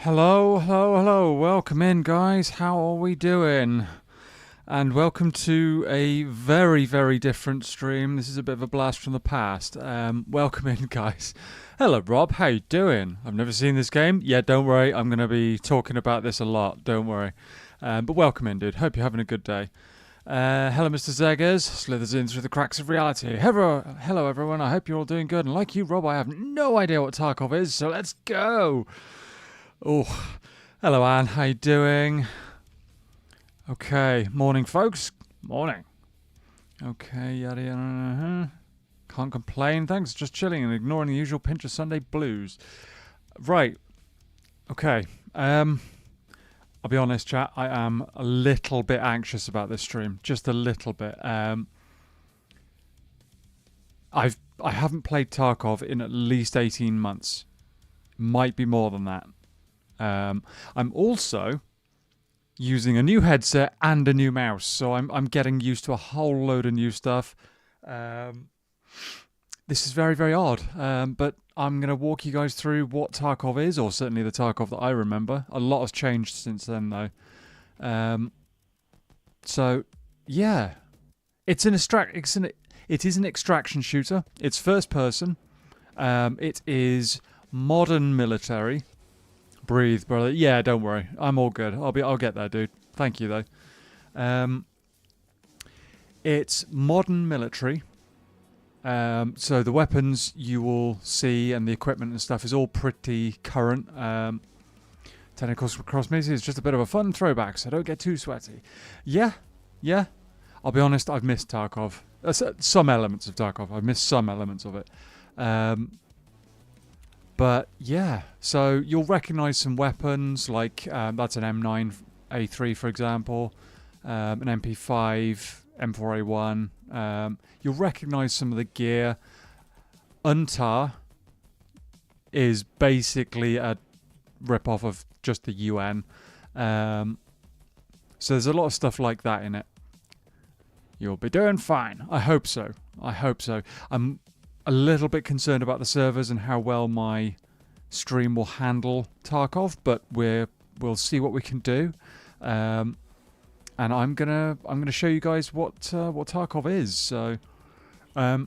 Hello, hello, hello. Welcome in, guys. How are we doing? And welcome to a very, very different stream. This is a bit of a blast from the past. Welcome in, guys. Hello, Rob. How you doing? I've never seen this game. Yeah, don't worry. I'm going to be talking about this a lot. Don't worry. But welcome in, dude. Hope you're having a good day. Hello, Mr. Zeggers. Slithers in through the cracks of reality. Hello, everyone. I hope you're all doing good. And like you, Rob, I have no idea what Tarkov is, so let's go. Oh, hello, Anne. How you doing? Okay, morning, folks. Morning. Okay, yada yada. Can't complain. Thanks. Just chilling and ignoring the usual pinch of Sunday blues. Right. Okay. I'll be honest, chat. I am a little bit anxious about this stream. Just a little bit. I haven't played Tarkov in at least 18 months. Might be more than that. I'm also using a new headset and a new mouse, so I'm getting used to a whole load of new stuff. This is very, very odd, but I'm going to walk you guys through what Tarkov is, or certainly the Tarkov that I remember. A lot has changed since then, though. So, yeah. It is an extraction shooter. It's first person. It is modern military. Breathe, brother. Yeah, don't worry. I'm all good. I'll get there, dude. Thank you, though. It's modern military. So the weapons you will see and the equipment and stuff is all pretty current. Tentacles across me is just a bit of a fun throwback, so don't get too sweaty. Yeah. I'll be honest, I've missed Tarkov. Some elements of Tarkov. I've missed some elements of it. But yeah, so you'll recognise some weapons like that's an M9A3 for example, an MP5, M4A1. You'll recognise some of the gear. UNTAR is basically a rip-off of just the UN. So there's a lot of stuff like that in it. You'll be doing fine. I hope so. I'm a little bit concerned about the servers and how well my stream will handle Tarkov, but we'll see what we can do. And I'm gonna show you guys what Tarkov is. So I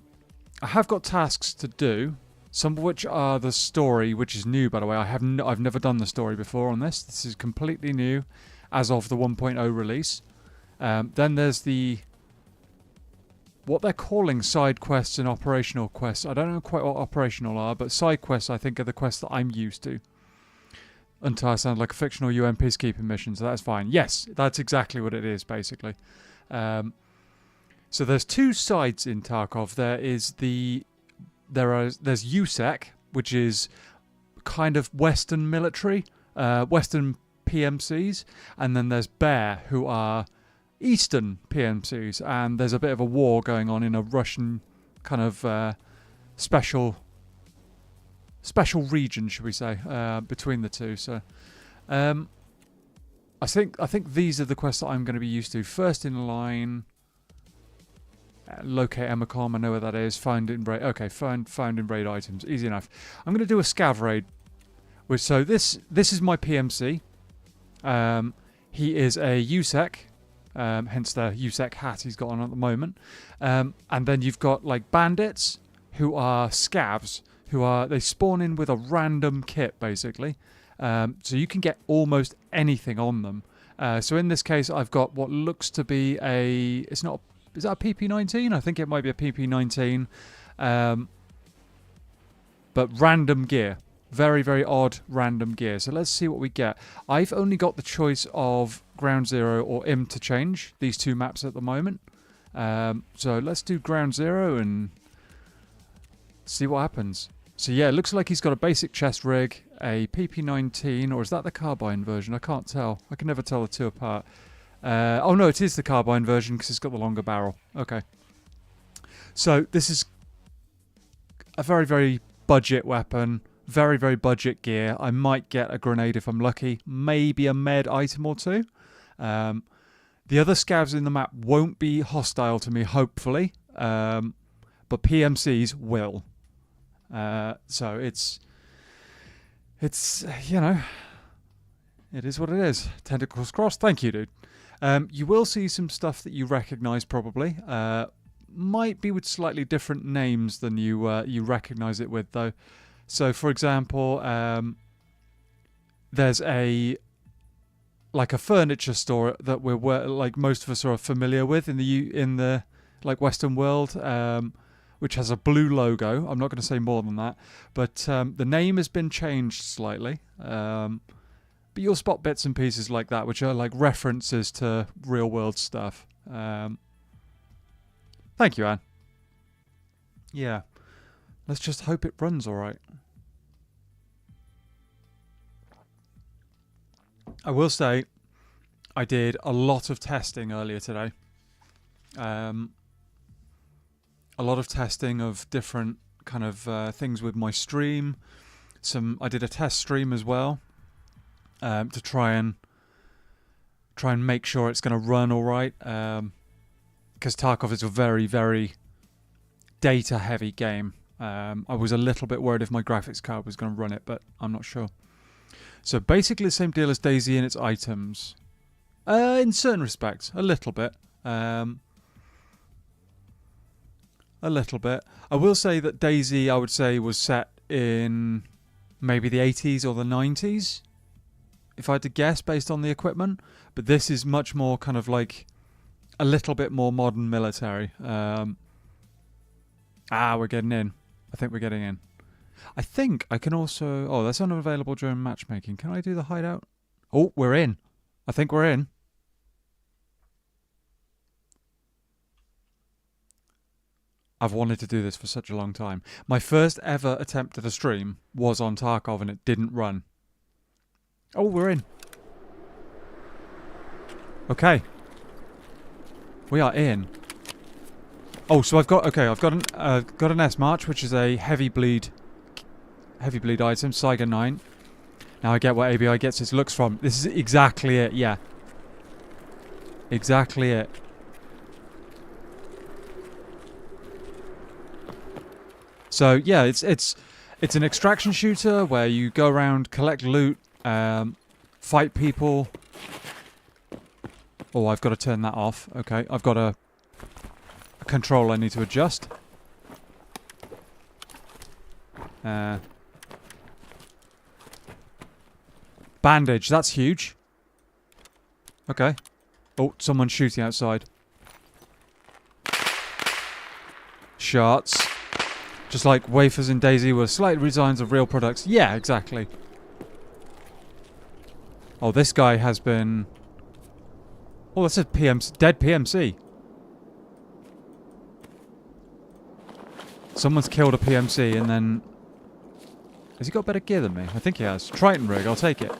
have got tasks to do, some of which are the story, which is new, by the way. I've never done the story before on this. This is completely new as of the 1.0 release. Then there's what they're calling side quests and operational quests. I don't know quite what operational are, but side quests I think are the quests that I'm used to. Until sounds like a fictional UN peacekeeping mission, so that's fine. Yes, that's exactly what it is, basically. So there's two sides in Tarkov. There's USEC, which is kind of Western military, Western PMCs, and then there's Bear, who are Eastern PMCs, and there's a bit of a war going on in a Russian kind of special region, should we say, between the two. So I think these are the quests that I'm going to be used to. First in line, locate Emacom. I know where that is. Find in raid. Okay, found in raid items. Easy enough. I'm going to do a scav raid. So this is my PMC. He is a USEC. Hence the USEC hat he's got on at the moment. And then you've got like bandits who are scavs, they spawn in with a random kit basically. So you can get almost anything on them. So in this case I've got what looks to be is that a PP19? I think it might be a PP19. But random gear. Very, very odd random gear. So let's see what we get. I've only got the choice of Ground Zero or IM to change these two maps at the moment. So let's do Ground Zero and see what happens. So yeah, it looks like he's got a basic chest rig, a PP19, or is that the carbine version? I can't tell. I can never tell the two apart. Oh no, it is the carbine version because it's got the longer barrel. Okay. So this is a very, very budget weapon. Very, very budget gear. I might get a grenade if I'm lucky. Maybe a med item or two. The other scavs in the map won't be hostile to me, hopefully. But PMCs will. So it's It is what it is. Tentacles crossed. Thank you, dude. You will see some stuff that you recognise probably. Might be with slightly different names than you recognise it with, though. So, for example, there's a furniture store that we're like most of us are familiar with in the like Western world, which has a blue logo. I'm not going to say more than that, but the name has been changed slightly. But you'll spot bits and pieces like that, which are like references to real world stuff. Thank you, Anne. Yeah. Let's just hope it runs all right. I will say I did a lot of testing earlier today. A lot of testing of different kind of things with my stream. I did a test stream as well to try and make sure it's going to run all right. Because Tarkov is a very, very data-heavy game. I was a little bit worried if my graphics card was going to run it, but I'm not sure. So basically the same deal as DayZ in its items. In certain respects, a little bit. A little bit. I will say that DayZ, I would say, was set in maybe the 80s or the 90s, if I had to guess based on the equipment. But this is much more kind of like a little bit more modern military. We're getting in. I think we're getting in. I think I can also... Oh, that's unavailable during matchmaking. Can I do the hideout? Oh, we're in. I think we're in. I've wanted to do this for such a long time. My first ever attempt at a stream was on Tarkov and it didn't run. Oh, we're in. Okay. We are in. Oh, so I've got an S March, which is a heavy bleed item, Saiga 9. Now I get what ABI gets its looks from. This is exactly it, yeah. Exactly it. So yeah, it's an extraction shooter where you go around, collect loot, fight people. Oh, I've got to turn that off. Okay, I've got a control I need to adjust. Bandage, that's huge. Okay. Oh, someone's shooting outside. Shots. Just like wafers in DayZ were slight designs of real products. Yeah, exactly. Oh, this guy has been... Oh, that's a dead PMC. Someone's killed a PMC and then... Has he got better gear than me? I think he has. Triton rig, I'll take it.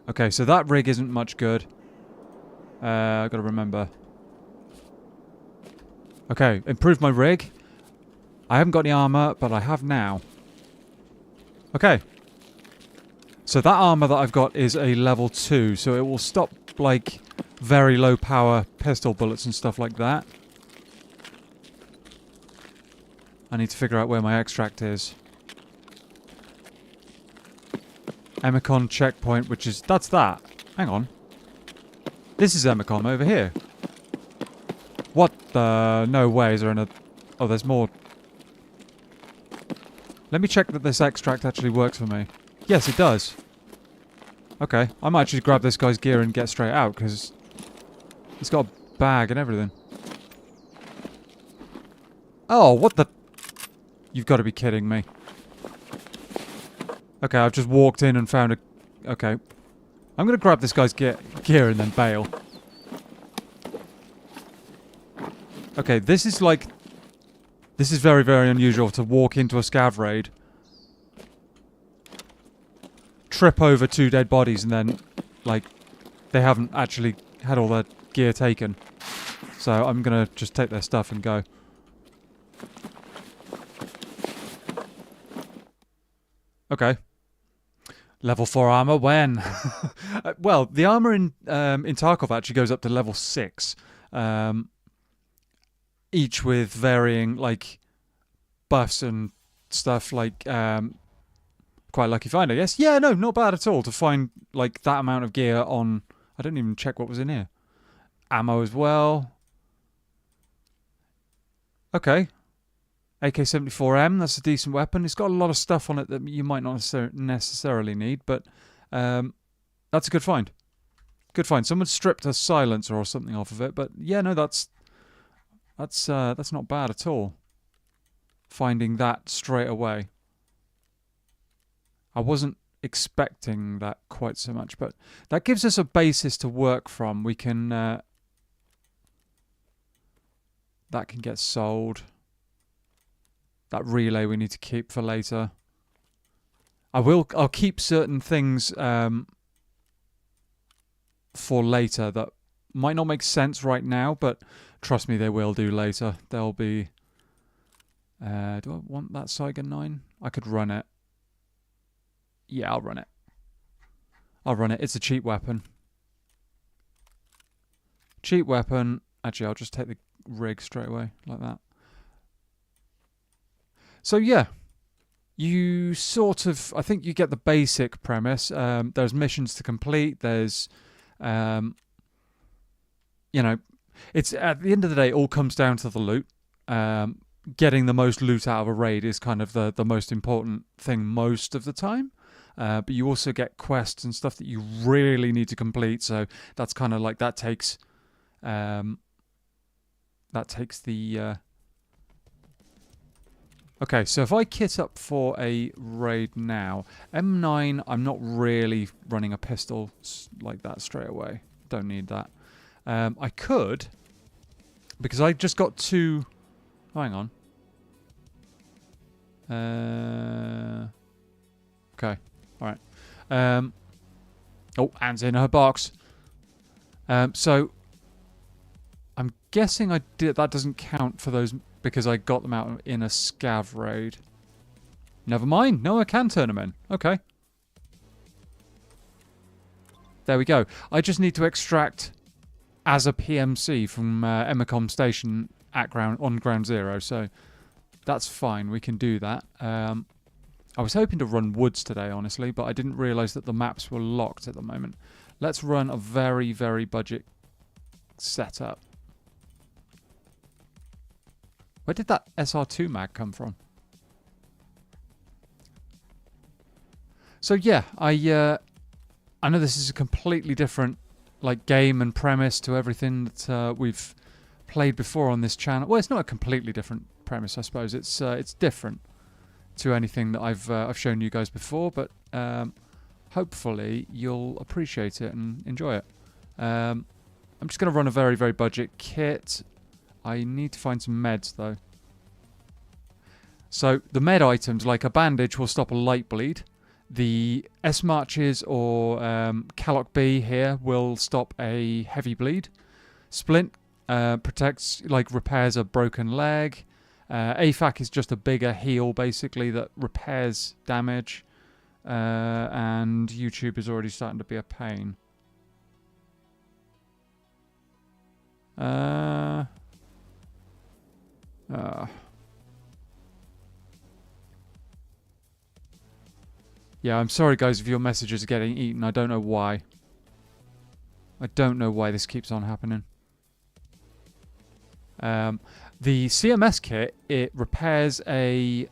Okay, so that rig isn't much good. I've got to remember. Okay, improved my rig. I haven't got any armor, but I have now. Okay. So that armor that I've got is a level 2, so it will stop, like, very low power pistol bullets and stuff like that. I need to figure out where my extract is. Emicon checkpoint, which is... That's that. Hang on. This is Emicon over here. What the... No way, is there an... Oh, there's more. Let me check that this extract actually works for me. Yes, it does. Okay, I might actually grab this guy's gear and get straight out, because he's got a bag and everything. Oh, what the... You've got to be kidding me. Okay, I've just walked in and found a... Okay. I'm going to grab this guy's gear and then bail. Okay, this is like... This is very, very unusual to walk into a scav raid, trip over 2 dead bodies and then, like, they haven't actually had all their gear taken. So I'm going to just take their stuff and go. Okay. Level 4 armor when? Well, the armor in Tarkov actually goes up to level 6. Each with varying, like, buffs and stuff, like, quite a lucky find, I guess. Yeah, no, not bad at all to find like that amount of gear on. I didn't even check what was in here. Ammo as well. Okay. AK-74M, that's a decent weapon. It's got a lot of stuff on it that you might not necessarily need, but that's a good find. Good find. Someone stripped a silencer or something off of it, but yeah, no, that's not bad at all. Finding that straight away. I wasn't expecting that quite so much, but that gives us a basis to work from. We can that can get sold. That relay we need to keep for later. I'll keep certain things for later that might not make sense right now, but trust me, they will do later. They'll be... do I want that Saiga 9? I could run it. Yeah, I'll run it. I'll run it. It's a cheap weapon. Cheap weapon. Actually, I'll just take the rig straight away, like that. So yeah, you sort of, I think you get the basic premise. There's missions to complete. There's, you know, it's at the end of the day, it all comes down to the loot. Getting the most loot out of a raid is kind of the most important thing most of the time. But you also get quests and stuff that you really need to complete. So that's kind of like, that takes the... Okay, so if I kit up for a raid now, M9, I'm not really running a pistol like that straight away. Don't need that. I could, because I just got two... Oh, hang on. Okay, alright. Oh, Anne's in her box. So, I'm guessing that doesn't count for those... because I got them out in a scav raid. Never mind. No, I can turn them in. Okay. There we go. I just need to extract as a PMC from Emacom station on ground zero. So that's fine. We can do that. I was hoping to run woods today, honestly, but I didn't realise that the maps were locked at the moment. Let's run a very, very budget setup. Where did that SR2 mag come from? So yeah, I know this is a completely different like game and premise to everything that we've played before on this channel. Well, it's not a completely different premise, I suppose. It's different to anything that I've shown you guys before, but hopefully you'll appreciate it and enjoy it. I'm just going to run a very, very budget kit. I need to find some meds, though. So, the med items, like a bandage, will stop a light bleed. The S-Marches or Caloc B here will stop a heavy bleed. Splint protects, like, repairs a broken leg. AFAC is just a bigger heal, basically, that repairs damage. And YouTube is already starting to be a pain. Yeah, I'm sorry guys if your messages are getting eaten. I don't know why. I don't know why this keeps on happening. The CMS kit, it repairs a...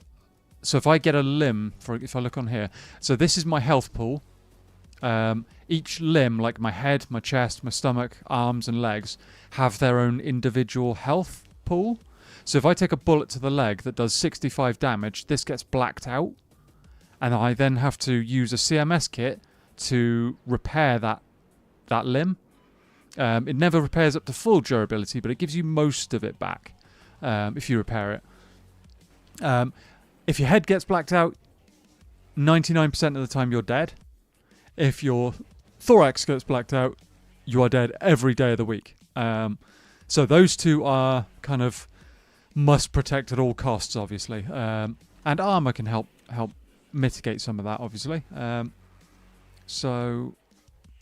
So if I get a limb, if I look on here, so this is my health pool. Each limb, like my head, my chest, my stomach, arms and legs, have their own individual health pool. So if I take a bullet to the leg that does 65 damage, this gets blacked out. And I then have to use a CMS kit to repair that limb. It never repairs up to full durability, but it gives you most of it back if you repair it. If your head gets blacked out, 99% of the time you're dead. If your thorax gets blacked out, you are dead every day of the week. So those two are kind of must protect at all costs, obviously. And armor can help mitigate some of that, obviously. So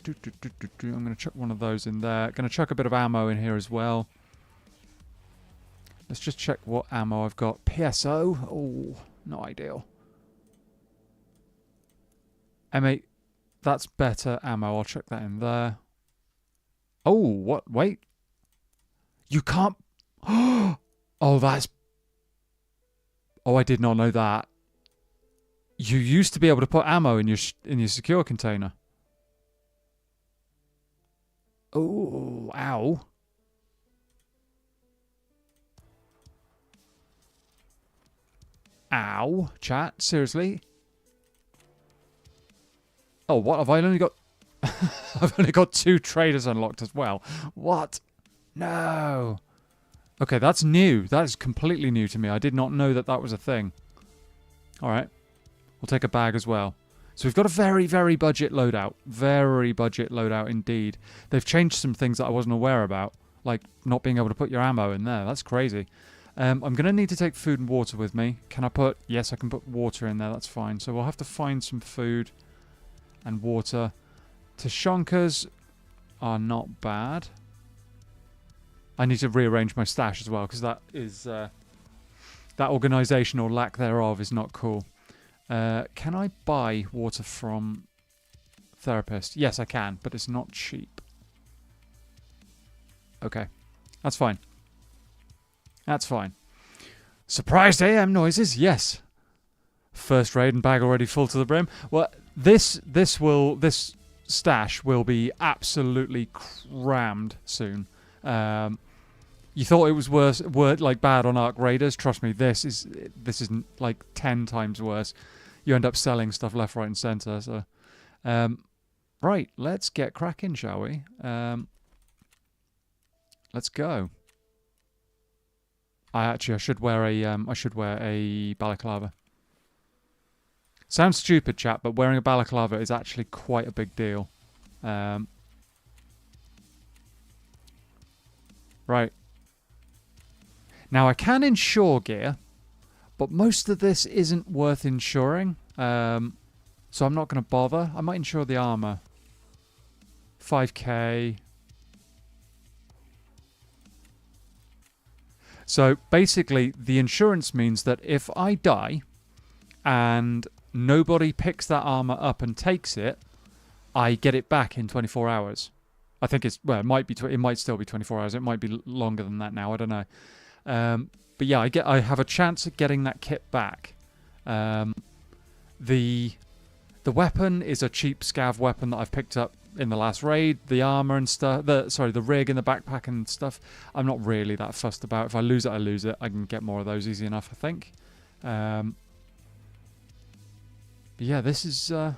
I'm going to chuck one of those in there. Going to chuck a bit of ammo in here as well. Let's just check what ammo I've got. PSO. Oh, not ideal. M8, that's better ammo. I'll chuck that in there. Oh, what? Wait. You can't... Oh, that's... Oh, I did not know that. You used to be able to put ammo in your secure container. Oh, ow. Ow. Chat, seriously? Oh, what? Have I only got... I've only got 2 traders unlocked as well. What? No. Okay, that's new. That is completely new to me. I did not know that that was a thing. Alright. We'll take a bag as well. So we've got a very, very budget loadout. Very budget loadout indeed. They've changed some things that I wasn't aware about. Like not being able to put your ammo in there. That's crazy. I'm going to need to take food and water with me. Can I put... Yes, I can put water in there. That's fine. So we'll have to find some food and water. Tashonkers are not bad. I need to rearrange my stash as well because that is... that organisation or lack thereof is not cool. Can I buy water from Therapist? Yes, I can, but it's not cheap. Okay, that's fine. That's fine. Surprised AM noises? Yes. First raid and bag already full to the brim. Well, this stash will be absolutely crammed soon. You thought it was worse, like bad on Arc Raiders. Trust me, this is like 10 times worse. You end up selling stuff left, right, and centre. So, right, let's get cracking, shall we? Let's go. I should wear a balaclava. Sounds stupid, chat, but wearing a balaclava is actually quite a big deal. Right. Now, I can insure gear, but most of this isn't worth insuring. So I'm not going to bother. I might insure the armor. 5k. So basically, the insurance means that if I die and nobody picks that armor up and takes it, I get it back in 24 hours. I think it's... Well, it might be... It might still be 24 hours. It might be longer than that now. I don't know. But yeah, I have a chance at getting that kit back. The weapon is a cheap scav weapon that I've picked up in the last raid. The armor and stuff, the rig and the backpack and stuff, I'm not really that fussed about. If I lose it, I lose it. I can get more of those easy enough, I think. But yeah, this is a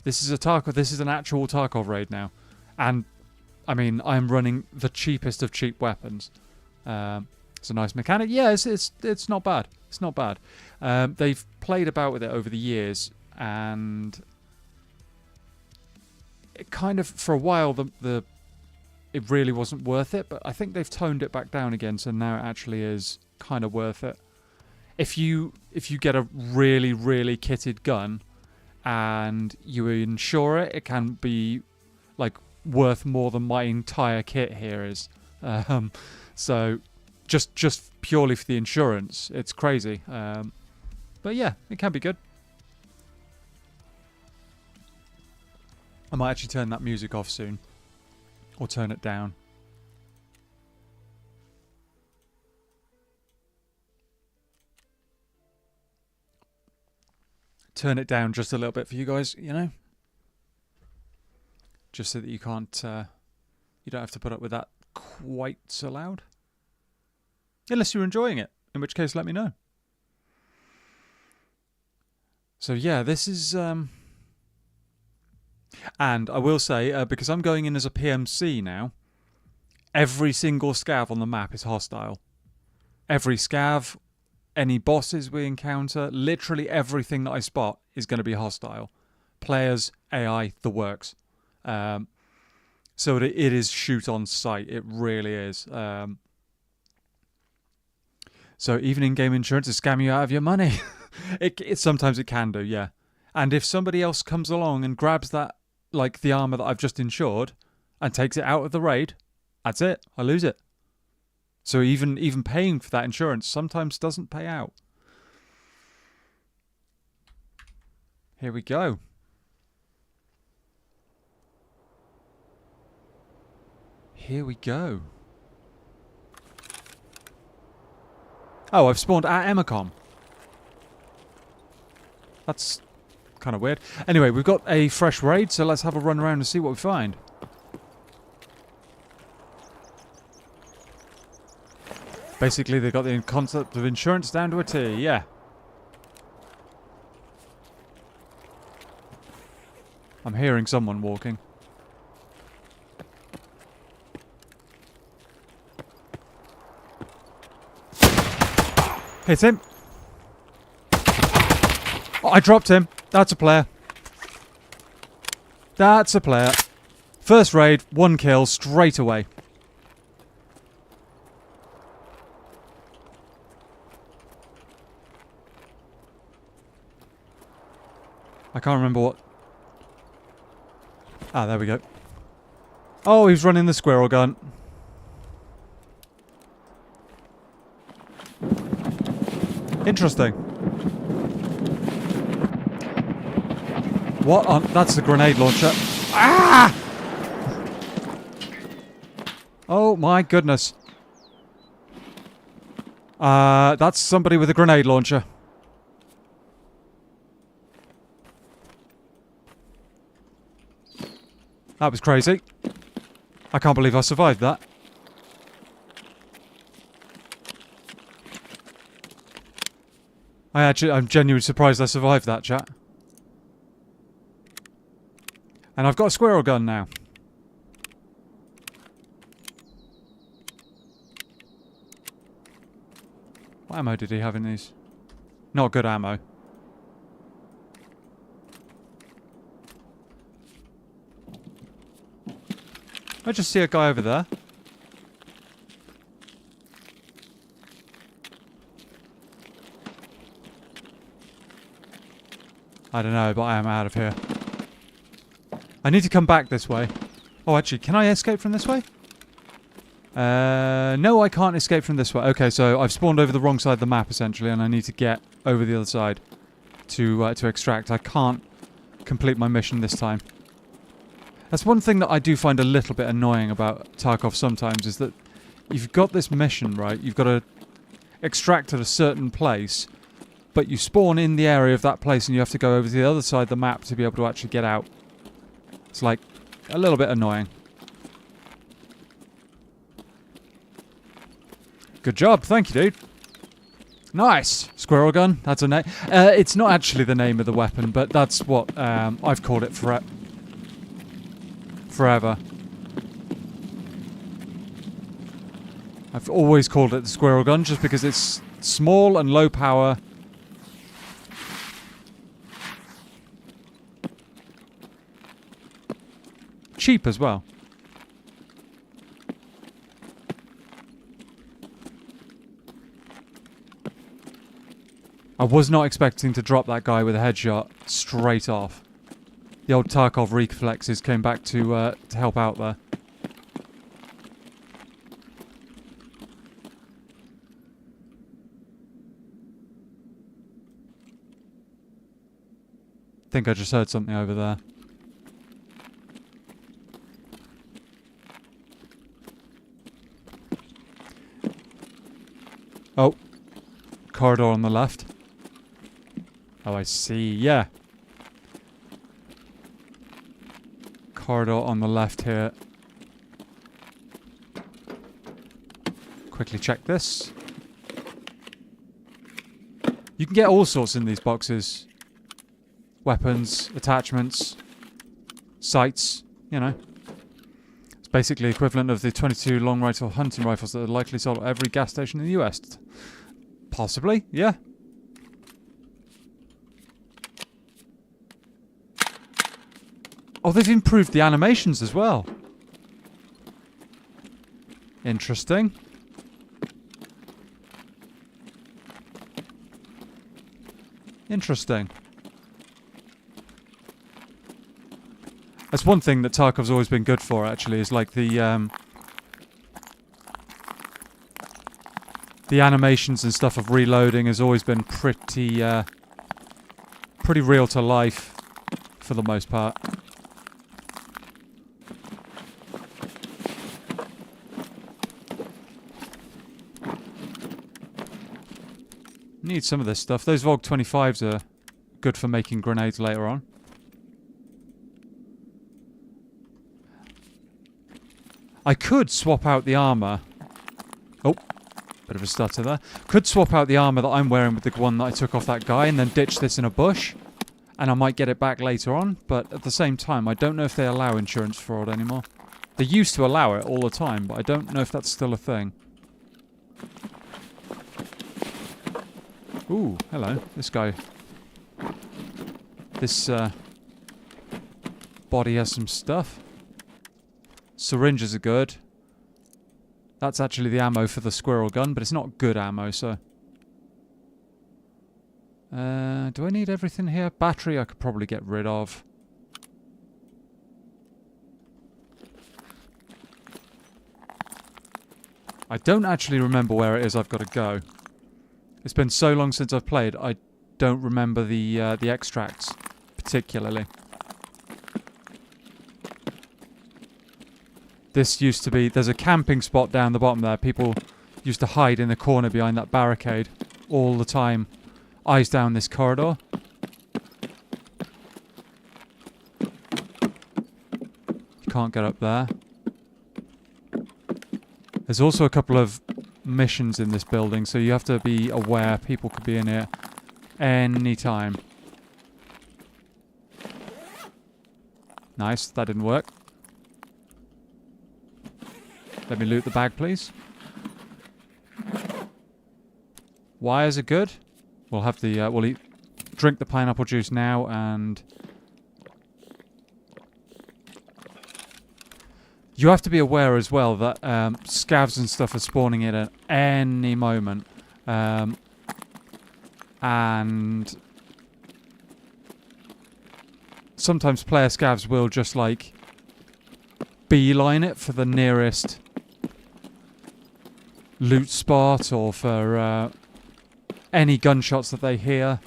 Tarkov. This is an actual Tarkov raid now, and I mean, I'm running the cheapest of cheap weapons. It's a nice mechanic. Yeah, it's not bad. It's not bad. They've played about with it over the years, and it kind of, for a while, it really wasn't worth it. But I think they've toned it back down again, so now it actually is kind of worth it. If you get a really, really kitted gun and you insure it, it can be like worth more than my entire kit here is. So just purely for the insurance, it's crazy. But yeah, it can be good. I might actually turn that music off soon, or turn it down. Turn it down just a little bit for you guys, you know, just so that you can't, you don't have to put up with that quite so loud. Unless you're enjoying it, in which case let me know. So yeah, this is... And I will say, because I'm going in as a PMC now, every single scav on the map is hostile. Every scav, any bosses we encounter, literally everything that I spot is going to be hostile. Players, AI, the works. So it is shoot on sight. It really is. So even in-game insurance is scam you out of your money. Sometimes it can do, yeah. And if somebody else comes along and grabs that, like the armor that I've just insured, and takes it out of the raid, that's it. I lose it. So even paying for that insurance sometimes doesn't pay out. Here we go. Here we go. Oh, I've spawned at Emacom. That's kind of weird. Anyway, we've got a fresh raid, so let's have a run around and see what we find. Basically, they got the concept of insurance down to a T, yeah. I'm hearing someone walking. Hit him. Oh, I dropped him. That's a player. That's a player. First raid, 1 kill straight away. I can't remember what... Ah, there we go. Oh, he's running the squirrel gun. Interesting. What on... That's the grenade launcher. Ah! Oh my goodness. That's somebody with a grenade launcher. That was crazy. I can't believe I survived that. I'm genuinely surprised I survived that, chat. And I've got a squirrel gun now. What ammo did he have in these? Not good ammo. I just see a guy over there. I don't know, but I am out of here. I need to come back this way. Oh, actually, can I escape from this way? No, I can't escape from this way. Okay, so I've spawned over the wrong side of the map, essentially, and I need to get over the other side to extract. I can't complete my mission this time. That's one thing that I do find a little bit annoying about Tarkov sometimes, is that you've got this mission, right? You've got to extract at a certain place, but you spawn in the area of that place and you have to go over to the other side of the map to be able to actually get out. It's like a little bit annoying. Good job, thank you, dude. Nice! Squirrel gun, that's a name. It's not actually the name of the weapon, but that's what I've called it forever. I've always called it the squirrel gun just because it's small and low power. Cheap as well. I was not expecting to drop that guy with a headshot straight off. The old Tarkov reflexes came back to help out there. I think I just heard something over there. Oh. Corridor on the left. Oh, I see. Yeah. Corridor on the left here. Quickly check this. You can get all sorts in these boxes. Weapons, attachments, sights, you know. It's basically equivalent of the 22 long rifle hunting rifles that are likely sold at every gas station in the US. Possibly, yeah. Oh, they've improved the animations as well. Interesting. Interesting. That's one thing that Tarkov's always been good for, actually, is like the animations and stuff of reloading has always been pretty pretty real to life for the most part. Need some of this stuff. Those Volk 25s are good for making grenades later on. I could swap out the armor. Oh, bit of a stutter there. Could swap out the armor that I'm wearing with the one that I took off that guy and then ditch this in a bush. And I might get it back later on. But at the same time, I don't know if they allow insurance fraud anymore. They used to allow it all the time, but I don't know if that's still a thing. Ooh, hello. This guy. This body has some stuff. Syringes are good. That's actually the ammo for the squirrel gun, but it's not good ammo, so... do I need everything here? Battery I could probably get rid of. I don't actually remember where it is I've got to go. It's been so long since I've played, I don't remember the extracts particularly. This used to be... There's a camping spot down the bottom there. People used to hide in the corner behind that barricade all the time. Eyes down this corridor. You can't get up there. There's also a couple of missions in this building, so you have to be aware people could be in here any time. Nice, that didn't work. Let me loot the bag, please. Wires are good. We'll have the we'll drink the pineapple juice now, and you have to be aware as well that scavs and stuff are spawning in at any moment, and sometimes player scavs will just like beeline it for the nearest loot spot or for any gunshots that they hear,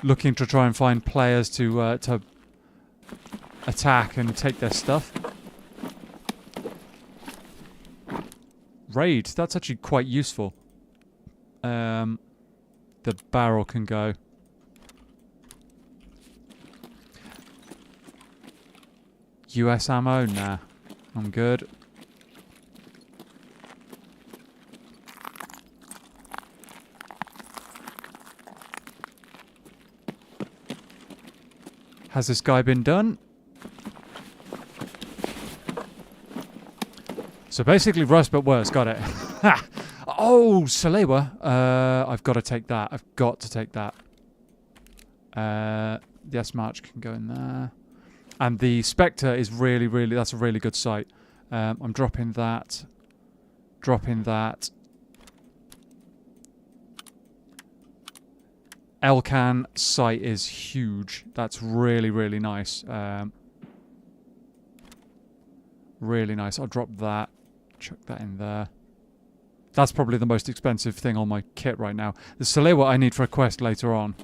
looking to try and find players to attack and take their stuff. Raid, that's actually quite useful. The barrel can go. US ammo? Nah, I'm good. Has this guy been done? So basically rust but worse, got it. Ha! Oh, Salewa. I've got to take that. I've got to take that. The S-March can go in there. And the Spectre is really, really, that's a really good sight. I'm dropping that. Dropping that. Elcan sight is huge. That's really, really nice. Really nice. I'll drop that. Chuck that in there. That's probably the most expensive thing on my kit right now. The Salewa I need for a quest later on.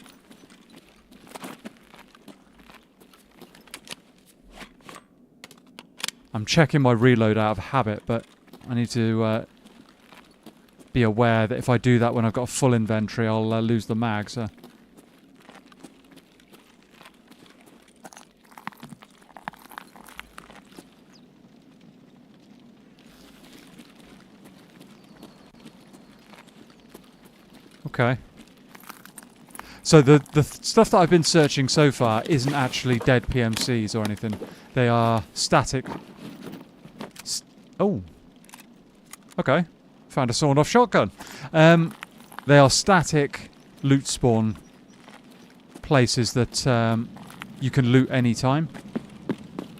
I'm checking my reload out of habit, but I need to be aware that if I do that when I've got a full inventory, I'll lose the mag, so... Okay. So the stuff that I've been searching so far isn't actually dead PMCs or anything. They are static... Oh. Okay. Found a sawn-off shotgun. They are static loot spawn places that you can loot anytime.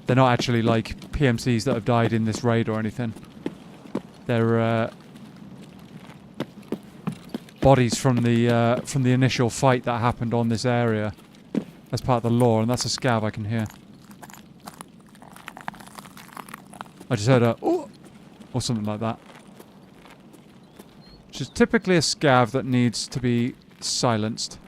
They're not actually like PMCs that have died in this raid or anything. They're bodies from the initial fight that happened on this area as part of the lore, and that's a scav I can hear. I just heard a "oh" or something like that. Which is typically a scav that needs to be silenced.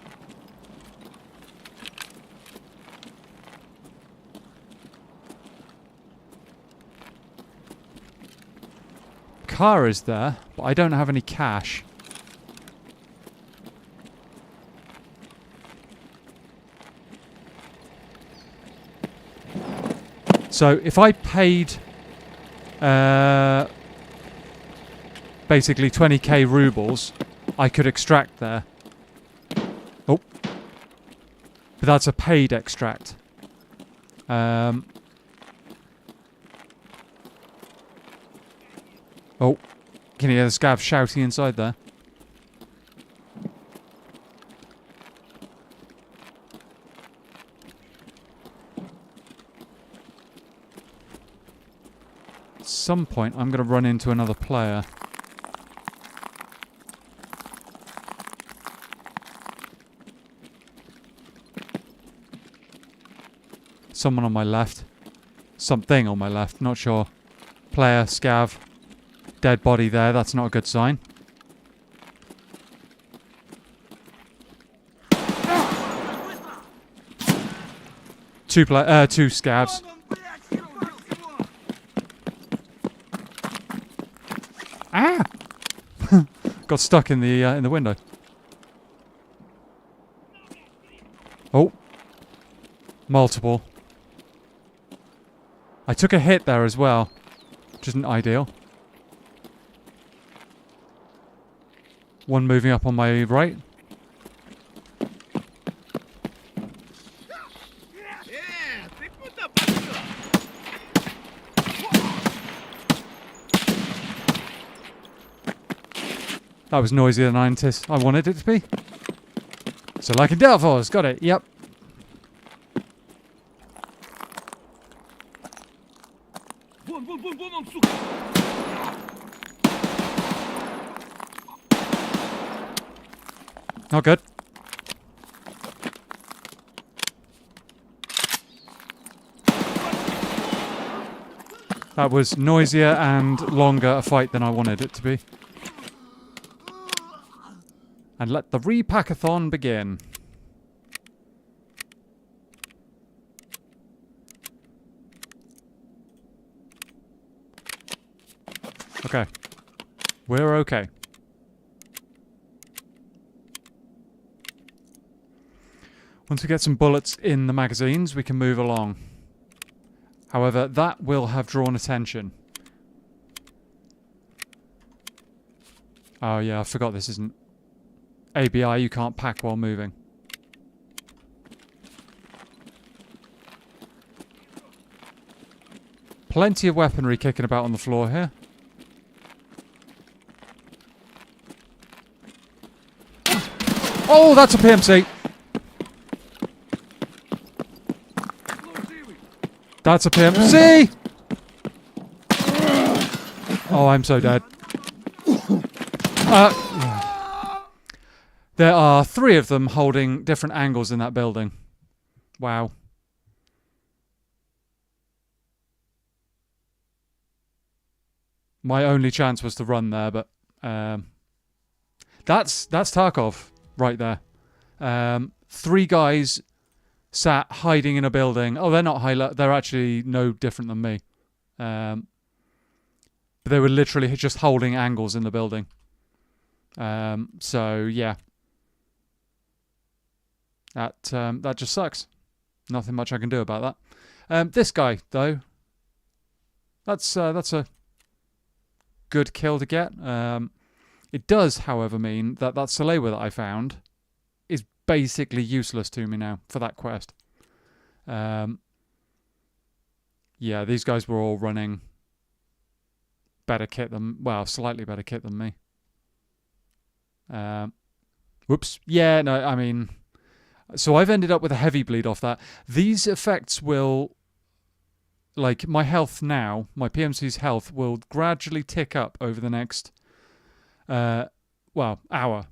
car is there, but I don't have any cash. So if I paid basically 20k rubles, I could extract there. Oh. But that's a paid extract. Oh. Can you hear the scav shouting inside there? At some point, I'm going to run into another player. Someone on my left. Something on my left, not sure. Player, scav. Dead body there, that's not a good sign. Two scavs. Ah! Got stuck in the window. Oh. Multiple. I took a hit there as well, which isn't ideal. One moving up on my right. That was noisier than I wanted it to be. So like a Delphos, got it, yep. Not good. That was noisier and longer a fight than I wanted it to be. And let the repackathon begin. Okay. We're okay. Once we get some bullets in the magazines, we can move along. However, that will have drawn attention. Oh yeah, I forgot this isn't ABI, you can't pack while moving. Plenty of weaponry kicking about on the floor here. Oh, that's a PMC! That's a PMC! Oh, I'm so dead. There are 3 of them holding different angles in that building. Wow. My only chance was to run there, but that's Tarkov right there. 3 guys sat hiding in a building. Oh, they're not they're actually no different than me. But they were literally just holding angles in the building. So yeah. That just sucks. Nothing much I can do about that. This guy though, that's a good kill to get. It does, however, mean that Salewa that I found is basically useless to me now for that quest. Yeah, these guys were all running better kit than, well, slightly better kit than me. Whoops. Yeah, no, I mean, so I've ended up with a heavy bleed off that. These effects will, like, my health now, my PMC's health will gradually tick up over the next, hour.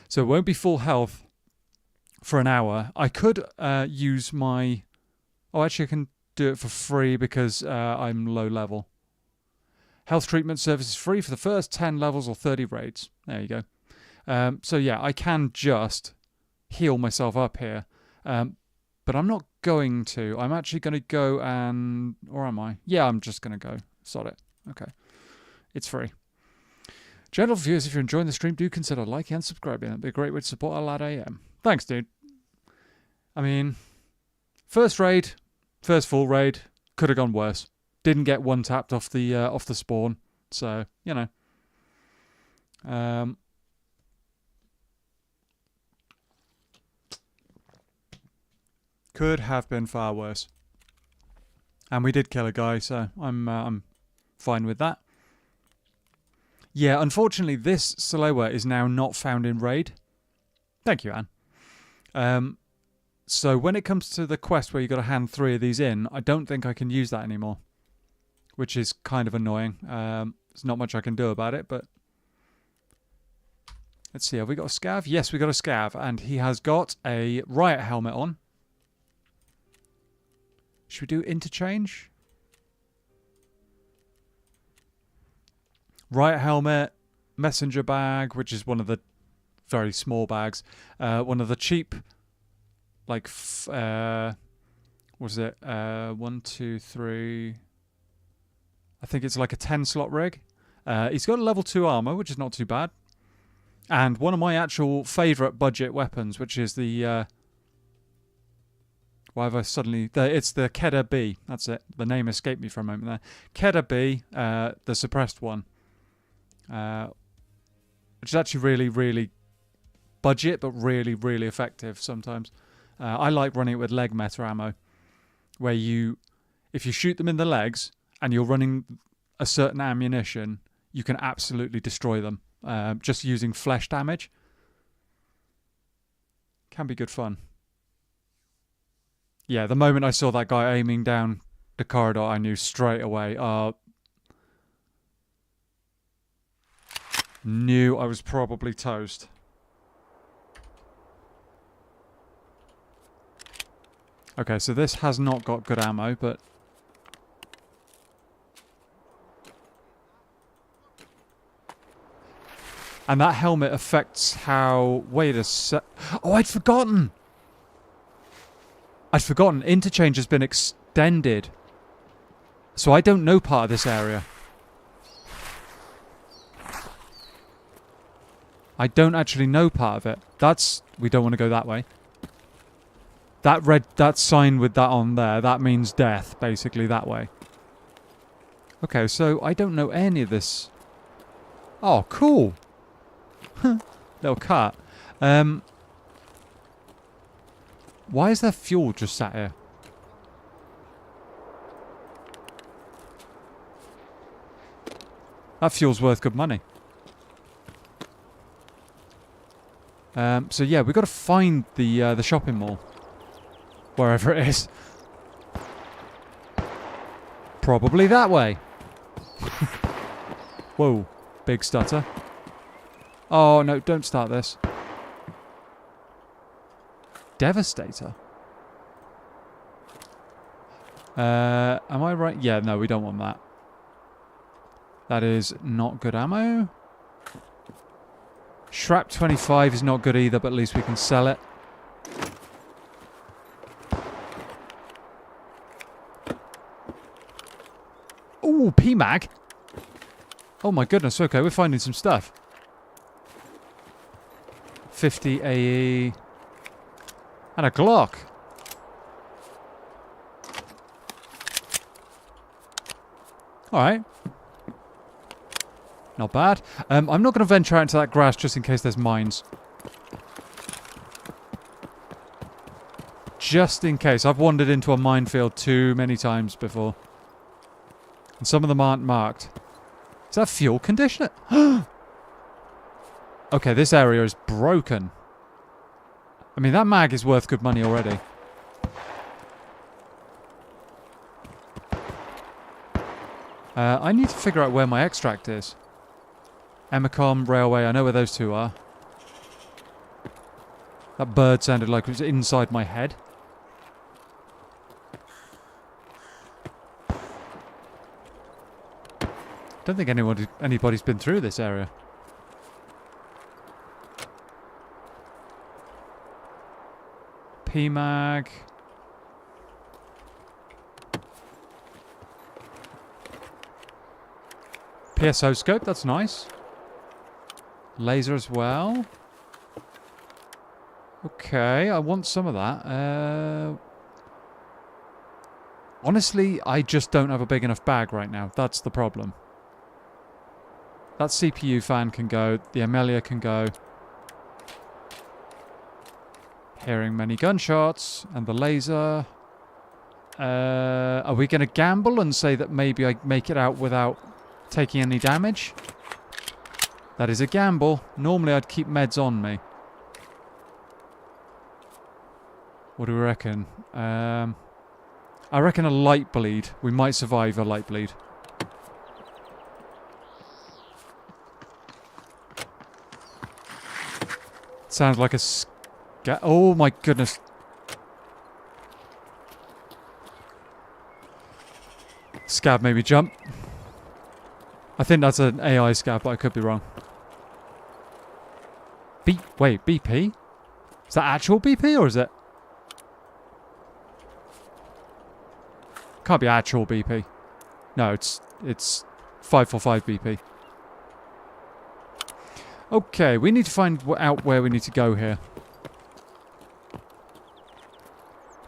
So it won't be full health for an hour. I could use my, actually I can do it for free because I'm low level. Health treatment service is free for the first 10 levels or 30 raids. There you go. So yeah, I can just heal myself up here. But I'm not going to. I'm actually going to go and... Or am I? Yeah, I'm just going to go. Sod it. Okay. It's free. Gentle viewers, if you're enjoying the stream, do consider liking and subscribing. That'd be a great way to support our lad AM. Thanks, dude. I mean, first full raid, could have gone worse. Didn't get one tapped off the spawn, so you know. Could have been far worse. And we did kill a guy, so I'm fine with that. Yeah, unfortunately, this Salewa is now not found in raid. Thank you, Anne. So when it comes to the quest where you got to hand 3 of these in, I don't think I can use that anymore, which is kind of annoying. There's not much I can do about it, but let's see. Have we got a scav? Yes, we got a scav, and he has got a riot helmet on. Should we do interchange? Riot helmet, messenger bag, which is one of the very small bags. One of the cheap, like, what was it? 1, 2, 3. I think it's like a 10-slot rig. He's got a level 2 armor, which is not too bad. And one of my actual favourite budget weapons, which is the... why have I suddenly... it's the Kedda B. That's it. The name escaped me for a moment there. Kedda B, the suppressed one. Which is actually really, really budget, but really, really effective sometimes. I like running it with leg meta ammo, where if you shoot them in the legs and you're running a certain ammunition, you can absolutely destroy them just using flesh damage. Can be good fun. Yeah, the moment I saw that guy aiming down the corridor, I knew straight away. Knew I was probably toast. Okay, so this has not got good ammo, but... And that helmet affects how... Wait a sec... Oh, I'd forgotten! Interchange has been extended. So I don't know part of this area. I don't actually know part of it. We don't want to go that way. That sign with that on there, that means death, basically, that way. Okay, so I don't know any of this. Oh, cool. Little cat. Why is there fuel just sat here? That fuel's worth good money. So yeah, we've got to find the shopping mall. Wherever it is. Probably that way. Whoa, big stutter. Oh no, don't start this. Devastator. Am I right? Yeah, no, we don't want that. That is not good ammo. Shrap 25 is not good either, but at least we can sell it. Ooh, PMAG. Oh my goodness, okay, we're finding some stuff. 50 AE. And a Glock. Alright. Not bad. I'm not going to venture out into that grass just in case there's mines. Just in case. I've wandered into a minefield too many times before. And some of them aren't marked. Is that fuel conditioner? Okay, this area is broken. I mean, that mag is worth good money already. I need to figure out where my extract is. Emacom, Railway, I know where those two are. That bird sounded like it was inside my head. Don't think anybody's been through this area. PMAG. PSO scope, that's nice. Laser as well. Okay, I want some of that. Honestly, I just don't have a big enough bag right now. That's the problem. That CPU fan can go. The Amelia can go. Hearing many gunshots. And the laser. Are we going to gamble and say that maybe I make it out without taking any damage? That is a gamble. Normally I'd keep meds on me. What do we reckon? I reckon a light bleed. We might survive a light bleed. Sounds like a oh my goodness. Scab made me jump. I think that's an AI scab, but I could be wrong. Wait, BP? Is that actual BP or is it? Can't be actual BP. No, it's 545 BP. Okay, we need to find out where we need to go here.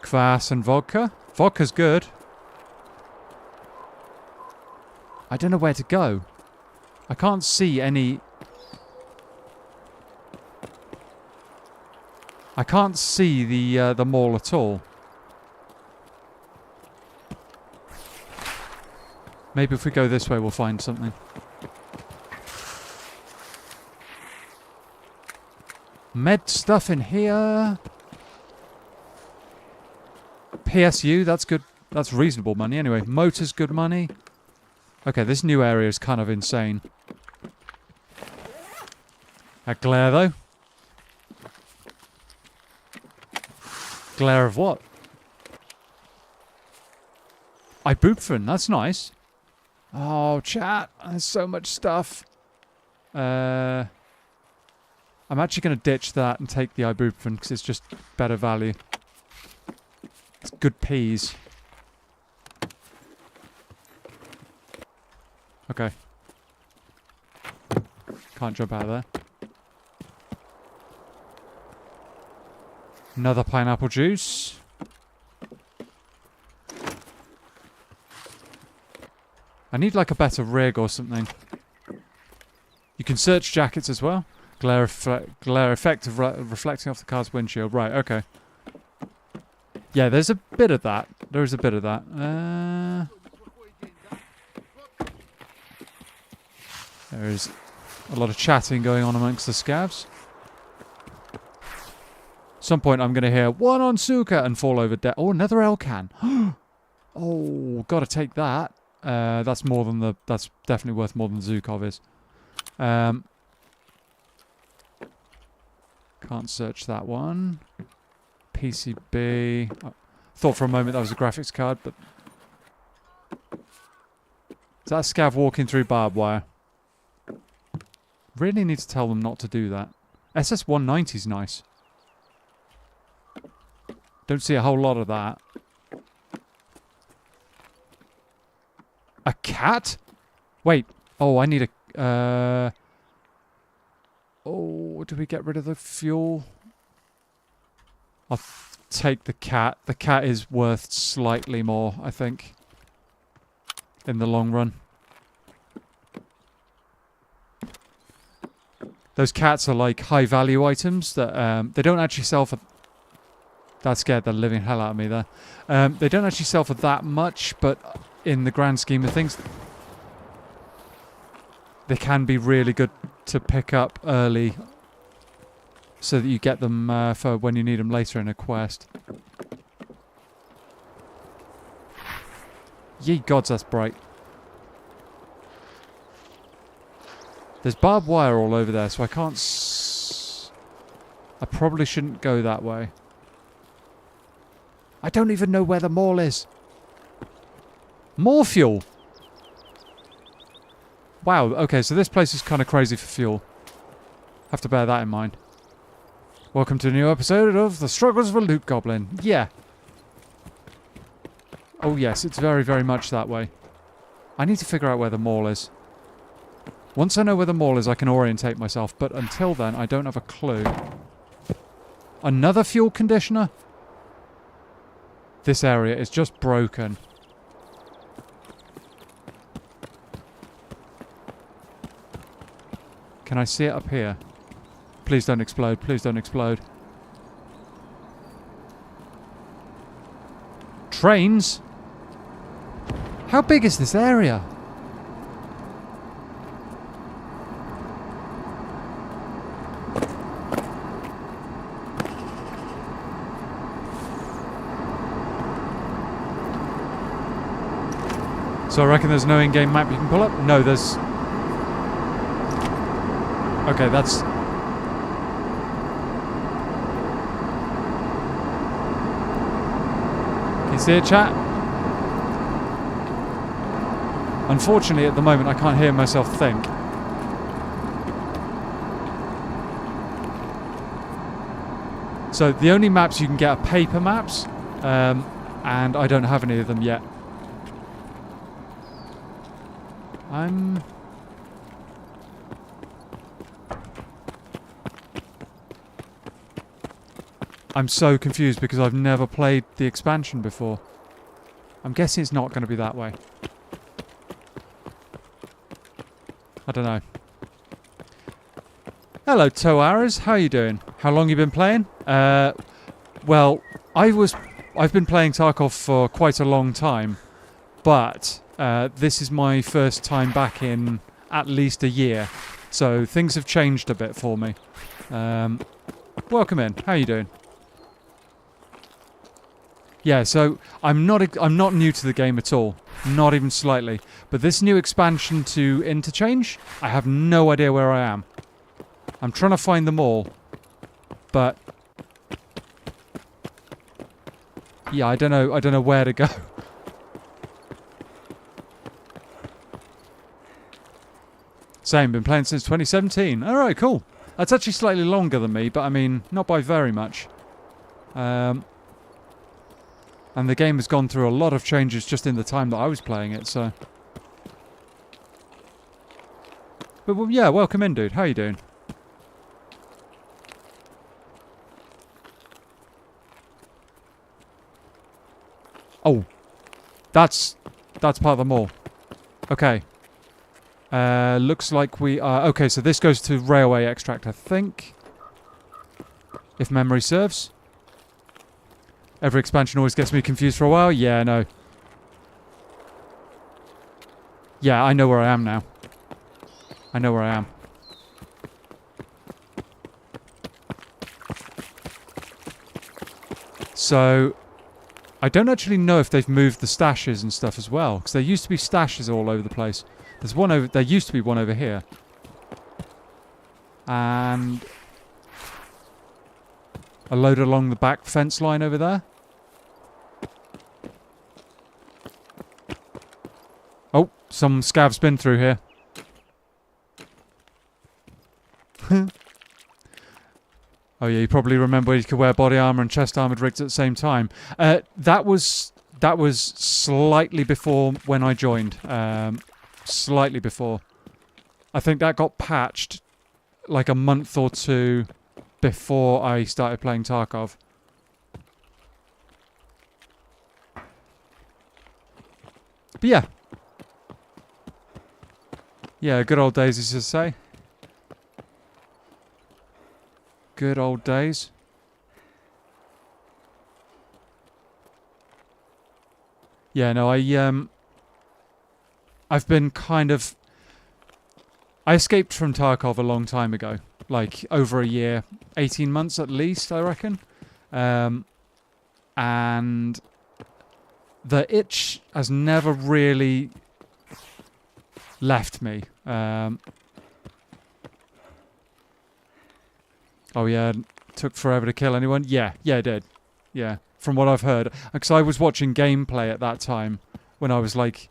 Kvass and vodka. Vodka's good. I don't know where to go. I can't see any... I can't see the mall at all. Maybe if we go this way, we'll find something. Med stuff in here. PSU, that's good. That's reasonable money. Anyway, motor's good money. Okay, this new area is kind of insane. A glare, though. Glare of what? Ibuprofen, that's nice. Oh, chat, there's so much stuff. I'm actually going to ditch that and take the ibuprofen because it's just better value. It's good peas. Okay. Can't jump out of there. Another pineapple juice. I need like a better rig or something. You can search jackets as well. Glare effect of reflecting off the car's windshield. Right, okay. Yeah, there's a bit of that. There is a bit of that. There is a lot of chatting going on amongst the scabs. At some point I'm going to hear, "One on Suka," and fall over dead. Oh, another L-can. Oh, gotta take that. That's more than the... That's definitely worth more than the Zukov is. Can't search that one. PCB. I thought for a moment that was a graphics card, but... Is that a scav walking through barbed wire? Really need to tell them not to do that. SS-190's nice. Don't see a whole lot of that. A cat? Wait. Oh, I need a... Oh, do we get rid of the fuel? I'll take the cat. The cat is worth slightly more, I think. In the long run. Those cats are like high value items that they don't actually sell for... That scared the living hell out of me there. They don't actually sell for that much, but in the grand scheme of things, they can be really good to pick up early so that you get them for when you need them later in a quest. Ye gods, that's bright. There's barbed wire all over there, so I can't... I probably shouldn't go that way. I don't even know where the mall is. More fuel! Wow, okay, so this place is kind of crazy for fuel. Have to bear that in mind. Welcome to a new episode of The Struggles of a Loot Goblin. Yeah. Oh yes, it's very, very much that way. I need to figure out where the mall is. Once I know where the mall is, I can orientate myself. But until then, I don't have a clue. Another fuel conditioner? This area is just broken. Can I see it up here? Please don't explode. Please don't explode. Trains? How big is this area? So I reckon there's no in-game map you can pull up? No, there's... Okay, that's... Can you see it, chat? Unfortunately, at the moment, I can't hear myself think. So the only maps you can get are paper maps, and I don't have any of them yet. I'm so confused because I've never played the expansion before. I'm guessing it's not going to be that way. I don't know. Hello, Toaras. How you doing? How long you been playing? Well, I've been playing Tarkov for quite a long time, but this is my first time back in at least a year, so things have changed a bit for me. Welcome in. How you doing? Yeah, so I'm not new to the game at all, not even slightly. But this new expansion to Interchange, I have no idea where I am. I'm trying to find them all, but yeah, I don't know where to go. Same, been playing since 2017. All right, cool. That's actually slightly longer than me, but I mean, not by very much. And the game has gone through a lot of changes just in the time that I was playing it, so... But well, yeah, welcome in, dude. How you doing? Oh. That's part of the mall. Okay. Looks like we are... Okay, so this goes to Railway Extract, I think. If memory serves. Every expansion always gets me confused for a while. Yeah, no. Yeah, I know where I am now. I know where I am. So, I don't actually know if they've moved the stashes and stuff as well, because there used to be stashes all over the place. There's one over... There used to be one over here. And a load along the back fence line over there. Oh, some scav's been through here. Oh yeah, you probably remember you could wear body armor and chest armored rigs at the same time. That was slightly before when I joined. Slightly before. I think that got patched like a month or two before I started playing Tarkov. But yeah. Yeah, good old days, as you say. Good old days. Yeah, no, I've been kind of... I escaped from Tarkov a long time ago. Like, over a year. 18 months at least, I reckon. And the itch has never really left me. Oh yeah, took forever to kill anyone? Yeah, it did. Yeah, from what I've heard. Because I was watching gameplay at that time when I was like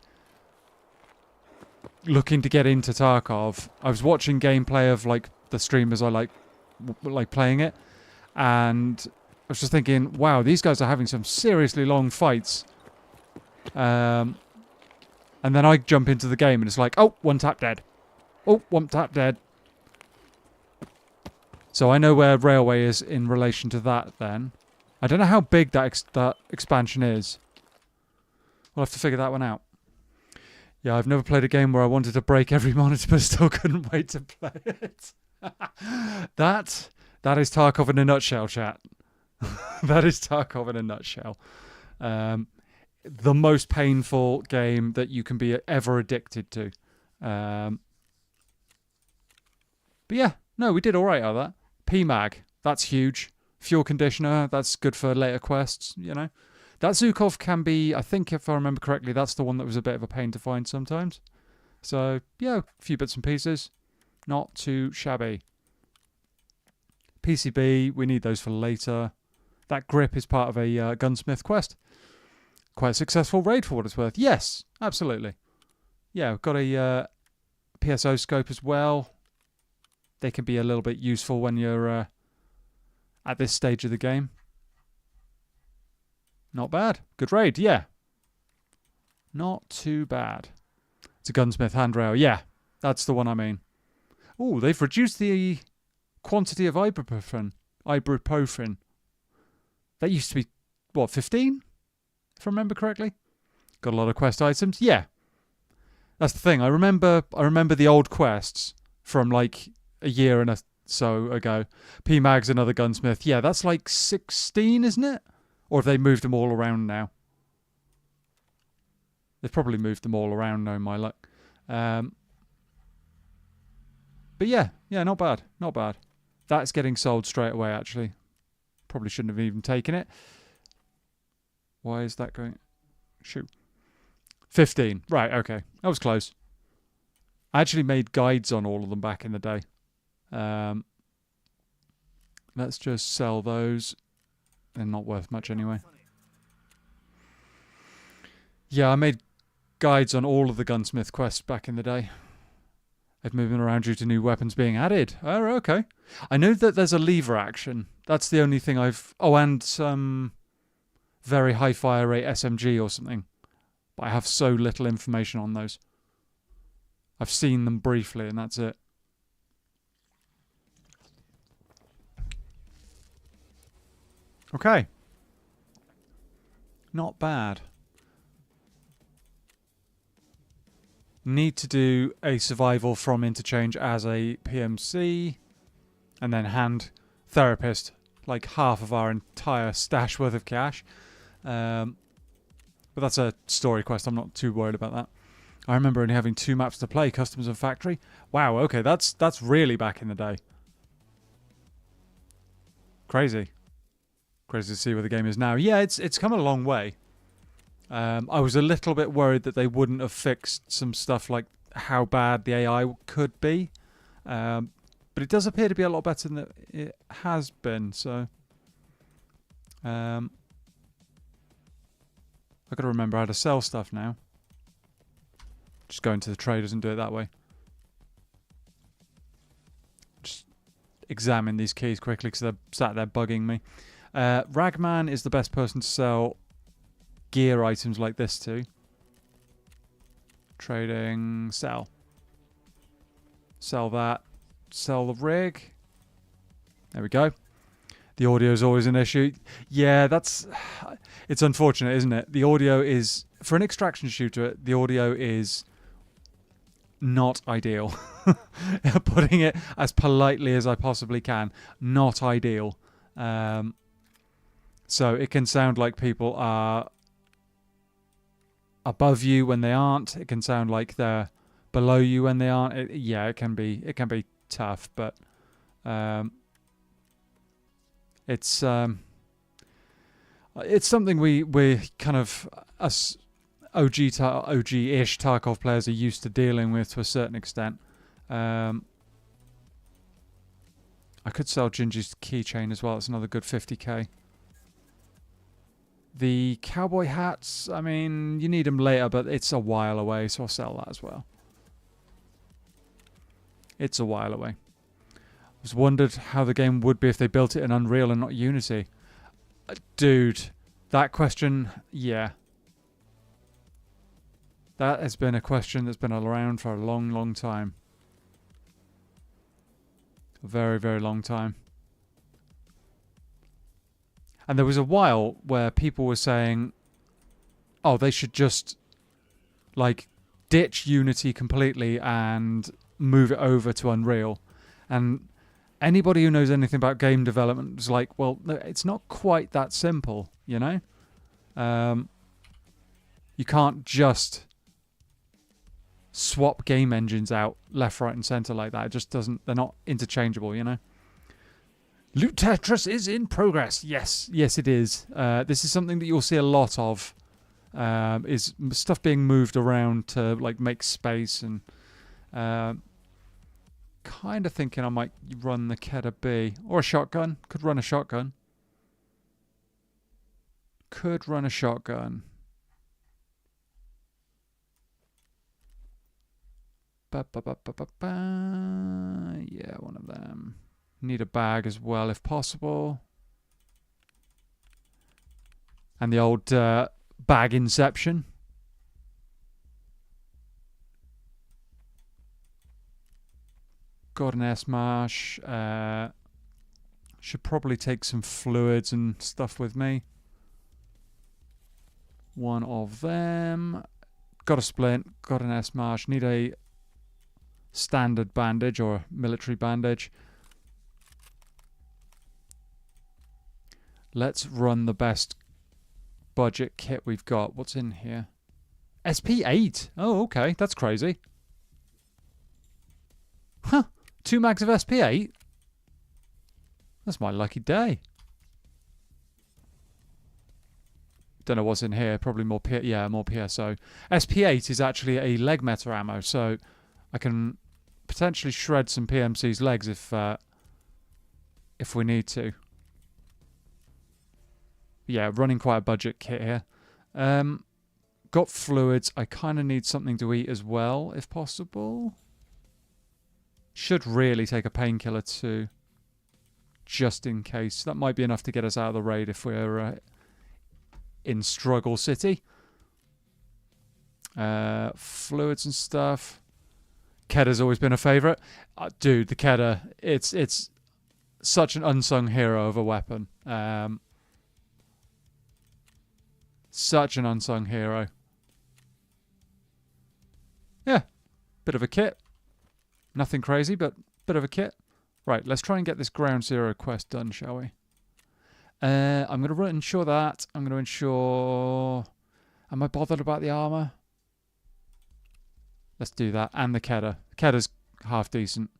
looking to get into Tarkov. I was watching gameplay of like the streamers I like playing it, and I was just thinking, wow, these guys are having some seriously long fights. And then I jump into the game and it's like, oh, one tap dead. Oh, one tap dead. So I know where railway is in relation to that then. I don't know how big that expansion is. We'll have to figure that one out. Yeah, I've never played a game where I wanted to break every monitor but still couldn't wait to play it. That is Tarkov in a nutshell, chat. That is Tarkov in a nutshell. The most painful game that you can be ever addicted to. But yeah, no, we did all right out of that. PMAG, that's huge. Fuel conditioner, that's good for later quests, you know. That Zukov can be, I think if I remember correctly, that's the one that was a bit of a pain to find sometimes. So, yeah, a few bits and pieces. Not too shabby. PCB, we need those for later. That grip is part of a gunsmith quest. Quite a successful raid for what it's worth. Yes, absolutely. Yeah, we've got a PSO scope as well. They can be a little bit useful when you're at this stage of the game. Not bad. Good raid, yeah. Not too bad. It's a gunsmith handrail. Yeah, that's the one I mean. Oh, they've reduced the quantity of ibuprofen. That used to be, what, 15? If I remember correctly. Got a lot of quest items. Yeah. That's the thing. I remember the old quests from like a year and so ago. PMAG's another gunsmith. Yeah, that's like 16, isn't it? Or have they moved them all around now? They've probably moved them all around now, my luck. But yeah, not bad. Not bad. That's getting sold straight away, actually. Probably shouldn't have even taken it. Why is that going? Shoot. 15. Right, okay. That was close. I actually made guides on all of them back in the day. Let's just sell those. They're not worth much anyway. Yeah, I made guides on all of the gunsmith quests back in the day. They've moved around due to new weapons being added. Oh, okay. I know that there's a lever action. That's the only thing I've... Oh, and some very high fire rate SMG or something. But I have so little information on those. I've seen them briefly and that's it. Okay. Not bad. Need to do a survival from interchange as a PMC. And then hand therapist like half of our entire stash worth of cash. But that's a story quest. I'm not too worried about that. I remember only having 2 maps to play, Customs and Factory. Wow, okay, that's really back in the day. Crazy. Crazy to see where the game is now. Yeah, it's come a long way. I was a little bit worried that they wouldn't have fixed some stuff like how bad the AI could be. But it does appear to be a lot better than it has been, so... I've got to remember how to sell stuff now. Just go into the traders and do it that way. Just examine these keys quickly because they're sat there bugging me. Ragman is the best person to sell gear items like this to. Trading, sell. Sell that. Sell the rig. There we go. The audio is always an issue. Yeah, it's unfortunate, isn't it? The audio is, for an extraction shooter, the audio is not ideal. Putting it as politely as I possibly can. Not ideal. So it can sound like people are above you when they aren't. It can sound like they're below you when they aren't. It can be tough, but it's something we kind of, us OG-ish Tarkov players are used to dealing with to a certain extent. I could sell Gingy's keychain as well. It's another good 50k. The cowboy hats, I mean, you need them later, but it's a while away, so I'll sell that as well. It's a while away. I was wondered how the game would be if they built it in Unreal and not Unity. Dude, that question, yeah. That has been a question that's been around for a long, long time. A very, very long time. And there was a while where people were saying, oh, they should just like ditch Unity completely and move it over to Unreal. And anybody who knows anything about game development was like, well, it's not quite that simple, you know? You can't just swap game engines out left, right, and center like that. It just doesn't, they're not interchangeable, you know? Loot Tetris is in progress. Yes, it is. This is something that you'll see a lot of. Is stuff being moved around to like make space, and kind of thinking I might run the Kedda B or a shotgun. Could run a shotgun. Yeah, one of them. Need a bag as well if possible. And the old bag inception. Got an S-Marsh. Should probably take some fluids and stuff with me. One of them. Got a splint. Got an S-Marsh. Need a standard bandage or military bandage. Let's run the best budget kit we've got. What's in here? SP8. Oh, okay. That's crazy. Huh. 2 mags of SP8? That's my lucky day. Don't know what's in here. Probably more more PSO. SP8 is actually a leg meta ammo, so I can potentially shred some PMC's legs if we need to. Yeah, running quite a budget kit here. Got fluids. I kind of need something to eat as well, if possible. Should really take a painkiller too, just in case. That might be enough to get us out of the raid if we're in Struggle City. Fluids and stuff. Kedda's always been a favourite. Dude, the Kedda, it's such an unsung hero of a weapon. Such an unsung hero. Yeah, bit of a kit. Nothing crazy, but bit of a kit. Right, let's try and get this Ground Zero quest done, shall we? I'm going to ensure that. I'm going to ensure... Am I bothered about the armour? Let's do that. And the Kedda. Kedda's half decent.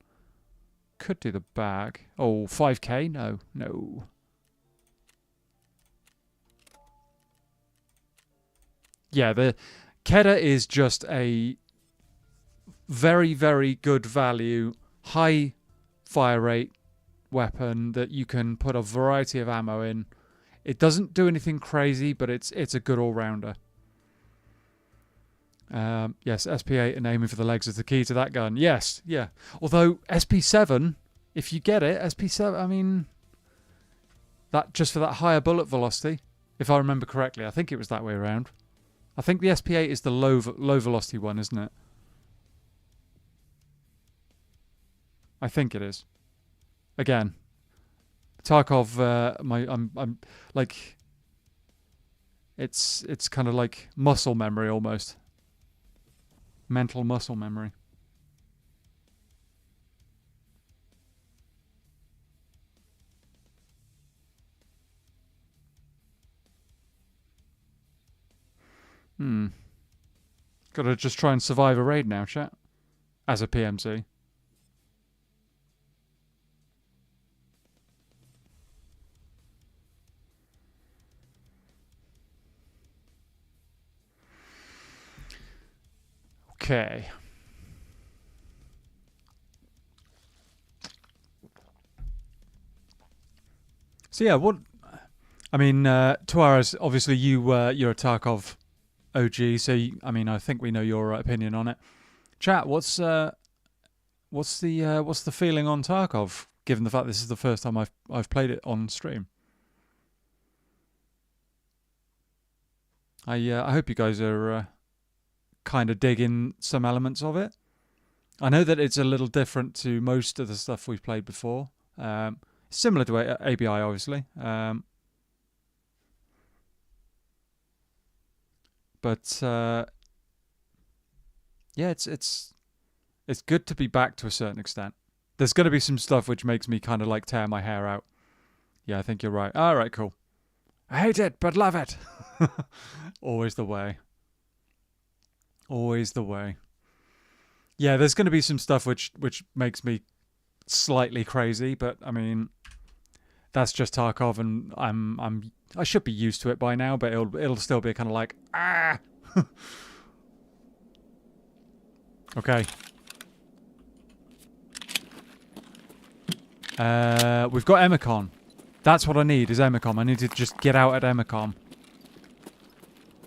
Could do the bag. Oh, 5k? No. Yeah, the Kedda is just a very, very good value, high fire rate weapon that you can put a variety of ammo in. It doesn't do anything crazy, but it's a good all-rounder. Yes, SP8 and aiming for the legs is the key to that gun. Yes, yeah. Although SP7, if you get it, SP7, I mean, that just for that higher bullet velocity, if I remember correctly. I think it was that way around. I think the SP8 is the low velocity one, isn't it? I think it is. Again, Tarkov. I'm like, it's kind of like muscle memory almost. Mental muscle memory. Gotta just try and survive a raid now, chat. As a PMC. Okay. So yeah, what... I mean, Tuares, obviously you're a Tarkov OG, so I mean, I think we know your opinion on it. Chat, what's the feeling on Tarkov, given the fact this is the first time I've played it on stream? I hope you guys are kind of digging some elements of it. I know that it's a little different to most of the stuff we've played before. Similar to ABI, obviously. But yeah, it's good to be back to a certain extent. There's going to be some stuff which makes me kind of like tear my hair out. Yeah, I think you're right. All right, cool. I hate it, but love it. Always the way. Always the way. Yeah, there's going to be some stuff which makes me slightly crazy, but I mean, that's just Tarkov, and I should be used to it by now, but it'll still be kind of like ah. Okay. We've got Emicon. That's what I need, is Emicom. I need to just get out at Emicom.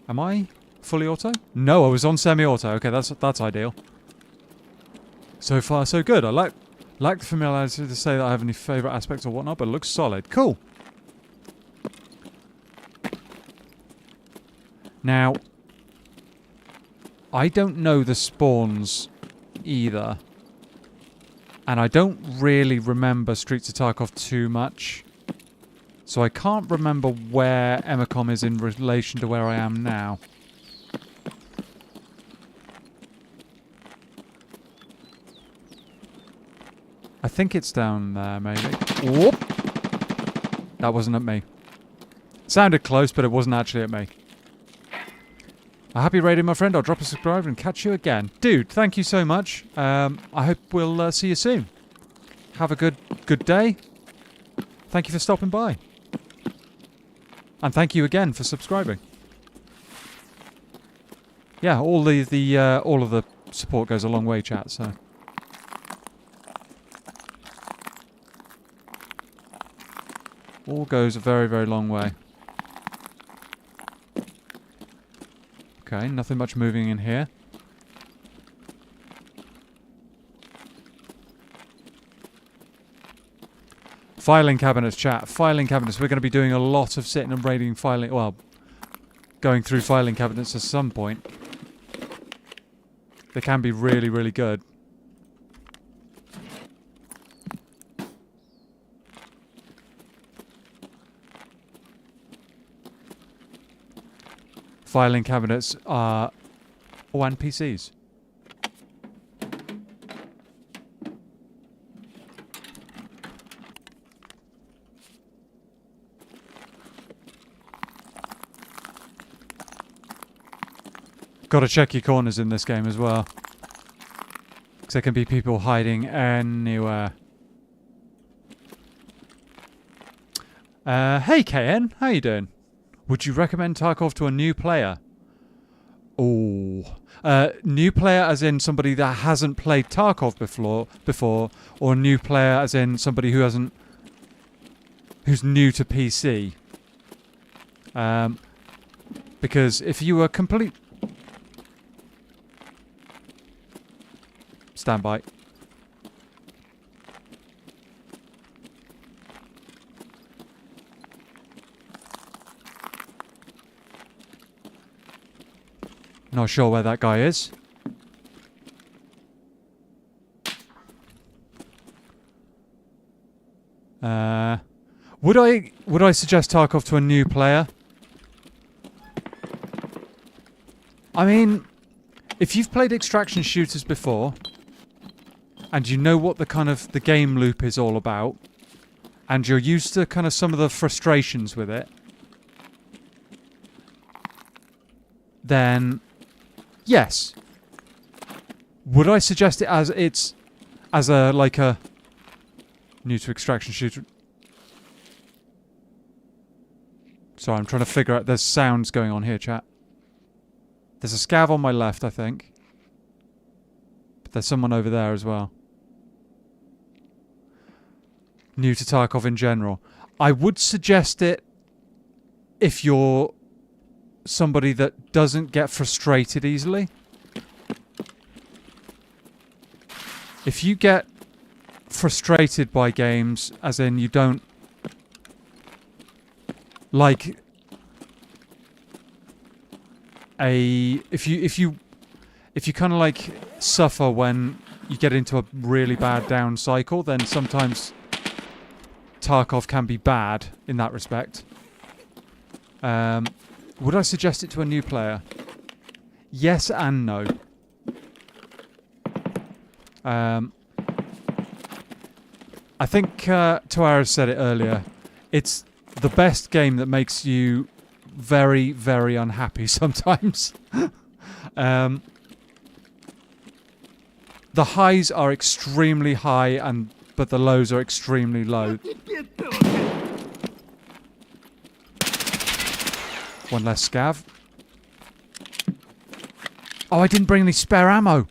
Am I fully auto? No, I was on semi-auto. Okay, that's ideal. So far, so good. I like the familiarity to say that I have any favourite aspects or whatnot, but it looks solid. Cool. Now, I don't know the spawns either. And I don't really remember Streets of Tarkov too much. So I can't remember where Emicom is in relation to where I am now. I think it's down there, maybe. Whoop! That wasn't at me. Sounded close, but it wasn't actually at me. A happy raiding, my friend. I'll drop a subscribe and catch you again. Dude, thank you so much. I hope we'll see you soon. Have a good day. Thank you for stopping by. And thank you again for subscribing. Yeah, all of the support goes a long way, chat, so. All goes a very, very long way. Okay, nothing much moving in here. Filing cabinets, chat. Filing cabinets. We're going to be doing a lot of sitting and raiding filing... Well, going through filing cabinets at some point. They can be really, really good. Filing cabinets are... Oh, and PCs. Got to check your corners in this game as well. Because there can be people hiding anywhere. Hey KN, how you doing? Would you recommend Tarkov to a new player? Oh. New player as in somebody that hasn't played Tarkov before, or new player as in somebody who's new to PC. Because if you were complete... Stand by. Not sure where that guy is. Would I suggest Tarkov to a new player? I mean, if you've played extraction shooters before, and you know what the game loop is all about, and you're used to kind of some of the frustrations with it, then yes. Would I suggest it as a new to extraction shooter? Sorry, I'm trying to figure out. There's sounds going on here, chat. There's a scav on my left, I think. But there's someone over there as well. New to Tarkov in general. I would suggest it if you're somebody that doesn't get frustrated easily. If you get frustrated by games, as in you don't like if you kind of like suffer when you get into a really bad down cycle, then sometimes Tarkov can be bad in that respect. Would I suggest it to a new player? Yes and no. I think Tuara said it earlier. It's the best game that makes you very, very unhappy sometimes. The highs are extremely high, but the lows are extremely low. One less scav. Oh, I didn't bring any spare ammo.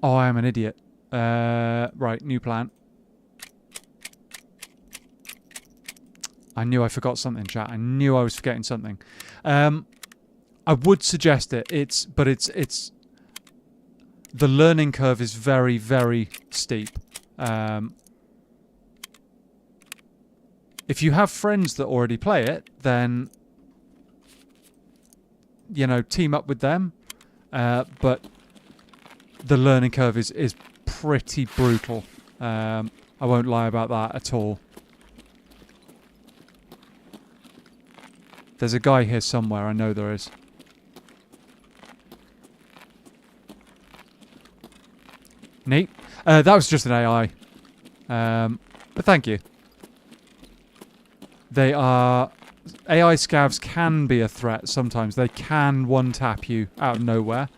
Oh, I am an idiot. Right, new plan. I knew I forgot something, chat. I knew I was forgetting something. I would suggest it. It's the learning curve is very, very steep. If you have friends that already play it, then team up with them. But the learning curve is pretty brutal. I won't lie about that at all. There's a guy here somewhere, I know there is. Neat. That was just an AI. But thank you. They are... AI scavs can be a threat sometimes. They can one-tap you out of nowhere.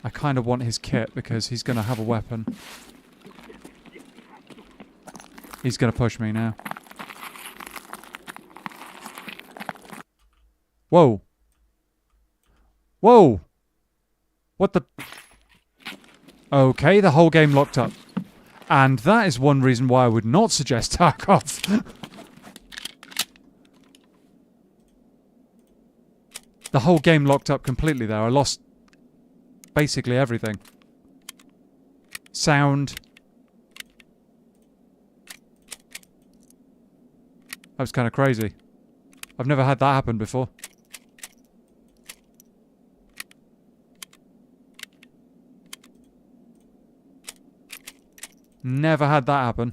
I kind of want his kit because he's going to have a weapon. He's going to push me now. Whoa. Whoa. What the... Okay, the whole game locked up. And that is one reason why I would not suggest Tarkov. The whole game locked up completely there. I lost basically everything. Sound. That was kind of crazy. I've never had that happen before. Never had that happen.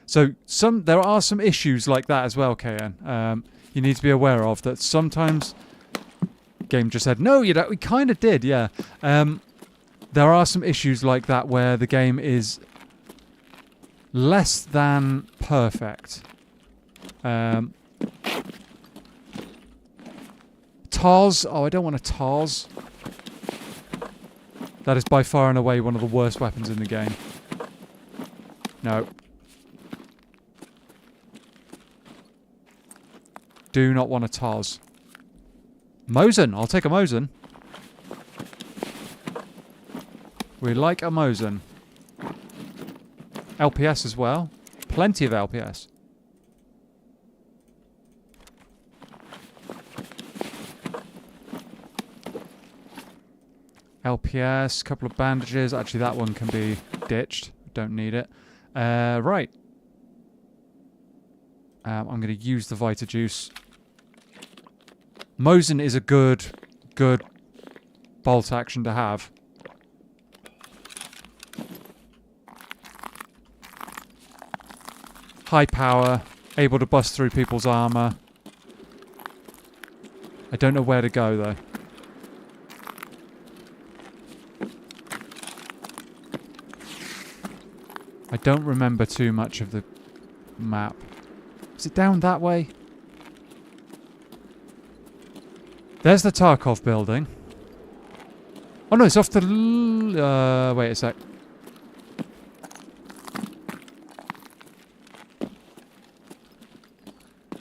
So there are some issues like that as well, KN. You need to be aware of that sometimes. Game just said no. You don't. We kind of did, yeah. There are some issues like that where the game is less than perfect. TARS. Oh, I don't want a TARS. That is by far and away one of the worst weapons in the game. No. Do not want a TARS. Mosin. I'll take a Mosin. We like a Mosin. LPS as well. Plenty of LPS. LPS, couple of bandages. Actually, that one can be ditched. Don't need it. Right. I'm going to use the Vita Juice. Mosin is a good bolt action to have. High power, able to bust through people's armor. I don't know where to go though. I don't remember too much of the map. Is it down that way? There's the Tarkov building. Oh no, it's off the... wait a sec.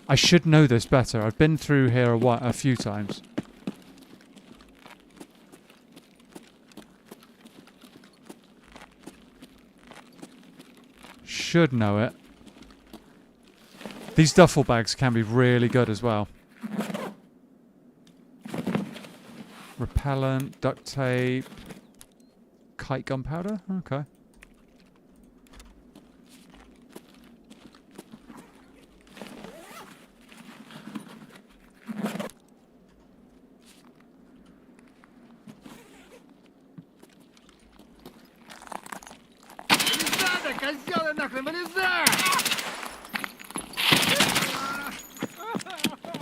I should know this better. I've been through here a few times. Should know it. These duffel bags can be really good as well. Repellent, duct tape, kite gunpowder. Okay.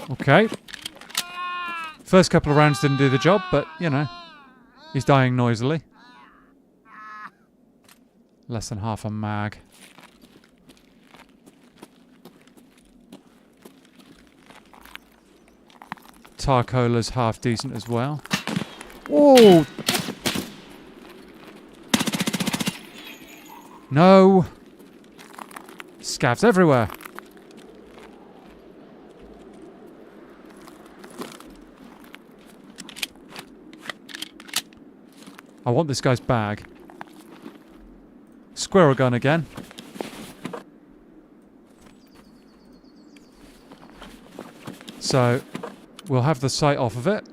Okay. First couple of rounds didn't do the job, but, you know, he's dying noisily. Less than half a mag. Tarkola's half decent as well. Whoa! No! Scavs everywhere. I want this guy's bag. Squirrel gun again. So, we'll have the sight off of it.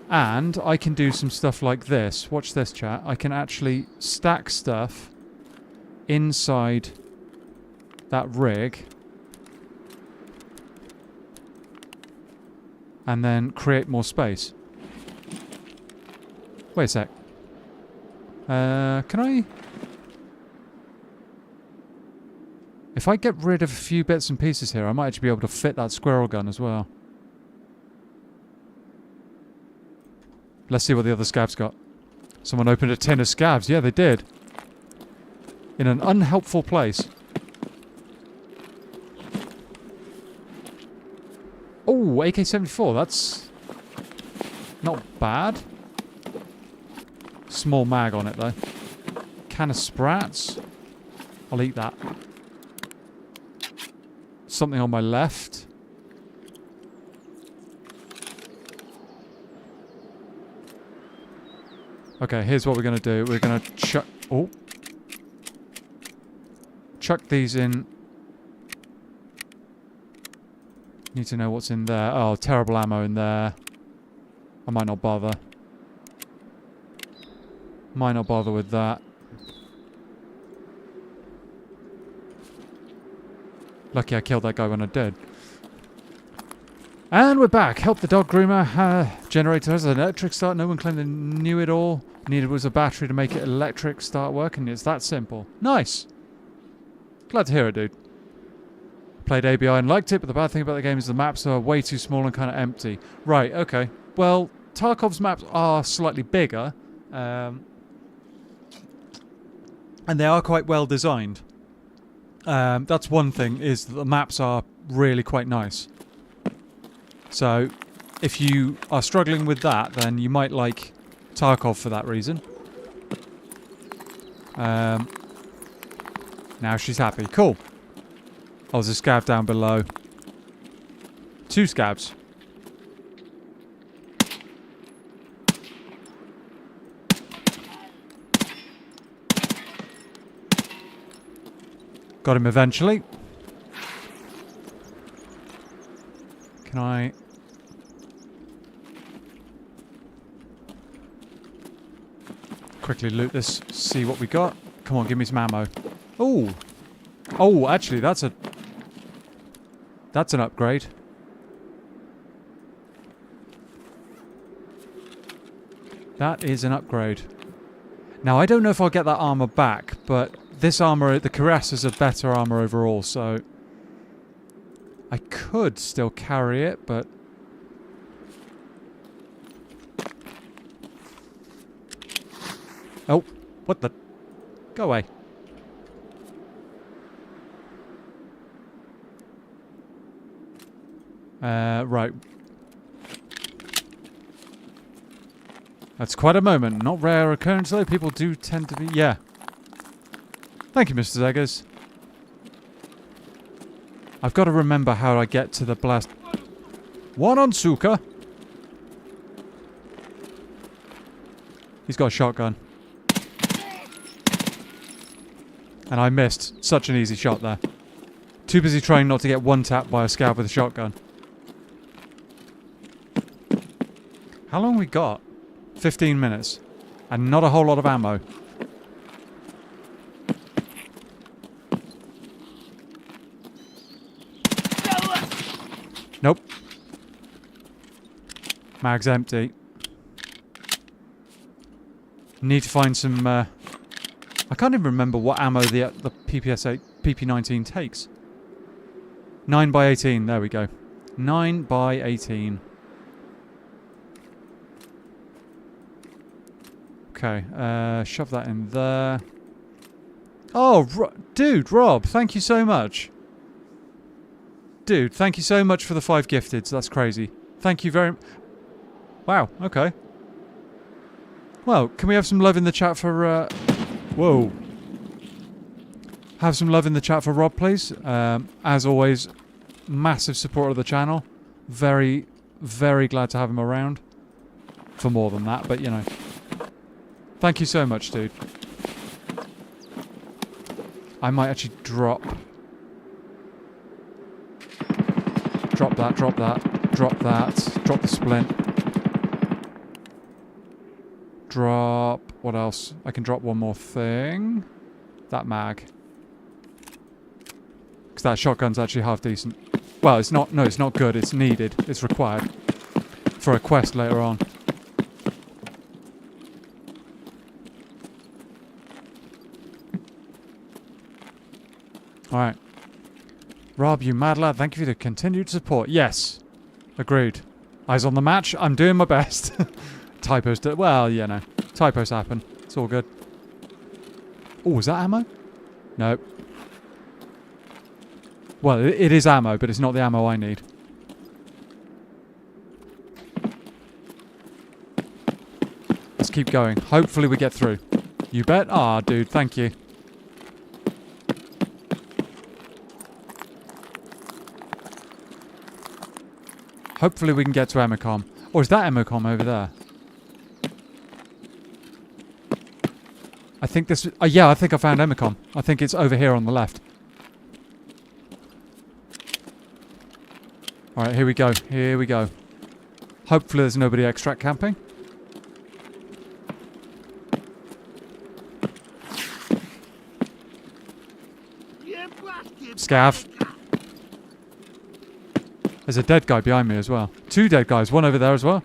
And I can do some stuff like this. Watch this, chat. I can actually stack stuff inside that rig. And then create more space. Wait a sec. Can I... If I get rid of a few bits and pieces here, I might actually be able to fit that squirrel gun as well. Let's see what the other scabs got. Someone opened a tin of scabs. Yeah, they did. In an unhelpful place. Oh, AK-74. That's not bad. Small mag on it, though. Can of sprats. I'll eat that. Something on my left. Okay, here's what we're going to do. We're going to chuck... Oh. Chuck these in. Need to know what's in there. Oh, terrible ammo in there. I might not bother. Might not bother with that. Lucky I killed that guy when I did. And we're back. Help the dog groomer. Generator has an electric start. No one claimed they knew it all. Needed was a battery to make it electric start working. It's that simple. Nice. Glad to hear it, dude. Played ABI and liked it, but the bad thing about the game is the maps are way too small and kind of empty. Right, okay. Well, Tarkov's maps are slightly bigger. And they are quite well designed. That's one thing, is that the maps are really quite nice. So, if you are struggling with that, then you might like Tarkov for that reason. Now she's happy. Cool. Oh, there's a scab down below. 2 scabs. Got him eventually. Can I... quickly loot this, see what we got. Come on, give me some ammo. Oh! Oh, actually, that's an upgrade. That is an upgrade. Now, I don't know if I'll get that armor back, but this armor, the Caress, is a better armor overall, so I could still carry it, but oh, what the? Go away. Right. That's quite a moment. Not rare occurrence though. People do tend to be... Yeah. Thank you, Mr. Zeggers. I've got to remember how I get to the blast... One on Suka. He's got a shotgun. And I missed. Such an easy shot there. Too busy trying not to get one-tapped by a scab with a shotgun. How long we got? 15 minutes. And not a whole lot of ammo. Nope. Mag's empty. Need to find some... I can't even remember what ammo the PP19 takes. 9 by 18, there we go. 9 by 18. Okay, shove that in there. Oh, dude, Rob, thank you so much. Dude, thank you so much for the 5 gifteds. That's crazy. Thank you very... Wow, okay. Well, can we have some love in the chat for... Whoa. Have some love in the chat for Rob, please. As always, massive supporter of the channel. Very, very glad to have him around. For more than that, but you know. Thank you so much, dude. I might actually drop... Drop that, drop that, drop that, drop the splint. Drop... What else? I can drop one more thing. That mag. Because that shotgun's actually half decent. Well, it's not... No, it's not good. It's needed. It's required. For a quest later on. Alright. Rob, you mad lad, thank you for the continued support. Yes. Agreed. Eyes on the match. I'm doing my best. Typos do... Well, you know. Typos happen. It's all good. Oh, is that ammo? No. Well, it is ammo, but it's not the ammo I need. Let's keep going. Hopefully we get through. You bet? Ah, dude, thank you. Hopefully we can get to Emicom. Or is that Emicom over there? I think this... yeah, I think I found Emicom. I think it's over here on the left. Alright, here we go. Here we go. Hopefully there's nobody extract camping. Scav. There's a dead guy behind me as well. 2 dead guys. One over there as well.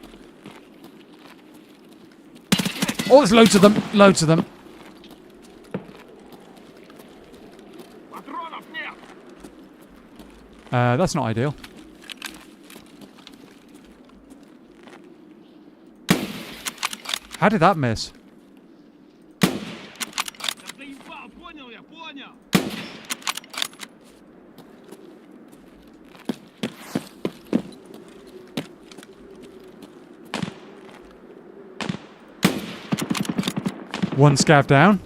Oh, there's loads of them. Loads of them. That's not ideal. How did that miss? One scav down.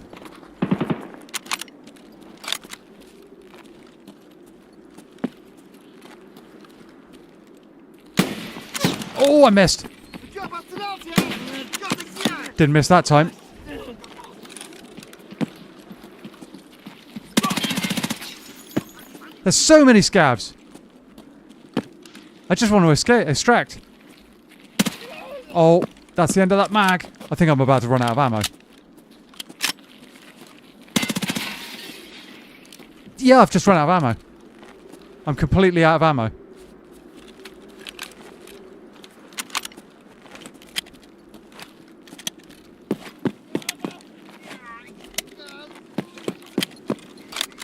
Oh, I missed. Didn't miss that time. There's so many scavs. I just want to extract. Oh, that's the end of that mag. I think I'm about to run out of ammo. Yeah, I've just run out of ammo. I'm completely out of ammo.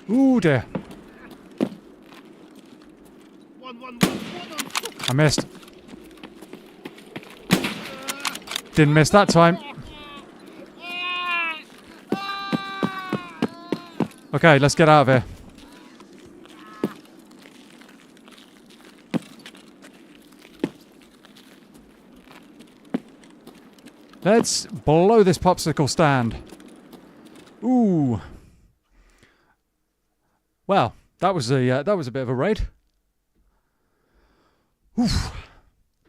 Ooh dear. I missed. Didn't miss that time. Okay, let's get out of here. Let's blow this popsicle stand. Ooh. Well, that was a bit of a raid. Oof.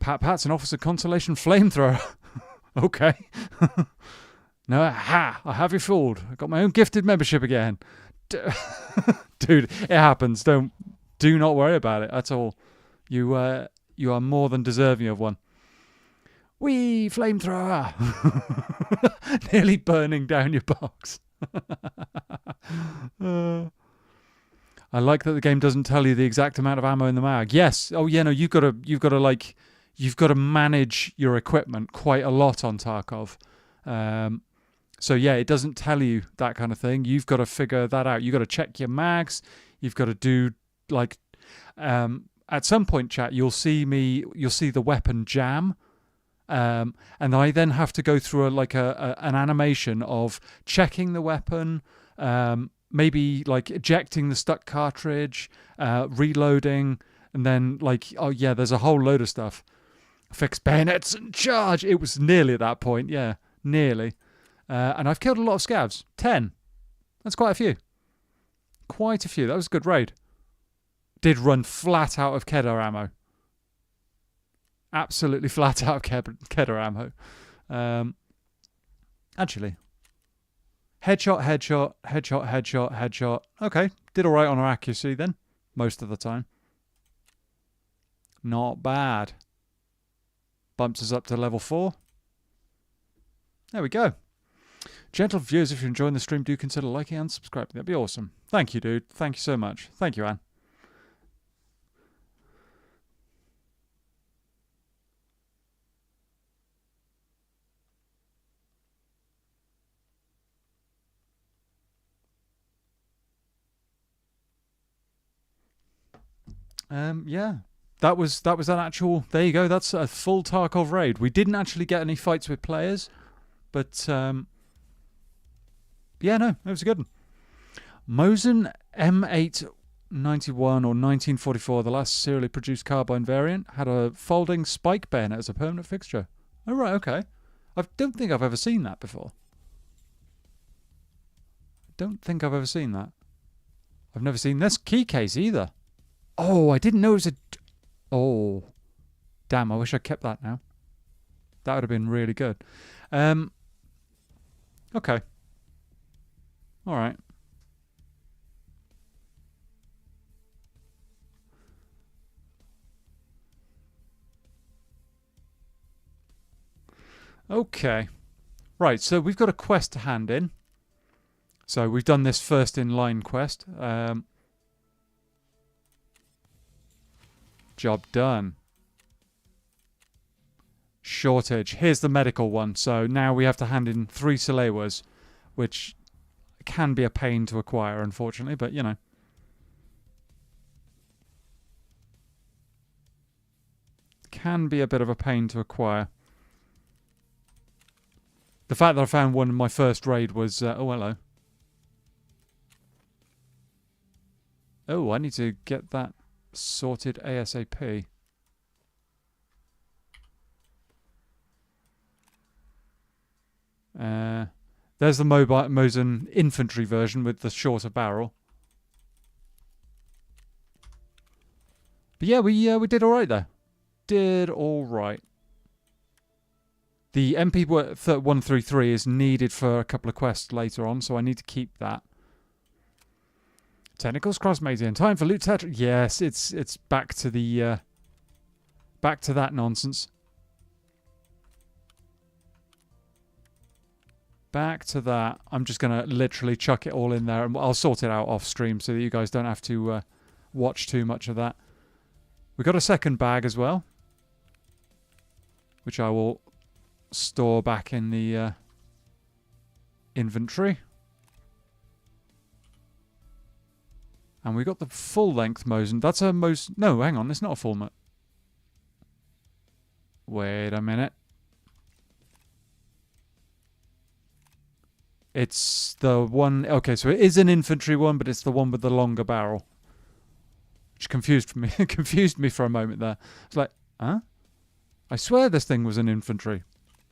Pat's an Officer Consolation flamethrower. Okay. No, I have you fooled. I got my own gifted membership again. Dude, it happens. Do not worry about it at all. You are more than deserving of one. Wee, flamethrower! Nearly burning down your box. I like that the game doesn't tell you the exact amount of ammo in the mag. Yes. Oh yeah, no, you've got to manage your equipment quite a lot on Tarkov. So yeah, it doesn't tell you that kind of thing. You've got to figure that out. You've got to check your mags. You've got to do like at some point, chat, you'll see the weapon jam. And I then have to go through an animation of checking the weapon, maybe like ejecting the stuck cartridge, reloading, and then there's a whole load of stuff. Fix bayonets and charge. It was nearly at that point, yeah, nearly. And I've killed a lot of scavs. 10. That's quite a few. Quite a few. That was a good raid. Did run flat out of Kedar ammo. Absolutely flat out of Kedar ammo. Actually. Headshot. Okay. Did alright on our accuracy then. Most of the time. Not bad. Bumps us up to level 4. There we go. Gentle viewers, if you're enjoying the stream, do consider liking and subscribing. That'd be awesome. Thank you, dude. Thank you so much. Thank you, Anne. Yeah. That was an actual... There you go. That's a full Tarkov raid. We didn't actually get any fights with players, but... yeah, no, it was a good one. Mosin M891 or 1944, the last serially produced carbine variant, had a folding spike bayonet as a permanent fixture. Oh, right, okay. I don't think I've ever seen that before. I've never seen this key case either. Oh, I didn't know it was a... Oh. Damn, I wish I kept that now. That would have been really good. Okay. All right. Okay. Right, so we've got a quest to hand in. So we've done this first in line quest. Job done. Shortage. Here's the medical one. So now we have to hand in 3 Salewas, which can be a pain to acquire, unfortunately, but you know. Can be a bit of a pain to acquire. The fact that I found one in my first raid was... oh, hello. Oh, I need to get that sorted ASAP. There's the Mosin infantry version with the shorter barrel. But yeah, we did all right there. Did all right. The MP133 is needed for a couple of quests later on, so I need to keep that. Technicals cross-made time for loot tetra. Yes, it's back to the back to that nonsense. Back to that. I'm just gonna literally chuck it all in there, and I'll sort it out off stream so that you guys don't have to watch too much of that. We got a second bag as well, which I will store back in the inventory. And we got the full-length Mosin. That's a No, hang on. It's not a full... Wait a minute. It's the one... Okay, so it is an infantry one, but it's the one with the longer barrel. Which confused me confused me for a moment there. It's like, huh? I swear this thing was an infantry.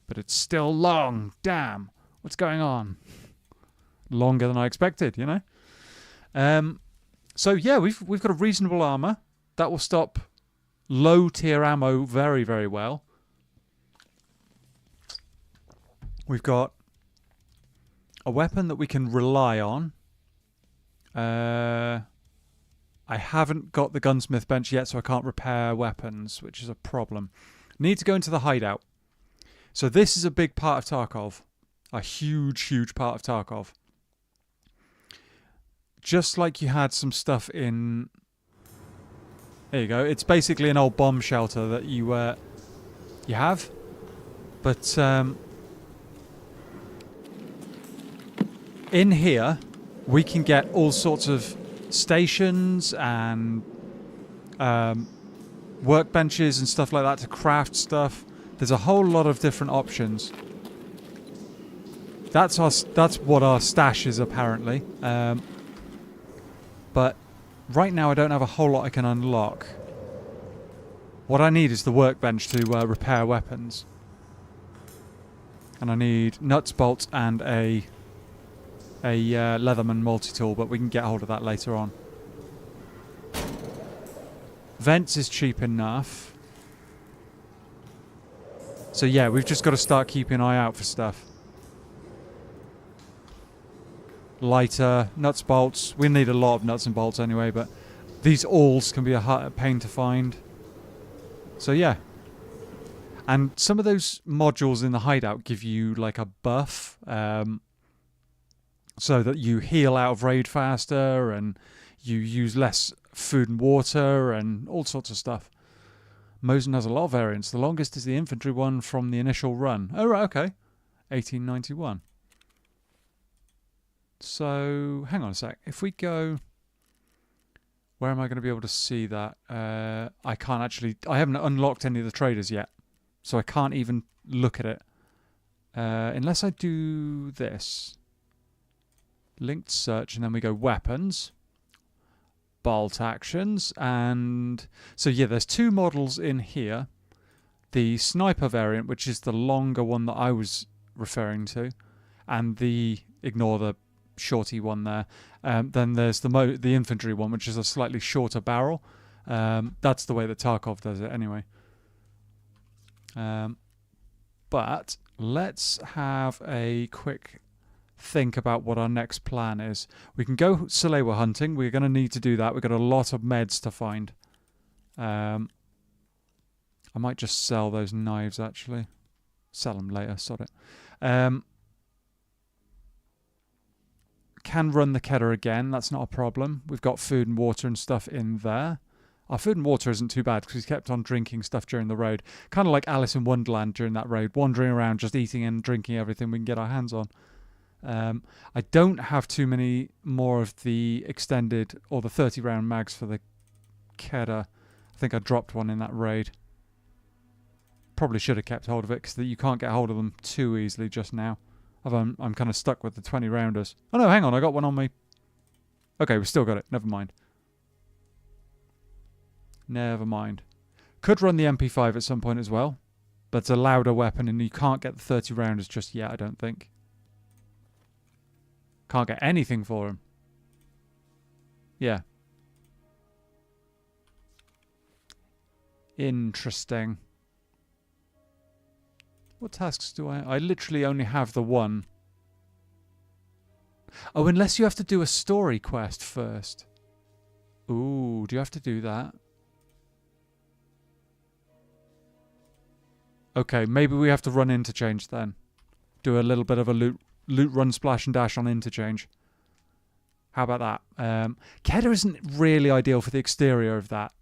But it's still long. Damn. What's going on? Longer than I expected, you know? So yeah, we've got a reasonable armor. That will stop low tier ammo very, very well. We've got a weapon that we can rely on. I haven't got the gunsmith bench yet, so I can't repair weapons, which is a problem. Need to go into the hideout. So this is a big part of Tarkov. A huge, huge part of Tarkov. Just like you had some stuff in... There you go. It's basically an old bomb shelter that you have. But in here, we can get all sorts of stations and workbenches and stuff like that to craft stuff. There's a whole lot of different options. That's what our stash is apparently. But right now I don't have a whole lot I can unlock. What I need is the workbench to repair weapons. And I need nuts, bolts, and a Leatherman multi-tool, but we can get hold of that later on. Vents is cheap enough. So yeah, we've just got to start keeping an eye out for stuff. Lighter, nuts, bolts. We need a lot of nuts and bolts anyway, but these awls can be a pain to find. So yeah. And some of those modules in the hideout give you like a buff, so that you heal out of raid faster and you use less food and water and all sorts of stuff. Mosin has a lot of variants. The longest is the infantry one from the initial run. Oh, right, okay. 1891. So, hang on a sec. If we go... Where am I going to be able to see that? I can't actually... I haven't unlocked any of the traders yet. So I can't even look at it. Unless I do this. Linked search, and then we go weapons. Bolt actions, and... So yeah, there's two models in here. The sniper variant, which is the longer one that I was referring to. And the... Ignore the shorty one there. Then there's the infantry one, which is a slightly shorter barrel. That's the way that Tarkov does it anyway. But let's have a quick think about what our next plan is. We can go Salewa hunting. We're going to need to do that. We've got a lot of meds to find. I might just sell those knives, actually. Sell them later, sod it. Can run the Keddah again. That's not a problem. We've got food and water and stuff in there. Our food and water isn't too bad because he's kept on drinking stuff during the road. Kind of like Alice in Wonderland during that road. Wandering around, just eating and drinking everything we can get our hands on. I don't have too many more of the extended or the 30 round mags for the Keddah. I think I dropped one in that raid. Probably should have kept hold of it because you can't get hold of them too easily just now. I'm kind of stuck with the 20 rounders. Oh no, hang on, I got one on me. Okay, we've still got it. Never mind. Never mind. Could run the MP5 at some point as well, but it's a louder weapon and you can't get the 30 rounders just yet, I don't think. Can't get anything for him. Yeah. Interesting. What tasks do I literally only have the one. Oh, unless you have to do a story quest first. Ooh, do you have to do that? Okay, maybe we have to run interchange then. Do a little bit of a loot run, splash and dash on interchange. How about that? Keddah isn't really ideal for the exterior of that.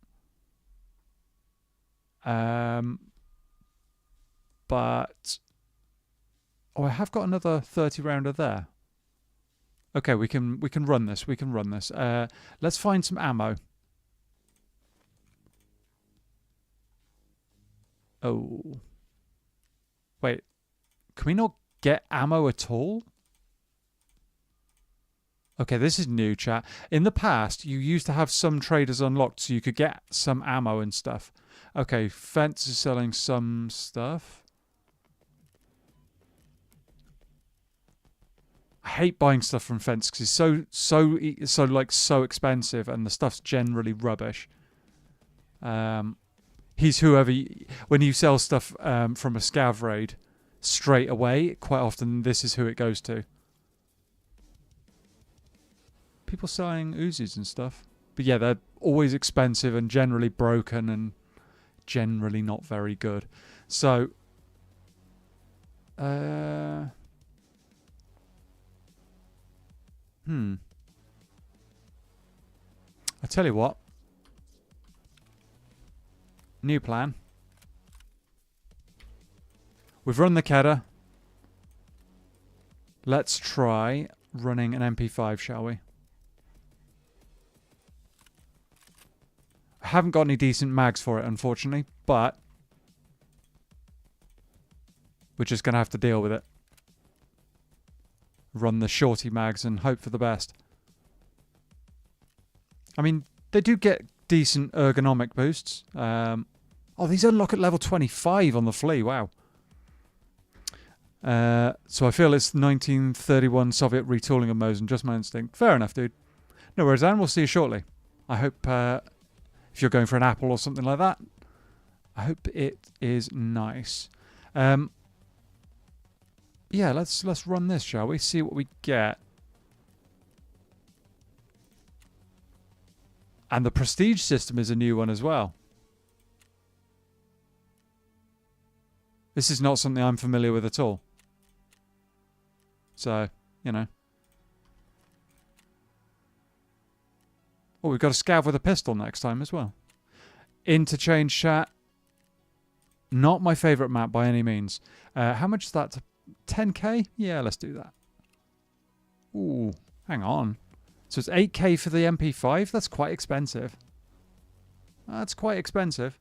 But... Oh, I have got another 30 rounder there. Okay, we can run this. We can run this. Let's find some ammo. Oh. Wait. Can we not get ammo at all? Okay, this is new, chat. In the past, you used to have some traders unlocked so you could get some ammo and stuff. Okay, Fence is selling some stuff. I hate buying stuff from Fence because he's so expensive and the stuff's generally rubbish. He's whoever... when you sell stuff from a scav raid straight away, quite often this is who it goes to. People selling Uzis and stuff. But yeah, they're always expensive and generally broken and generally not very good. So... I tell you what. New plan. We've run the Keddah. Let's try running an MP5, shall we? I haven't got any decent mags for it, unfortunately, but we're just going to have to deal with it. Run the shorty mags and hope for the best. I mean, they do get decent ergonomic boosts. Oh, these unlock at level 25 on the Flea. Wow. So I feel it's 1931 Soviet retooling of Mosin, just my instinct. Fair enough, dude. No worries, Anne. We'll see you shortly. I hope if you're going for an apple or something like that, I hope it is nice. Yeah, let's run this, shall we? See what we get. And the prestige system is a new one as well. This is not something I'm familiar with at all. So, you know. Oh, we've got a scav with a pistol next time as well. Interchange chat. Not my favourite map by any means. How much is that? 10k? Yeah, let's do that. Ooh, hang on. So it's 8k for the MP5? That's quite expensive. That's quite expensive.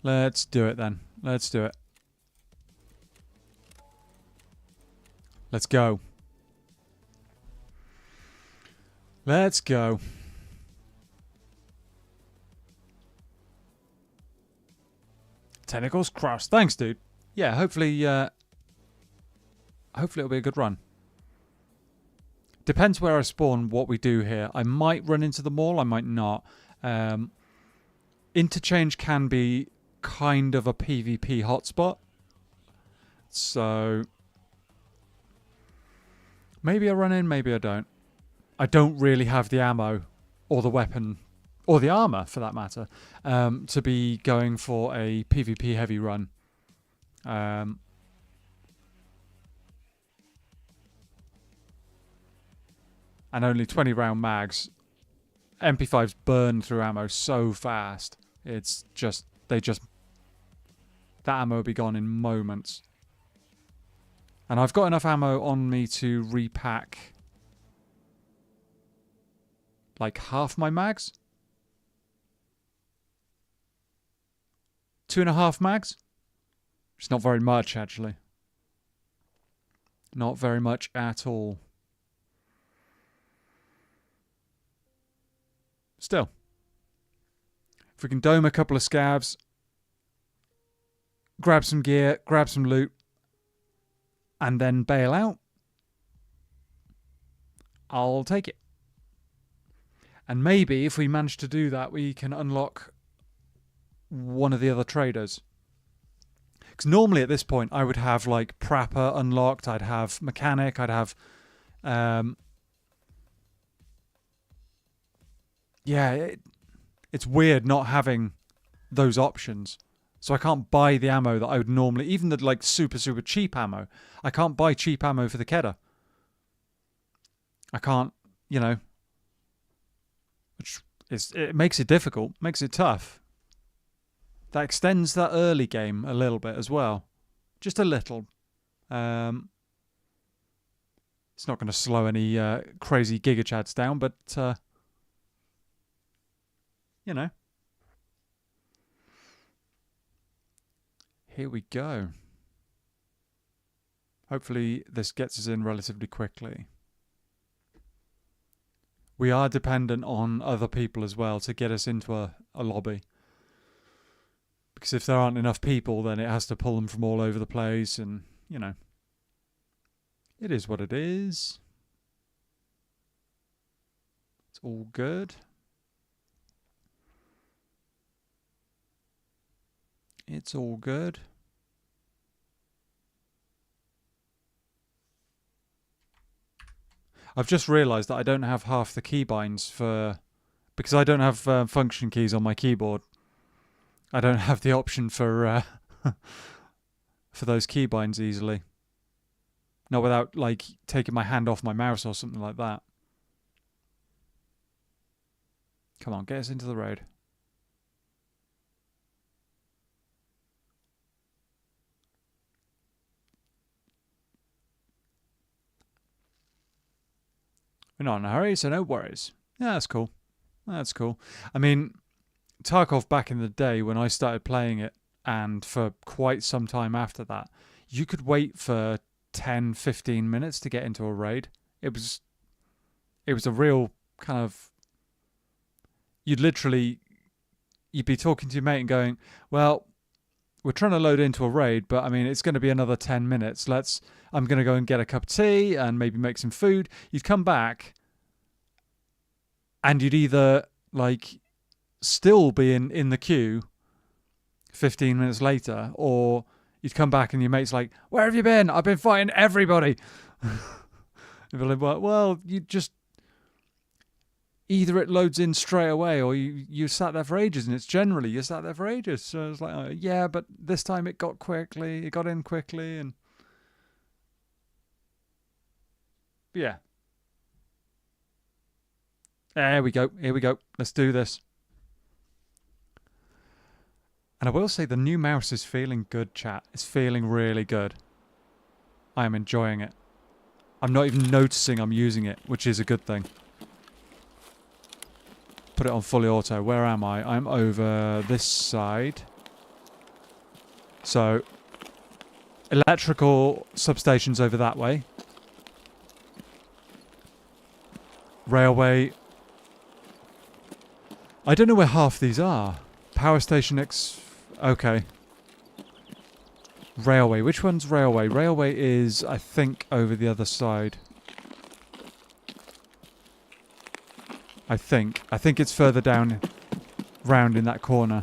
Let's do it then. Let's do it. Let's go. Let's go. Tentacles crossed. Thanks, dude. Yeah, hopefully it'll be a good run. Depends where I spawn, what we do here. I might run into the mall, I might not. Interchange can be kind of a PvP hotspot. So maybe I run in, maybe I don't. I don't really have the ammo or the weapon or the armor for that matter to be going for a PvP heavy run. And only 20 round mags. MP5s burn through ammo so fast. It's just, that ammo will be gone in moments. And I've got enough ammo on me to repack like half my mags. 2.5 mags. It's not very much, actually. Not very much at all. Still, if we can dome a couple of scavs, grab some gear, grab some loot, and then bail out, I'll take it. And maybe if we manage to do that, we can unlock one of the other traders. Because normally at this point, I would have like Prapper unlocked, I'd have Mechanic, I'd have... yeah, it's weird not having those options. So I can't buy the ammo that I would normally... Even the like super cheap ammo. I can't buy cheap ammo for the Keddah. I can't, you know... It makes it difficult, makes it tough. That extends that early game a little bit as well. Just a little. It's not going to slow any crazy Giga Chads down, but... you know. Here we go. Hopefully this gets us in relatively quickly. We are dependent on other people as well to get us into a lobby. Because if there aren't enough people, then it has to pull them from all over the place and, you know. It is what it is. It's all good. It's all good. I've just realised that I don't have half the keybinds for... Because I don't have function keys on my keyboard. I don't have the option for for those keybinds easily. Not without, like, taking my hand off my mouse or something like that. Come on, get us into the road. We're not in a hurry, so no worries. Yeah, that's cool. That's cool. I mean, Tarkov back in the day when I started playing it, and for quite some time after that, you could wait for 10, 15 minutes to get into a raid. It was a real kind of, you'd be talking to your mate and going, well, we're trying to load into a raid, but I mean, it's going to be another 10 minutes. I'm going to go and get a cup of tea and maybe make some food. You'd come back and you'd either like still be in the queue 15 minutes later, or you'd come back and your mate's like, where have you been? I've been fighting everybody. You'd be like, well, you just, either it loads in straight away or you sat there for ages, and it's generally you sat there for ages. So it's like, oh, yeah, but this time it got in quickly, and yeah. There we go. Here we go. Let's do this. And I will say the new mouse is feeling good, chat. It's feeling really good. I am enjoying it. I'm not even noticing I'm using it, which is a good thing. Put it on fully auto. Where am I? I'm over this side. So, electrical substations over that way. Railway. I don't know where half these are. Power station X... Okay. Railway. Which one's railway? Railway is, I think, over the other side. I think it's further down, round in that corner.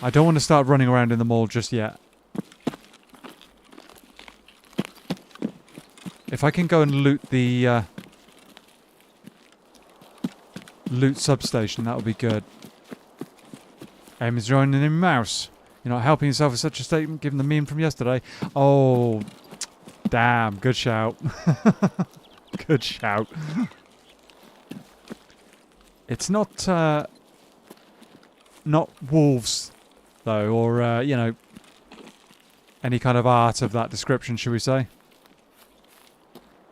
I don't want to start running around in the mall just yet. If I can go and loot the loot substation, that would be good. Aim is joining in mouse. You're not helping yourself with such a statement given the meme from yesterday. Oh, damn. Good shout. Good shout. It's not wolves, though, or, any kind of art of that description, should we say.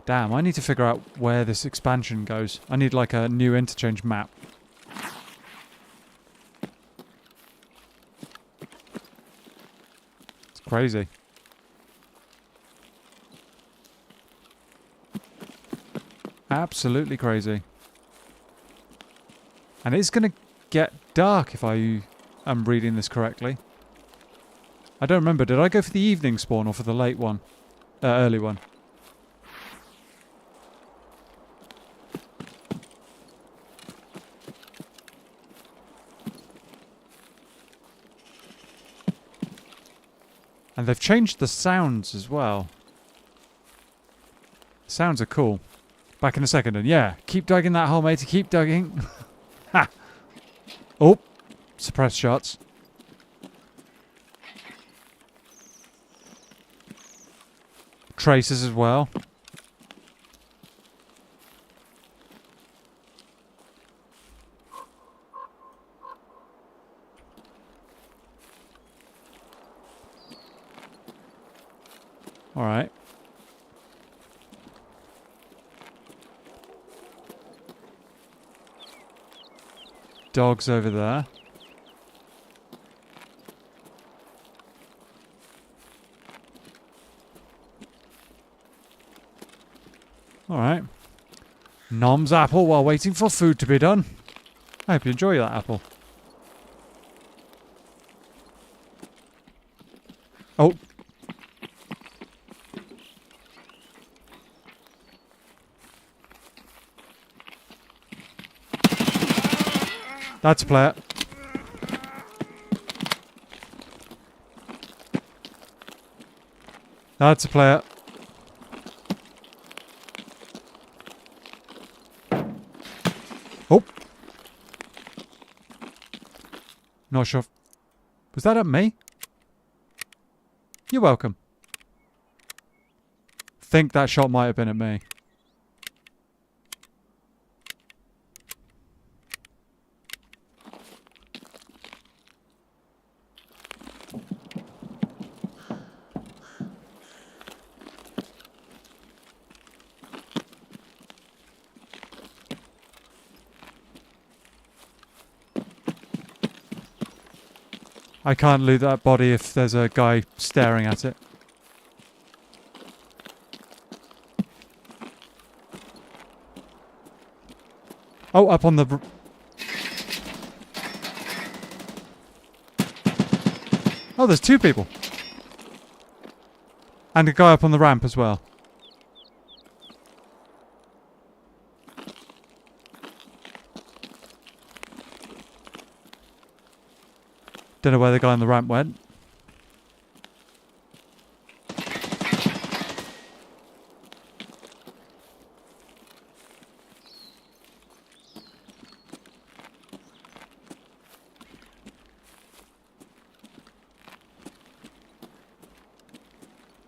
Damn, I need to figure out where this expansion goes. I need, like, a new interchange map. Crazy. Absolutely crazy. And it's going to get dark if I am reading this correctly. I don't remember. Did I go for the evening spawn or for the late one? Early one? And they've changed the sounds as well. Sounds are cool. Back in a second, and yeah, keep digging that hole, matey. Keep digging. Ha! Oh, suppressed shots. Traces as well. All right. Dogs over there. All right. Nom's apple while waiting for food to be done. I hope you enjoy that apple. Oh. That's a player. That's a player. Oh. Not sure. Was that at me? You're welcome. Think that shot might have been at me. I can't loot that body if there's a guy staring at it. Oh, up on the... Oh, there's two people. And a guy up on the ramp as well. Don't know where the guy on the ramp went.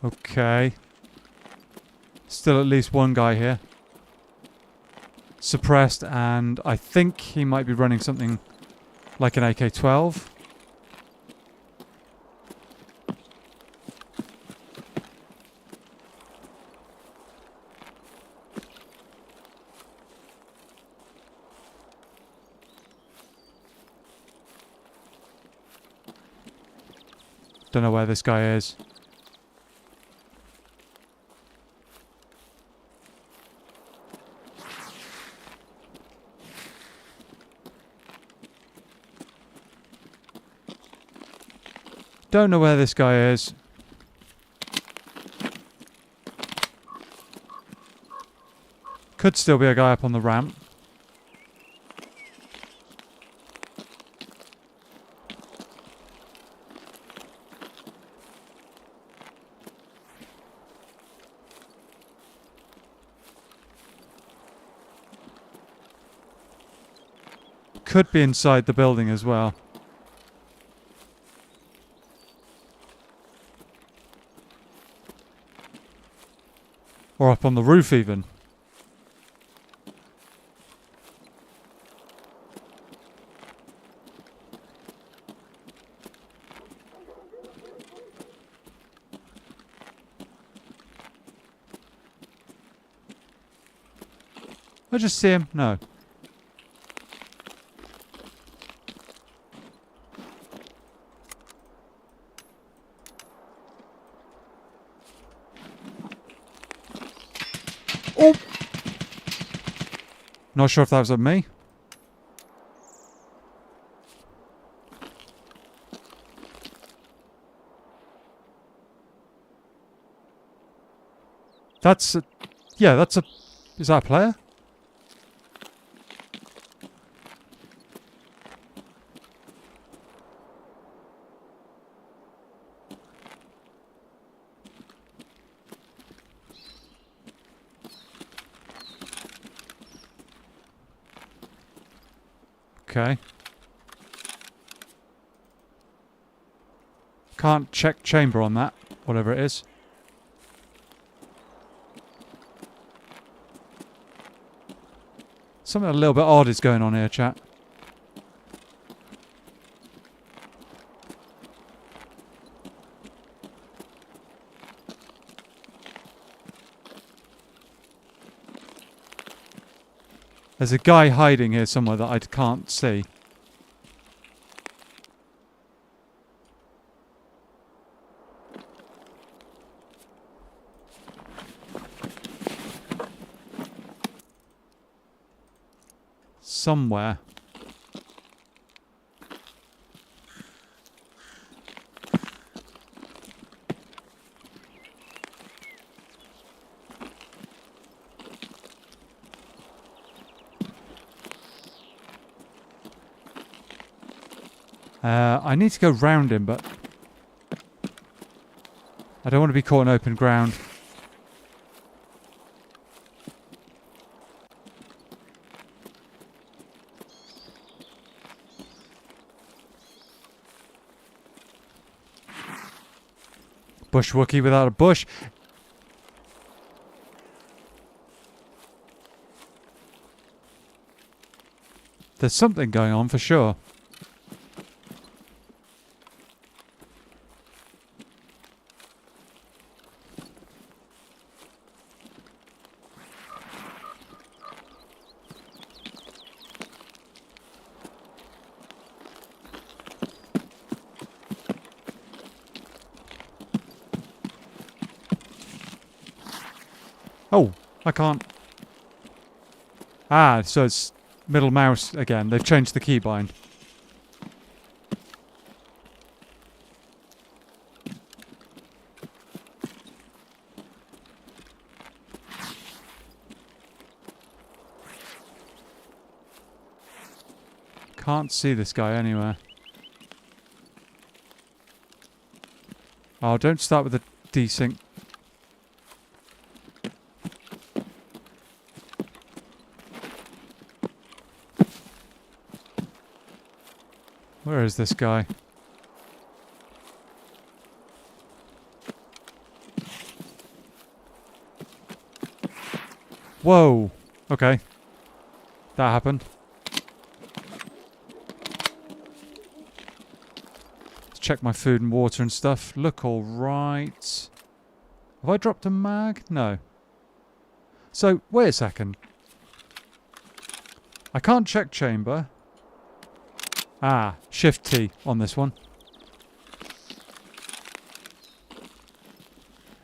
Okay. Still at least one guy here. Suppressed, and I think he might be running something like an AK-12. Don't know where this guy is. Don't know where this guy is. Could still be a guy up on the ramp. Could be inside the building as well. Or up on the roof even. I just see him? No. Oh! Not sure if that was at me. That's a... Yeah, that's a... Is that a player? Okay. Can't check chamber on that, whatever it is. Something a little bit odd is going on here, chat. There's a guy hiding here somewhere that I can't see. Somewhere. I need to go round him, but I don't want to be caught in open ground. Bush Wookie without a bush. There's something going on for sure. Oh, I can't. Ah, so it's middle mouse again. They've changed the keybind. Can't see this guy anywhere. Oh, don't start with a desync. Where is this guy? Whoa! Okay. That happened. Let's check my food and water and stuff. Look alright. Have I dropped a mag? No. So, wait a second. I can't check chamber. Ah, Shift T on this one.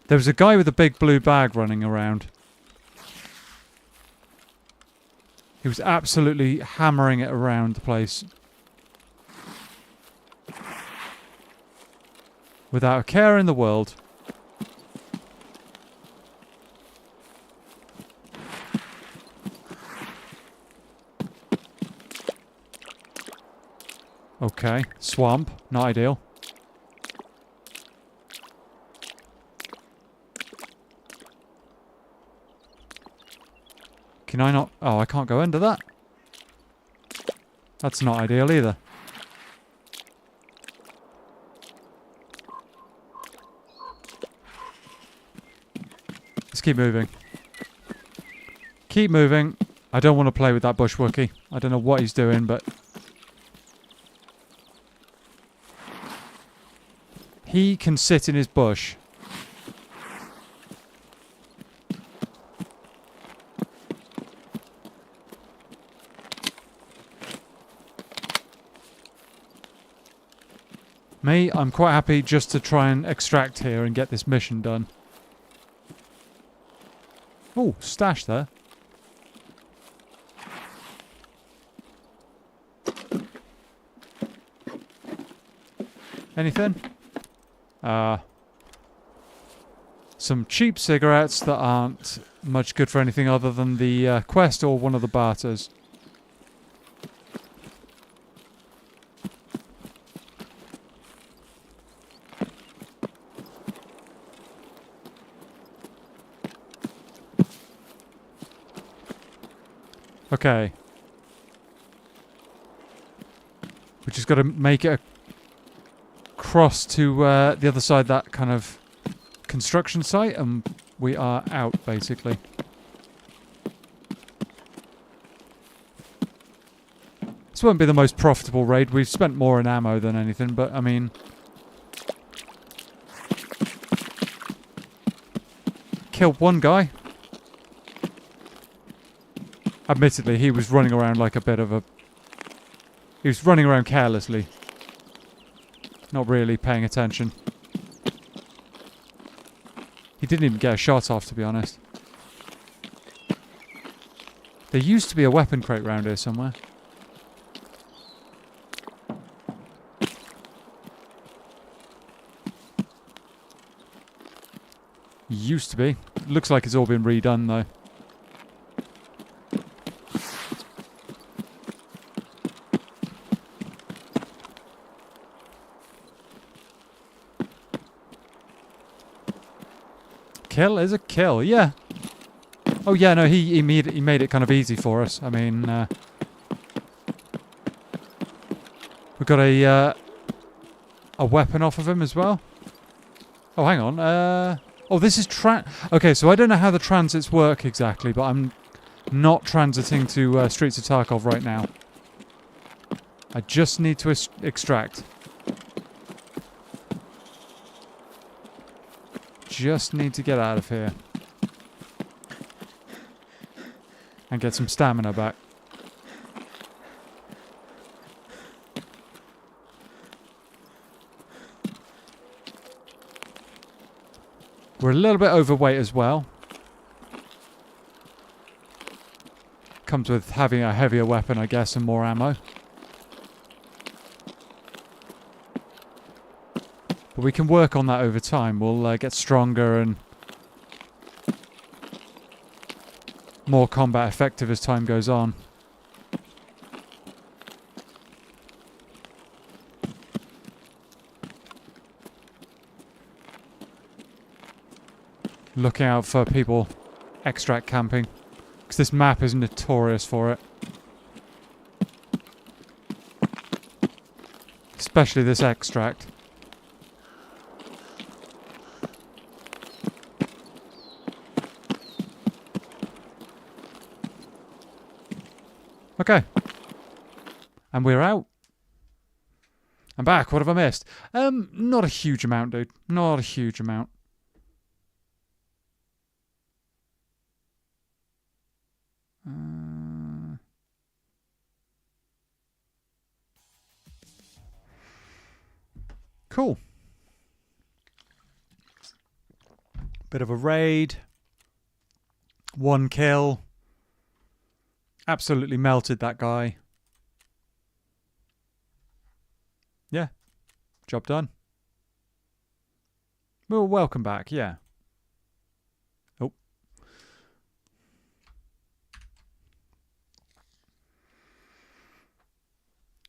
There was a guy with a big blue bag running around. He was absolutely hammering it around the place. Without a care in the world. Okay, swamp, not ideal. Can I not? Oh, I can't go under that. That's not ideal either. Let's keep moving. Keep moving. I don't want to play with that bush Wookie. I don't know what he's doing, but... he can sit in his bush. Me, I'm quite happy just to try and extract here and get this mission done. Oh, stash there. Anything? Some cheap cigarettes that aren't much good for anything other than the quest or one of the barters. Okay. We just got to make it across to the other side of that kind of construction site and we are out, basically. This won't be the most profitable raid. We've spent more in ammo than anything, but I mean... killed one guy. Admittedly, he was running around like a bit of a... he was running around carelessly. Not really paying attention. He didn't even get a shot off, to be honest. There used to be a weapon crate round here somewhere. Used to be. Looks like it's all been redone, though. Kill is a kill, yeah. Oh yeah, no, he made it kind of easy for us. I mean, we got a weapon off of him as well. Oh, hang on. Oh, this is okay, so I don't know how the transits work exactly, but I'm not transiting to Streets of Tarkov right now. I just need to extract. Just need to get out of here. And get some stamina back. We're a little bit overweight as well. Comes with having a heavier weapon, I guess, and more ammo. But we can work on that over time. We'll get stronger and more combat effective as time goes on. Look out for people extract camping, because this map is notorious for it. Especially this extract. Okay. And we're out. I'm back. What have I missed? Not a huge amount, dude. Not a huge amount. Cool. Bit of a raid. 1 kill. Absolutely melted that guy. Yeah. Job done. Well, welcome back, yeah. Oh.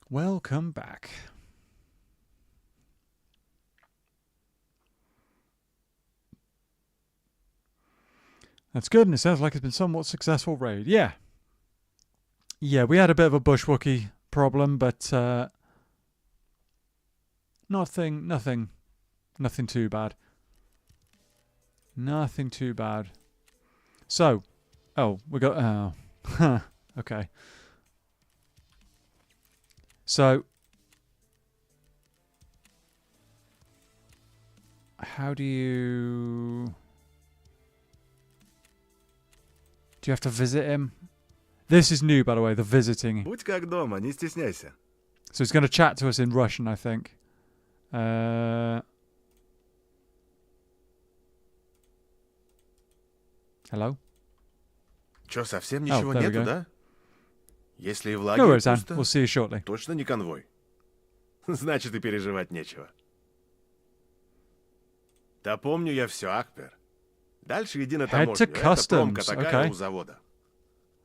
Welcome back. That's good, and it sounds like it's been a somewhat successful raid. Yeah. Yeah, we had a bit of a bushwookie problem, but nothing too bad. Nothing too bad. So, we got, okay. So, how do you have to visit him? This is new, by the way, the visiting. Будь как дома, не стесняйся. So he's going to chat to us in Russian, I think. Hello? Чё, совсем ничего нету, да? Если и в No лагере worries, Dan. пусто, We'll see you shortly. точно не конвой. Значит, и переживать нечего. Да помню я все, Акпер. Дальше иди на Head to таможню. Это промка customs, такая okay. у завода.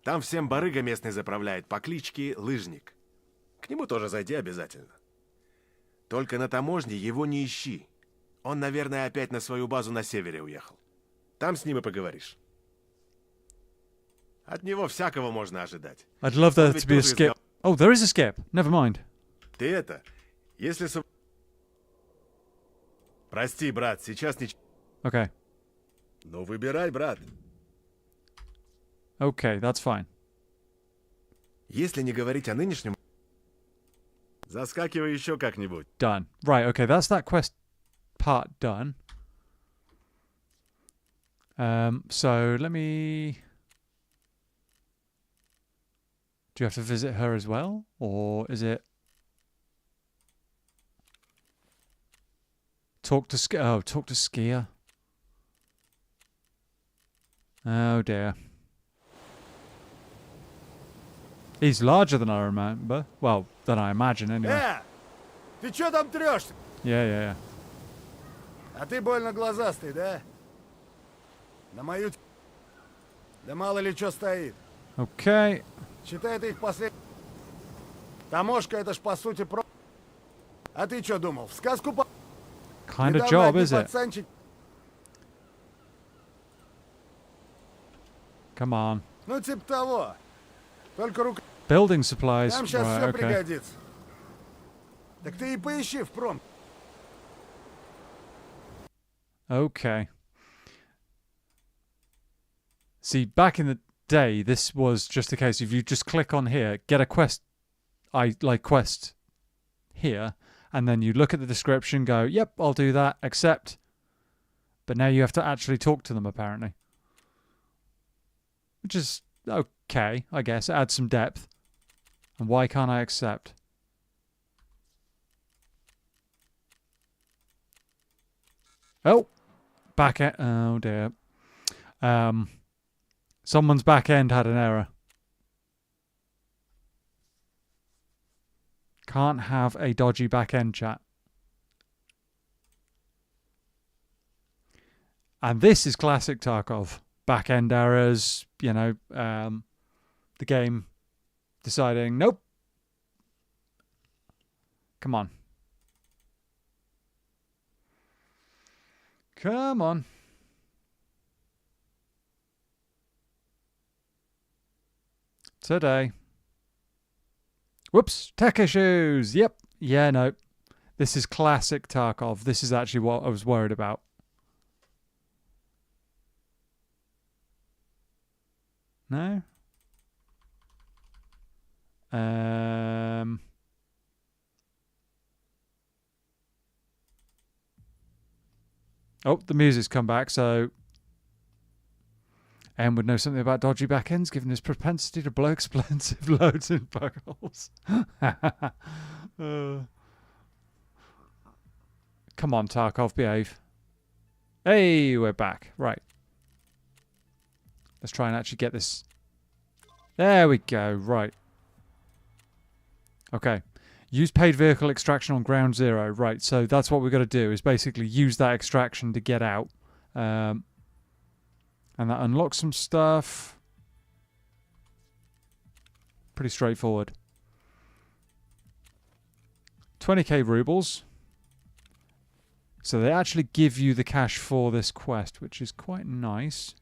Там всем барыга местный заправляет по кличке Лыжник. К нему тоже зайди обязательно. Только на таможне его не ищи. Он, наверное, опять на свою базу на севере уехал. Там с ним и поговоришь. От него всякого можно ожидать. I'd love there to be a skip. Oh, there is a skip. Never mind. Ты это, если... Прости, брат, сейчас ничего... Okay. Ну, выбирай, брат. Okay, that's fine. Если не говорить о нынешнем... Заскакивай еще как-нибудь. Done. Right, okay, that's that quest part done. So let me... Do you have to visit her as well? Or is it... Talk to Skier. Oh dear. He's larger than I remember. Well, than I imagine anyway. Ты чё там трёшься? Yeah. А ты больно глазастый, да? На мою... Да мало ли чё стоит. Okay. Считай, это их последний... Таможка, это ж по сути про... А ты чё думал? В сказку по... Kind of job, is it? Пацанчик... Come on. Ну, типа того. Только рука... Building supplies. Там сейчас Right, все okay. пригодится. Так ты и поищи в пром. Okay. See, back in the day, this was just a case of you just click on here, get a quest, quest here, and then you look at the description, go, yep, I'll do that, accept. But now you have to actually talk to them, apparently. Which is okay, I guess. It adds some depth. And why can't I accept? Oh, back end. Oh dear. Someone's back end had an error. Can't have a dodgy back end, chat. And this is classic Tarkov. Back end errors, the game deciding, nope. Come on. Come on. Today. Whoops. Tech issues. Yep. Yeah, no. This is classic Tarkov. This is actually what I was worried about. No? Oh, the music's come back, so M would know something about dodgy backends, given his propensity to blow explosive loads in bug holes. Come on, Tarkov, behave. Hey, we're back. Right. Let's try and actually get this. There we go. Right. Okay. Use paid vehicle extraction on ground zero. Right. So that's what we've got to do, is basically use that extraction to get out. And that unlocks some stuff. Pretty straightforward. 20k rubles. So they actually give you the cash for this quest, which is quite nice.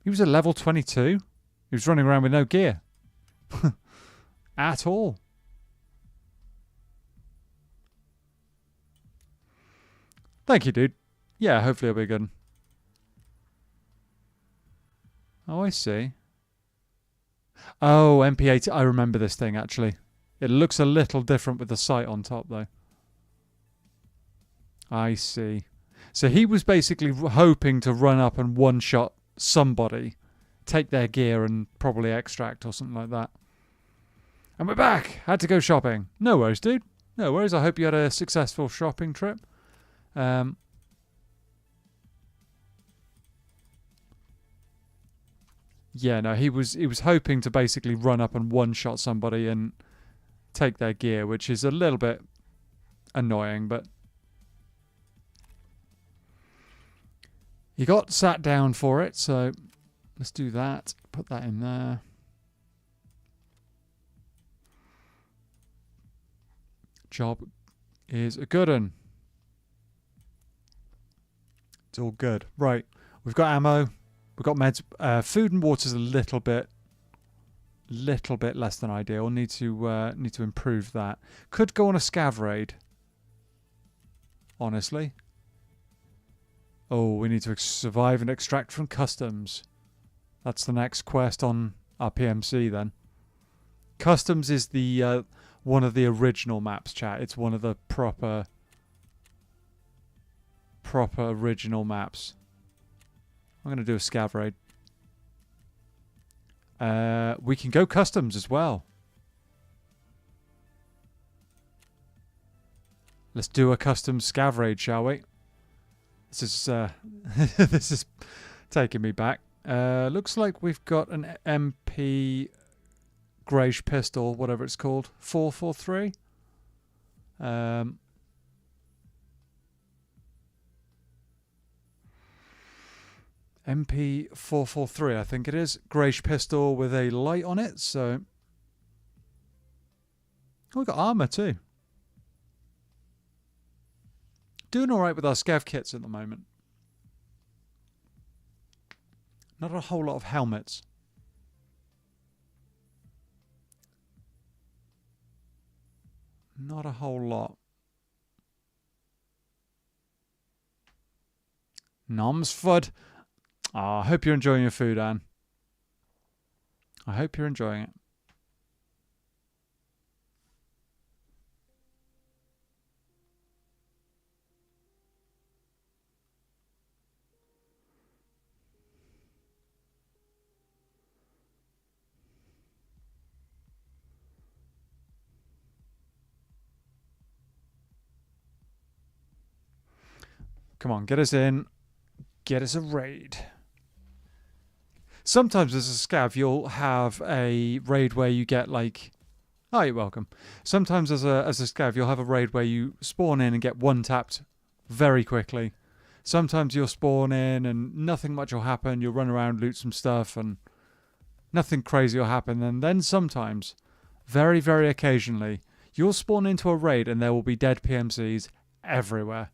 He was at level 22. He was running around with no gear. At all. Thank you, dude. Yeah, hopefully it'll be good. Oh, I see. Oh, MP8. I remember this thing, actually. It looks a little different with the sight on top, though. I see. So he was basically hoping to run up and one-shot somebody, take their gear and probably extract or something like that. And we're back. Had to go shopping. No worries, dude. No worries. I hope you had a successful shopping trip. Yeah, no, he was hoping to basically run up and one-shot somebody and take their gear, which is a little bit annoying, but he got sat down for it, so let's do that. Put that in there. Job is a good one. It's all good. Right, we've got ammo. We've got meds. Food and water's a little bit less than ideal. Need to improve that. Could go on a scav raid. Honestly. Oh, we need to survive and extract from customs. That's the next quest on our PMC then. Customs is the one of the original maps, chat. It's one of the proper original maps. I'm going to do a scav raid. We can go customs as well. Let's do a custom scav raid, shall we? This is this is taking me back. Looks like we've got an MP Greyish pistol, whatever it's called, 443. MP443, I think it is. Greyish pistol with a light on it, so... Oh, we've got armour too. Doing alright with our scav kits at the moment. Not a whole lot of helmets. Not a whole lot. Nomsford. Oh, I hope you're enjoying your food, Anne. I hope you're enjoying it. Come on, get us in. Get us a raid. Sometimes as a scav, you'll have a raid where you get like... Oh, you're welcome. Sometimes as a scav, you'll have a raid where you spawn in and get one-tapped very quickly. Sometimes you'll spawn in and nothing much will happen. You'll run around, loot some stuff, and nothing crazy will happen. And then sometimes, very, very occasionally, you'll spawn into a raid and there will be dead PMCs everywhere.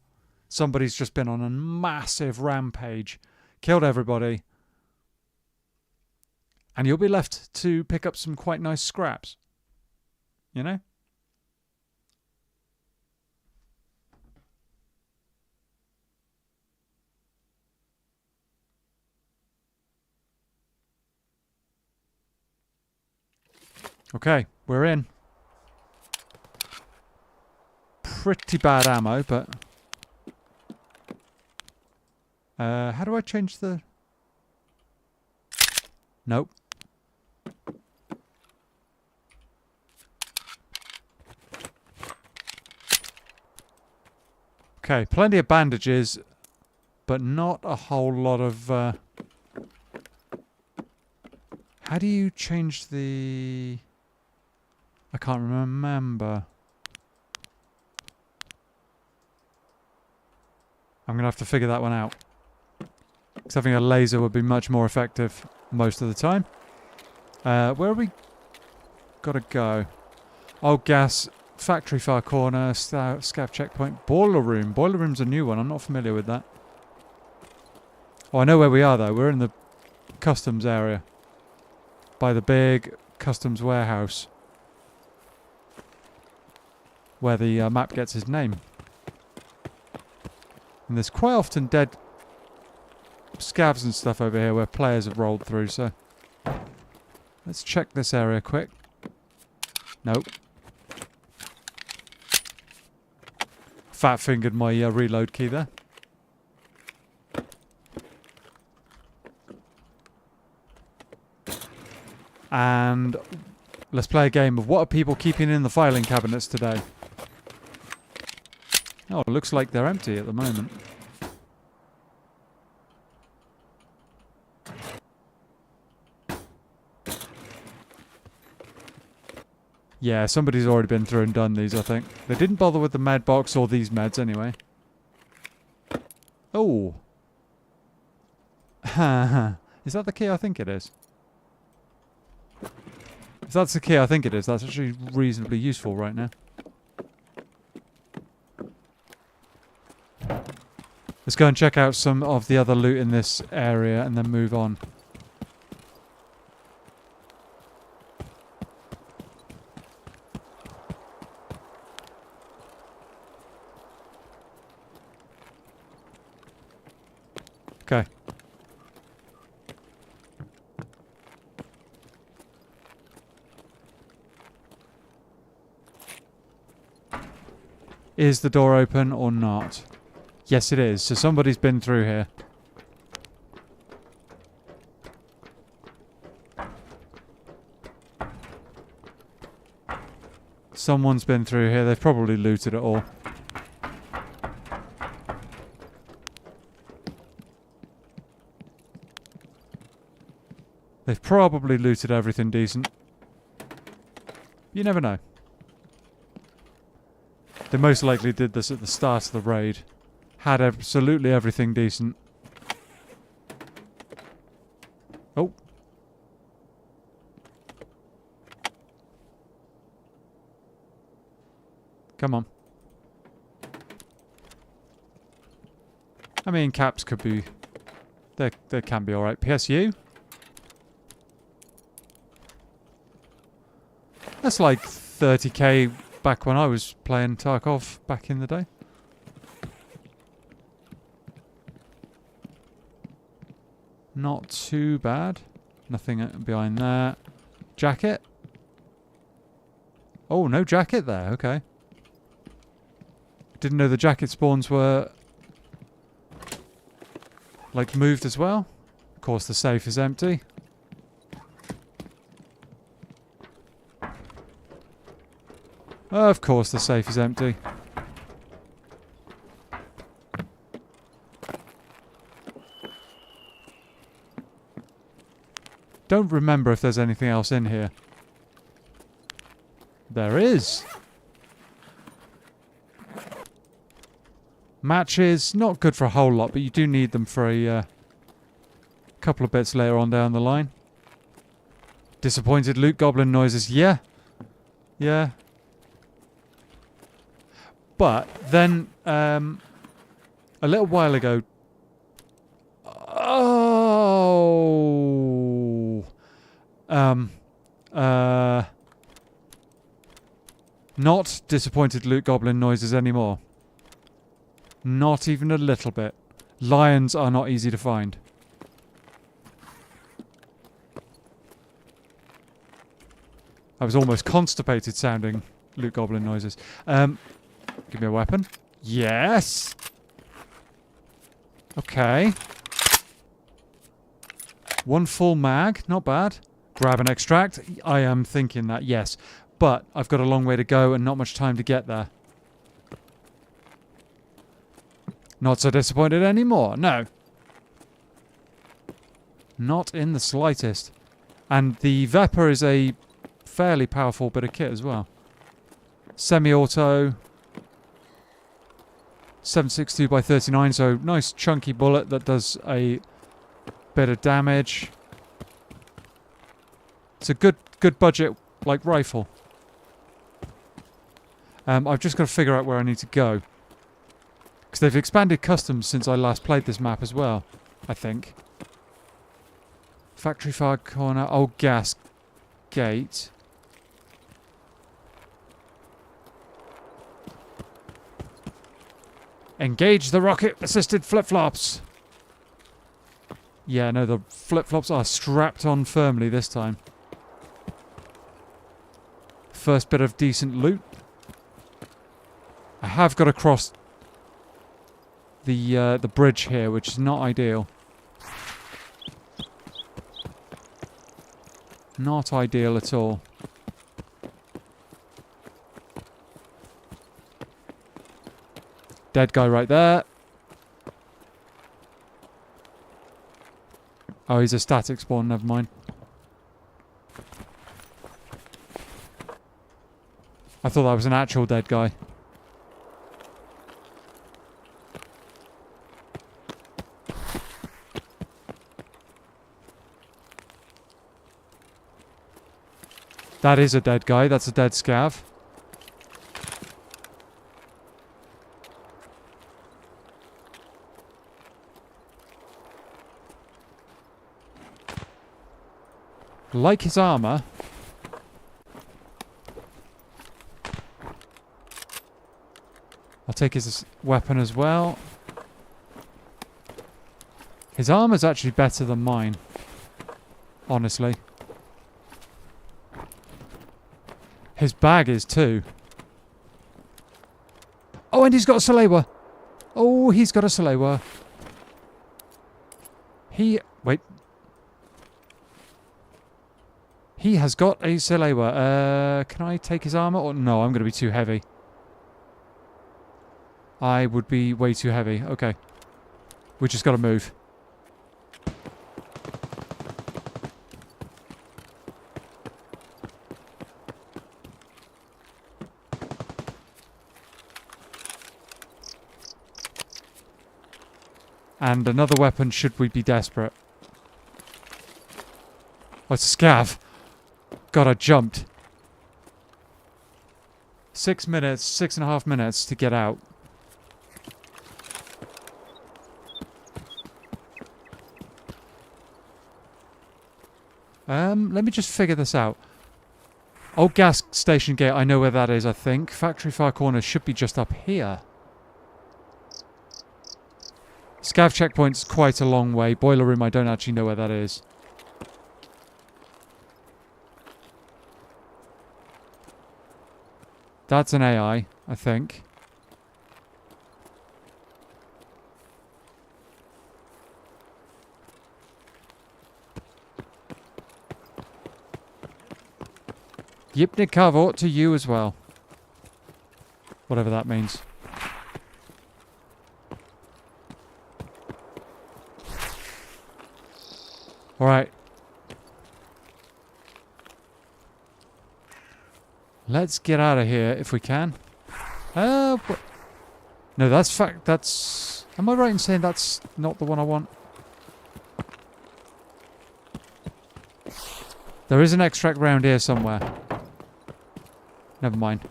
Somebody's just been on a massive rampage, killed everybody, and you'll be left to pick up some quite nice scraps. You know? Okay, we're in. Pretty bad ammo, but... how do I change the... Nope. Okay, plenty of bandages, but not a whole lot of... How do you change the... I can't remember. I'm going to have to figure that one out. Because having a laser would be much more effective most of the time. Where are we got to go? Oh, gas. Factory far corner. Scav checkpoint. Boiler room. Boiler room's a new one. I'm not familiar with that. Oh, I know where we are, though. We're in the customs area. By the big customs warehouse. Where the map gets his name. And there's quite often dead scavs and stuff over here where players have rolled through, so... Let's check this area quick. Nope. Fat-fingered my reload key there. And let's play a game of what are people keeping in the filing cabinets today? Oh, it looks like they're empty at the moment. Yeah, somebody's already been through and done these, I think. They didn't bother with the med box or these meds anyway. Oh. Is that the key I think it is? If that's the key I think it is, that's actually reasonably useful right now. Let's go and check out some of the other loot in this area and then move on. Okay. Is the door open or not? Yes, it is. So somebody's been through here. Someone's been through here. They've probably looted it all. They've probably looted everything decent. You never know. They most likely did this at the start of the raid. Had absolutely everything decent. Oh. Come on. I mean, caps could be... They can be alright. PSU? That's like 30k back when I was playing Tarkov back in the day. Not too bad. Nothing behind that. Jacket? Oh, no jacket there. Okay. Didn't know the jacket spawns were... like, moved as well. Of course, the safe is empty. Of course, the safe is empty. don't remember if there's anything else in here. There is. Matches, not good for a whole lot, but you do need them for a couple of bits later on down the line. Disappointed loot goblin noises. Yeah. Yeah. But then, a little while ago... Oh... Not disappointed loot goblin noises anymore. Not even a little bit. Lions are not easy to find. I was almost constipated sounding loot goblin noises. Give me a weapon. Yes! Okay. One full mag. Not bad. Grab and extract. I am thinking that, yes. But I've got a long way to go and not much time to get there. Not so disappointed anymore. No. Not in the slightest. And the Vepr is a fairly powerful bit of kit as well. Semi-auto. 7.62 by 39, so nice chunky bullet that does a bit of damage. It's a good budget like rifle. I've just got to figure out where I need to go. Because they've expanded customs since I last played this map as well, I think. Factory far corner, old gas gate. Engage the rocket-assisted flip-flops. Yeah, no, the flip-flops are strapped on firmly this time. First bit of decent loot. I have got to cross the bridge here, which is not ideal. Not ideal at all. Dead guy right there. Oh, he's a static spawn, never mind. I thought that was an actual dead guy. That is a dead guy, that's a dead scav. Like his armor. I'll take his weapon as well. His armor's actually better than mine. Honestly. His bag is too. Oh, and he's got a Salewa. Oh, he's got a Salewa. Wait. He has got a Salewa. Can I take his armor? Or no, I'm going to be too heavy. I would be way too heavy. Okay. We just got to move. And another weapon should we be desperate. Oh, it's a scav. God, I jumped. 6 minutes, 6.5 minutes to get out. Let me just figure this out. Old gas station gate, I know where that is, I think. Factory far corner should be just up here. Scav checkpoint's quite a long way. Boiler room, I don't actually know where that is. That's an AI, I think. Yipnik Kavort to you as well. Whatever that means. Alright. Let's get out of here if we can. No, that's... Am I right in saying that's not the one I want? There is an extract round here somewhere. Never mind.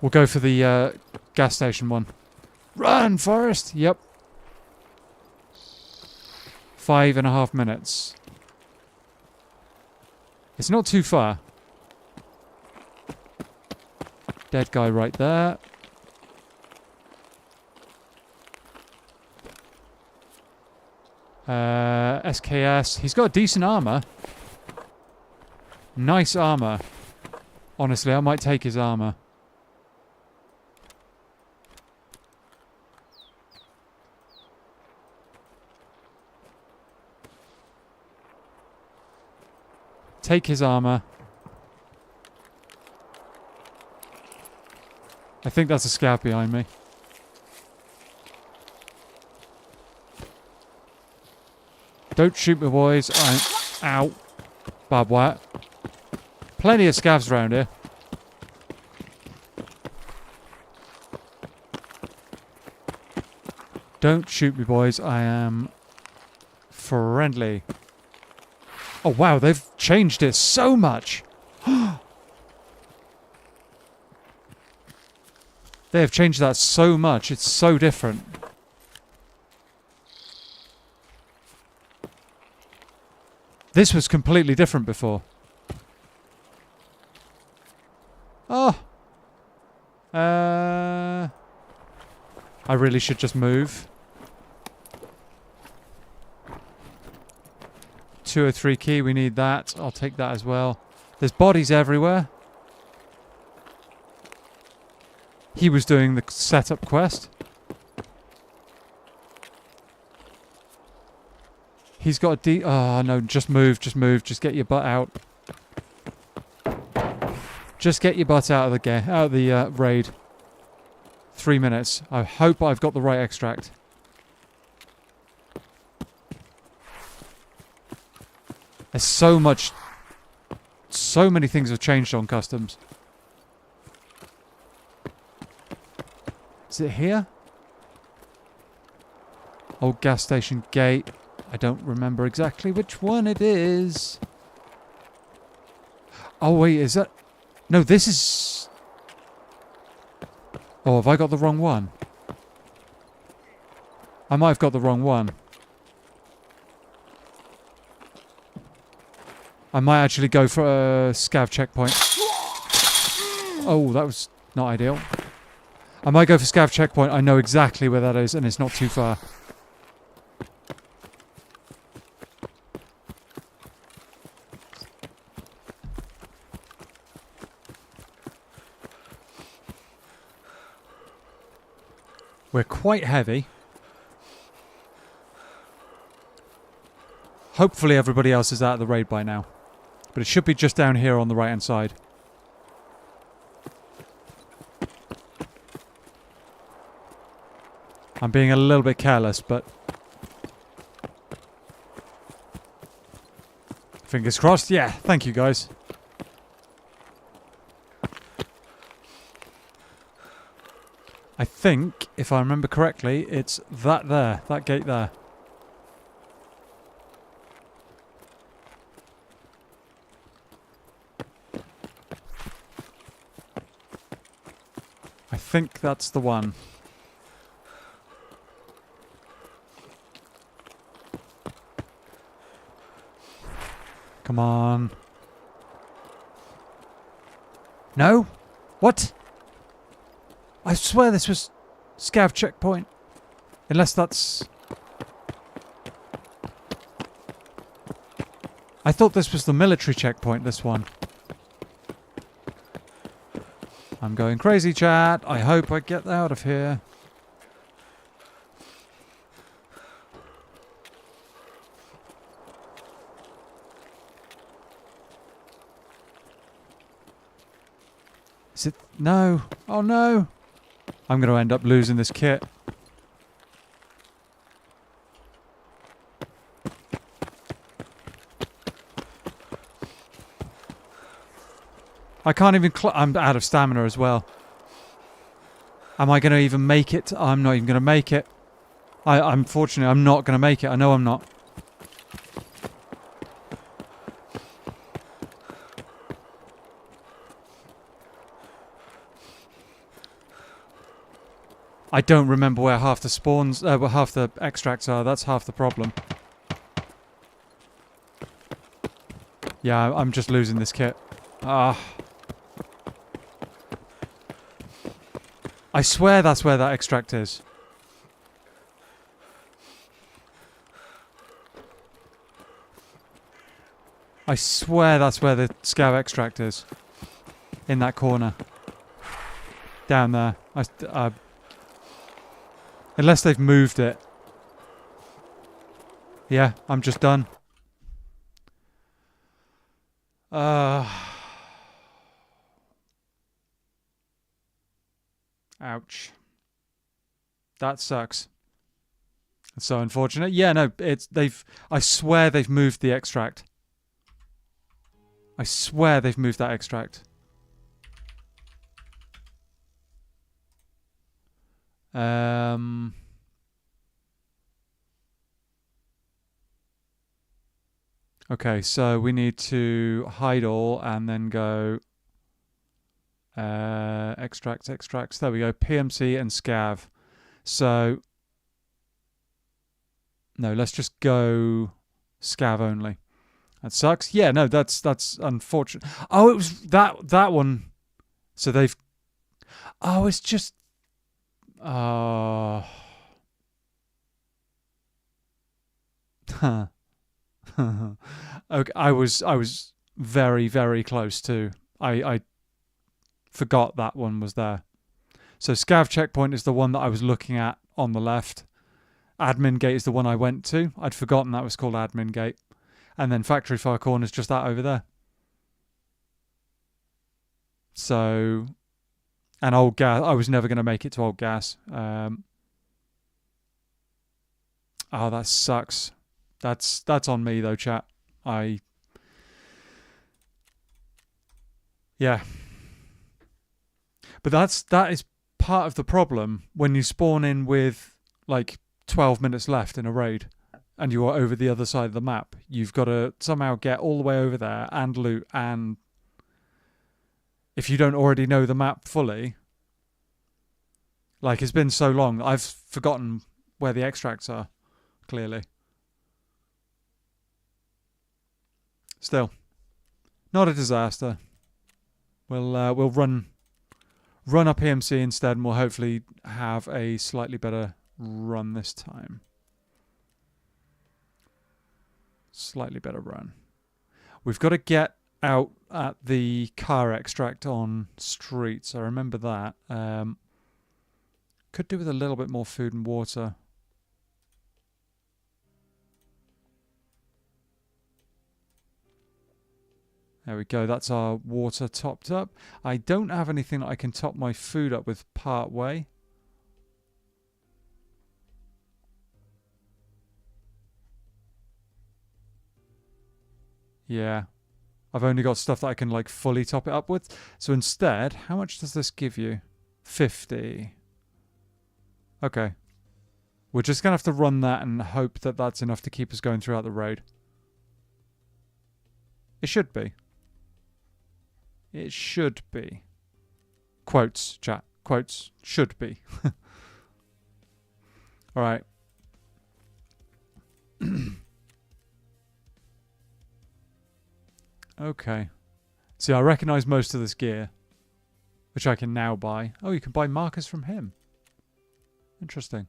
We'll go for the gas station one. Run, Forrest! Yep. 5.5 minutes. It's not too far. Dead guy right there. SKS. He's got decent armor. Nice armor. Honestly, I might take his armor. Take his armor. I think that's a scout behind me. Don't shoot me, boys. Ow. Barbed wire. Plenty of scavs around here. Don't shoot me, boys. I am friendly. Oh, wow. They've changed it so much. They have changed that so much. It's so different. This was completely different before. Oh. I really should just move. 203 key, we need that. I'll take that as well. There's bodies everywhere. He was doing the setup quest. He's got a oh no, just move, just move, just get your butt out. Just get your butt out of the raid. 3 minutes. I hope I've got the right extract. There's so many things have changed on customs. Is it here? Old gas station gate. I don't remember exactly which one it is. Oh wait, is that... No, this is... Oh, have I got the wrong one? I might have got the wrong one. I might actually go for a scav checkpoint. Oh, that was not ideal. I might go for scav checkpoint. I know exactly where that is, and it's not too far. We're quite heavy. Hopefully everybody else is out of the raid by now. But it should be just down here on the right-hand side. I'm being a little bit careless, but... Fingers crossed. Yeah, thank you guys. I think, if I remember correctly, it's that there, that gate there. I think that's the one. Come on. No? What? I swear this was scav checkpoint. Unless that's... I thought this was the military checkpoint, this one. I'm going crazy, chat. I hope I get out of here. Is it? No. Oh no. I'm going to end up losing this kit. I can't even... I'm out of stamina as well. Am I going to even make it? I'm not even going to make it. Unfortunately, I'm not going to make it. I know I'm not. I don't remember where half the spawns... where half the extracts are. That's half the problem. Yeah, I'm just losing this kit. Ah. I swear that's where that extract is. I swear that's where the scav extract is. In that corner. Down there. Unless they've moved it. Yeah, I'm just done. Ouch. That sucks. It's so unfortunate. Yeah, no, I swear they've moved the extract. I swear they've moved that extract. Okay, so we need to hide all and then go extracts. There we go. PMC and scav. So no, let's just go scav only. That sucks. Yeah, no, that's unfortunate. Oh, it was that one. So they've... Oh, it's just... Oh. Okay, I was very, very close too. I forgot that one was there. So scav checkpoint is the one that I was looking at on the left. Admin gate is the one I went to. I'd forgotten that was called admin gate. And then factory fire corner is just that over there. So, and old gas. I was never going to make it to old gas. Oh, that sucks. That's on me though, chat. Yeah. But that is part of the problem when you spawn in with like 12 minutes left in a raid and you are over the other side of the map. You've got to somehow get all the way over there and loot, and if you don't already know the map fully, like, it's been so long, I've forgotten where the extracts are, clearly. Still, not a disaster. We'll run up PMC instead, and we'll hopefully have a slightly better run this time. Slightly better run. We've got to get out at the car extract on streets. I remember that. Could do with a little bit more food and water. There we go. That's our water topped up. I don't have anything that I can top my food up with part way. Yeah. I've only got stuff that I can like fully top it up with. So instead, how much does this give you? 50. Okay. We're just going to have to run that and hope that that's enough to keep us going throughout the raid. It should be. It should be. Quotes, chat. Quotes. Should be. Alright. Okay. See, I recognise most of this gear, which I can now buy. Oh, you can buy markers from him. Interesting.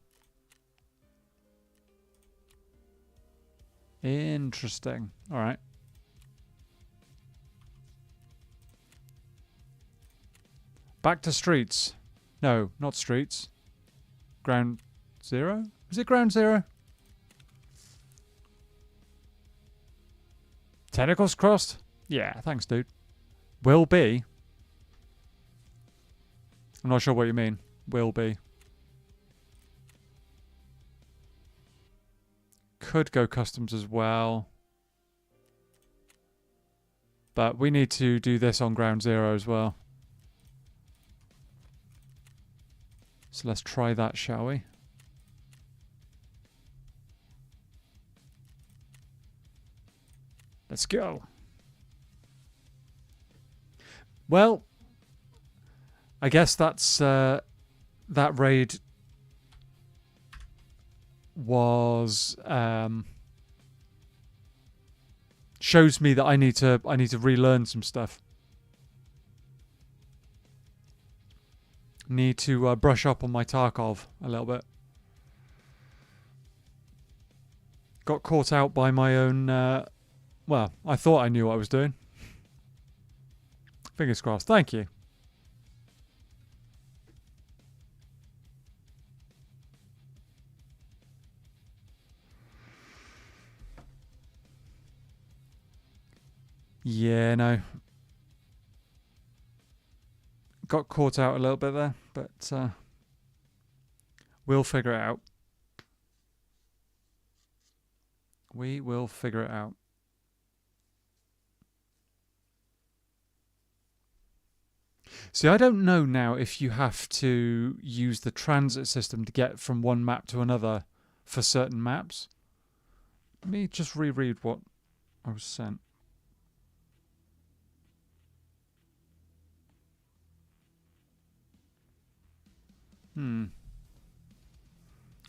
Interesting. Alright. Back to streets. No, not streets. Ground zero? Is it ground zero? Tentacles crossed? Yeah, thanks, dude. Will be. I'm not sure what you mean. Will be. Could go customs as well. But we need to do this on ground zero as well. So let's try that, shall we? Let's go. Well, I guess that's that raid was shows me that I need to relearn some stuff. Need to brush up on my Tarkov a little bit. Got caught out by my own. Well, I thought I knew what I was doing. Fingers crossed. Thank you. Yeah, no. Got caught out a little bit there, but we'll figure it out. We will figure it out. See, I don't know now if you have to use the transit system to get from one map to another for certain maps. Let me just reread what I was sent.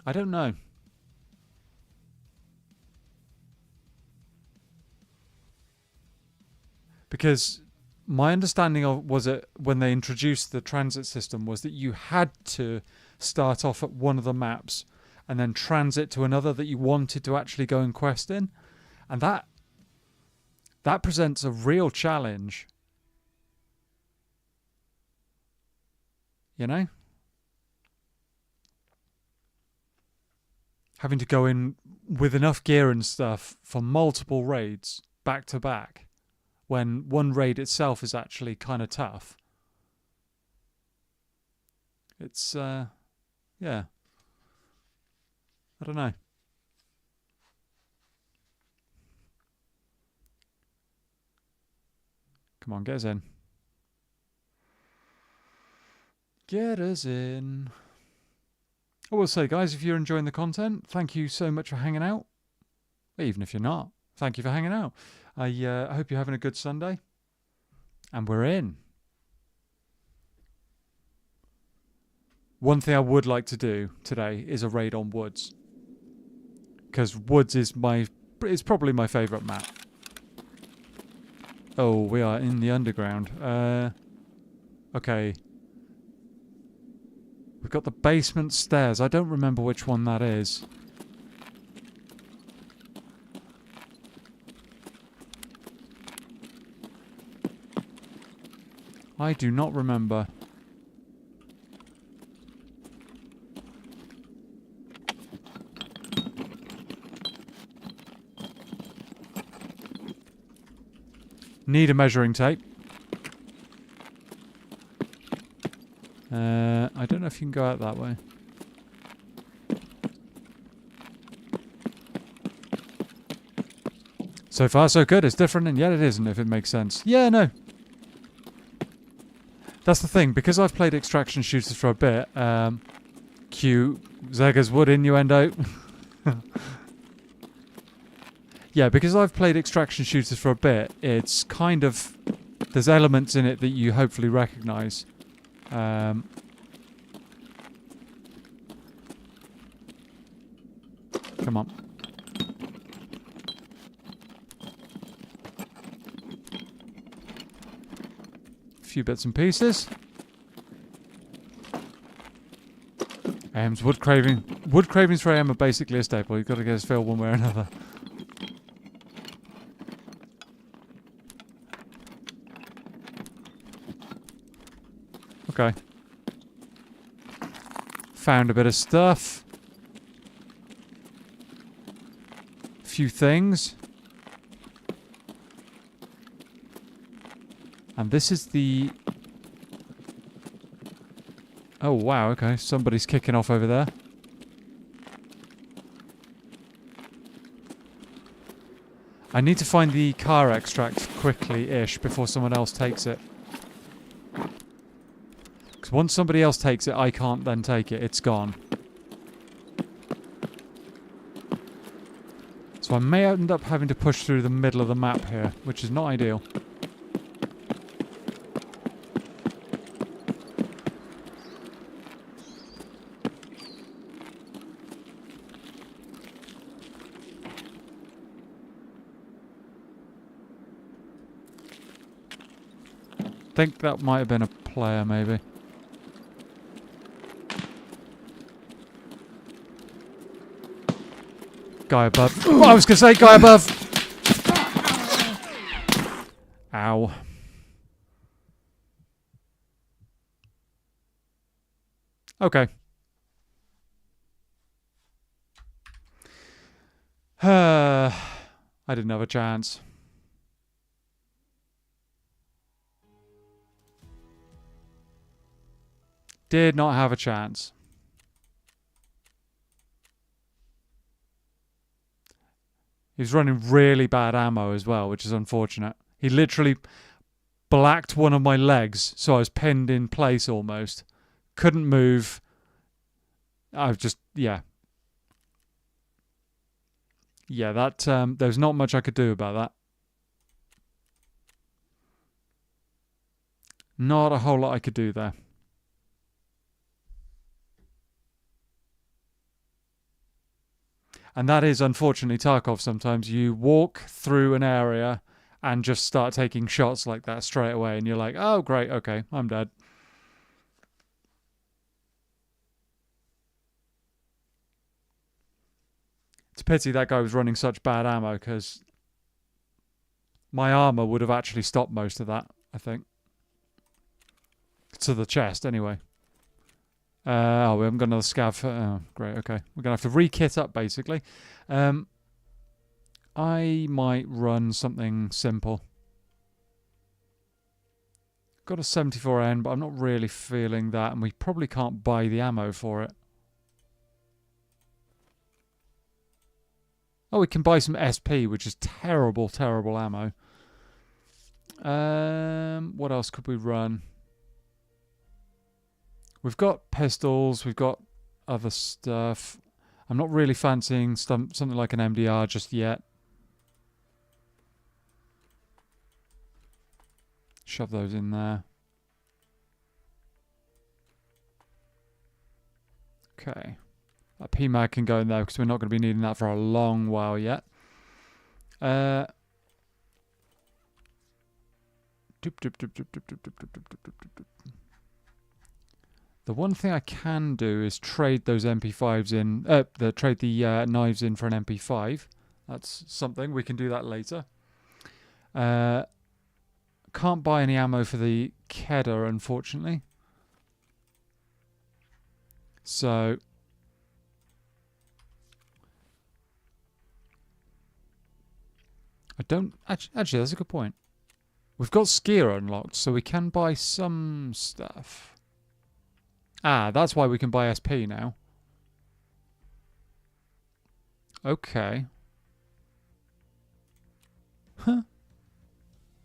I don't know. Because my understanding of was it when they introduced the transit system was that you had to start off at one of the maps and then transit to another that you wanted to actually go and quest in. And that presents a real challenge. You know? Having to go in with enough gear and stuff for multiple raids back to back when one raid itself is actually kind of tough. It's, yeah. I don't know. Come on, get us in. Get us in. I will say, guys, if you're enjoying the content, thank you so much for hanging out. Even if you're not, thank you for hanging out. I hope you're having a good Sunday. And we're in. One thing I would like to do today is a raid on Woods. Because Woods is probably my favourite map. Oh, we are in the underground. Okay. We've got the basement stairs. I don't remember which one that is. I do not remember. Need a measuring tape. I don't know if you can go out that way. So far, so good. It's different, and yet it isn't, if it makes sense. Yeah, no. That's the thing. Because I've played extraction shooters for a bit, cue Zega's wood innuendo. Yeah, because I've played extraction shooters for a bit, it's kind of... There's elements in it that you hopefully recognise. Come on. A few bits and pieces. AM's wood craving. Wood cravings for AM are basically a staple. You've got to get us filled one way or another. Okay. Found a bit of stuff. Few things. And this is the... Oh, wow, okay. Somebody's kicking off over there. I need to find the car extract quickly-ish before someone else takes it. Because once somebody else takes it, I can't then take it. It's gone. So I may end up having to push through the middle of the map here, which is not ideal. I think that might have been a player, maybe. Guy above. Oh, I was going to say guy above! Ow. Okay. I didn't have a chance. Did not have a chance. He was running really bad ammo as well, which is unfortunate. He literally blacked one of my legs, so I was pinned in place almost. Couldn't move. I was just, yeah. Yeah, that, there's not much I could do about that. Not a whole lot I could do there. And that is, unfortunately, Tarkov sometimes. You walk through an area and just start taking shots like that straight away. And you're like, oh, great, okay, I'm dead. It's a pity that guy was running such bad ammo, because my armor would have actually stopped most of that, I think. To the chest, anyway. Oh, we haven't got another scav. Oh, great, okay. We're going to have to re-kit up, basically. I might run something simple. Got a 74N, but I'm not really feeling that, and we probably can't buy the ammo for it. Oh, we can buy some SP, which is terrible, terrible ammo. What else could we run? We've got pistols, we've got other stuff. I'm not really fancying something like an MDR just yet. Shove those in there. Okay. That PMAG can go in there because we're not going to be needing that for a long while yet. The one thing I can do is trade those MP5s in, trade the knives in for an MP5. That's something. We can do that later. Can't buy any ammo for the Kedar, unfortunately. So I don't actually. That's a good point. We've got skier unlocked, so we can buy some stuff. Ah, that's why we can buy SP now. Okay. Huh.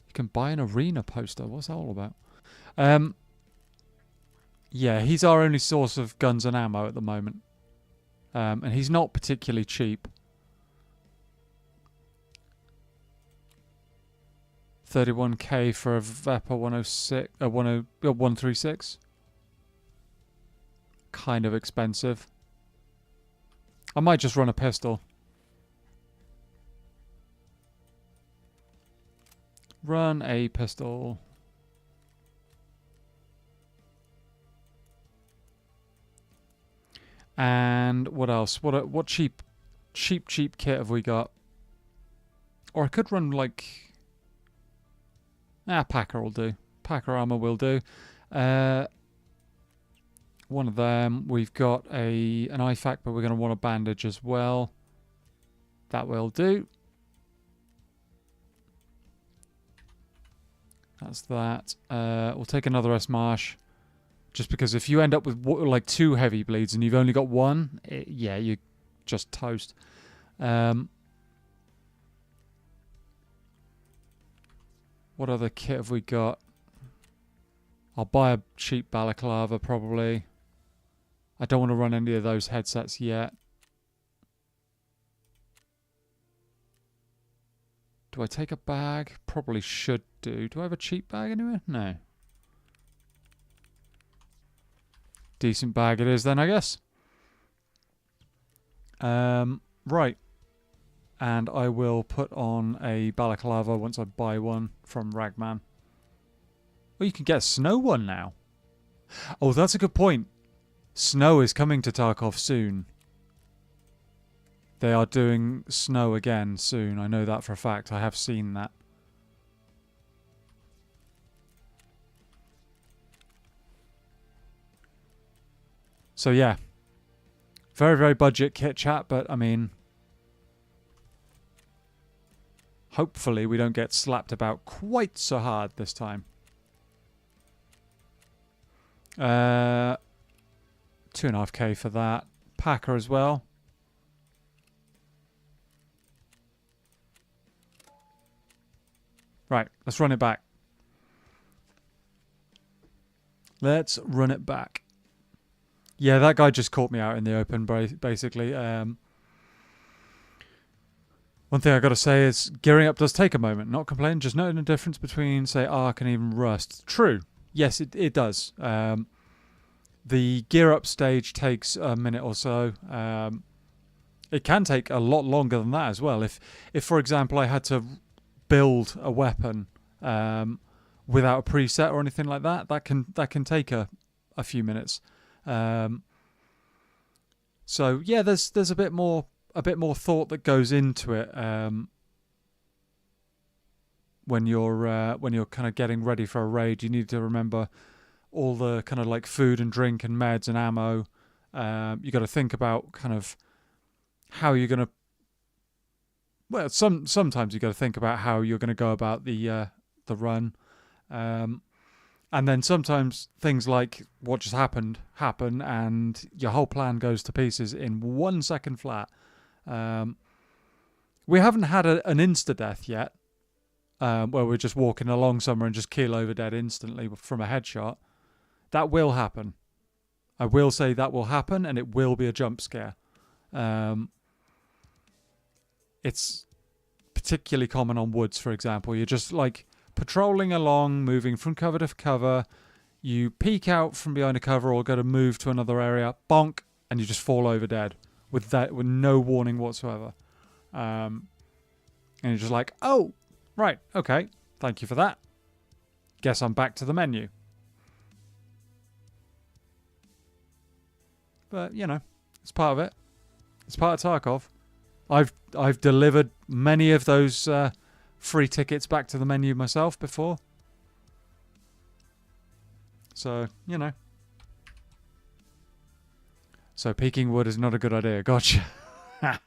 You can buy an arena poster. What's that all about? Yeah, he's our only source of guns and ammo at the moment. And he's not particularly cheap. 31k for a Vepr 136. Kind of expensive. I might just run a pistol. Run a pistol. And what else? What cheap kit have we got? Or I could run like... Packer will do. Packer armor will do. One of them. We've got an IFAK, but we're going to want a bandage as well. That will do. That's that. We'll take another S-Marsh. Just because if you end up with like 2 heavy bleeds and you've only got 1, yeah, you're just toast. What other kit have we got? I'll buy a cheap balaclava probably. I don't want to run any of those headsets yet. Do I take a bag? Probably should do. Do I have a cheap bag anywhere? No. Decent bag it is then, I guess. Right. And I will put on a balaclava once I buy one from Ragman. Oh, you can get a snow one now. Oh, that's a good point. Snow is coming to Tarkov soon. They are doing snow again soon. I know that for a fact. I have seen that. So yeah. Very, very budget kit chat, but I mean... hopefully we don't get slapped about quite so hard this time. 2.5k for that. Packer as well. Right, let's run it back. Let's run it back. Yeah, that guy just caught me out in the open, basically. One thing I got to say is gearing up does take a moment. Not complaining, just noting the difference between, say, Arc and even Rust. True. Yes, it does. The gear up stage takes a minute or so. It can take a lot longer than that as well. If for example, I had to build a weapon without a preset or anything like that, that can take a few minutes. So yeah, there's a bit more thought that goes into it when you're kind of getting ready for a raid. You need to remember all the kind of like food and drink and meds and ammo. You got to think about kind of how you're gonna. Well, sometimes you got to think about how you're going to go about the run, and then sometimes things like what just happened happen, and your whole plan goes to pieces in 1 second flat. We haven't had an insta death yet, where we're just walking along somewhere and just keel over dead instantly from a headshot. That will happen. I will say that will happen, and it will be a jump scare. It's particularly common on woods, for example. You're just like patrolling along, moving from cover to cover. You peek out from behind a cover or go to move to another area, bonk, and you just fall over dead with no warning whatsoever. And you're just like, oh, right, okay, thank you for that. Guess I'm back to the menu. But you know, it's part of it. It's part of Tarkov. I've delivered many of those free tickets back to the menu myself before. So, you know. So peeking wood is not a good idea. Gotcha. I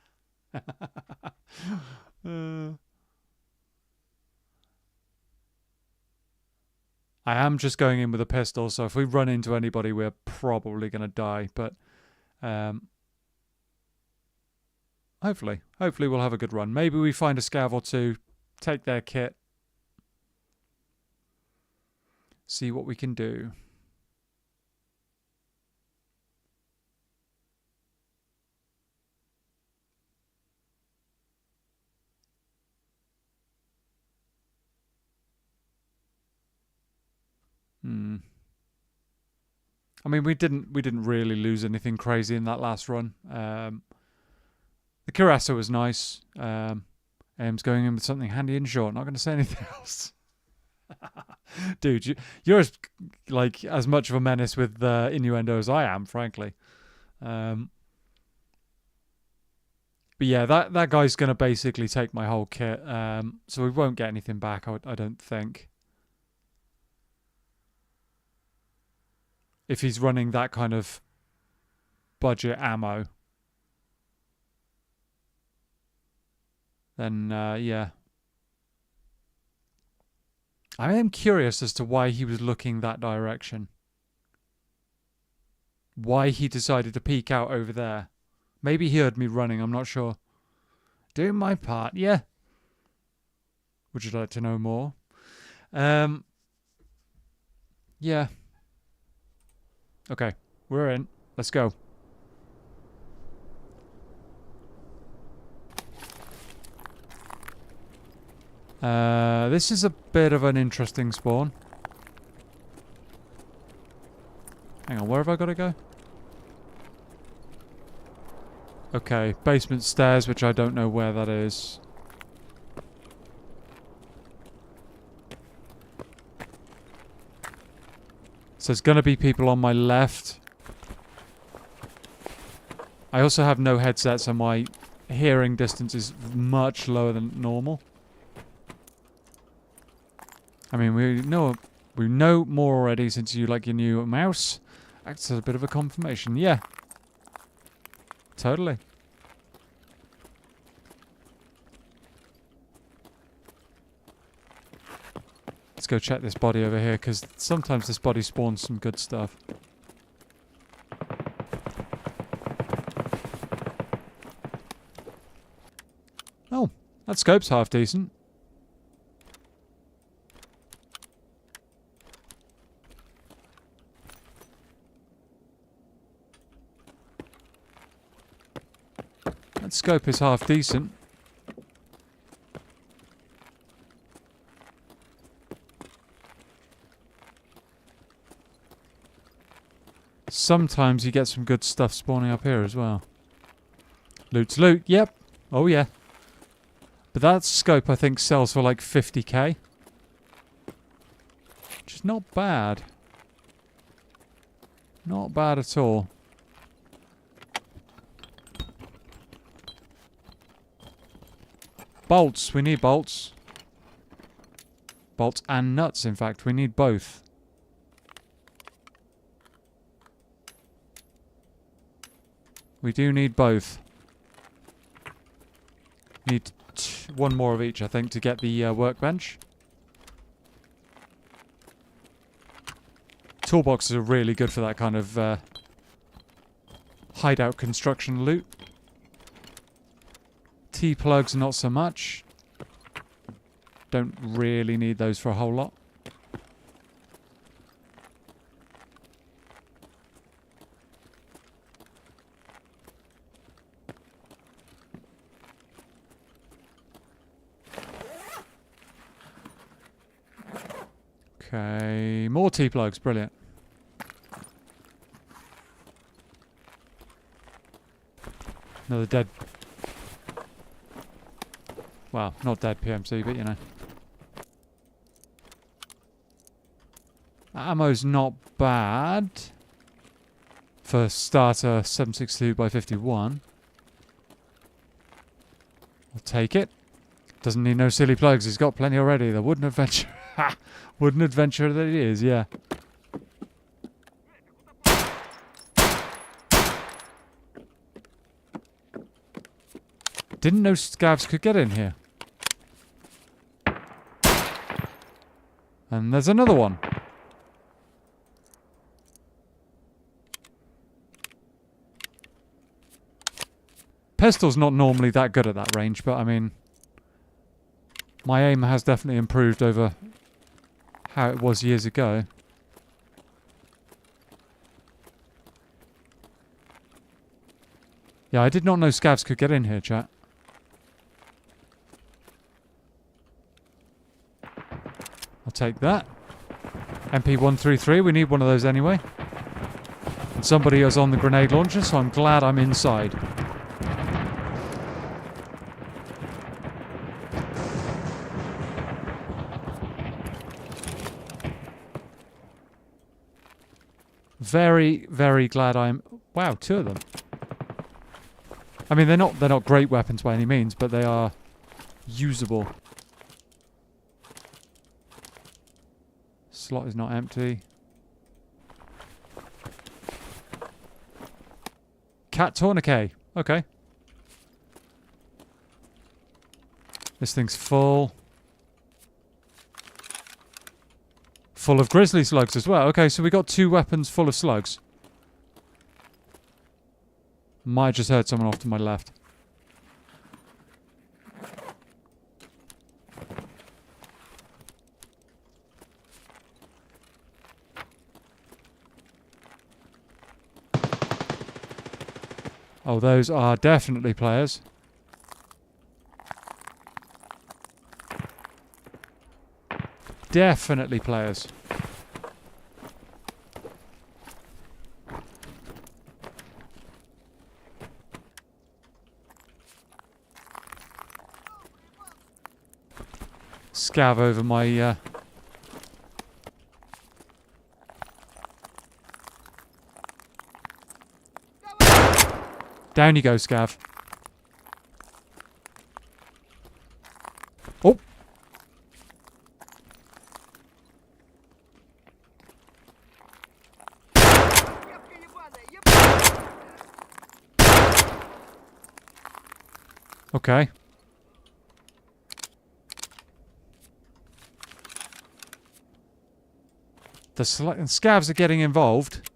am just going in with a pistol, so if we run into anybody, we're probably going to die. But hopefully we'll have a good run. Maybe we find a scav or two, take their kit, see what we can do. I mean, we didn't really lose anything crazy in that last run. The Kurasa was nice. Aim's going in with something handy and short. Not going to say anything else. Dude, you're as much of a menace with innuendo as I am, frankly. But yeah, that guy's going to basically take my whole kit. So we won't get anything back, I don't think. If he's running that kind of budget ammo, then yeah. I am curious as to why he was looking that direction. Why he decided to peek out over there. Maybe he heard me running, I'm not sure. Doing my part, yeah. Would you like to know more? Yeah. Okay, we're in. Let's go. This is a bit of an interesting spawn. Hang on, where have I got to go? Okay, basement stairs, which I don't know where that is. So there's going to be people on my left. I also have no headset, so my hearing distance is much lower than normal. I mean, we know more already since you like your new mouse. Acts as a bit of a confirmation. Yeah. Totally. Let's go check this body over here, because sometimes this body spawns some good stuff. Oh, that scope's half decent. That scope is half decent. Sometimes you get some good stuff spawning up here as well. Loot's loot, yep. Oh yeah. But that scope I think sells for like 50k. Which is not bad. Not bad at all. Bolts, we need bolts. Bolts and nuts, in fact, we need both. We do need both. Need one more of each, I think, to get the workbench. Toolboxes are really good for that kind of hideout construction loot. T-plugs, not so much. Don't really need those for a whole lot. Okay, more T-plugs, brilliant. Another dead... Well, not dead PMC, but you know. Ammo's not bad. For starter 7.62x51. I'll take it. Doesn't need no silly plugs, he's got plenty already. The wooden adventure. Ha! Wooden adventure that he is, yeah. Didn't know scavs could get in here. And there's another one. Pistol's not normally that good at that range, but I mean... My aim has definitely improved over how it was years ago. Yeah, I did not know scavs could get in here, chat. I'll take that. MP133, we need one of those anyway. And somebody is on the grenade launcher, so I'm glad I'm inside. Very, very glad I'm... Wow, two of them. I mean, they're not great weapons by any means, but they are usable. Slot is not empty. Cat tourniquet. Okay. This thing's full. Full of grizzly slugs as well. Okay, so we got two weapons full of slugs. Might just heard someone off to my left. Oh, those are definitely players. Definitely players. Scav over my... Down you go, Scav. Oh! Okay. The scavs are getting involved.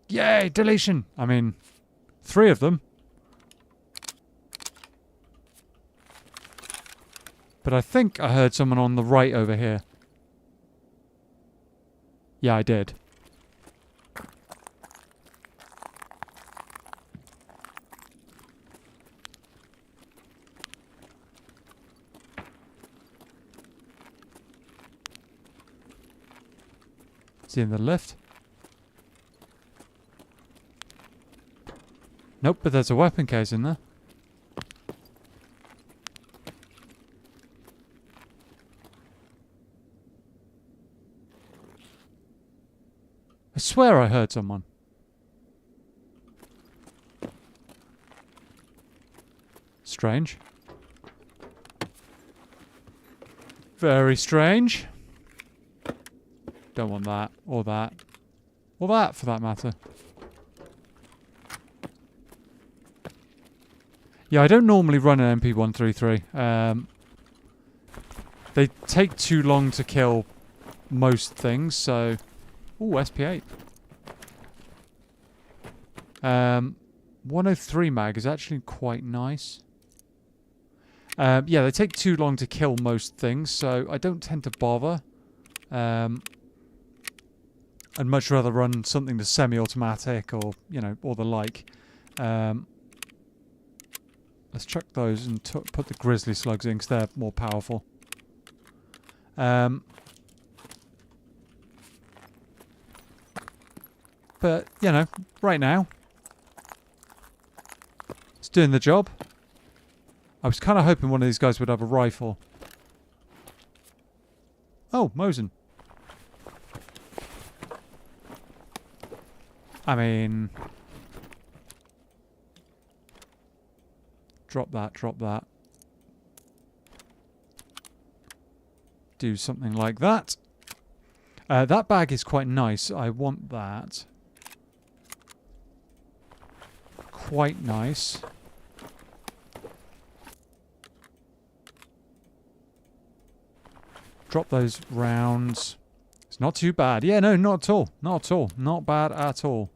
Yay, deletion! I mean, 3 of them. But I think I heard someone on the right over here. Yeah, I did. Is he in the lift? Nope, but there's a weapon case in there. I swear I heard someone. Strange. Very strange. Don't want that, or that. Or that, for that matter. Yeah, I don't normally run an MP133. They take too long to kill most things, so... Ooh, SP8. 103 mag is actually quite nice. Yeah, they take too long to kill most things, so I don't tend to bother. I'd much rather run something that's semi-automatic or, you know, or the like. Let's chuck those and put the grizzly slugs in because they're more powerful. But, you know, right now, it's doing the job. I was kind of hoping one of these guys would have a rifle. Oh, Mosin. I mean... Drop that, drop that. Do something like that. That bag is quite nice. I want that. Quite nice. Drop those rounds. It's not too bad. Yeah, no, not at all. Not at all. Not bad at all.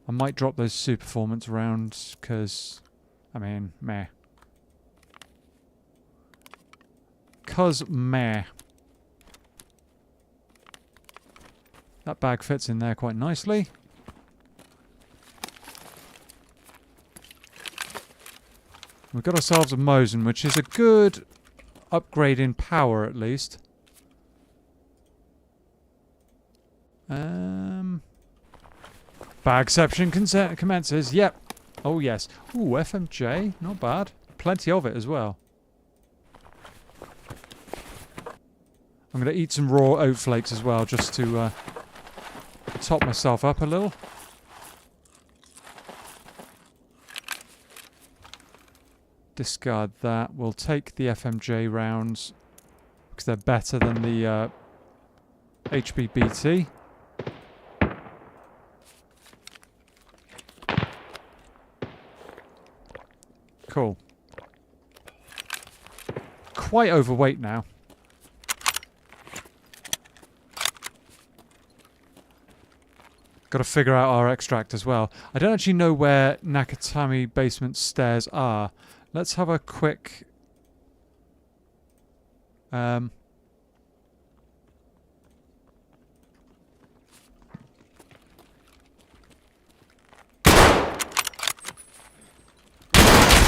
I might drop those super performance rounds because, I mean, meh. Cause meh. That bag fits in there quite nicely. We've got ourselves a Mosin, which is a good upgrade in power at least. Bagception commences. Yep. Oh yes. Ooh, FMJ. Not bad. Plenty of it as well. I'm going to eat some raw oat flakes as well, just to top myself up a little. Discard that. We'll take the FMJ rounds because they're better than the HBBT. Cool. Quite overweight now. Got to figure out our extract as well. I don't actually know where Nakatami basement stairs are. Let's have a quick...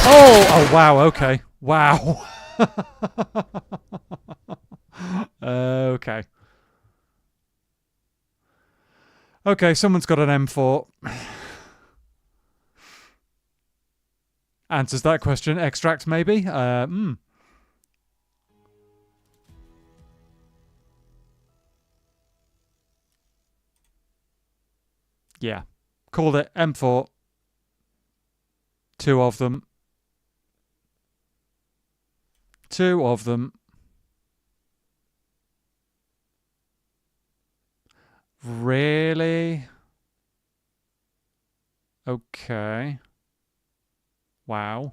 Oh, wow, okay. Wow. Okay. Okay, someone's got an M4. Answers that question. Extract, maybe? Yeah. Called it M4. 2 of them. 2 of them. Really? Okay. Wow.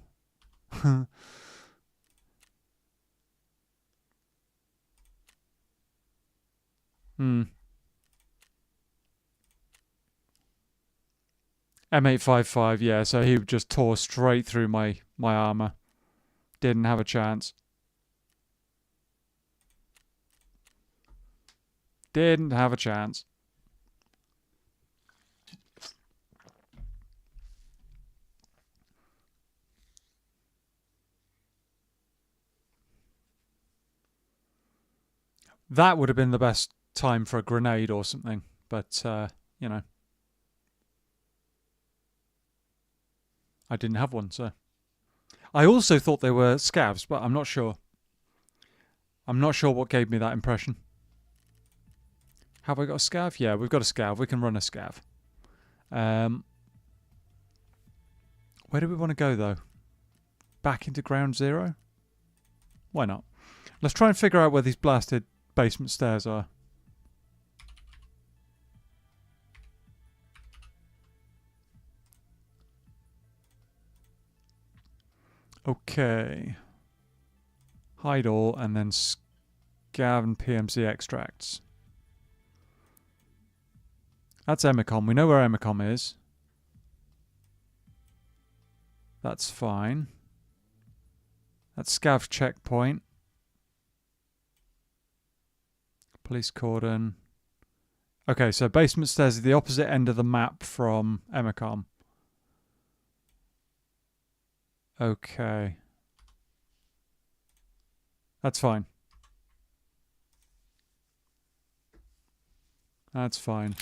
M855, yeah, so he just tore straight through my armor. Didn't have a chance. Didn't have a chance. That would have been the best time for a grenade or something, but, you know. I didn't have one, so. I also thought they were scavs, but I'm not sure. I'm not sure what gave me that impression. Have I got a scav? Yeah, we've got a scav. We can run a scav. Where do we want to go, though? Back into ground zero? Why not? Let's try and figure out where these blasted basement stairs are. Okay. Hide all and then scav and PMC extracts. That's Emicom. We know where Emicom is. That's fine. That's scav checkpoint. Police cordon. Okay, so basement stairs is the opposite end of the map from Emicom. Okay. That's fine. That's fine.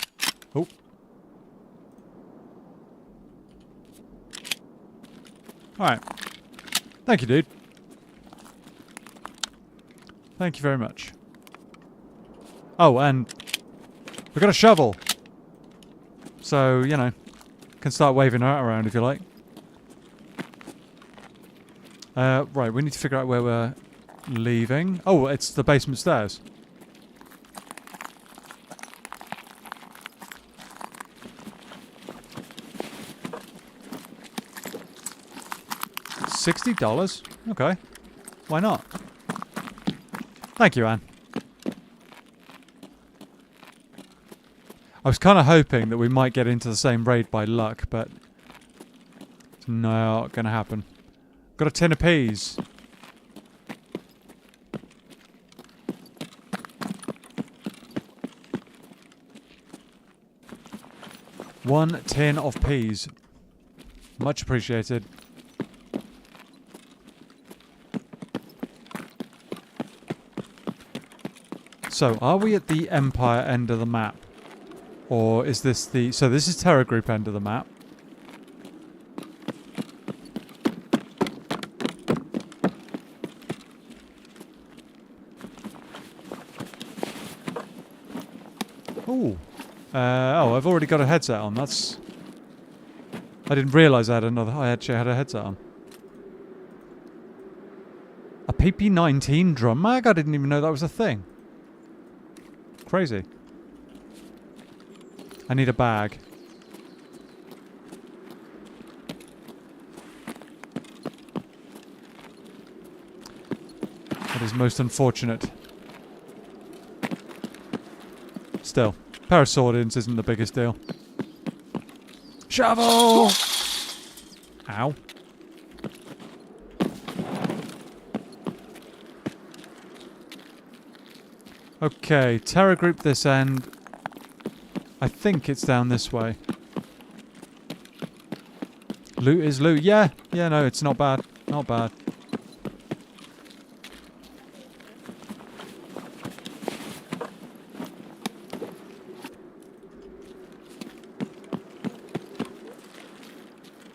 Oh. Alright. Thank you, dude. Thank you very much. Oh, and we've got a shovel. So, you know, can start waving that around if you like. Right, we need to figure out where we're leaving. Oh, it's the basement stairs. $60? Okay. Why not? Thank you, Anne. I was kind of hoping that we might get into the same raid by luck, but it's not going to happen. Got a tin of peas. One tin of peas. Much appreciated. So, are we at the Empire end of the map? Or is this the... So this is Terror Group end of the map. Ooh. Oh, I've already got a headset on. That's... I didn't realise I had another... I actually had a headset on. A PP-19 drum mag? I didn't even know that was a thing. Crazy. I need a bag. That is most unfortunate. Still, a pair of sword-ins isn't the biggest deal. Shovel! Ow. Okay, Terror Group this end. I think it's down this way. Loot is loot. Yeah, no, it's not bad. Not bad.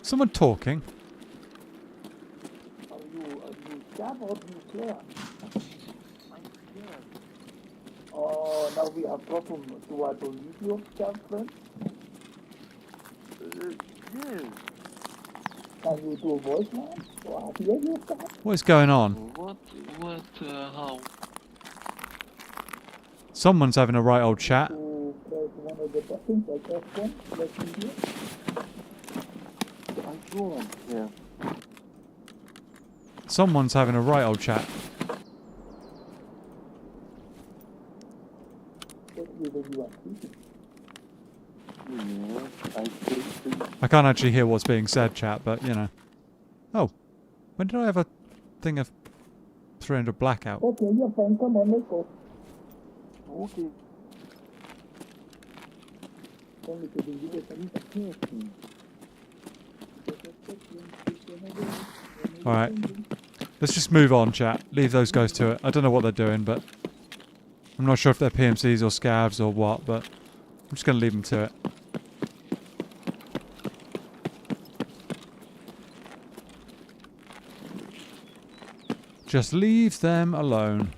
Someone talking. Are you Sam or you Claire? Oh, now we have problem. Do I believe you, Sam friend? Yes. Can you do a voice line? So I hear you, Sam. What is going on? How? Someone's having a right old chat. To press one of the buttons like F1, let me hear. I don't. Yeah. Someone's having a right old chat. What will you are speaking? Yeah. I think. I can't actually hear what's being said, chat, but you know. Oh, when did I have a thing of 300 blackout? Okay, you're fine. Come on, let's go. Okay. Only to the US, I need a person. Alright. Let's just move on, chat. Leave those guys to it. I don't know what they're doing, but I'm not sure if they're PMCs or scavs or what, but I'm just going to leave them to it. Just leave them alone.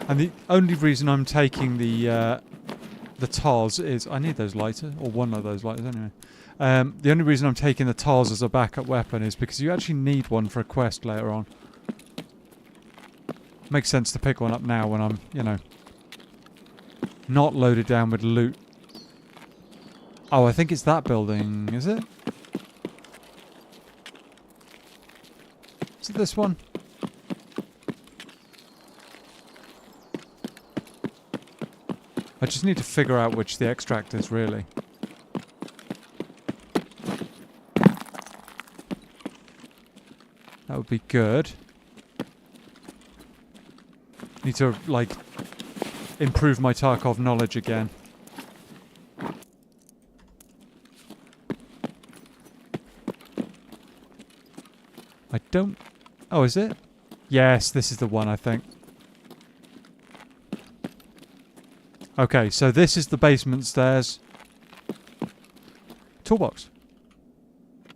And the only reason I'm taking the TARS is... I need those lighters, or one of those lighters anyway. The only reason I'm taking the TARS as a backup weapon is because you actually need one for a quest later on. Makes sense to pick one up now when I'm, you know, not loaded down with loot. Oh, I think it's that building, is it? Is it this one? I just need to figure out which the extract is, really. That would be good. Need to, like, improve my Tarkov knowledge again. I don't... Oh, is it? Yes, this is the one, I think. Okay, so this is the basement stairs. Toolbox.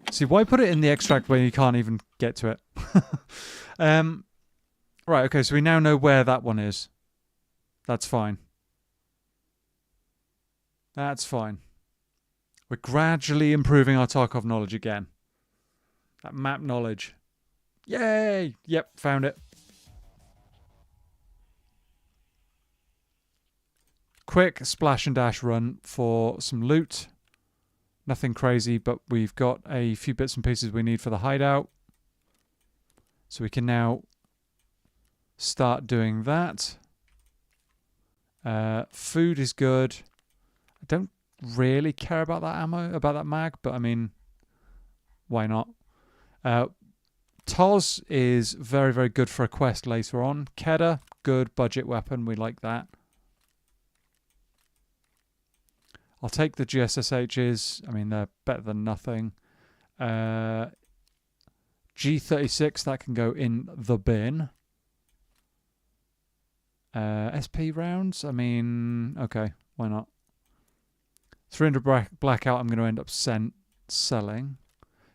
See, why put it in the extract when you can't even get to it? Right, okay, so we now know where that one is. That's fine. That's fine. We're gradually improving our Tarkov knowledge again. That map knowledge. Yay! Yep, found it. Quick splash and dash run for some loot. Nothing crazy, but we've got a few bits and pieces we need for the hideout. So we can now start doing that. Food is good. I don't really care about that ammo, about that mag, but I mean, why not? TOS is very, very good for a quest later on. Kedda, good budget weapon. We like that. I'll take the GSSHs. I mean, they're better than nothing. G36, that can go in the bin. SP rounds, I mean, okay, why not? 300 blackout I'm going to end up selling.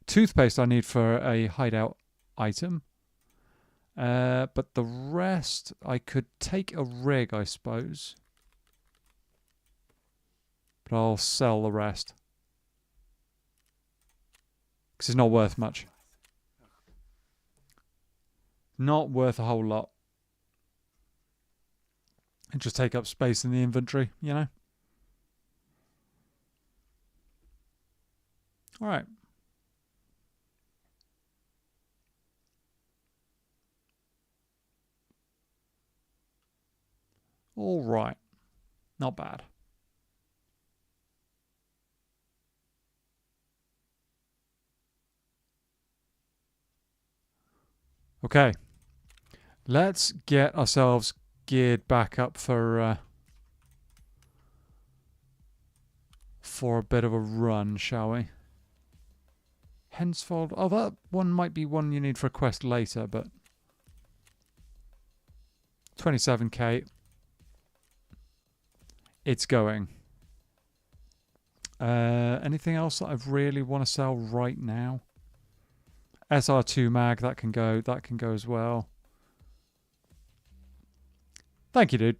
Toothpaste I need for a hideout item. But the rest, I could take a rig, I suppose. But I'll sell the rest. Because it's not worth much. Not worth a whole lot. And just take up space in the inventory, you know? Alright. Alright. Not bad. Okay. Let's get ourselves geared back up for for a bit of a run, shall we? Hencefold. Oh, that one might be one you need for a quest later, but 27k. It's going. Anything else that I really want to sell right now? SR2 mag, that can go. That can go as well. Thank you, dude.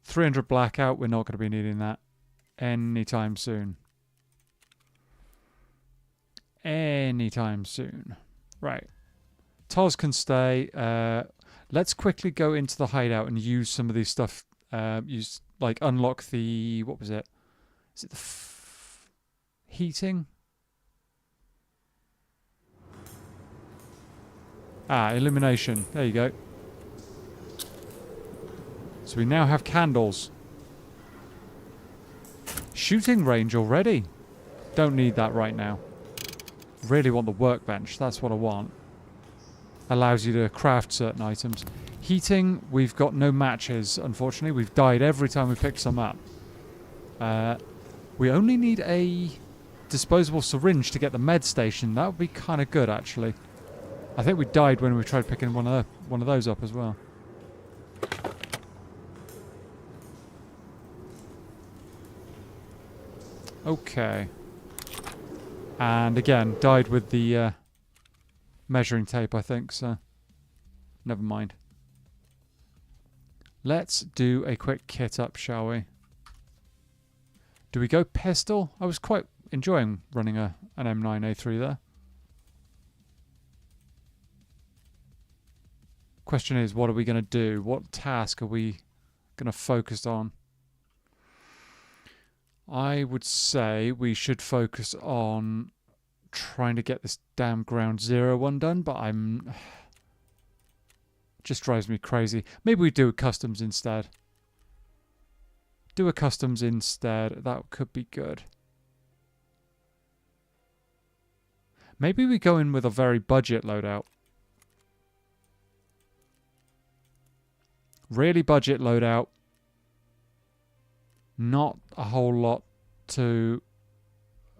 300 blackout. We're not going to be needing that anytime soon. Anytime soon. Right. Toz can stay. Let's quickly go into the hideout and use some of these stuff. Use, like, unlock the... What was it? Is it the heating? Ah, illumination. There you go. So we now have candles. Shooting range already. Don't need that right now. Really want the workbench. That's what I want. Allows you to craft certain items. Heating, we've got no matches, unfortunately. We've died every time we pick some up. We only need a disposable syringe to get the med station. That would be kind of good, actually. I think we died when we tried picking one of those up as well. Okay. And again, died with the measuring tape, I think, so never mind. Let's do a quick kit up, shall we? Do we go pistol? I was quite enjoying running an M9A3 there. Question is, what are we going to do? What task are we going to focus on? I would say we should focus on trying to get this damn Ground Zero one done, but just drives me crazy. Maybe we do a customs instead. Do a customs instead. That could be good. Maybe we go in with a very budget loadout. Really budget loadout. Not a whole lot to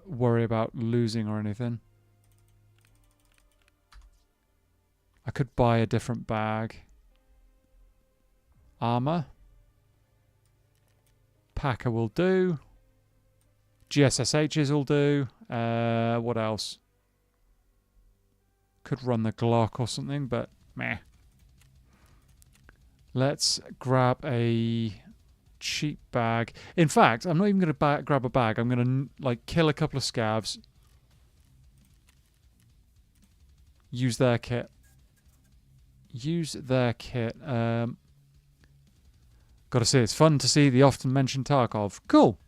worry about losing or anything. I could buy a different bag. Armor. Packer will do. GSSHs will do. What else? Could run the Glock or something, but meh. Let's grab a cheap bag. In fact, I'm not even going to grab a bag. I'm going to kill a couple of scavs. Use their kit. Use their kit. Gotta say, it's fun to see the often mentioned Tarkov. Cool.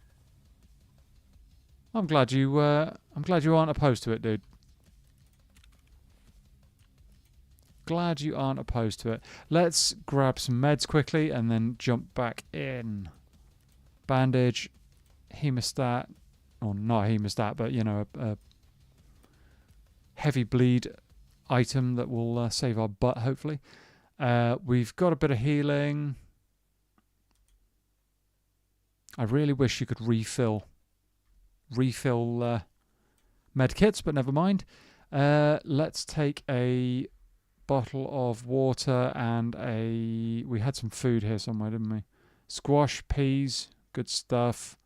I'm glad you aren't opposed to it, dude. Glad you aren't opposed to it. Let's grab some meds quickly and then jump back in. Bandage, hemostat, or not hemostat, but you know, a heavy bleed item that will save our butt, hopefully. We've got a bit of healing. I really wish you could refill med kits, but never mind. Let's take a bottle of water and we had some food here somewhere, didn't we? Squash, peas, good stuff.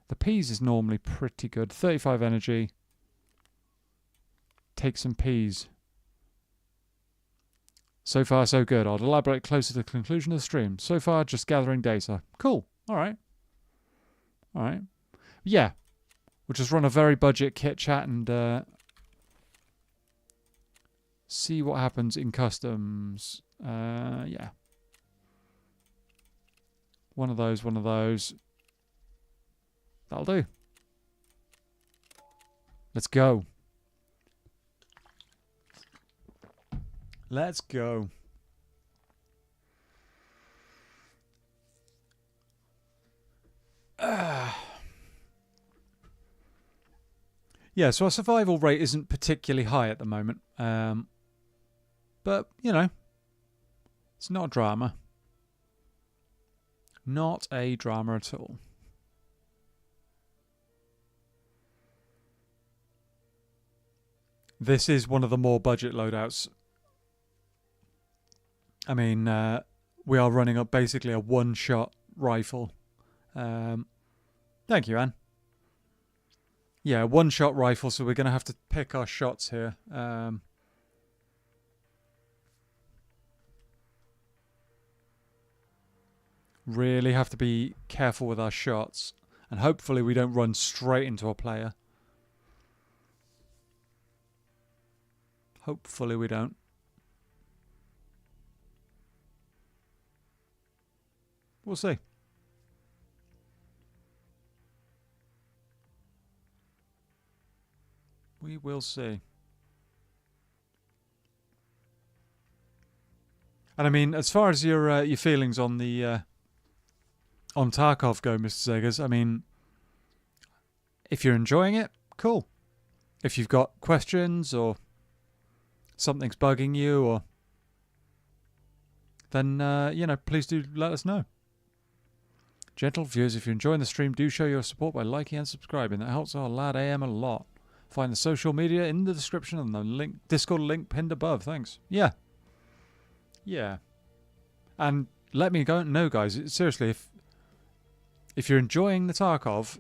The peas is normally pretty good. 35 energy. Take some peas. So far, so good. I'll elaborate closer to the conclusion of the stream. So far, just gathering data. Cool. All right. All right. Yeah. We'll just run a very budget kit chat and see what happens in customs. Yeah. One of those. That'll do. Let's go. Let's go. Yeah, so our survival rate isn't particularly high at the moment. But, you know, it's not a drama. Not a drama at all. this is one of the more budget loadouts. I mean, we are running up basically a one-shot rifle. Thank you, Anne. Yeah, one-shot rifle, so we're going to have to pick our shots here. Really have to be careful with our shots. And hopefully we don't run straight into a player. Hopefully we don't. We'll see. We will see. And I mean, as far as your feelings on the on Tarkov go, Mr. Zegers, I mean, if you're enjoying it, cool. If you've got questions or something's bugging you, or then please do let us know. Gentle viewers, if you're enjoying the stream, do show your support by liking and subscribing. That helps our lad AM a lot. Find the social media in the description and the Discord link pinned above. Thanks. Yeah. And let me know, guys. Seriously, if you're enjoying the Tarkov,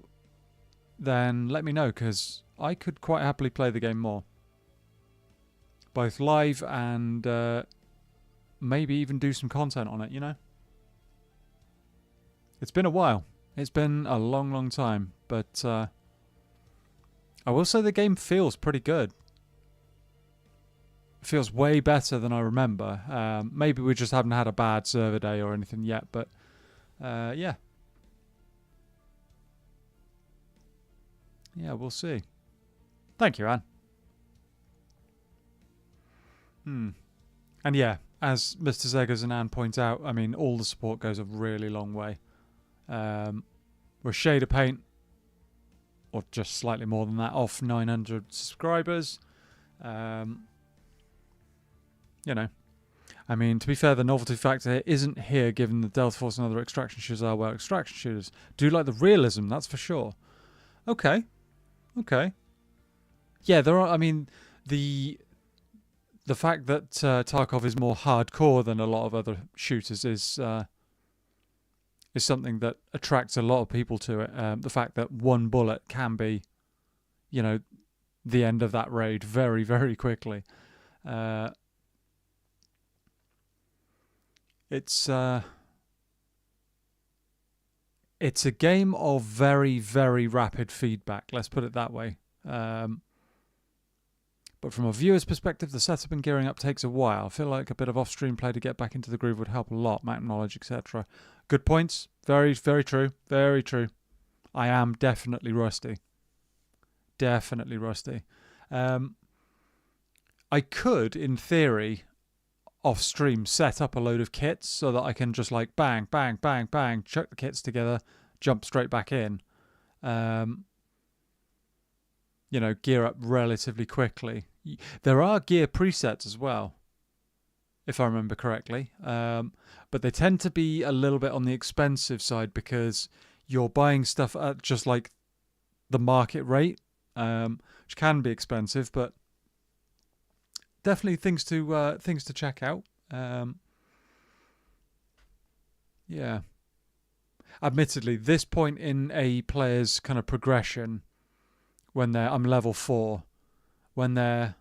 then let me know, because I could quite happily play the game more. Both live and maybe even do some content on it, you know? It's been a while. It's been a long, long time. But I will say the game feels pretty good. It feels way better than I remember. Maybe we just haven't had a bad server day or anything yet, but yeah. Yeah, we'll see. Thank you, Anne. And yeah, as Mr. Zegers and Anne point out, I mean, all the support goes a really long way. We're a shade of paint, or just slightly more than that, off 900 subscribers. I mean, to be fair, the novelty factor isn't here, given the Delta Force and other extraction shooters are well extraction shooters. Do like the realism, that's for sure. Okay. Yeah, there are. I mean, the fact that Tarkov is more hardcore than a lot of other shooters is something that attracts a lot of people to it. The fact that one bullet can be, the end of that raid very, very quickly. It's a game of very, very rapid feedback. Let's put it that way. But from a viewer's perspective, the setup and gearing up takes a while. I feel like a bit of off-stream play to get back into the groove would help a lot. Map knowledge, etc. Good points. Very, very true. Very true. I am definitely rusty. Definitely rusty. I could, in theory, off-stream set up a load of kits so that I can just like bang, bang, bang, bang, chuck the kits together, jump straight back in. Gear up relatively quickly. There are gear presets as well, if I remember correctly. But they tend to be a little bit on the expensive side because you're buying stuff at just like the market rate, which can be expensive, but definitely things to check out. Yeah. Admittedly, this point in a player's kind of progression, when I'm level 4, when they're,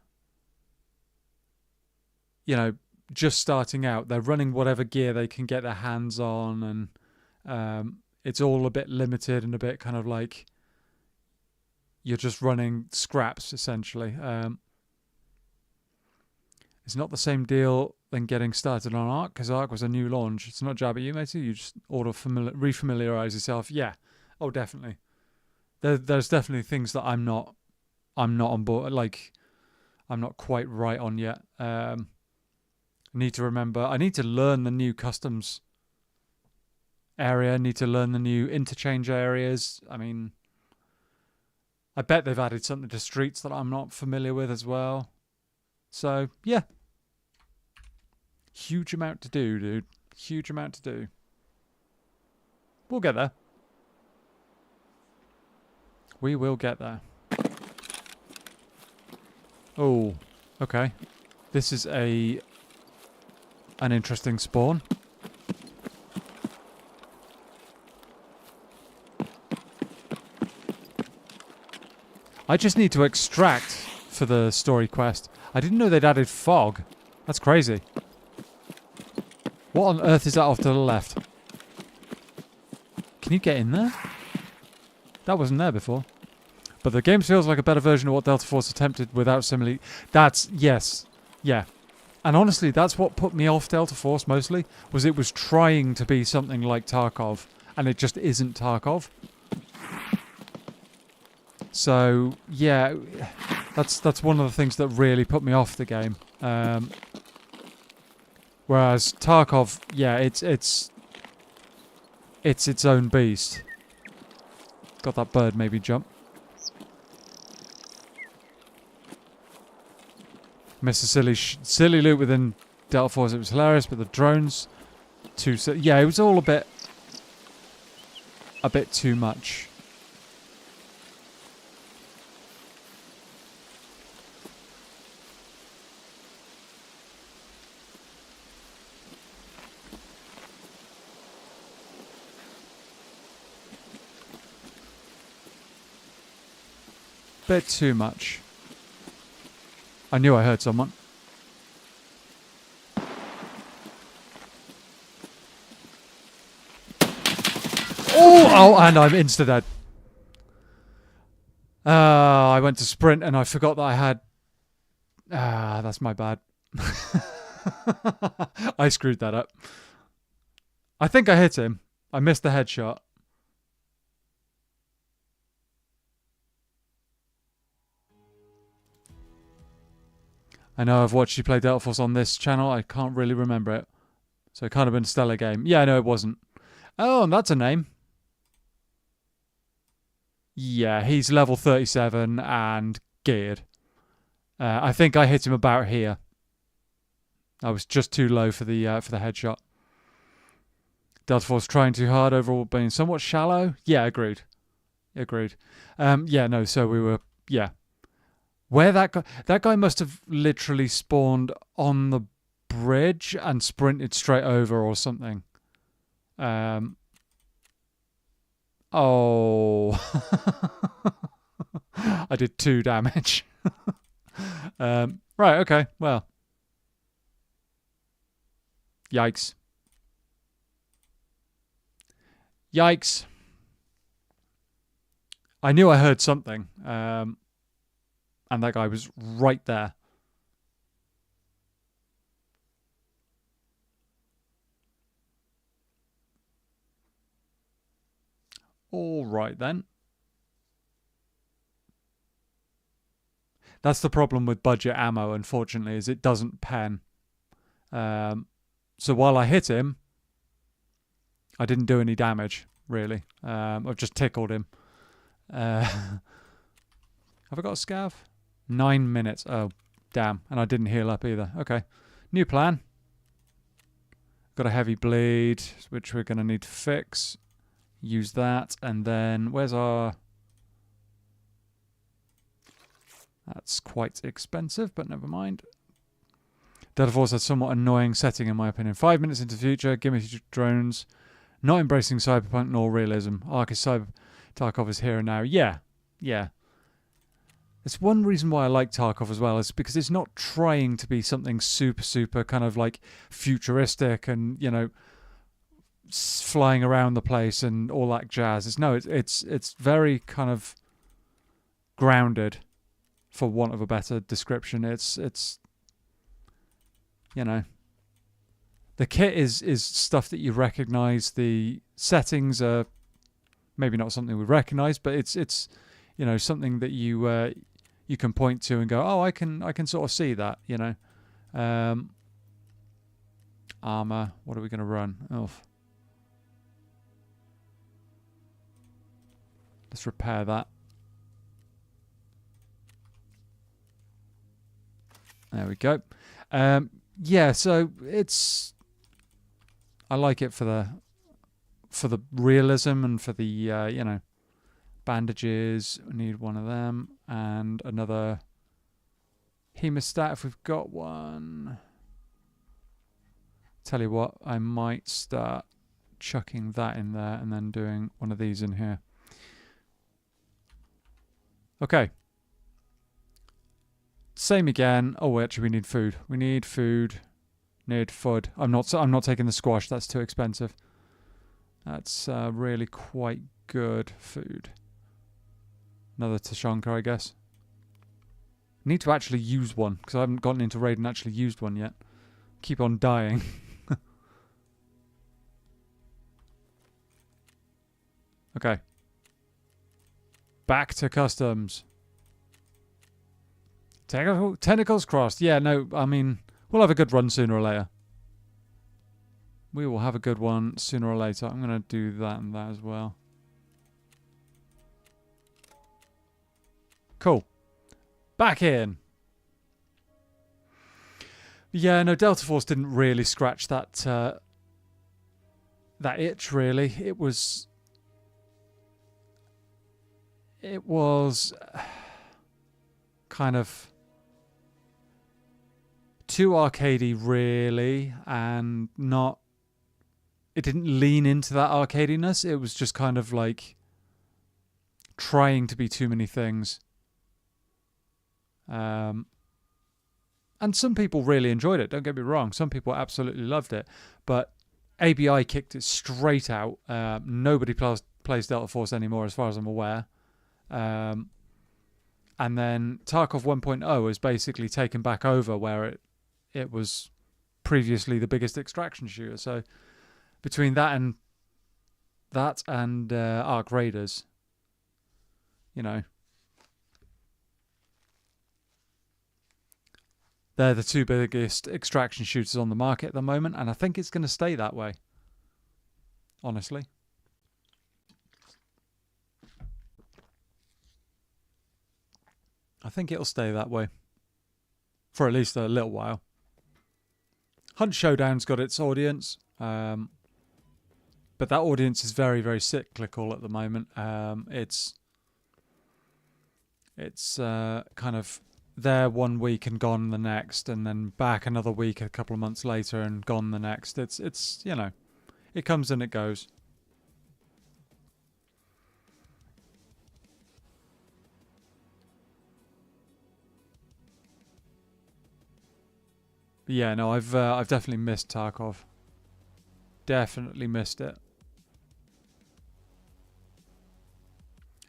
just starting out, they're running whatever gear they can get their hands on, and it's all a bit limited and a bit kind of like you're just running scraps, essentially. It's not the same deal than getting started on Ark, because Ark was a new launch. It's not jab at you, matey. You just refamiliarize yourself. Yeah. Oh, definitely. There's definitely things that I'm not on board. Like, I'm not quite right on yet. I need to learn the new customs area. I need to learn the new interchange areas. I mean, I bet they've added something to streets that I'm not familiar with as well. So, yeah. Huge amount to do, dude. Huge amount to do. We'll get there. We will get there. Oh, okay. This is an interesting spawn. I just need to extract for the story quest. I didn't know they'd added fog. That's crazy. What on earth is that off to the left? Can you get in there? That wasn't there before. But the game feels like a better version of what Delta Force attempted without simile. That's, yes. Yeah. And honestly, that's what put me off Delta Force mostly, was it was trying to be something like Tarkov, and it just isn't Tarkov. So, yeah, that's one of the things that really put me off the game. Whereas Tarkov, yeah, it's its own beast. Got that bird maybe jump. Mr. Silly loot within Delta Force. It was hilarious, but the drones, yeah, it was all a bit too much. Bit too much. I knew I heard someone. Oh, and I'm insta-dead. I went to sprint and I forgot that I had... that's my bad. I screwed that up. I think I hit him. I missed the headshot. I know I've watched you play Delta Force on this channel. I can't really remember it. So it kind of been a stellar game. Yeah, no, it wasn't. Oh, and that's a name. Yeah, he's level 37 and geared. I think I hit him about here. I was just too low for the headshot. Delta Force trying too hard, overall being somewhat shallow. Yeah, agreed. Yeah, no, so we were, yeah. Where that guy must have literally spawned on the bridge and sprinted straight over or something. Oh. I did 2 damage. Right, okay, well. Yikes. Yikes. I knew I heard something. And that guy was right there. All right, then. That's the problem with budget ammo, unfortunately, is it doesn't pen. So while I hit him, I didn't do any damage, really. I've just tickled him. Have I got a scav? 9 minutes. Oh, damn. And I didn't heal up either. Okay. New plan. Got a heavy bleed, which we're going to need to fix. Use that. And then, where's our... That's quite expensive, but never mind. Delta Force has somewhat annoying setting, in my opinion. 5 minutes into the future, gimme drones. Not embracing cyberpunk nor realism. Tarkov is here and now. Yeah. Yeah. It's one reason why I like Tarkov as well, is because it's not trying to be something super kind of like futuristic and, you know, flying around the place and all that jazz. It's very kind of grounded, for want of a better description. It's you know, the kit is stuff that you recognize. The settings are maybe not something we recognize, but it's you know, something that you can point to and go, oh, I can sort of see that, you know. Armor. What are we going to run? Oh, let's repair that. There we go. Yeah, so I like it for the realism and for the you know, bandages. We need one of them and another Hemostat, if we've got one. Tell you what, I might start chucking that in there and then doing one of these in here. Okay. Same again. Oh, actually, we need food. We need food. Need food. I'm not taking the squash. That's too expensive. That's really quite good food. Another Tashanka, I guess. Need to actually use one because I haven't gotten into raid and actually used one yet. Keep on dying. Okay. Back to customs. Tentacles crossed. Yeah, no, I mean, we'll have a good run sooner or later. We will have a good one sooner or later. I'm going to do that and that as well. Cool. Back in. Yeah, no, Delta Force didn't really scratch that that itch, really. It was kind of too arcadey, really, and not... It didn't lean into that arcadiness. It was just kind of like trying to be too many things. And some people really enjoyed it, don't get me wrong. Some people absolutely loved it. But ABI kicked it straight out. Nobody plays Delta Force anymore, as far as I'm aware. And then Tarkov 1.0 has basically taken back over where it was previously the biggest extraction shooter. So between that and Arc Raiders, you know, they're the two biggest extraction shooters on the market at the moment, and I think it's going to stay that way, honestly. I think it'll stay that way for at least a little while. Hunt Showdown's got its audience, but that audience is very, very cyclical at the moment. It's kind of there one week and gone the next, and then back another week a couple of months later and gone the next. It's you know, it comes and it goes. But yeah, no, I've definitely missed Tarkov. Definitely missed it.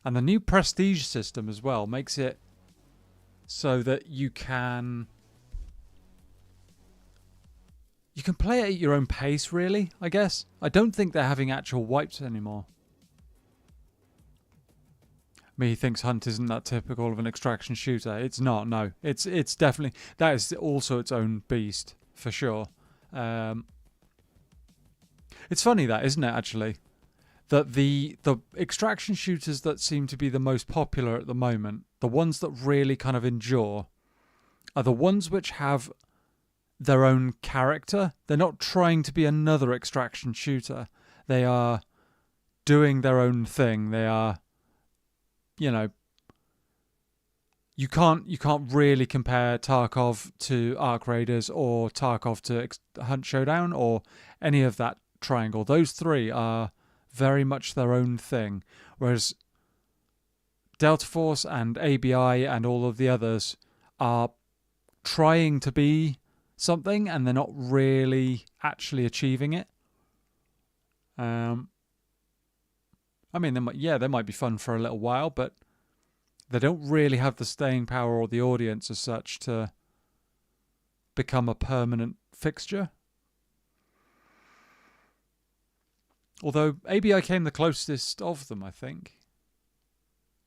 And the new prestige system as well makes it so that you can play it at your own pace, really, I guess. I don't think they're having actual wipes anymore. Me thinks Hunt isn't that typical of an extraction shooter. It's not, no. It's definitely... That is also its own beast, for sure. It's funny that, isn't it, actually? That the extraction shooters that seem to be the most popular at the moment, the ones that really kind of endure, are the ones which have their own character. They're not trying to be another extraction shooter. They are doing their own thing. They are... You know, you can't really compare Tarkov to Arc Raiders or Tarkov to Hunt Showdown or any of that triangle. Those three are very much their own thing, whereas Delta Force and ABI and all of the others are trying to be something and they're not really actually achieving it. I mean, they might be fun for a little while, but they don't really have the staying power or the audience as such to become a permanent fixture. Although ABI came the closest of them, I think.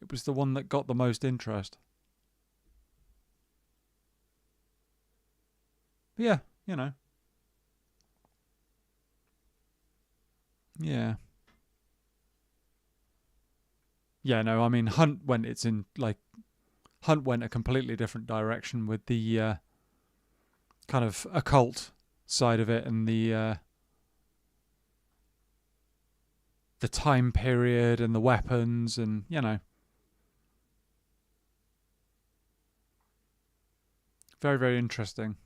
It was the one that got the most interest. But yeah, you know. Yeah. Yeah, no, I mean, Hunt went a completely different direction with the kind of occult side of it and the time period and the weapons and, you know. Very, very interesting.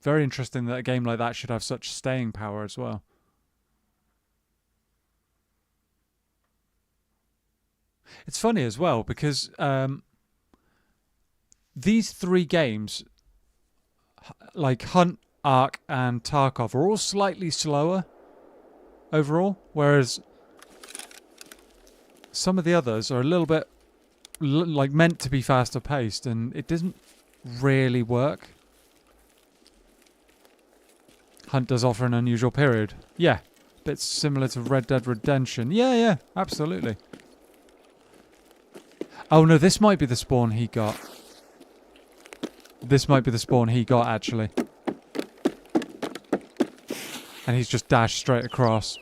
Very interesting that a game like that should have such staying power as well. It's funny as well because these three games, like Hunt, Ark, and Tarkov, are all slightly slower overall, whereas some of the others are a little bit like meant to be faster paced, and it doesn't really work. Hunt does offer an unusual period. Yeah, bit similar to Red Dead Redemption. Yeah, absolutely. Oh no, this might be the spawn he got. This might be the spawn he got, actually. And he's just dashed straight across.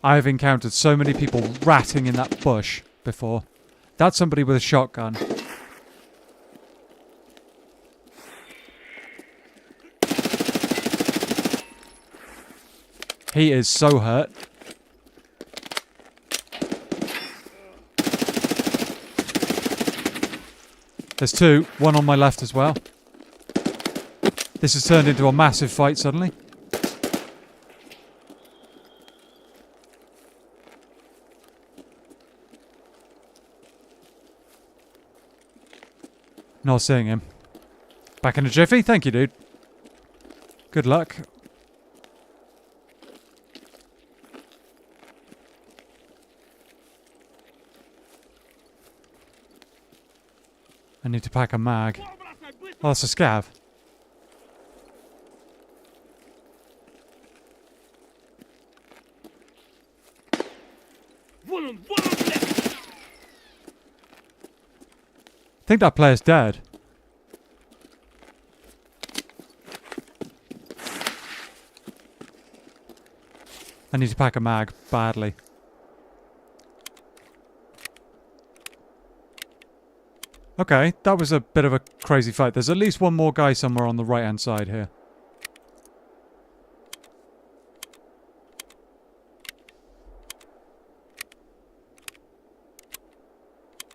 I have encountered so many people ratting in that bush before. That's somebody with a shotgun. He is so hurt. There's two. One on my left as well. This has turned into a massive fight suddenly. Not seeing him. Back in a jiffy? Thank you, dude. Good luck. I need to pack a mag. Oh, that's a scav. I think that player's dead. I need to pack a mag badly. Okay, that was a bit of a crazy fight. There's at least one more guy somewhere on the right-hand side here.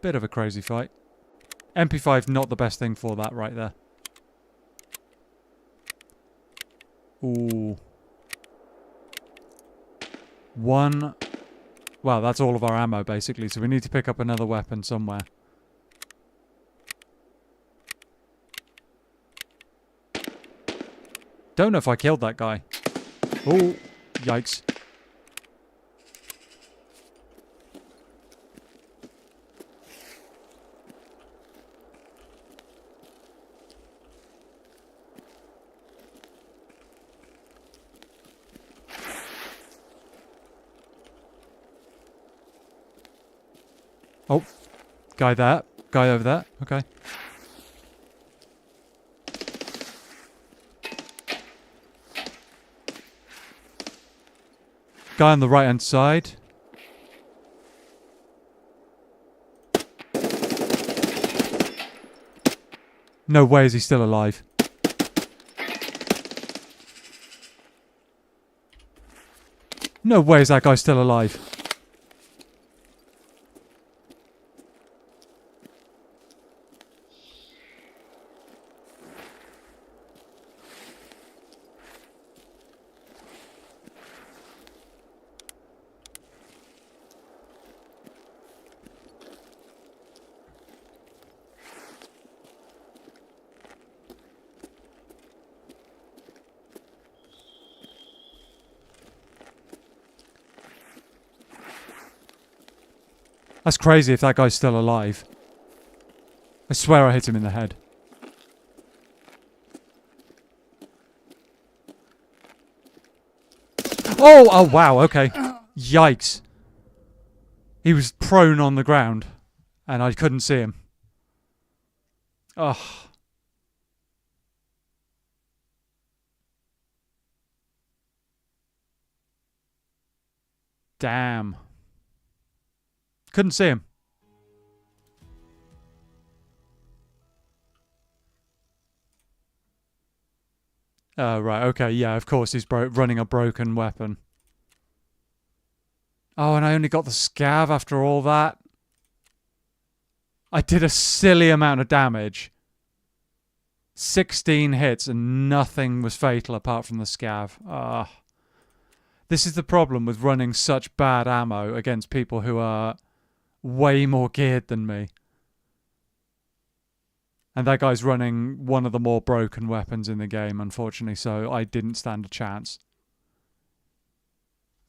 Bit of a crazy fight. MP5 not the best thing for that right there. Ooh. One. Well, that's all of our ammo basically, so we need to pick up another weapon somewhere. Don't know if I killed that guy. Oh, yikes. Oh, guy there. Guy over there. Okay. Guy on the right hand side. No way is he still alive. No way is that guy still alive. That's crazy if that guy's still alive. I swear I hit him in the head. Oh wow, okay. Yikes. He was prone on the ground and I couldn't see him. Ugh. Damn. Couldn't see him. Oh, right, okay, yeah, of course he's running a broken weapon. Oh, and I only got the scav after all that. I did a silly amount of damage. 16 hits and nothing was fatal apart from the scav. Ah. This is the problem with running such bad ammo against people who are way more geared than me. And that guy's running one of the more broken weapons in the game, unfortunately, so I didn't stand a chance.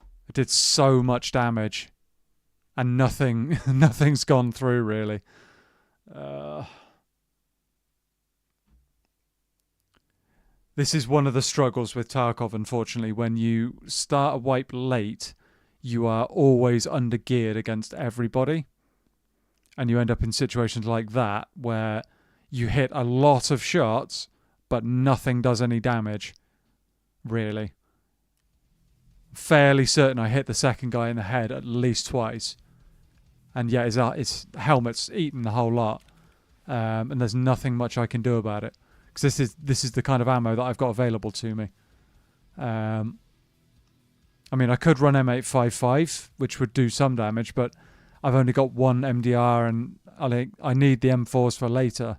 I did so much damage, and nothing's gone through, really. This is one of the struggles with Tarkov, unfortunately. When you start a wipe late, you are always under-geared against everybody. And you end up in situations like that, where you hit a lot of shots, but nothing does any damage, really. Fairly certain I hit the second guy in the head at least twice. And yeah, his helmet's eaten the whole lot. And there's nothing much I can do about it. Because this is the kind of ammo that I've got available to me. I mean, I could run M855, which would do some damage, but I've only got one MDR, and I need the M4s for later.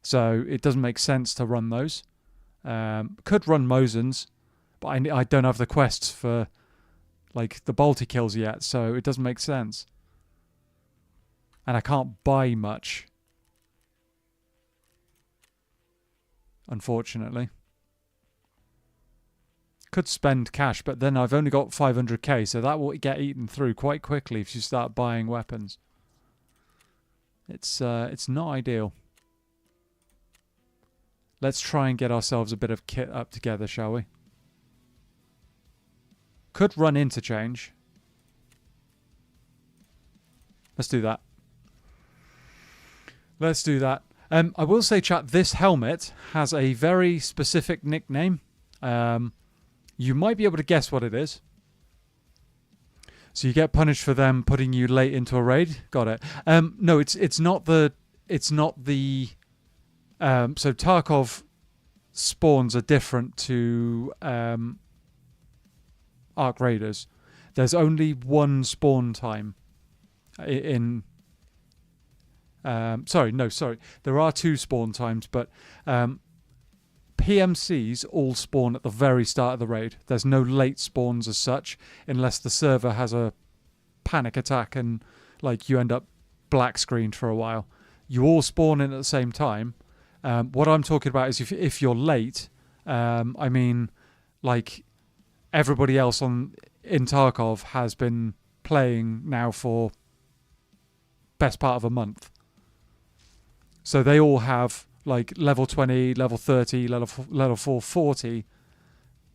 So it doesn't make sense to run those. Could run Mosins, but I don't have the quests for like the Balti kills yet, so it doesn't make sense. And I can't buy much, unfortunately. Could spend cash, but then I've only got 500k, so that will get eaten through quite quickly if you start buying weapons. It's not ideal. Let's try and get ourselves a bit of kit up together, shall we? Could run interchange. Let's do that. Let's do that. I will say, chat, this helmet has a very specific nickname. You might be able to guess what it is. So you get punished for them putting you late into a raid. Got it. No, it's not the. So Tarkov spawns are different to Arc Raiders. There's only one spawn time in. Sorry. There are two spawn times, but PMCs all spawn at the very start of the raid. There's no late spawns as such, unless the server has a panic attack and like you end up black screened for a while. You all spawn in at the same time. What I'm talking about is if you're late, I mean, like everybody else in Tarkov has been playing now for best part of a month. So they all have like level 20, level 30, level 440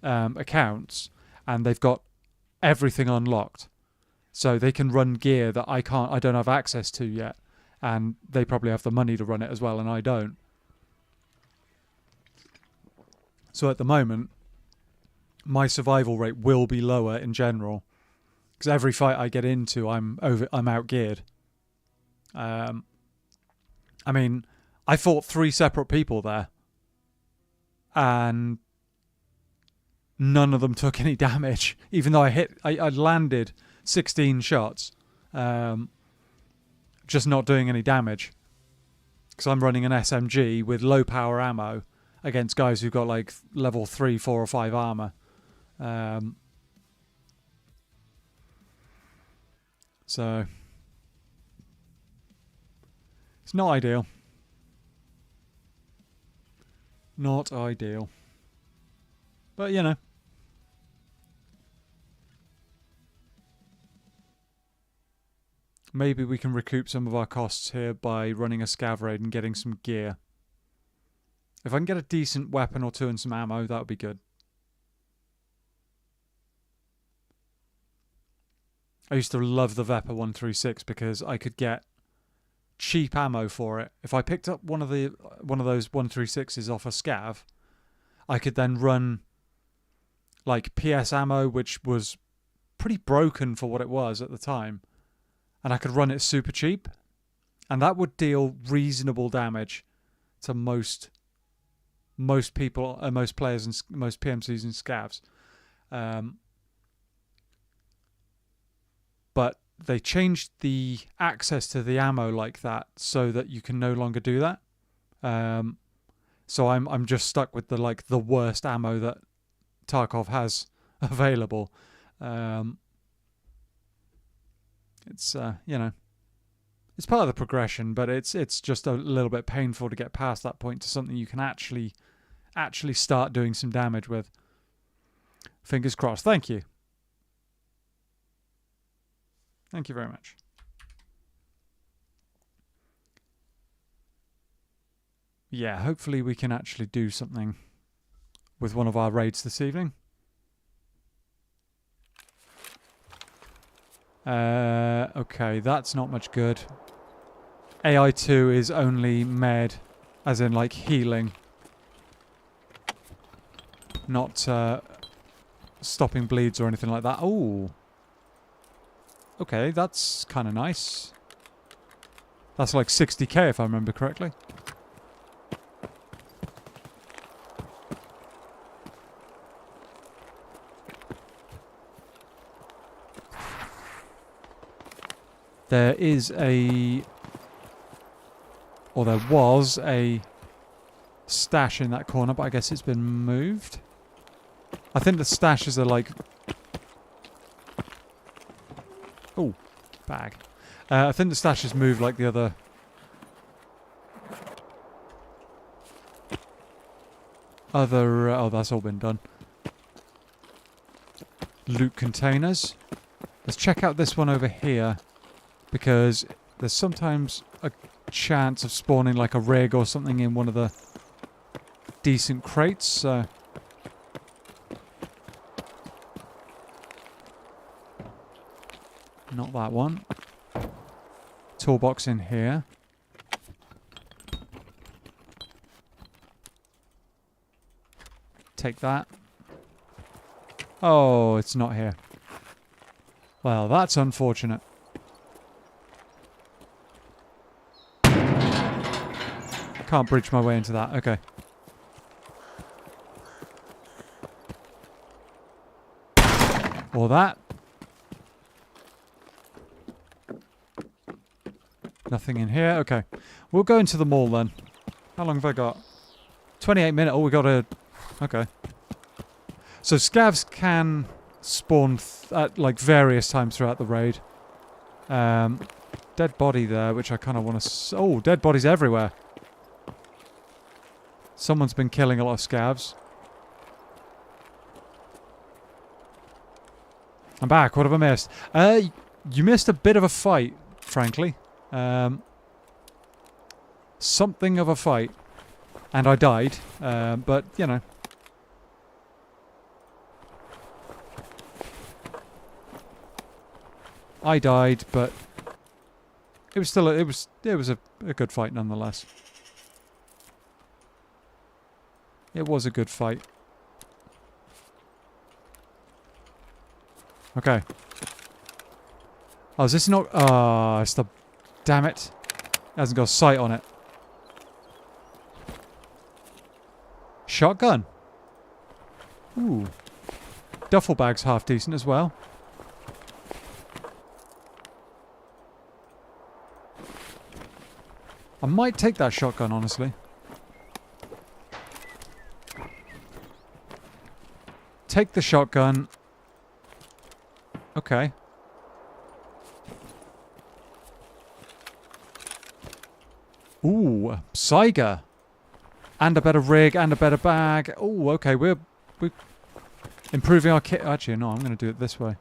accounts, and they've got everything unlocked. So they can run gear that I don't have access to yet, and they probably have the money to run it as well, and I don't. So at the moment, my survival rate will be lower in general, because every fight I get into, I'm outgeared. I mean, I fought 3 separate people there, and none of them took any damage, even though I landed 16 shots, just not doing any damage, because I'm running an SMG with low power ammo against guys who've got like level 3, 4 or 5 armor. So it's not ideal. Not ideal. But you know. Maybe we can recoup some of our costs here by running a scav raid and getting some gear. If I can get a decent weapon or two and some ammo, that would be good. I used to love the Vepa 136 because I could get cheap ammo for it. If I picked up one of those 136s off a scav, I could then run like PS ammo, which was pretty broken for what it was at the time, and I could run it super cheap, and that would deal reasonable damage to most most people, most players, and most PMCs and scavs. But they changed the access to the ammo like that so that you can no longer do that. So I'm just stuck with the worst ammo that Tarkov has available. It's it's part of the progression, but it's just a little bit painful to get past that point to something you can actually start doing some damage with. Fingers crossed. Thank you. Thank you very much. Yeah, hopefully we can actually do something with one of our raids this evening. Okay, that's not much good. AI2 is only med, as in like healing. Not stopping bleeds or anything like that. Oh. Okay, that's kind of nice. That's like 60k if I remember correctly. There is or there was a stash in that corner, but I guess it's been moved. I think the stashes are like... Oh, bag. I think the stashes move like the other... oh, that's all been done. Loot containers. Let's check out this one over here, because there's sometimes a chance of spawning like a rig or something in one of the decent crates, so... Not that one. Toolbox in here. Take that. Oh, it's not here. Well, that's unfortunate. Can't bridge my way into that. Okay. Or that. Nothing in here. Okay. We'll go into the mall then. How long have I got? 28 minutes. Oh, we got a... Okay. So scavs can spawn at like various times throughout the raid. Dead body there, which I kind of want to... Oh, dead bodies everywhere. Someone's been killing a lot of scavs. I'm back. What have I missed? You missed a bit of a fight, frankly. Something of a fight. And I died. But, you know. I died, but it was still it was a good fight nonetheless. It was a good fight. Okay. Oh, is this not... Ah, it's the... Damn it. It hasn't got a sight on it. Shotgun. Ooh. Duffel bag's half decent as well. I might take that shotgun, honestly. Take the shotgun. Okay. Ooh, Saiga. And a better rig and a better bag. Ooh, okay, we're improving our kit. Actually, no, I'm going to do it this way.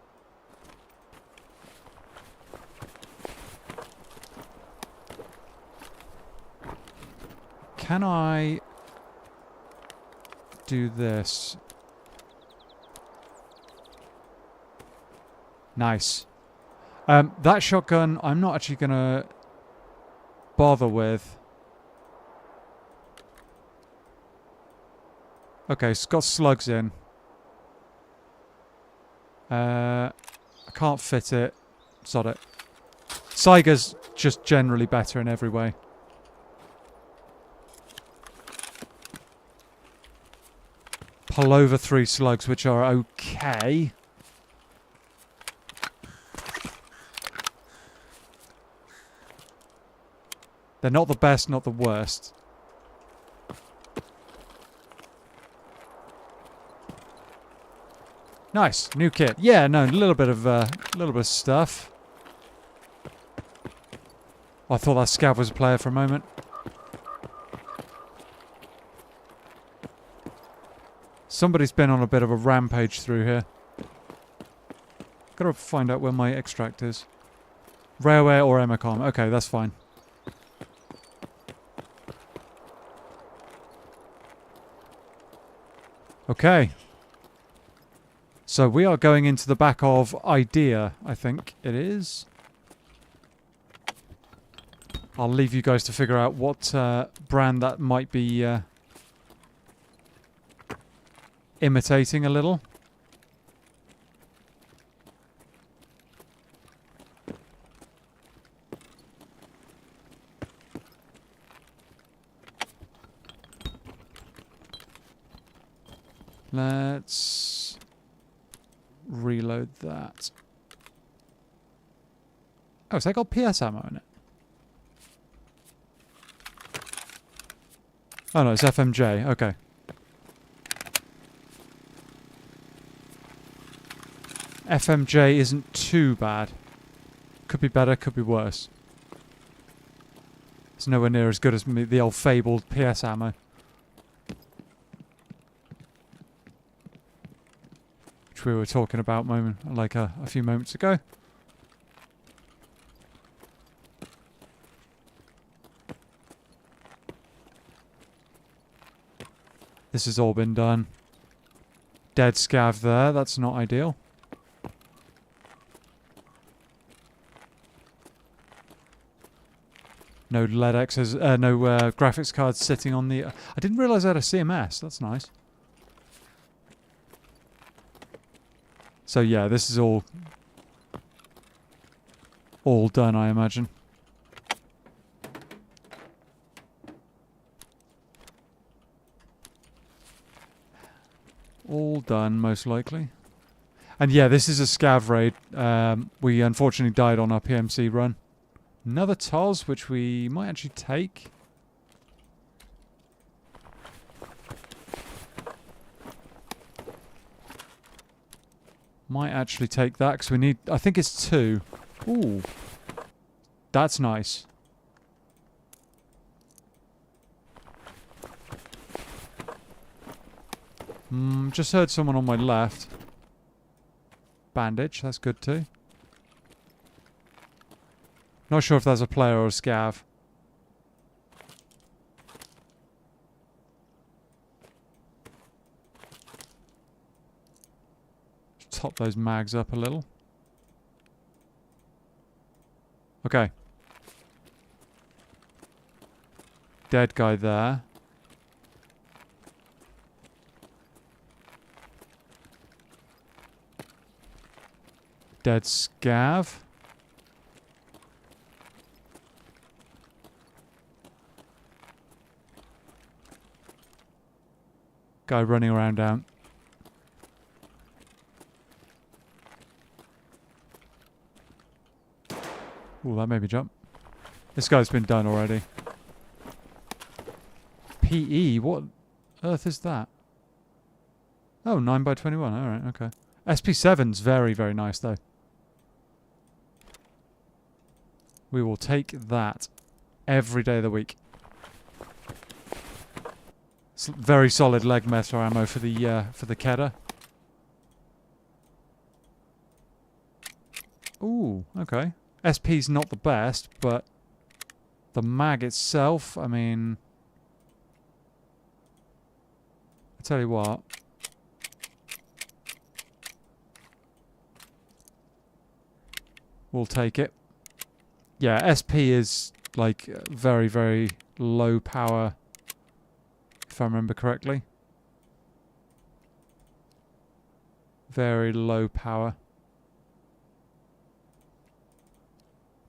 Can I do this? Nice. That shotgun, I'm not actually going to bother with. Okay, it's got slugs in. I can't fit it. Sod it. Saiga's just generally better in every way. pull over 3 slugs, which are okay. They're not the best, not the worst. Nice, new kit. Yeah, no, a little bit of stuff. I thought that scav was a player for a moment. Somebody's been on a bit of a rampage through here. Gotta find out where my extract is. Railway or Emacom. Okay, that's fine. Okay. So we are going into the back of Idea, I think it is. I'll leave you guys to figure out what brand that might be imitating a little. Let's reload that. Oh, so I got PS ammo in it. Oh no, it's FMJ. Okay. FMJ isn't too bad. Could be better, could be worse. It's nowhere near as good as the old fabled PS ammo. Which we were talking about a few moments ago. This has all been done. Dead scav there, that's not ideal. No LED X's, no graphics cards sitting on the... I didn't realise I had a CMS, that's nice. So yeah, this is all done, I imagine. All done, most likely. And yeah, this is a scav raid. We unfortunately died on our PMC run. Another TOS, which we might actually take. Might actually take that, because we need... I think it's 2. Ooh. That's nice. Just heard someone on my left. Bandage, that's good too. Not sure if that's a player or a scav. Top those mags up a little. Okay. Dead guy there. Dead scav. Guy running around down. Ooh, that made me jump. This guy's been done already. PE? What earth is that? Oh, 9x21. Alright, okay. SP7's very, very nice, though. We will take that every day of the week. It's very solid leg metal ammo for the Kedda. Ooh, okay. SP's not the best, but the mag itself, I mean... I tell you what. We'll take it. Yeah, SP is like very, very low power, if I remember correctly. Very low power.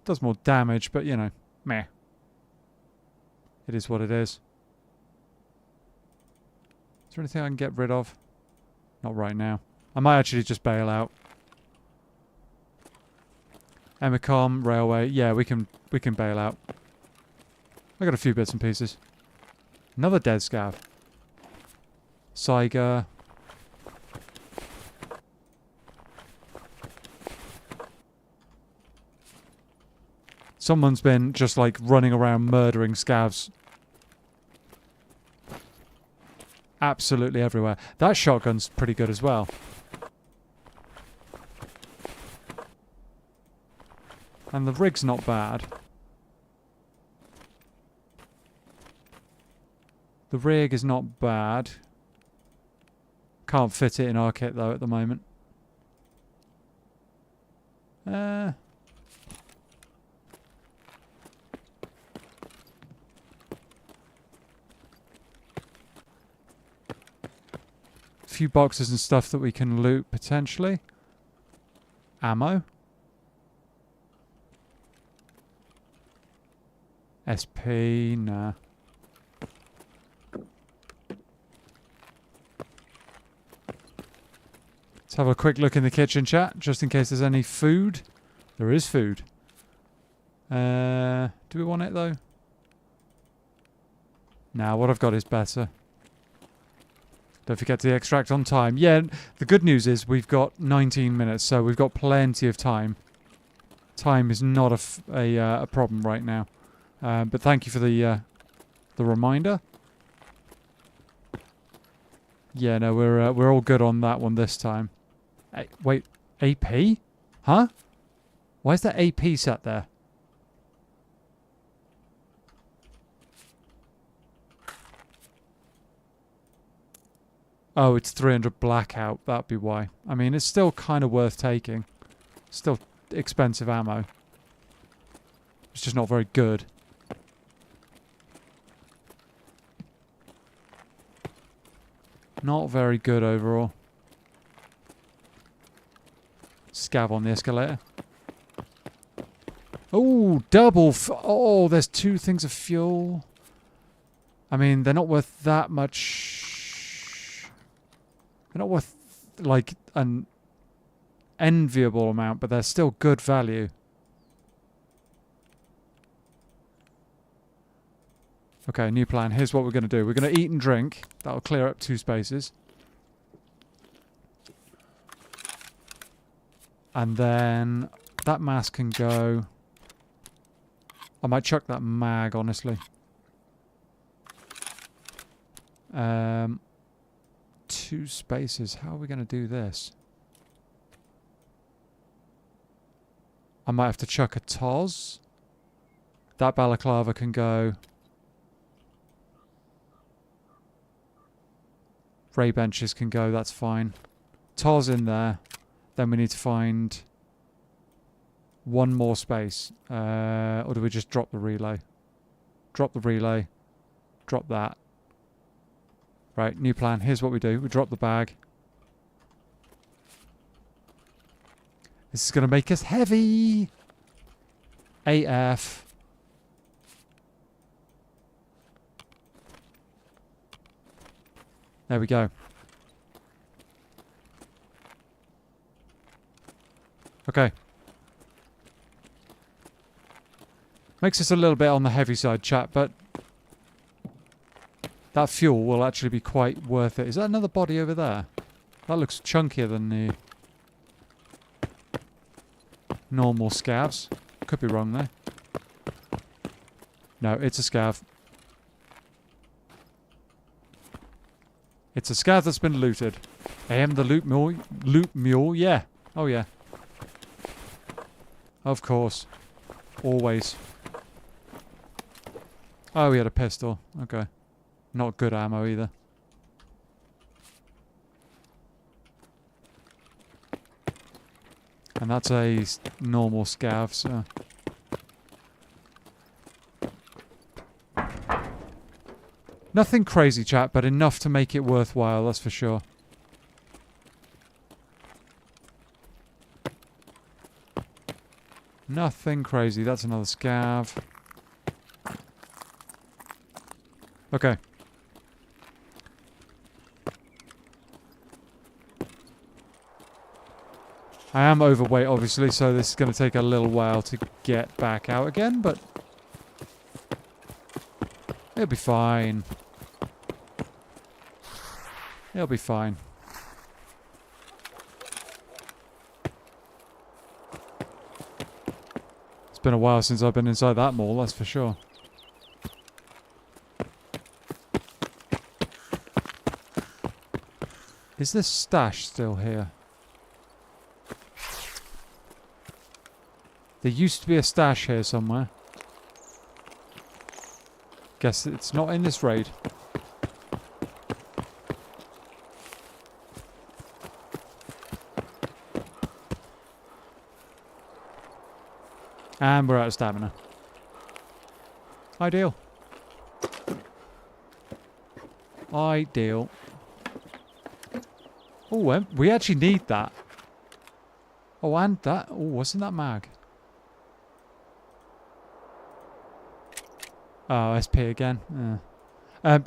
Does more damage, but you know, meh. It is what it is. Is there anything I can get rid of? Not right now. I might actually just bail out. Emicom, railway. Yeah, we can bail out. I got a few bits and pieces. Another dead scav. Saiga. Someone's been just like running around murdering scavs. Absolutely everywhere. That shotgun's pretty good as well. And the rig's not bad. The rig is not bad. Can't fit it in our kit though at the moment. Few boxes and stuff that we can loot potentially. Ammo. SP, nah. Let's have a quick look in the kitchen, chat, just in case there's any food. There is food. Do we want it though? Nah, what I've got is better. Don't forget to extract on time. Yeah, the good news is we've got 19 minutes, so we've got plenty of time. Time is not a problem right now. But thank you for the reminder. Yeah, no, we're all good on that one this time. Wait, AP? Huh? Why is that AP sat there? Oh, it's 300 blackout. That'd be why. I mean, it's still kind of worth taking. Still expensive ammo. It's just not very good. Not very good overall. Scav on the escalator. Oh, double. Oh, there's 2 things of fuel. I mean, they're not worth that much. They're not worth, like, an enviable amount, but they're still good value. Okay, new plan. Here's what we're going to do. We're going to eat and drink. That'll clear up 2 spaces. And then that mask can go. I might chuck that mag, honestly. 2 spaces. How are we going to do this? I might have to chuck a TOS. That balaclava can go. Ray benches can go, that's fine. TOS in there. Then we need to find 1 more space. Or do we just drop the relay? Drop the relay. Drop that. Right, new plan. Here's what we do. We drop the bag. This is going to make us heavy. AF. There we go. Okay. Makes us a little bit on the heavy side, chat, but that fuel will actually be quite worth it. Is that another body over there? That looks chunkier than the normal scavs. Could be wrong there. No, it's a scav. It's a scav that's been looted. I am the loot mule. Loot mule, yeah. Oh yeah. Of course. Always. Oh, he had a pistol. Okay. Not good ammo either. And that's a normal scav, so... Nothing crazy, chat, but enough to make it worthwhile, that's for sure. Nothing crazy. That's another scav. Okay. I am overweight, obviously, so this is going to take a little while to get back out again, but it'll be fine. It'll be fine. It's been a while since I've been inside that mall, that's for sure. Is this stash still here? There used to be a stash here somewhere. Guess it's not in this raid. And we're out of stamina. Ideal. Ideal. Oh, we actually need that. Oh, and that. Oh, what's in that mag? Oh, SP again.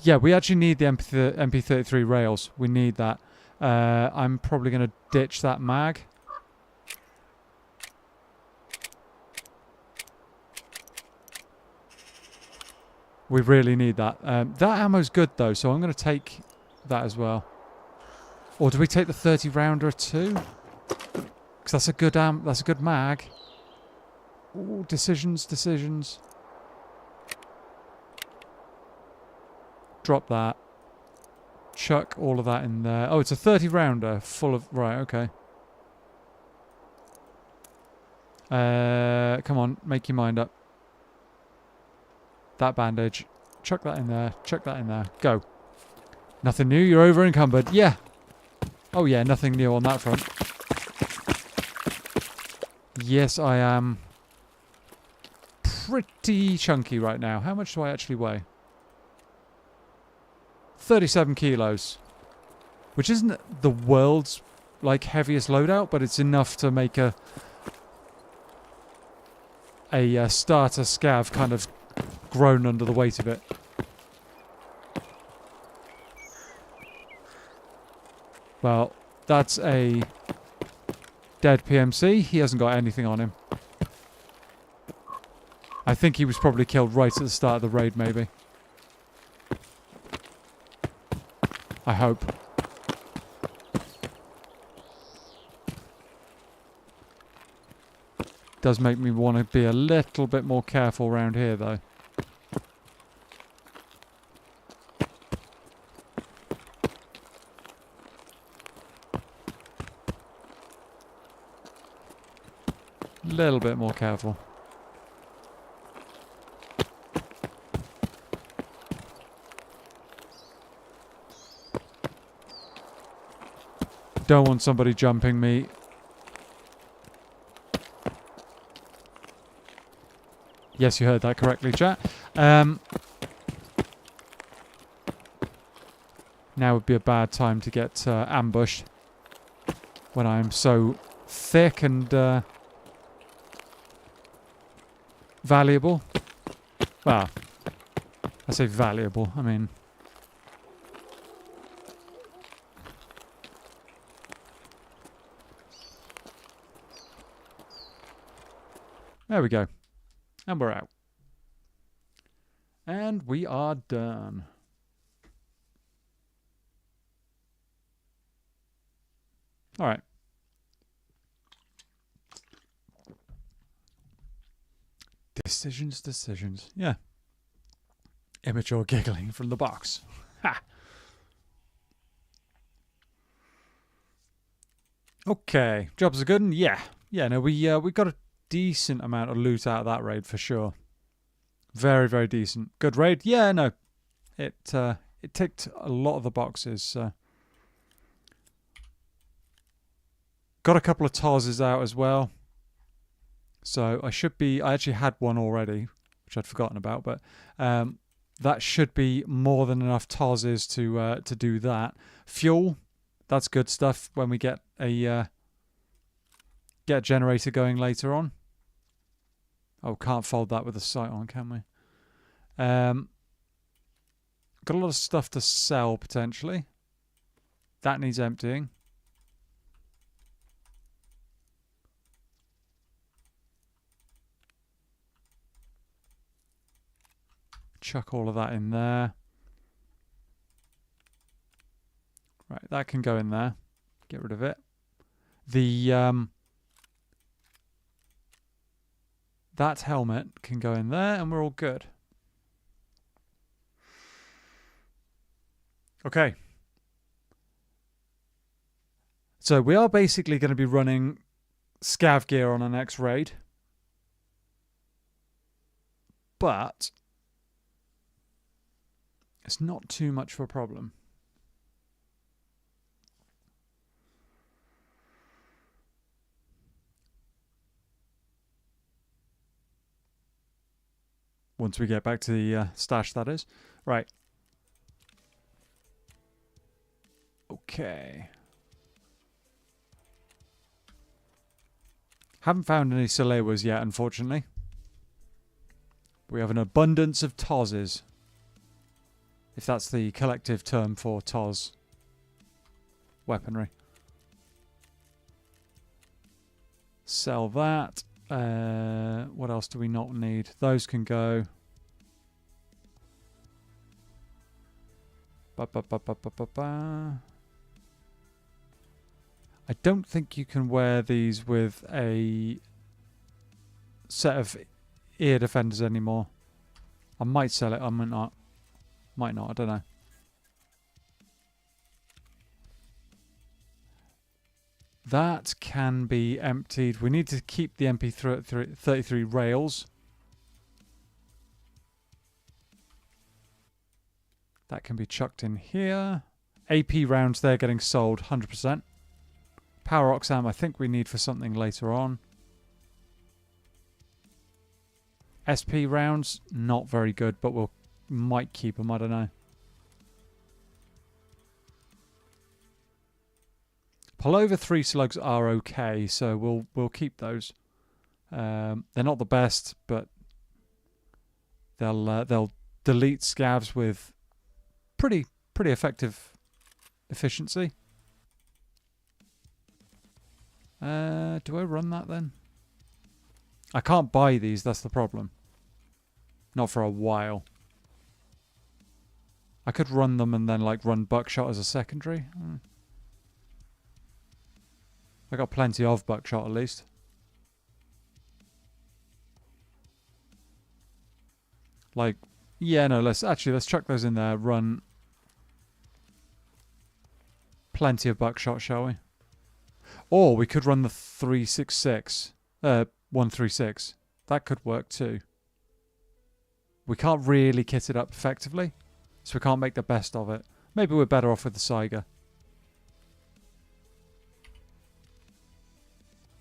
Yeah, we actually need the MP33 rails. We need that. I'm probably going to ditch that mag. We really need that. That ammo's good though, so I'm going to take that as well. Or do we take the 30 rounder too? Because that's a good that's a good mag. Ooh, decisions. Drop that. Chuck all of that in there. Oh, it's a 30 rounder full of... Right, okay. Come on, make your mind up. That bandage. Chuck that in there. Chuck that in there. Go. Nothing new. You're over encumbered. Yeah. Oh yeah, nothing new on that front. Yes, I am pretty chunky right now. How much do I actually weigh? 37 kilos. Which isn't the world's, like, heaviest loadout, but it's enough to make a starter scav kind of groan under the weight of it. Well, that's a dead PMC. He hasn't got anything on him. I think he was probably killed right at the start of the raid, maybe. I hope. Does make me want to be a little bit more careful around here, though. Little bit more careful. Don't want somebody jumping me. Yes, you heard that correctly, chat. Now would be a bad time to get ambushed when I'm so thick and valuable. Well, I say valuable, I mean... There we go. And we're out. And we are done. All right. Decisions. Yeah. Immature giggling from the box. Ha! Okay. Jobs are good, and yeah. Yeah, no, we got a decent amount of loot out of that raid for sure. Very, very decent. Good raid. Yeah, no. It ticked a lot of the boxes. Got a couple of TOSs out as well. So I actually had one already, which I'd forgotten about, but that should be more than enough TOSs to do that. Fuel, that's good stuff when we get a generator going later on. Oh, can't fold that with a sight on, can we? Got a lot of stuff to sell, potentially. That needs emptying. chuck all of that in there. Right, that can go in there. Get rid of it. The that helmet can go in there, and we're all good. Okay. So we are basically going to be running scav gear on our next raid. But it's not too much of a problem. Once we get back to the stash, that is. Right. Okay. Haven't found any Salewas yet, unfortunately. We have an abundance of Tozes. If that's the collective term for Toz weaponry. Sell that. What else do we not need? Those can go. I don't think you can wear these with a set of ear defenders anymore. I might sell it, I might not. Might not, I don't know. That can be emptied. We need to keep the MP33 rails. That can be chucked in here. AP rounds there getting sold 100%. Power Oxam I think we need for something later on. SP rounds, not very good, but we'll might keep them, I don't know. Pullover 3 slugs are okay, so we'll keep those. They're not the best, but they'll delete scavs with pretty effective efficiency. Do I run that then? I can't buy these, that's the problem. Not for a while. I could run them and then like run buckshot as a secondary. I got plenty of buckshot at least. Like, yeah, no, let's chuck those in there. Run plenty of buckshot, shall we? Or we could run the 366, 136. That could work too. We can't really kit it up effectively, so we can't make the best of it. Maybe we're better off with the Saiga.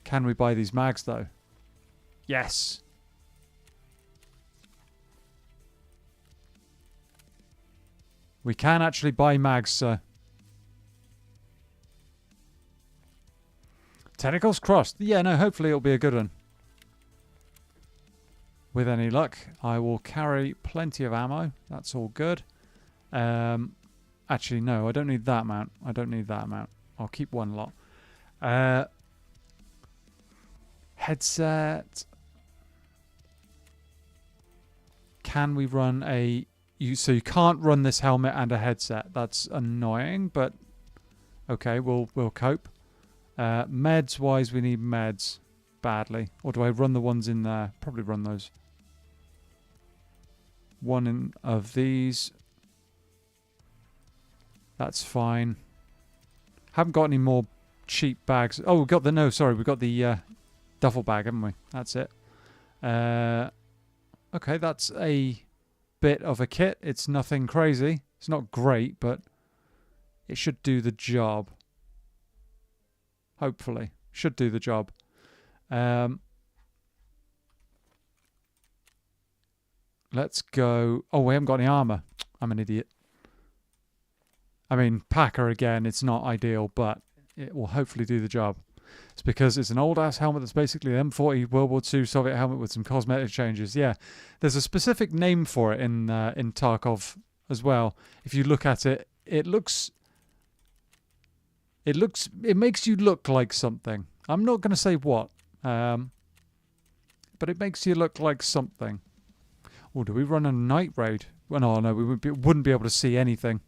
Can we buy these mags though? Yes. We can actually buy mags, sir. Tentacles crossed. Yeah, no, hopefully it'll be a good one. With any luck, I will carry plenty of ammo. That's all good. Actually, no, I don't need that amount. I don't need that amount. I'll keep one lot. Headset. Can we run a... So you can't run this helmet and a headset. That's annoying, but... Okay, we'll cope. Meds-wise, we need meds badly. Or do I run the ones in there? Probably run those. One of these. That's fine. Haven't got any more cheap bags. Oh, we've got the... No, sorry. We've got the duffel bag, haven't we? That's it. Okay, that's a bit of a kit. It's nothing crazy. It's not great, but it should do the job. Hopefully. Should do the job. Let's go... Oh, we haven't got any armor. I'm an idiot. I mean, Packer again, it's not ideal, but it will hopefully do the job. It's because it's an old-ass helmet that's basically an M40 World War II Soviet helmet with some cosmetic changes. Yeah, there's a specific name for it in Tarkov as well. If you look at it, it makes you look like something. I'm not going to say what, but it makes you look like something. Oh, do we run a night raid? Well, no, we wouldn't be able to see anything.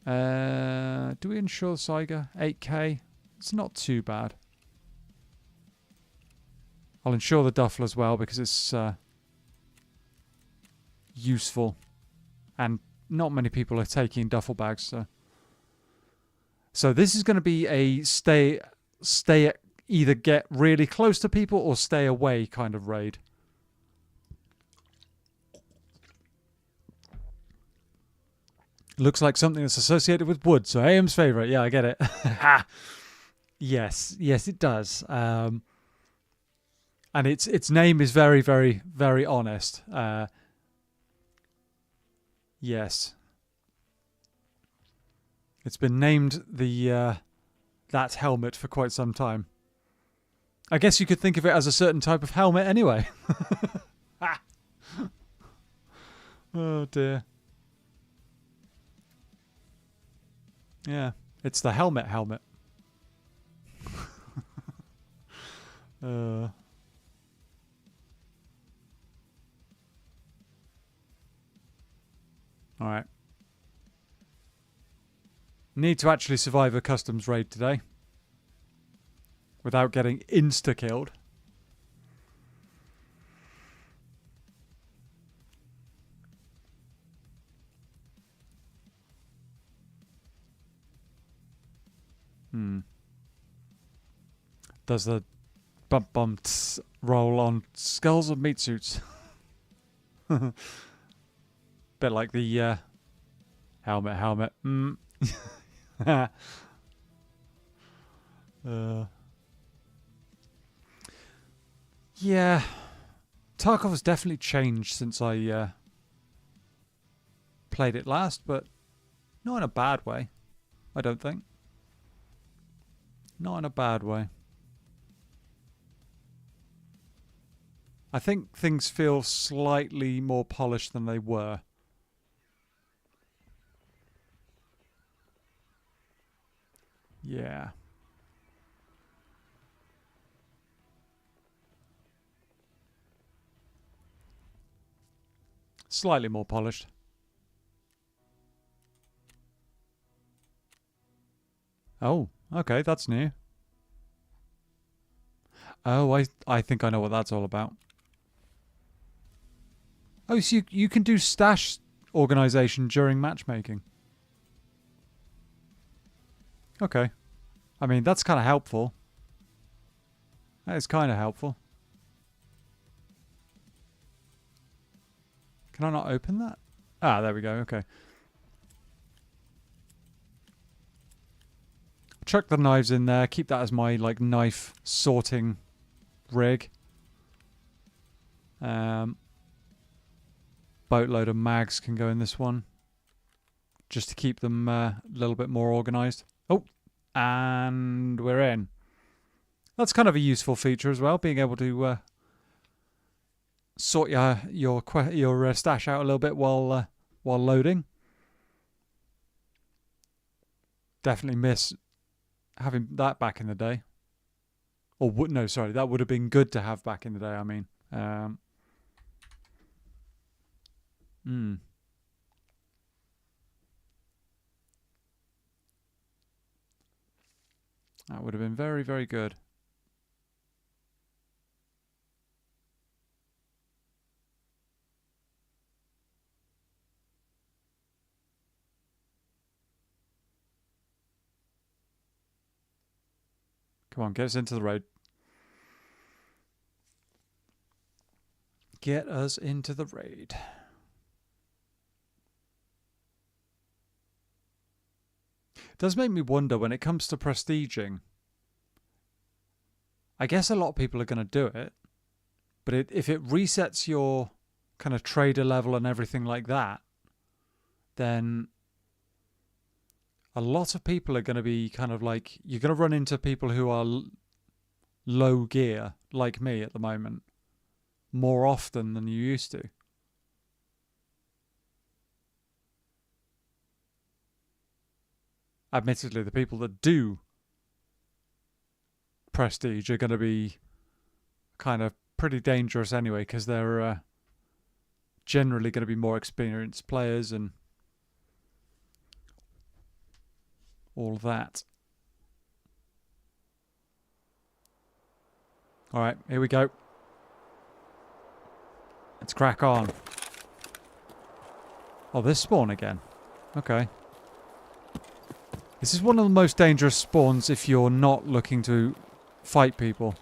Do we insure the Saiga? 8K? It's not too bad. I'll insure the duffel as well because it's useful. And not many people are taking duffel bags, so this is going to be a stay either get really close to people or stay away kind of raid. Looks like something that's associated with wood, so AM's favourite. Yeah, I get it. Yes, it does. And its name is very, very, very honest. Yes. It's been named that helmet for quite some time. I guess you could think of it as a certain type of helmet anyway. Oh dear. Yeah, it's the helmet. Alright. Need to actually survive a customs raid today. Without getting insta-killed. Does the bump bump roll on skulls of meat suits? Bit like the helmet. Yeah, Tarkov has definitely changed since I played it last, but not in a bad way, I don't think. Not in a bad way. I think things feel slightly more polished than they were. Yeah. Slightly more polished. Oh, okay, that's new. Oh, I think I know what that's all about. Oh, so you can do stash organization during matchmaking. Okay. I mean, that's kind of helpful. That is kind of helpful. Can I not open that? Ah, there we go. Okay. Chuck the knives in there. Keep that as my like knife sorting rig. Boatload of mags can go in this one. Just to keep them a little bit more organized. Oh, and we're in. That's kind of a useful feature as well, being able to sort your stash out a little bit while loading. Definitely miss having that back in the day. Or no, sorry, that would have been good to have back in the day. I mean, that would have been very, very good. Come on, get us into the raid. Get us into the raid. It does make me wonder when it comes to prestiging. I guess a lot of people are going to do it, but if it resets your kind of trader level and everything like that, then a lot of people are going to be kind of like, you're going to run into people who are low gear, like me at the moment, more often than you used to. Admittedly, the people that do prestige are going to be kind of pretty dangerous anyway, because they're generally going to be more experienced players and all that. Alright, here we go. Let's crack on. Oh, this spawn again. Okay. This is one of the most dangerous spawns if you're not looking to fight people.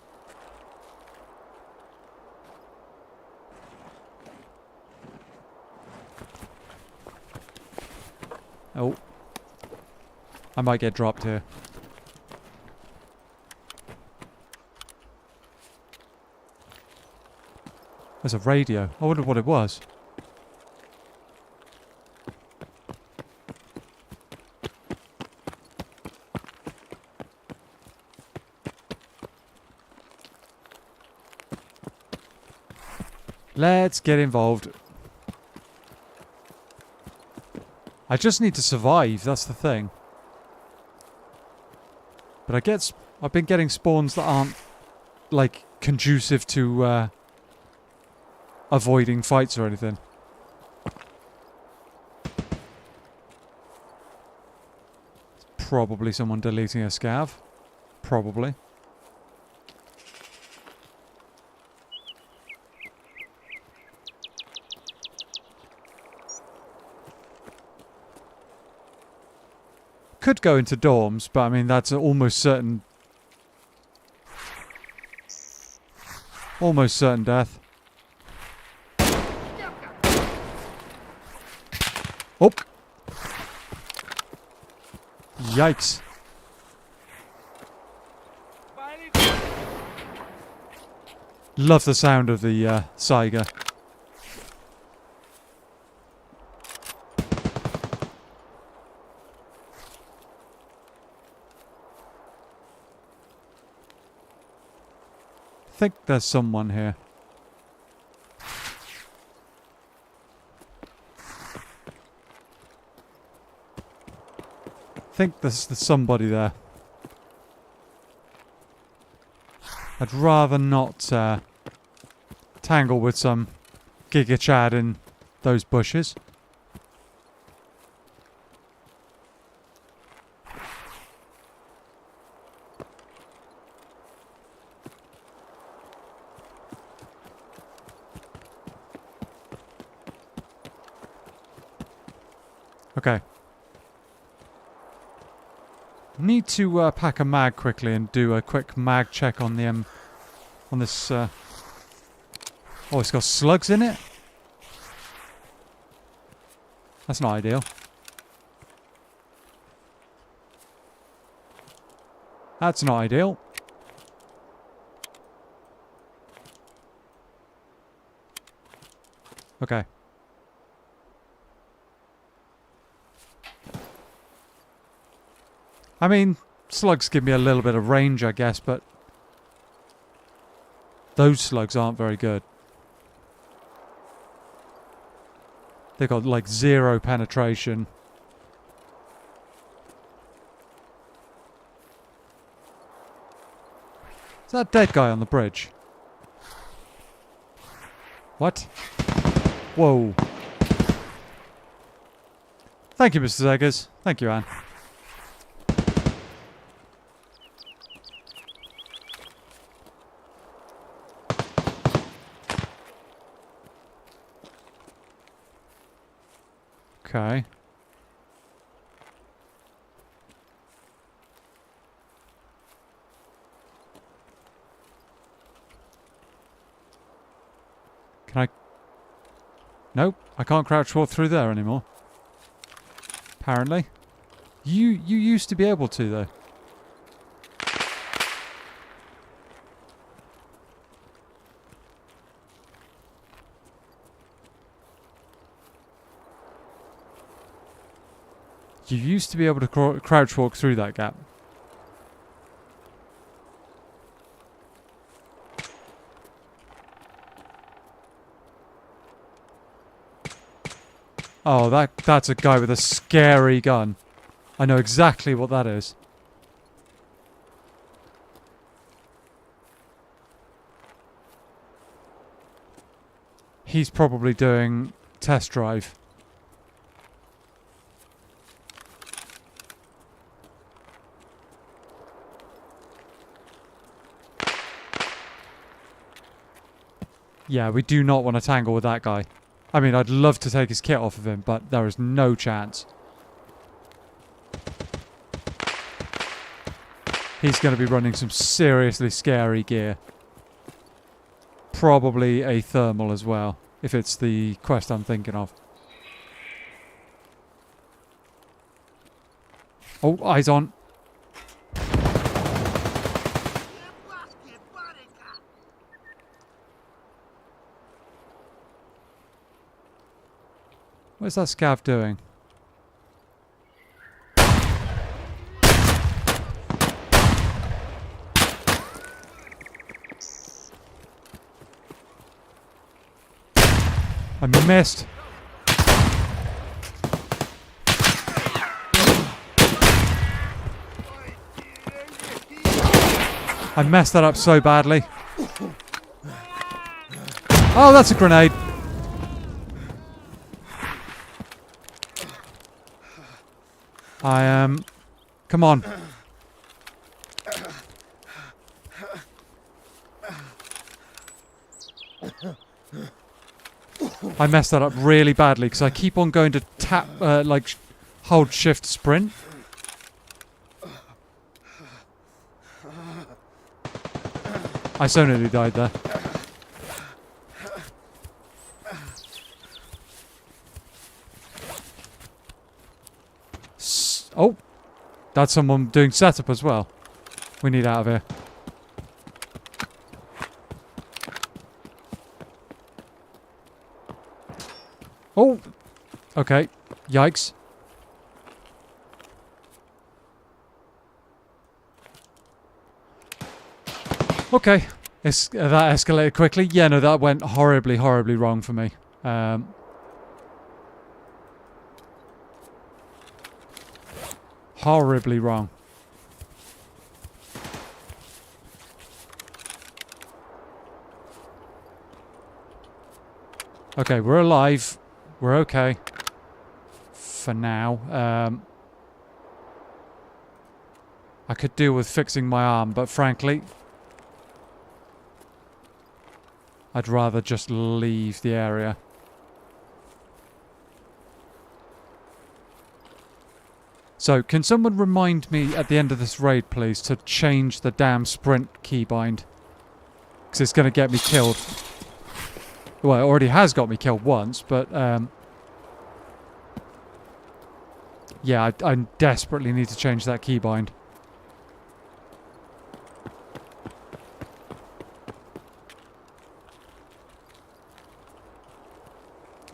Oh. I might get dropped here. There's a radio. I wonder what it was. Let's get involved. I just need to survive, that's the thing. But I've been getting spawns that aren't, like, conducive to, avoiding fights or anything. It's probably someone deleting a scav. Probably. Could go into dorms, but I mean that's an almost certain death. Oh! Yikes. Love the sound of the Saiga. I think there's someone here. I think there's somebody there. I'd rather not tangle with some Giga Chad in those bushes. Okay. Need to pack a mag quickly and do a quick mag check on the on this. Oh, it's got slugs in it. That's not ideal. That's not ideal. Okay. I mean, slugs give me a little bit of range, I guess, but those slugs aren't very good. They've got like 0 penetration. Is that dead guy on the bridge? What? Whoa. Thank you, Mr. Zeggers. Thank you, Anne. Okay. Can I... Nope, I can't crouch walk through there anymore. Apparently. You used to be able to, though. You used to be able to crouch walk through that gap. Oh, that's a guy with a scary gun. I know exactly what that is. he's probably doing test drive. Yeah, we do not want to tangle with that guy. I mean, I'd love to take his kit off of him, but there is no chance. He's going to be running some seriously scary gear. Probably a thermal as well, if it's the quest I'm thinking of. Oh, eyes on. What's that scav doing? I missed. I messed that up so badly. Oh, that's a grenade. I am... Come on. I messed that up really badly because I keep on going to tap, hold shift sprint. I so nearly died there. Oh, that's someone doing setup as well. We need out of here. Oh, okay. Yikes. Okay. That escalated quickly. Yeah, no, that went horribly, horribly wrong for me. Horribly wrong. Okay, we're alive. We're okay. For now. I could deal with fixing my arm, but frankly, I'd rather just leave the area. So, can someone remind me at the end of this raid, please, to change the damn sprint keybind? Because it's going to get me killed. Well, it already has got me killed once, but... yeah, I desperately need to change that keybind.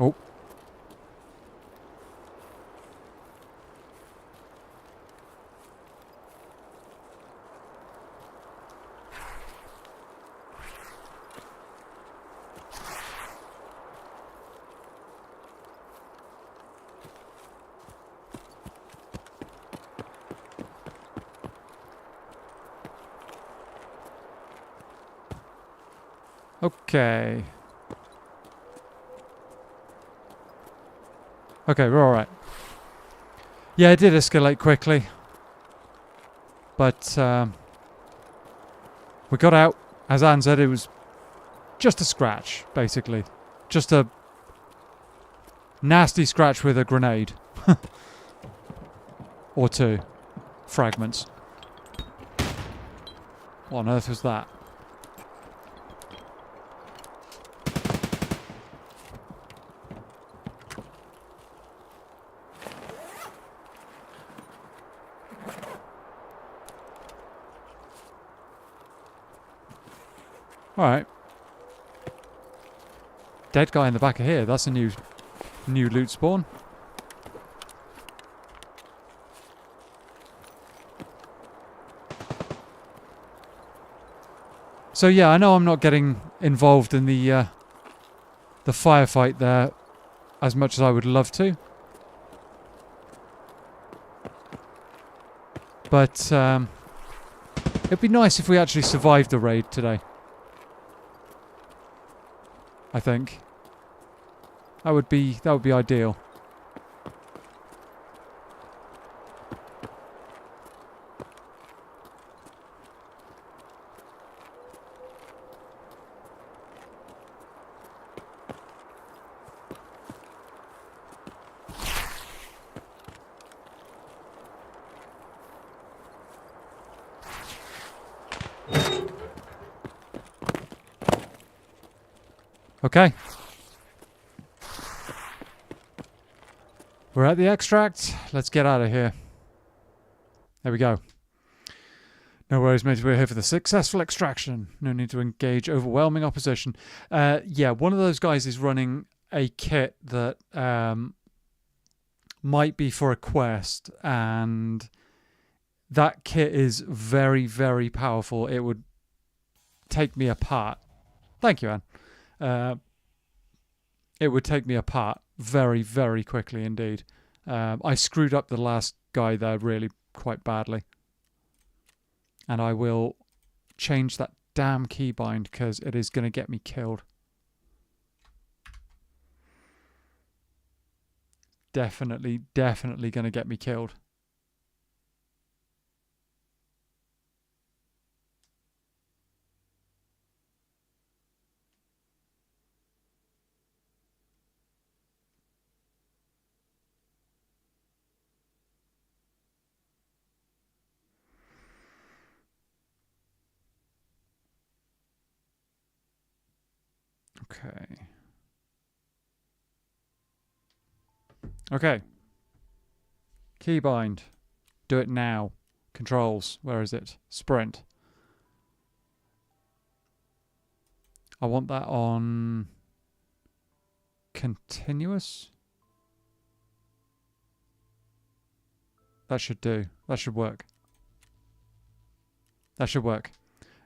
Oh. Okay. Okay, we're alright. Yeah, it did escalate quickly. But, we got out. As Anne said, it was just a scratch, basically. Just a nasty scratch with a grenade. Or two. Fragments. What on earth was that? Alright. Dead guy in the back of here. That's a new loot spawn. So yeah, I know I'm not getting involved in the firefight there as much as I would love to. But it'd be nice if we actually survived the raid today. I think. That would be ideal. Okay. We're at the extract. Let's get out of here. There we go. No worries, mate. We're here for the successful extraction. No need to engage overwhelming opposition. Yeah, one of those guys is running a kit that might be for a quest, and that kit is very, very powerful. It would take me apart. Thank you, Anne. It would take me apart very, very quickly indeed. I screwed up the last guy there really quite badly. And I will change that damn keybind because it is going to get me killed. Definitely going to get me killed. Okay. Keybind. Do it now. Controls. Where is it? Sprint. I want that on continuous. That should do. That should work. That should work.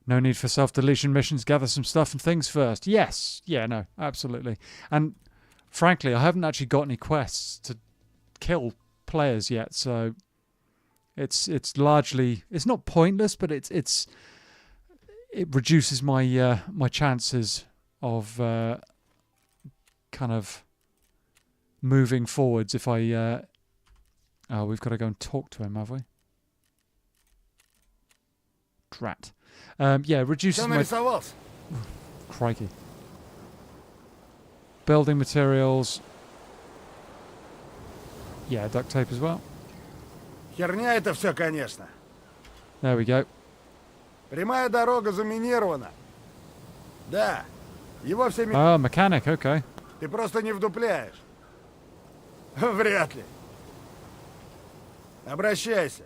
No need for self-deletion missions. Gather some stuff and things first. Yes. Yeah, no. Absolutely. And frankly, I haven't actually got any quests to kill players yet, so it's largely, it's not pointless, but it reduces my my chances of kind of moving forwards if I oh, we've got to go and talk to him, have we? Drat. Yeah, reduces my... Crikey. Building materials. Yeah, duct tape as well. Херня это все, конечно. There we go. Прямая дорога заминирована. Да, его все... Oh, mechanic, okay. Ты просто не вдупляешь. Вряд ли. Обращайся.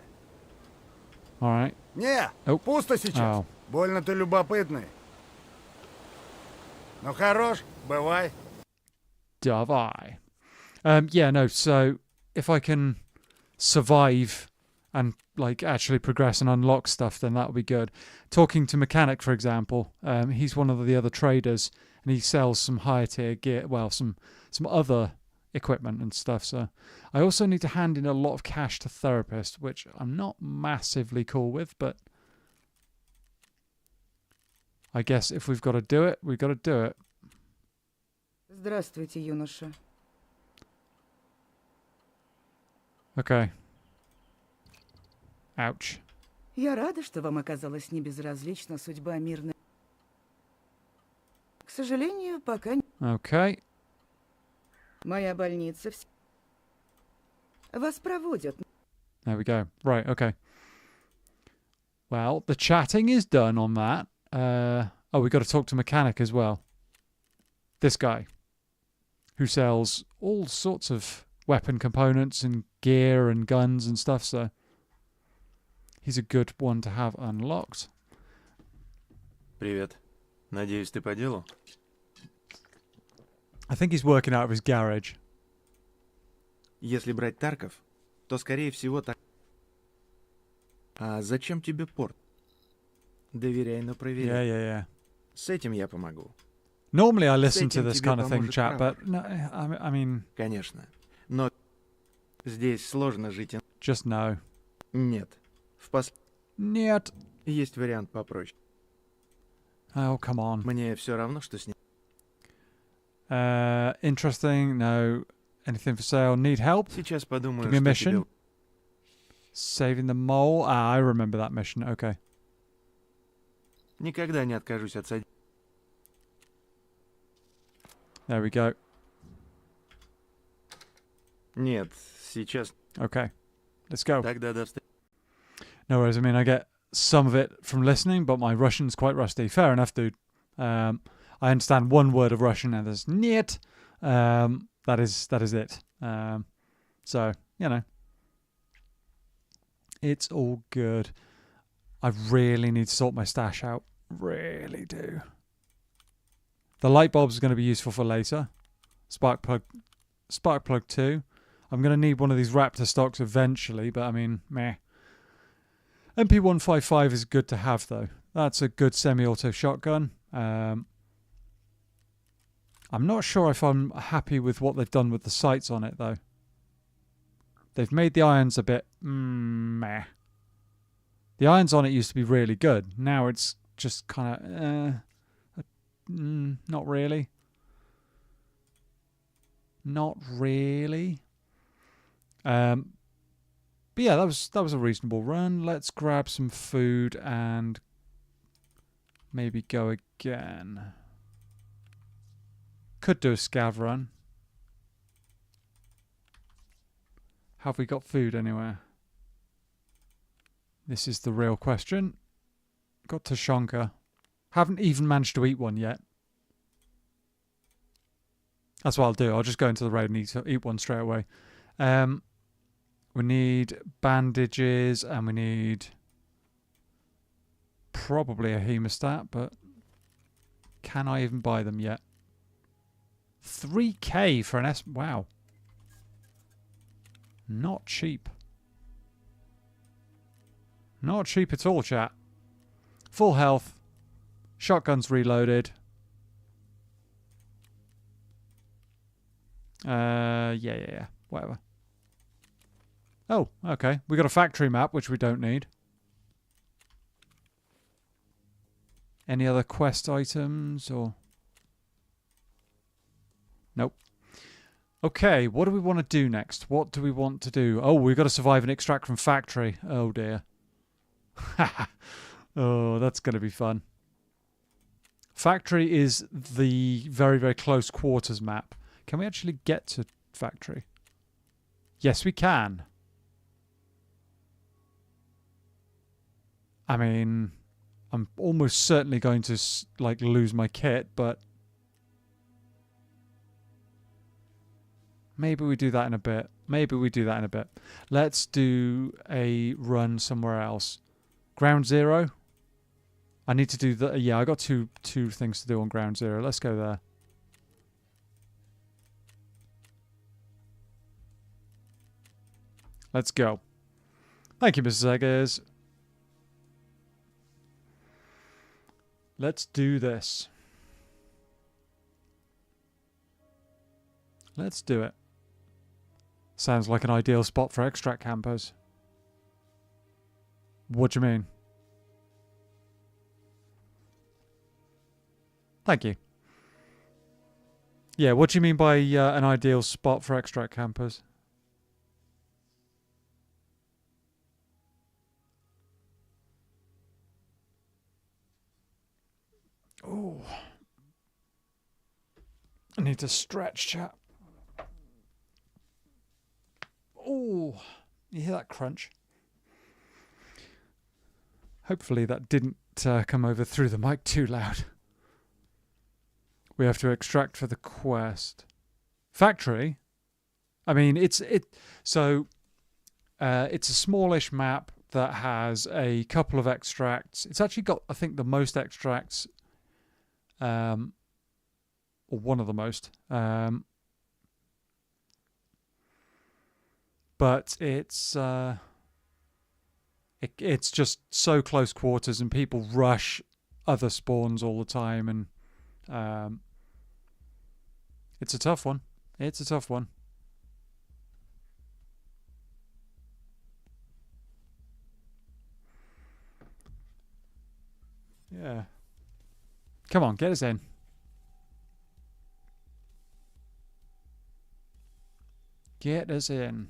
Alright. Не, Oh. пусто сейчас. Oh. Больно ты любопытный. Ну хорош, бывай. Davai. Yeah, no, so if I can survive and like actually progress and unlock stuff, then that'll be good. Talking to Mechanic, for example, he's one of the other traders and he sells some higher tier gear, well, some other equipment and stuff. So I also need to hand in a lot of cash to Therapist, which I'm not massively cool with, but I guess if we've got to do it, we've got to do it. Здравствуйте, юноша. Okay. Ouch. Я рада, что вам оказалась не безразлична судьба мирной. К сожалению, пока не... Okay. Моя больница... Вас проводят. There we go. Right, okay. Well, the chatting is done on that. Oh, we've got to talk to Mechanic as well. This guy. Who sells all sorts of weapon components and gear and guns and stuff, so he's a good one to have unlocked. Привет. Надеюсь, ты по делу? I think he's working out of his garage. Если брать Тарков, то, скорее всего, так... А зачем тебе порт? Доверяй, но проверяй. Yeah. С этим я помогу. Normally I listen to this kind of thing, chat, but no, I mean... Конечно. Но здесь сложно жить. Just no. Нет. Нет. Есть вариант попроще. Oh, come on. Мне все равно, что с ним. Interesting. No. Anything for sale? Need help? Сейчас подумаю, Give me a что mission. тебе... Saving the mole. Ah, I remember that mission. Okay. Никогда не откажусь от содействия. There we go. Нет, сейчас. Okay. Let's go. Тогда до встречи. No worries. I mean, I get some of it from listening, but my Russian's quite rusty. Fair enough, dude. I understand one word of Russian, and there's "нет." That is it. So, you know, it's all good. I really need to sort my stash out. Really do. The light bulbs are going to be useful for later. Spark plug 2. I'm going to need one of these Raptor stocks eventually, but I mean, meh. MP155 is good to have, though. That's a good semi-auto shotgun. I'm not sure if I'm happy with what they've done with the sights on it, though. They've made the irons a bit meh. The irons on it used to be really good. Now it's just kind of not really. Not really. But yeah, that was a reasonable run. Let's grab some food and maybe go again. Could do a scav run. Have we got food anywhere? This is the real question. Got Tushonka. Haven't even managed to eat one yet. That's what I'll do. I'll just go into the road and eat one straight away. We need bandages and we need probably a hemostat, but can I even buy them yet? 3k for an S. Wow. Not cheap. Not cheap at all, chat. Full health. Shotgun's reloaded. Yeah. Whatever. Oh, okay. We got a factory map, which we don't need. Any other quest items or... Nope. Okay, what do we want to do next? What do we want to do? Oh, we've got to survive and extract from factory. Oh, dear. Oh, that's going to be fun. Factory is the very, very close quarters map. Can we actually get to factory? Yes, we can. I mean, I'm almost certainly going to lose my kit, but maybe we do that in a bit. Let's do a run somewhere else. Ground Zero. I need to do the... Yeah, I got two things to do on Ground Zero. Let's go there. Let's go. Thank you, Mrs. Eggers. Let's do this. Let's do it. Sounds like an ideal spot for extract campers. What do you mean? Thank you. Yeah, what do you mean by an ideal spot for extract campers? Oh. I need to stretch, chat. Oh, you hear that crunch? Hopefully that didn't come over through the mic too loud. We have to extract for the quest. Factory? I mean, it's a smallish map that has a couple of extracts. It's actually got, I think, the most extracts, or one of the most. But it's just so close quarters, and people rush other spawns all the time, and it's a tough one. Yeah. Come on, get us in. Get us in.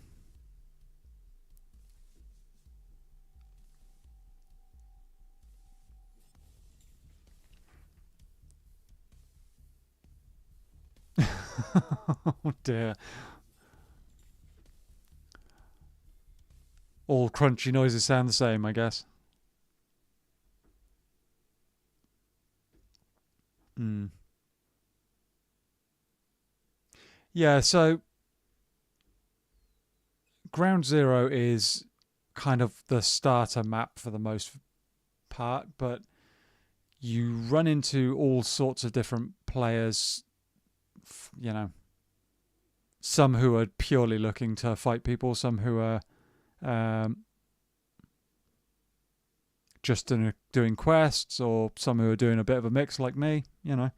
Oh dear. All crunchy noises sound the same, I guess. Yeah, so Ground Zero is kind of the starter map for the most part, but you run into all sorts of different players, you know, some who are purely looking to fight people, some who are just doing quests, or some who are doing a bit of a mix like me, you know.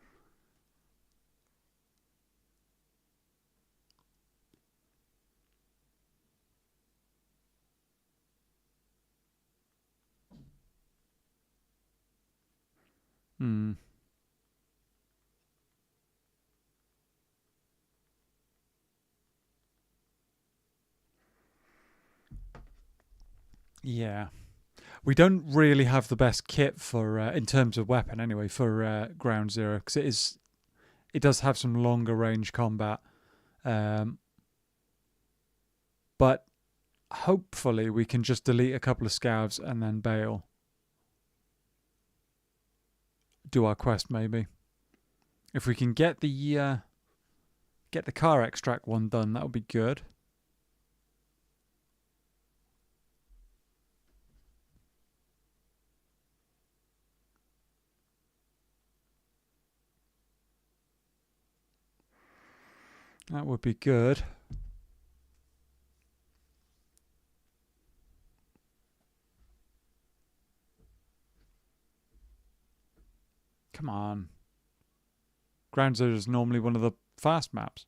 Yeah. We don't really have the best kit for, in terms of weapon anyway, for Ground Zero, because it does have some longer range combat. But hopefully we can just delete a couple of scavs and then bail. Do our quest maybe. If we can get the car extract one done, that would be good. That would be good. Come on. Ground Zero is normally one of the fast maps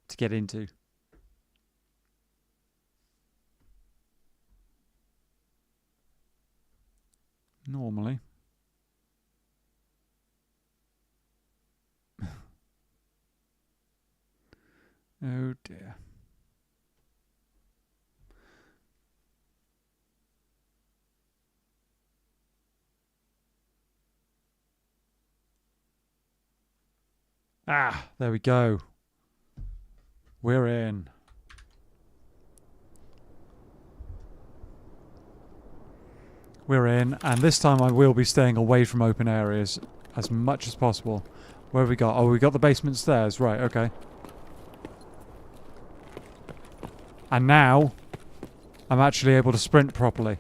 to get into. Normally. Oh dear. Ah, there we go. We're in. We're in, and this time I will be staying away from open areas as much as possible. Where have we got? Oh, we got the basement stairs. Right, okay. And now, I'm actually able to sprint properly.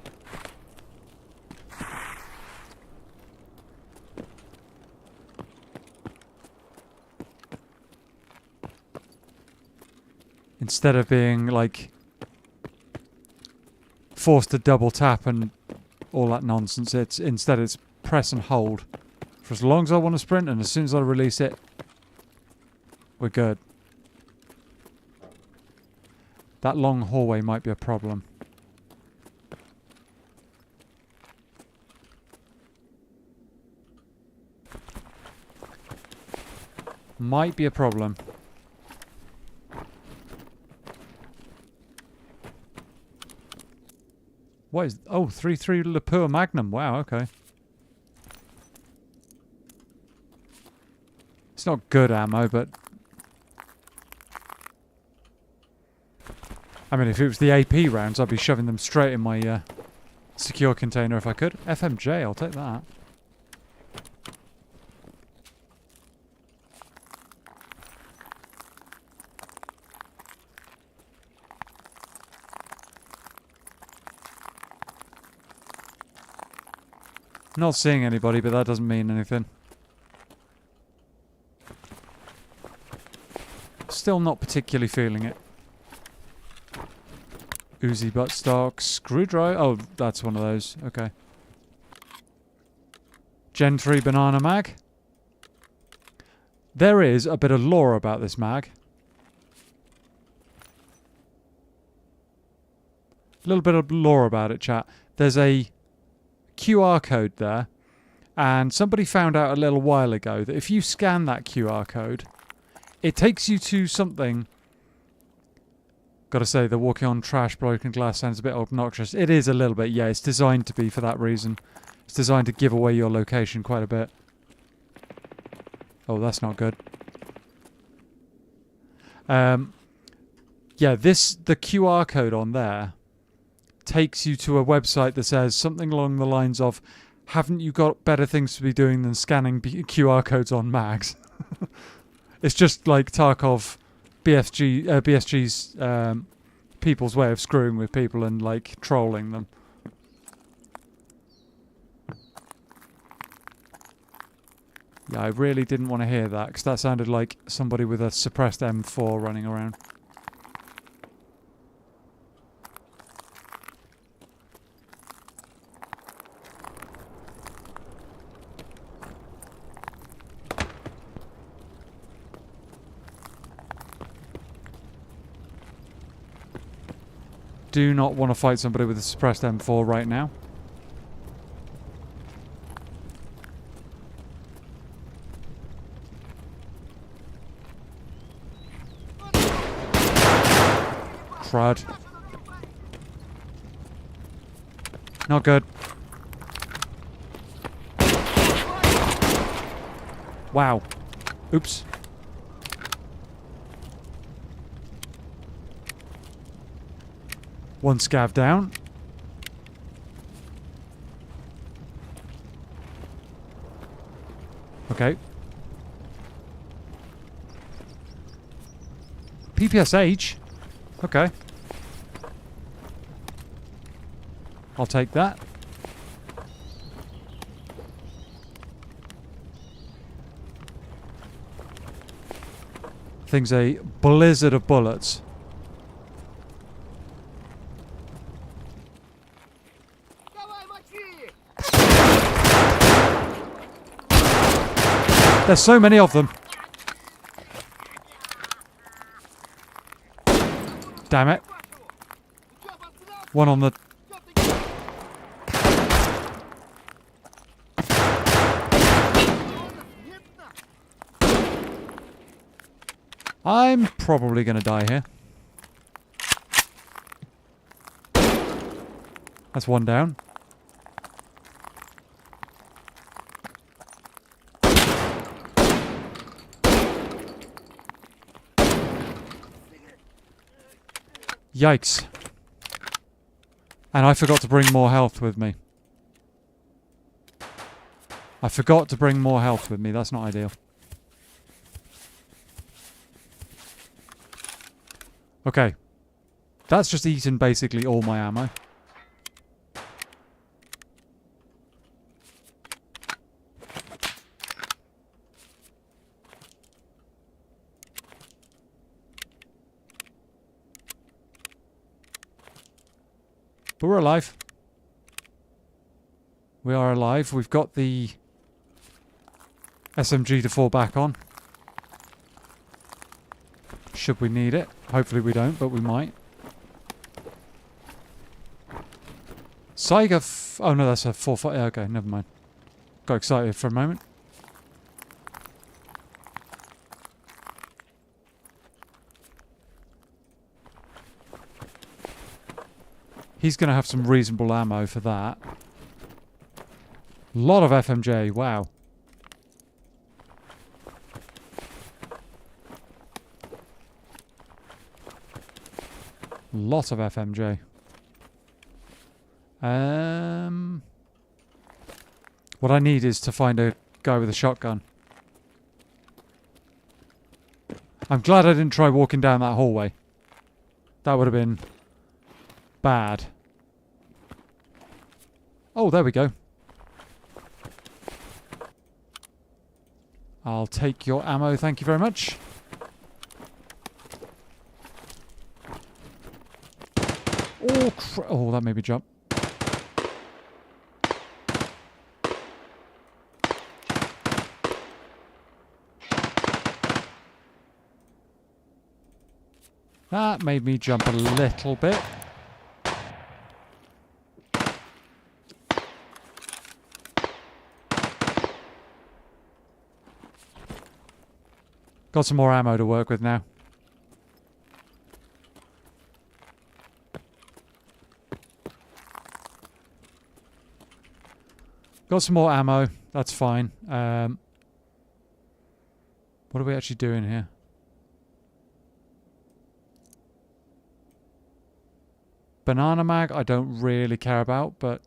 Instead of being, like, forced to double tap and all that nonsense, instead it's press and hold for as long as I want to sprint, and as soon as I release it, we're good. That long hallway might be a problem. Might be a problem. What is... Oh, 3.3 Lapua Magnum. Wow, okay. It's not good ammo, but... I mean, if it was the AP rounds, I'd be shoving them straight in my secure container if I could. FMJ, I'll take that. Not seeing anybody, but that doesn't mean anything. Still not particularly feeling it. Uzi buttstock, screwdriver. Oh, that's one of those. Okay. Gen 3 banana mag. There is a bit of lore about this mag. A little bit of lore about it, chat. There's a QR code there, and somebody found out a little while ago that if you scan that QR code, it takes you to something Gotta say, the walking on trash, broken glass sounds a bit obnoxious. It is a little bit, yeah. It's designed to be for that reason. It's designed to give away your location quite a bit. Oh, that's not good. Yeah, the QR code on there takes you to a website that says something along the lines of, haven't you got better things to be doing than scanning QR codes on mags? It's just like Tarkov, BSG's people's way of screwing with people and like trolling them. Yeah, I really didn't want to hear that because that sounded like somebody with a suppressed M4 running around. Do not want to fight somebody with a suppressed M4 right now. Crud. Not good. Wow. Oops. One scav down. Okay. PPSH? Okay. I'll take that. Thing's a blizzard of bullets. There's so many of them. Damn it. One on the... I'm probably going to die here. That's one down. Yikes. And I forgot to bring more health with me. I forgot to bring more health with me. That's not ideal. Okay. That's just eaten basically all my ammo. But we're alive. We are alive. We've got the SMG to fall back on. Should we need it. Hopefully we don't, but we might. Saiga... oh no, that's a 4-5... okay, never mind. Got excited for a moment. He's going to have some reasonable ammo for that. Lot of FMJ, wow. Lot of FMJ. What I need is to find a guy with a shotgun. I'm glad I didn't try walking down that hallway. That would have been bad. Oh, there we go. I'll take your ammo, thank you very much. Oh, oh, that made me jump. That made me jump a little bit. Got some more ammo to work with now. Got some more ammo. That's fine. What are we actually doing here? Banana mag, I don't really care about, but...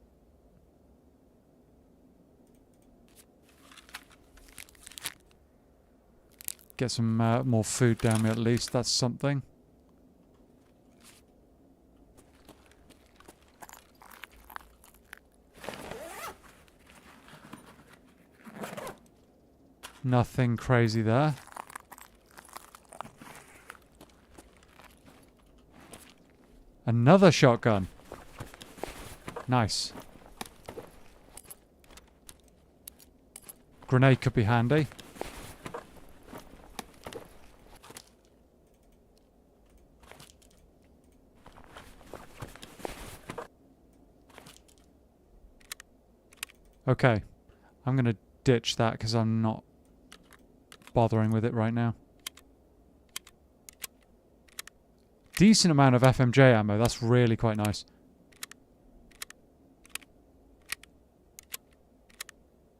Get some more food down me at least. That's something. Nothing crazy there. Another shotgun. Nice. Grenade could be handy. Okay. I'm going to ditch that because I'm not bothering with it right now. Decent amount of FMJ ammo. That's really quite nice.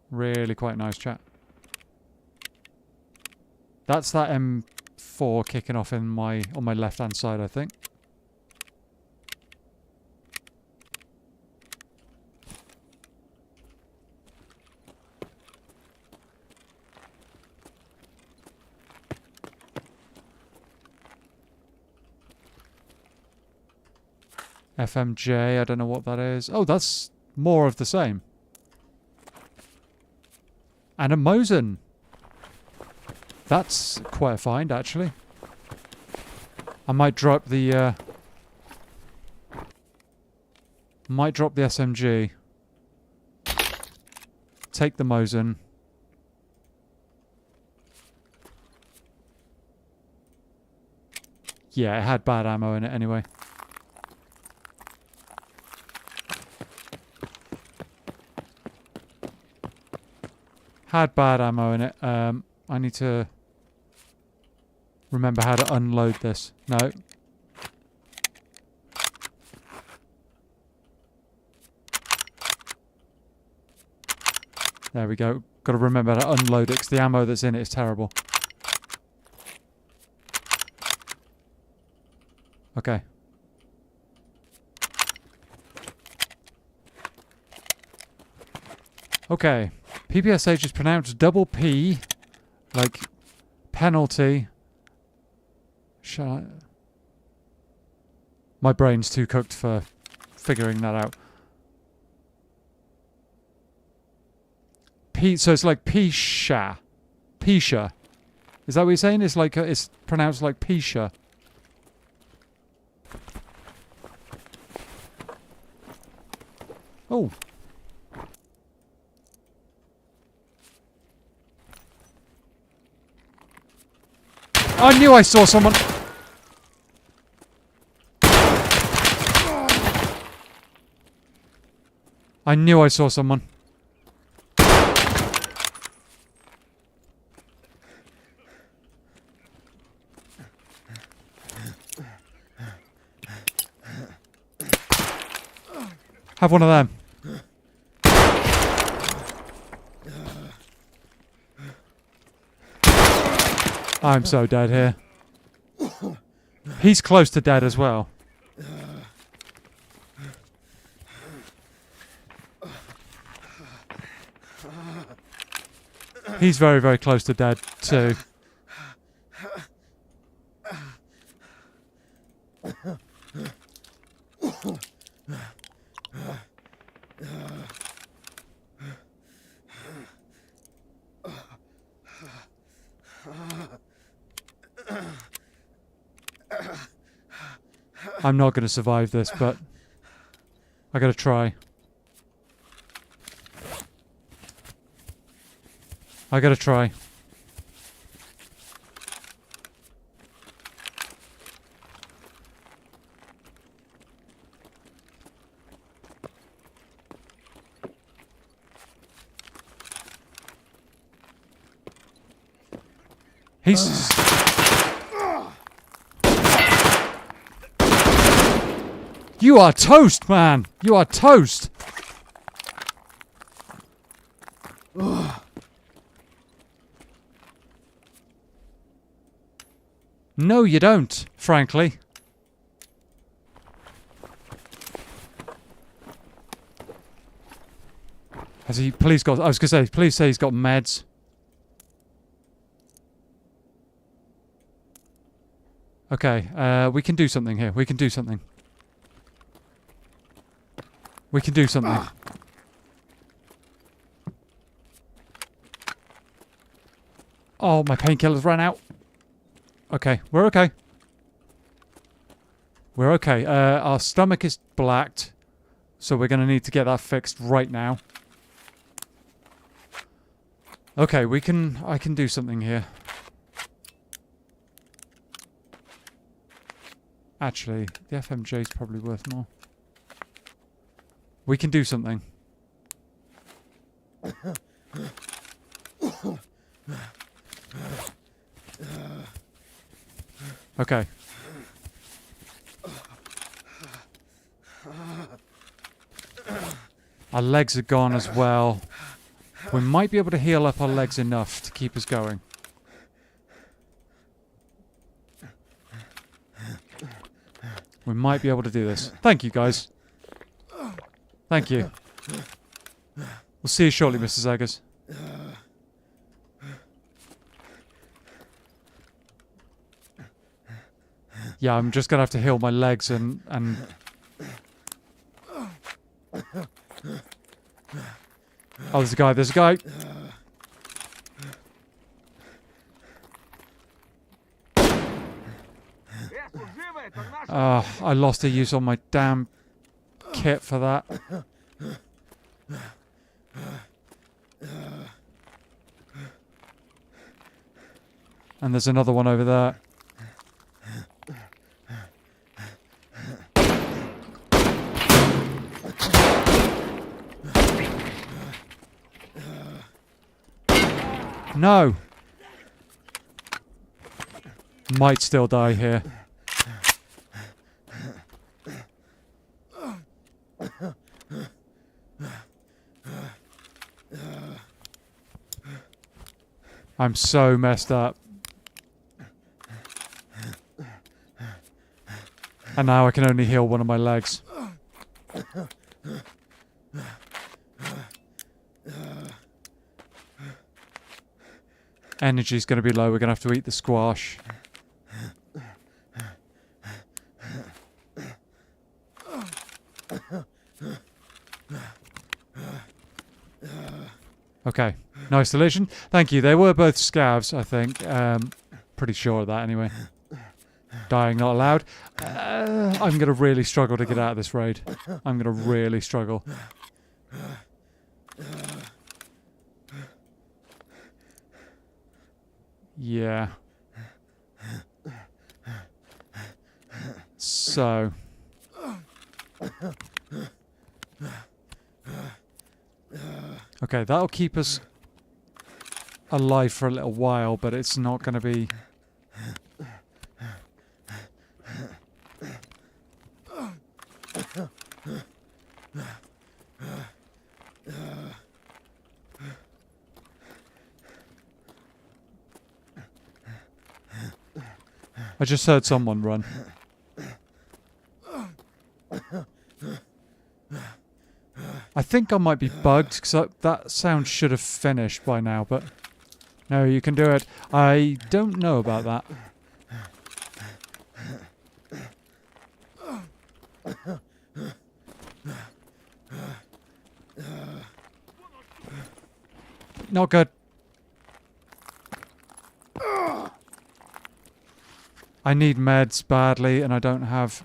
Really quite nice, chat. That's that M4 kicking off in on my left-hand side, I think. FMJ, I don't know what that is. Oh, that's more of the same. And a Mosin. That's quite a find, actually. I might drop the SMG. Take the Mosin. Yeah, it had bad ammo in it anyway. Had bad ammo in it. I need to remember how to unload this. No. There we go. Got to remember how to unload it because the ammo that's in it is terrible. Okay. Okay. PPSH is pronounced double P, like penalty. Shall I? My brain's too cooked for figuring that out. P, so it's like Pisha. Pisha. Is that what you're saying? It's like it's pronounced like Pisha. Oh. I knew I saw someone. I knew I saw someone. Have one of them. I'm so dead here. He's close to dead as well. He's very, very close to dead too. I'm not going to survive this, but I got to try. I got to try. He's... You are toast, man! You are toast! No, you don't, frankly. Has he... Please got... I was going to say, please say he's got meds. Okay, we can do something here. We can do something. We can do something. Oh, my painkillers ran out. Okay, we're okay. We're okay. Our stomach is blacked, so we're going to need to get that fixed right now. Okay, I can do something here. Actually, the FMJ is probably worth more. We can do something. Okay. Our legs are gone as well. We might be able to heal up our legs enough to keep us going. We might be able to do this. Thank you, guys. Thank you. We'll see you shortly, Mr. Eggers. Yeah, I'm just gonna have to heal my legs and... Oh, there's a guy, there's a guy! I lost a use on my damn kit for that. And there's another one over there. No! Might still die here. I'm so messed up. And now I can only heal one of my legs. Energy's going to be low. We're going to have to eat the squash. Okay. Nice deletion. Thank you. They were both scavs, I think. Pretty sure of that anyway. Dying not allowed. I'm going to really struggle to get out of this raid. I'm going to really struggle. Yeah. So. Okay, that'll keep us alive for a little while, but it's not going to be... I just heard someone run. I think I might be bugged, because that sound should have finished by now, but... No, you can do it. I don't know about that. Not good. I need meds badly, and I don't have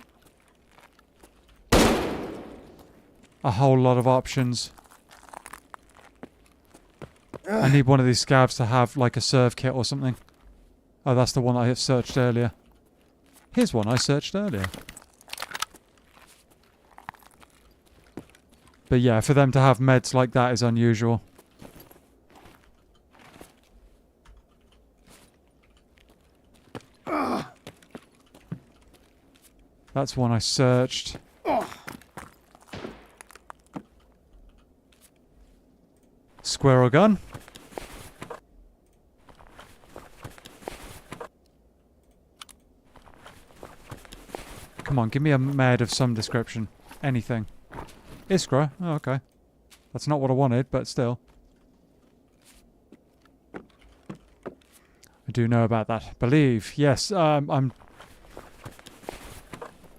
a whole lot of options. I need one of these scabs to have like a serve kit or something. Oh, that's the one I searched earlier. Here's one I searched earlier. But yeah, for them to have meds like that is unusual. That's one I searched. Squirrel gun. Come on, give me a med of some description. Anything. Iskra? Oh, okay. That's not what I wanted, but still. I do know about that. Believe. Yes, I'm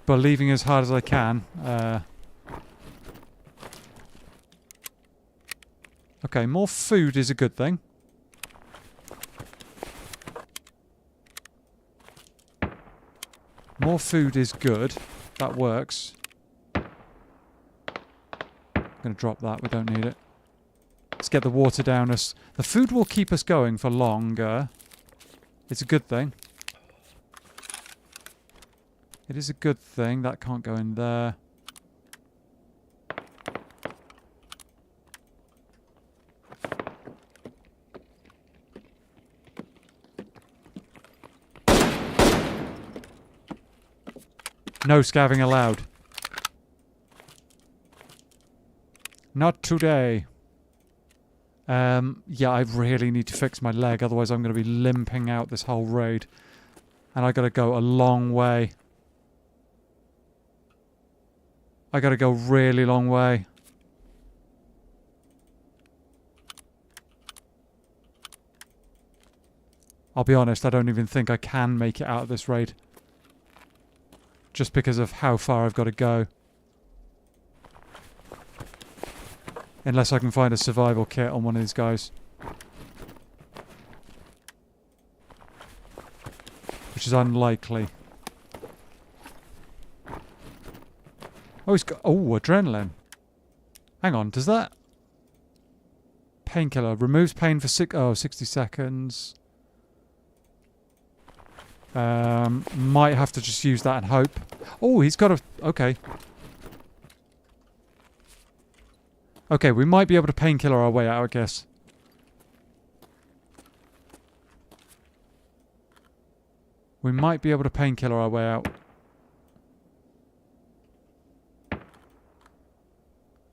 believing as hard as I can. Okay, more food is a good thing. More food is good. That works. I'm going to drop that. We don't need it. Let's get the water down us. The food will keep us going for longer. It's a good thing. It is a good thing. That can't go in there. No scavving allowed. Not today. Yeah, I really need to fix my leg, otherwise I'm going to be limping out this whole raid. And I got to go a long way. I got to go really long way. I'll be honest, I don't even think I can make it out of this raid. Just because of how far I've got to go. Unless I can find a survival kit on one of these guys. Which is unlikely. Oh, he's got... Oh, adrenaline. Hang on, does that... Painkiller. Removes pain for 60 seconds. Might have to just use that and hope. Oh, he's got a... Okay. Okay, we might be able to painkiller our way out, I guess. We might be able to painkiller our way out.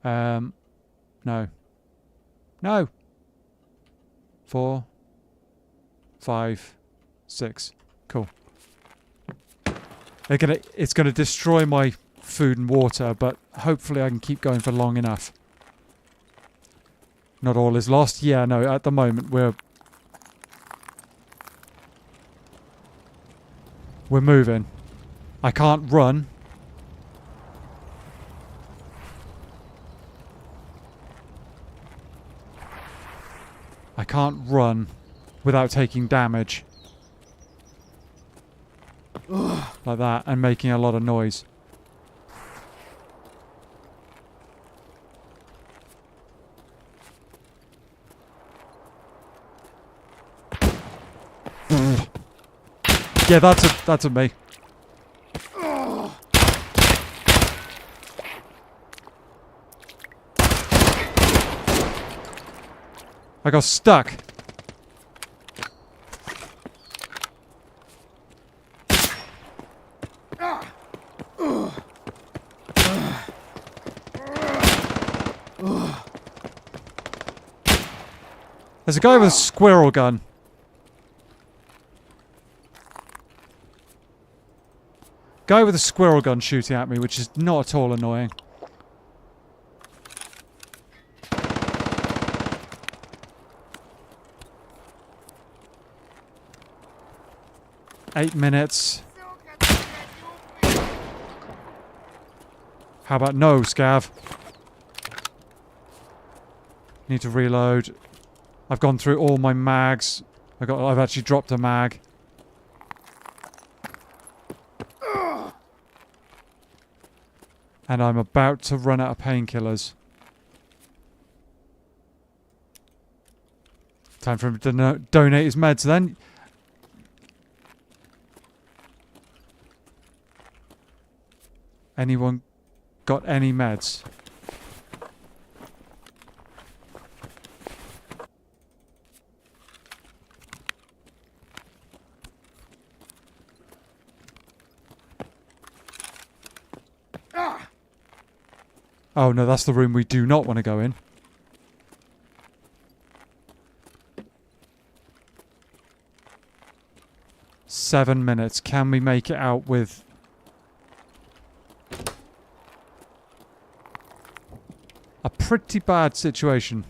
No. No! 4, 5, 6. Cool. It's gonna destroy my food and water, but hopefully I can keep going for long enough. Not all is lost. Yeah, no, at the moment we're moving. I can't run. I can't run without taking damage. Like that, and making a lot of noise. Yeah, that's a me. I got stuck. There's a guy with a squirrel gun. Guy with a squirrel gun shooting at me, which is not at all annoying. Eight minutes. How about no, Scav? Need to reload. I've gone through all my mags. I've actually dropped a mag. And I'm about to run out of painkillers. Time for him to donate his meds then. Anyone got any meds? Oh no, that's the room we do not want to go in. Seven minutes. Can we make it out with pretty bad situation.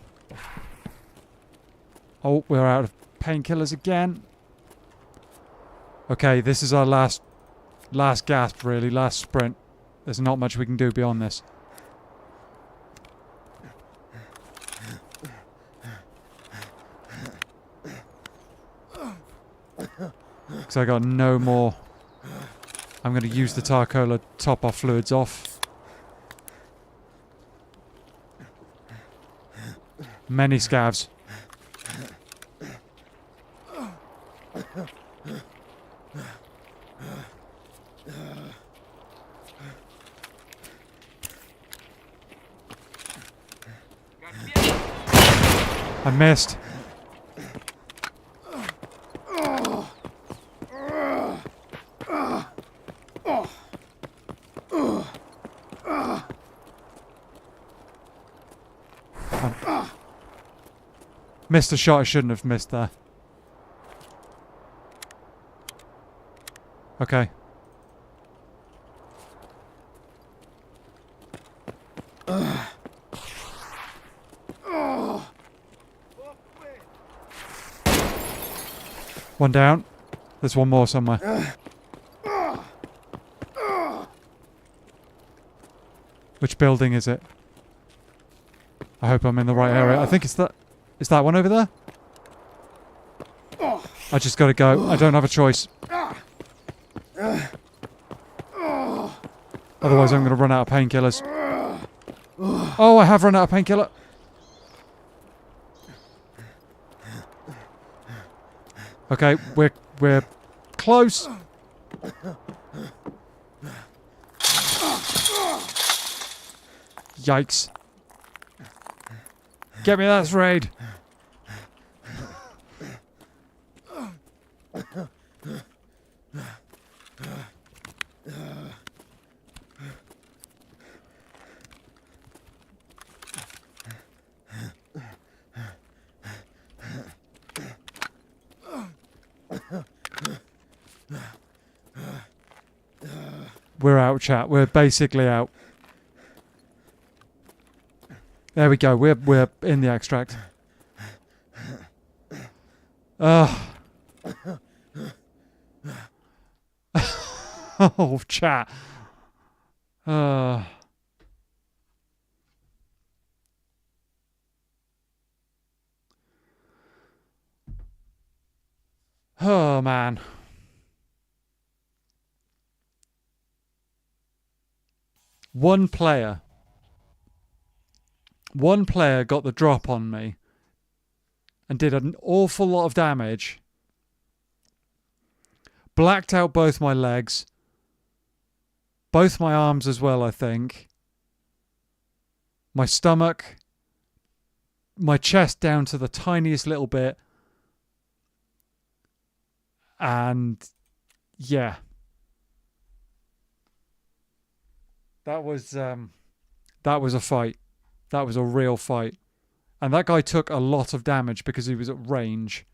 Oh, we're out of painkillers again. Okay, this is our last gasp, really, last sprint. There's not much we can do beyond this. Because I got no more. I'm going to use the Tarkola to top our fluids off. Many scavs. I missed. Missed a shot I shouldn't have missed there. Okay. One down. There's one more somewhere. Which building is it? I hope I'm in the right area. I think it's that. Is that one over there? I just gotta go. I don't have a choice. Otherwise I'm gonna run out of painkillers. Oh, I have run out of painkiller. Okay, we're close. Yikes. Get me that raid. We're out, chat. We're basically out. There we go. We're in the extract. Oh, chat. Oh, man. One player got the drop on me and did an awful lot of damage. Blacked out both my legs. Both my arms as well, I think. My stomach. My chest down to the tiniest little bit. And yeah. That was a fight. That was a real fight. And that guy took a lot of damage because he was at range.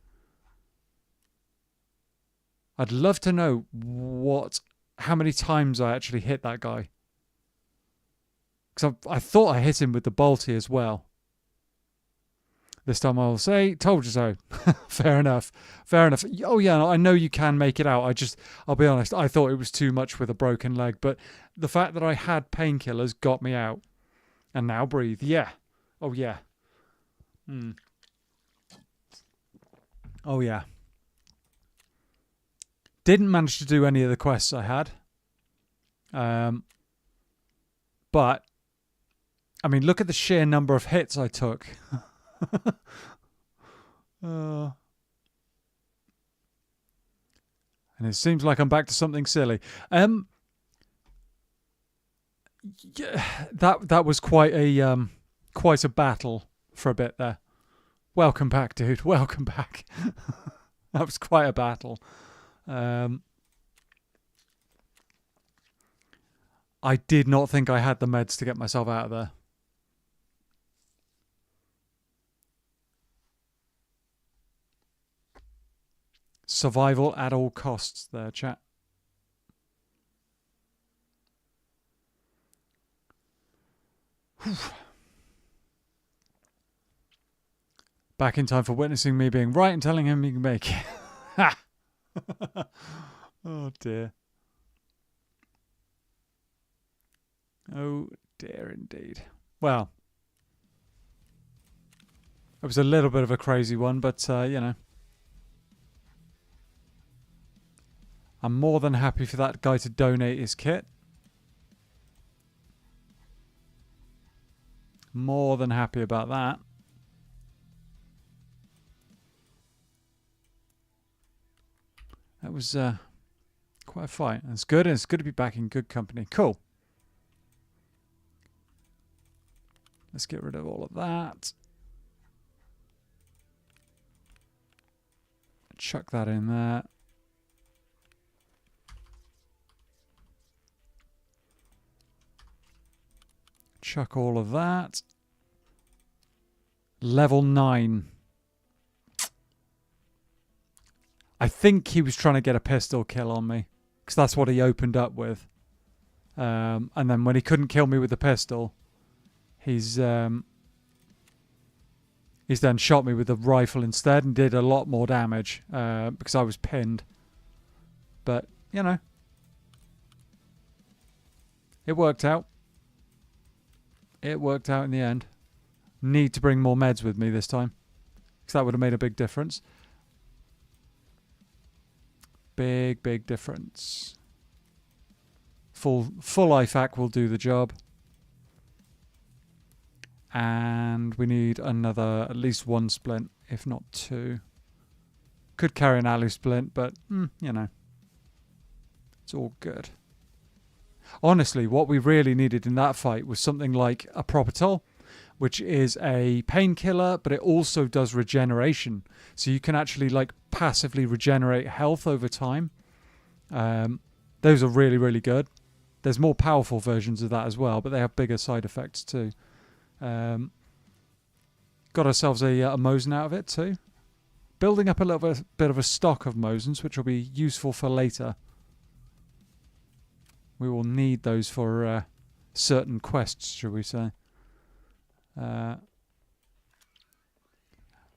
I'd love to know how many times I actually hit that guy. Because I thought I hit him with the bolty as well. This time I'll say, told you so. Fair enough. Fair enough. Oh yeah, I know you can make it out. I'll be honest, I thought it was too much with a broken leg. But the fact that I had painkillers got me out. And now breathe. Yeah. Oh yeah. Oh yeah. Didn't manage to do any of the quests I had. But, I mean, look at the sheer number of hits I took. And it seems like I'm back to something silly. Yeah, that was quite a battle for a bit there. Welcome back, dude. Welcome back. That was quite a battle. I did not think I had the meds to get myself out of there. Survival at all costs there, chat. Whew. Back in time for witnessing me being right and telling him he can make it. Ha! Oh dear. Oh dear indeed. Well, it was a little bit of a crazy one, but you know. I'm more than happy for that guy to donate his kit. More than happy about that. That was quite a fight. It's good, and it's good to be back in good company. Cool. Let's get rid of all of that. Chuck that in there. Chuck all of that. Level 9. I think he was trying to get a pistol kill on me, because that's what he opened up with. And then when he couldn't kill me with the pistol, he's then shot me with the rifle instead and did a lot more damage because I was pinned. But, you know, it worked out. It worked out in the end. Need to bring more meds with me this time, because that would have made a big difference. Big difference. Full IFAC will do the job. And we need another, at least one splint, if not two. Could carry an alu splint, but, you know. It's all good. Honestly, what we really needed in that fight was something like a Propitol, which is a painkiller, but it also does regeneration. So you can actually like passively regenerate health over time. Those are really, really good. There's more powerful versions of that as well, but they have bigger side effects too. Got ourselves a Mosin out of it too. Building up a little bit of a stock of Mosins, which will be useful for later. We will need those for certain quests, shall we say. The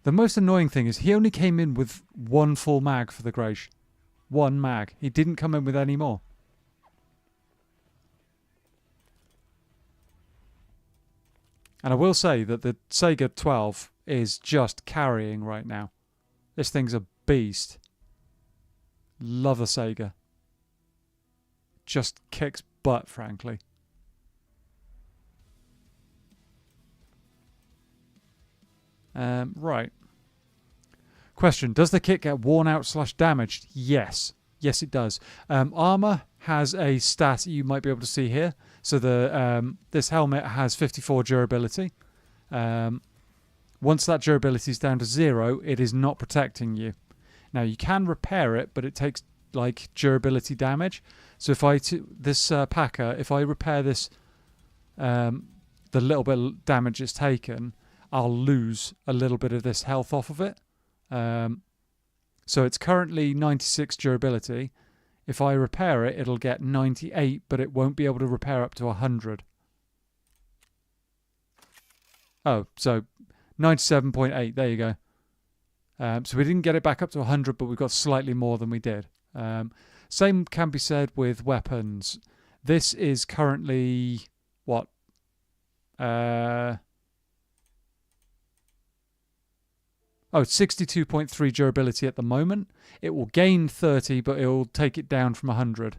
most annoying thing is he only came in with one full mag for the Graish. One mag. He didn't come in with any more. And I will say that the Sega 12 is just carrying right now. This thing's a beast. Love the Sega. Just kicks butt, frankly. Right. Question. Does the kit get worn out / damaged? Yes. Yes, it does. Armor has a stat you might be able to see here. So the this helmet has 54 durability. Once that durability is down to 0, it is not protecting you. Now, you can repair it, but it takes like durability damage. So if this Packer, if I repair this, the little bit of damage it's taken, I'll lose a little bit of this health off of it. So it's currently 96 durability. If I repair it, it'll get 98, but it won't be able to repair up to 100. Oh, so 97.8, there you go. So we didn't get it back up to 100, but we got slightly more than we did. Same can be said with weapons. This is currently, what? It's 62.3 durability at the moment. It will gain 30, but it will take it down from 100.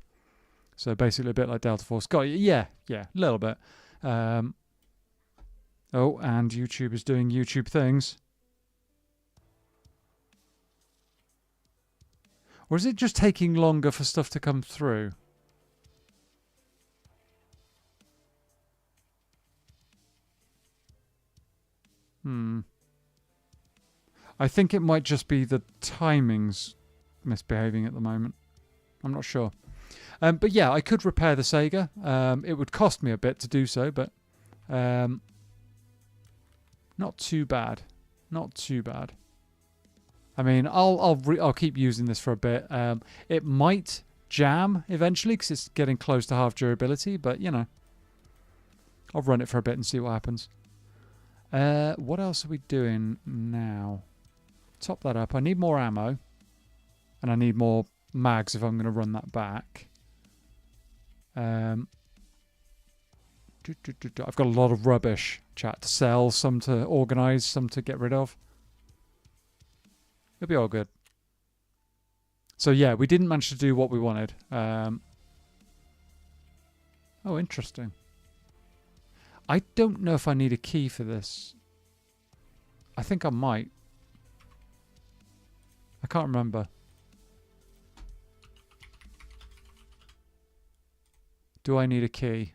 So basically a bit like Delta Force. Got you. Yeah, a little bit. And YouTube is doing YouTube things. Or is it just taking longer for stuff to come through? I think it might just be the timings misbehaving at the moment. I'm not sure. But yeah, I could repair the Sega. It would cost me a bit to do so, but not too bad. Not too bad. I mean, I'll keep using this for a bit. It might jam eventually because it's getting close to half durability, but you know, I'll run it for a bit and see what happens. What else are we doing now? Top that up. I need more ammo. And I need more mags if I'm going to run that back. I've got a lot of rubbish, chat, to sell. Some to organise, some to get rid of. It'll be all good. So yeah, we didn't manage to do what we wanted. Oh, interesting. I don't know if I need a key for this. I think I might. I can't remember. Do I need a key?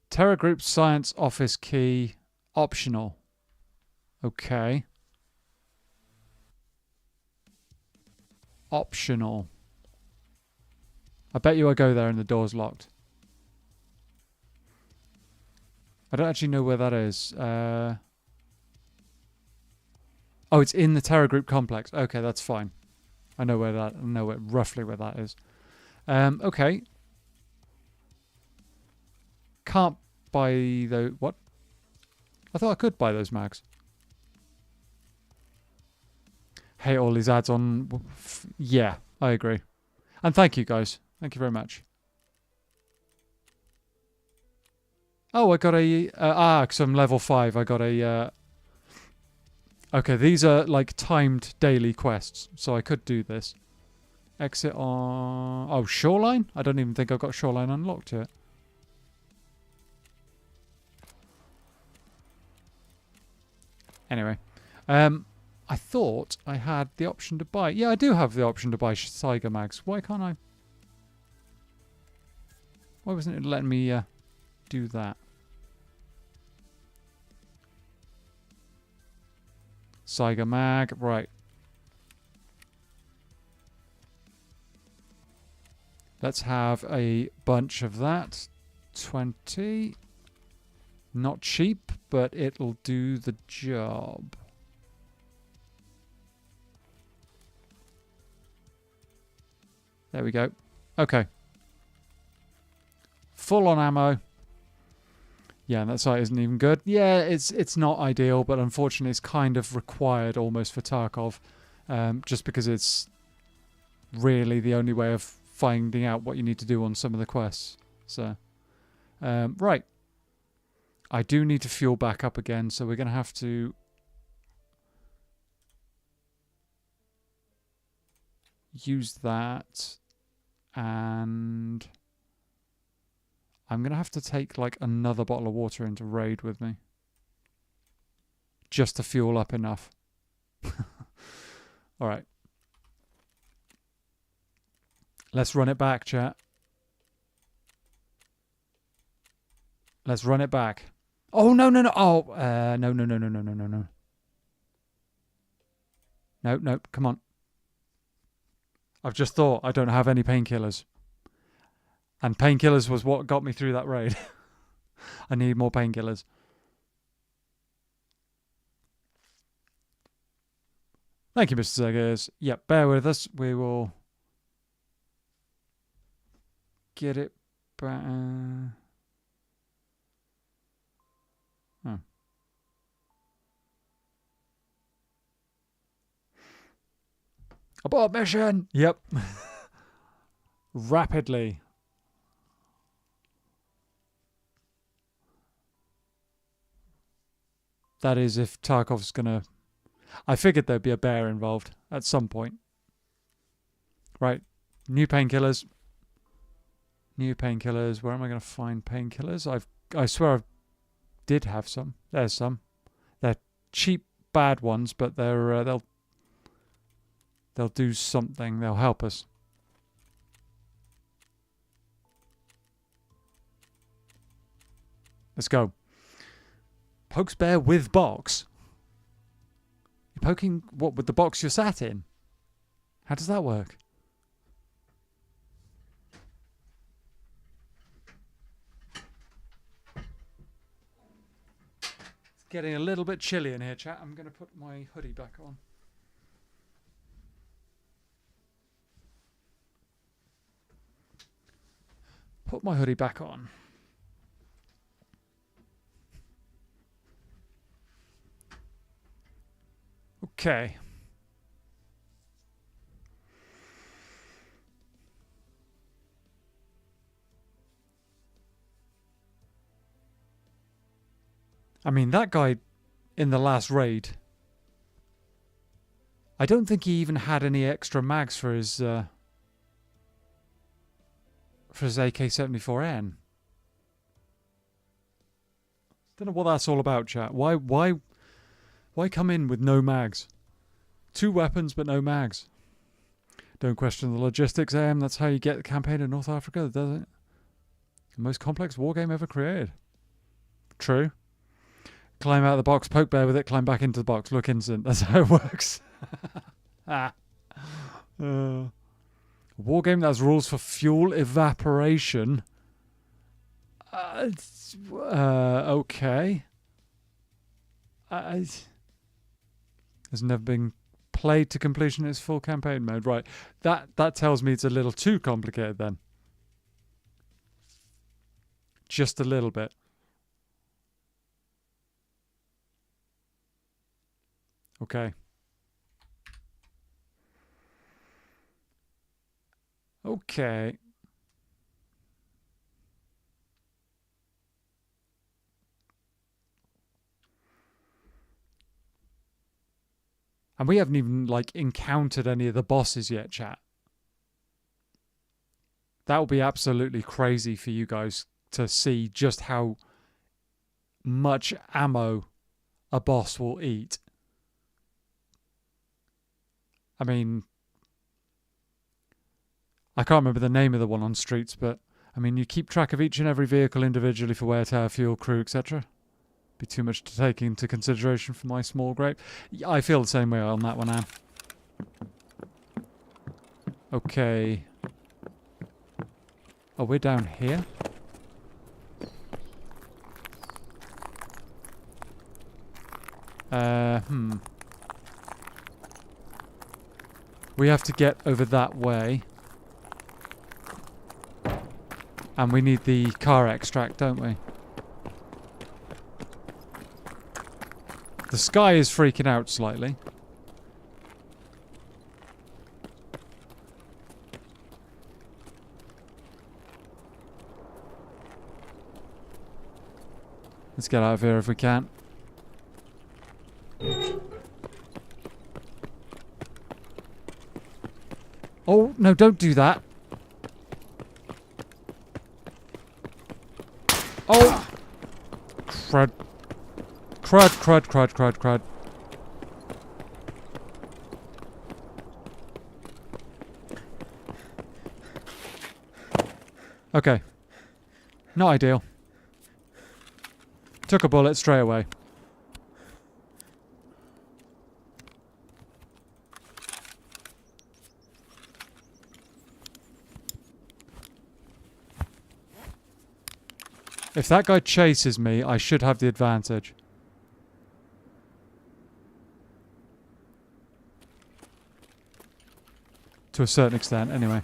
Terra Group Science Office key. Optional. Okay. Optional. I bet you I go there and the door's locked. I don't actually know where that is. Oh, it's in the Terra Group complex. Okay, that's fine. I know where that. I know roughly where that is. Okay. Can't buy those. What? I thought I could buy those mags. Hate all these ads on. Yeah, I agree. And thank you guys. Thank you very much. Oh, I got a... because I'm level 5. I got a... Okay, these are like timed daily quests. So I could do this. Exit on... Oh, Shoreline? I don't even think I've got Shoreline unlocked yet. Anyway. I thought I had the option to buy... Yeah, I do have the option to buy Saiga mags. Why can't I... Why wasn't it letting me do that? Saiga mag, right. Let's have a bunch of that. 20. Not cheap, but it'll do the job. There we go. Okay. Full on ammo. Yeah, that site isn't even good. Yeah, it's not ideal, but unfortunately it's kind of required almost for Tarkov. Just because it's really the only way of finding out what you need to do on some of the quests. So, right. I do need to fuel back up again, so we're going to have to... use that. And... I'm going to have to take like another bottle of water into raid with me. Just to fuel up enough. Alright. Let's run it back, chat. Let's run it back. Oh, no, no, no. Oh, no, no, no, no, no, no, no, no. No, no, come on. I've just thought I don't have any painkillers. And painkillers was what got me through that raid. I need more painkillers. Thank you, Mr. Zegers. Yep, bear with us. We will get it back. Oh. Abort mission! Yep. Rapidly. That is if Tarkov's gonna... I figured there'd be a bear involved at some point. Right. New painkillers. New painkillers. Where am I going to find painkillers? I swear I did have some. There's some. They're cheap, bad ones, but they'll do something. They'll help us. Let's go. Pokes bear with box? You're poking what with the box you're sat in? How does that work? It's getting a little bit chilly in here, chat. I'm going to put my hoodie back on. put my hoodie back on. Okay. I mean, that guy in the last raid, I don't think he even had any extra mags for his AK-74N. Don't know what that's all about, chat. Why come in with no mags? 2 weapons but no mags. Don't question the logistics, AM. That's how you get the campaign in North Africa, doesn't it? The most complex wargame ever created. True. Climb out of the box, poke bear with it, climb back into the box, look instant. That's how it works. Wargame that has rules for fuel evaporation. Okay. Has never been played to completion in its full campaign mode. Right. That tells me it's a little too complicated then. Just a little bit. Okay. Okay. And we haven't even, like, encountered any of the bosses yet, chat. That will be absolutely crazy for you guys to see just how much ammo a boss will eat. I mean, I can't remember the name of the one on streets, but I mean, you keep track of each and every vehicle individually for wear, tear, fuel, crew, etc. Be too much to take into consideration for my small grape. I feel the same way on that one, Anne. Okay. Oh, we're down here? We have to get over that way. And we need the car extract, don't we? The sky is freaking out slightly. Let's get out of here if we can. Oh, no, don't do that. Oh! Crud. Crud, crud, crud, crud, crud. Okay. Not ideal. Took a bullet straight away. If that guy chases me, I should have the advantage. To a certain extent, anyway.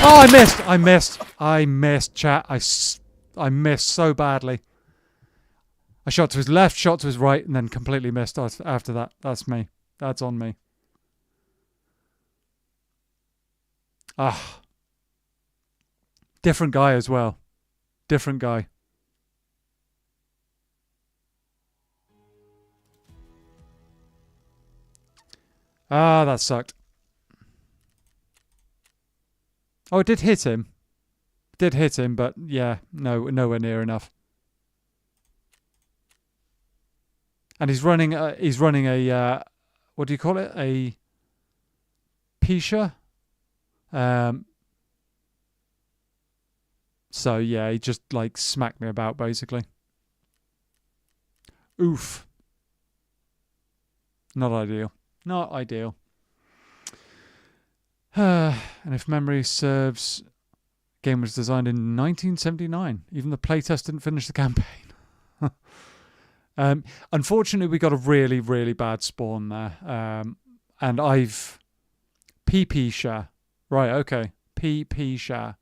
Oh, I missed! I missed! I missed, chat. I missed so badly. I shot to his left, shot to his right, and then completely missed after that. That's me. That's on me. Ah. Different guy as well. Different guy. Ah, that sucked. Oh, it did hit him. Did hit him, but yeah, no, nowhere near enough. And he's running a what do you call it? A Pisha. So yeah, he just like smacked me about basically. Oof. Not ideal. Not ideal. And if memory serves, the game was designed in 1979. Even the playtest didn't finish the campaign. Unfortunately, we got a really, really bad spawn there. And I've... PP-sha. Right, okay. PP-sha.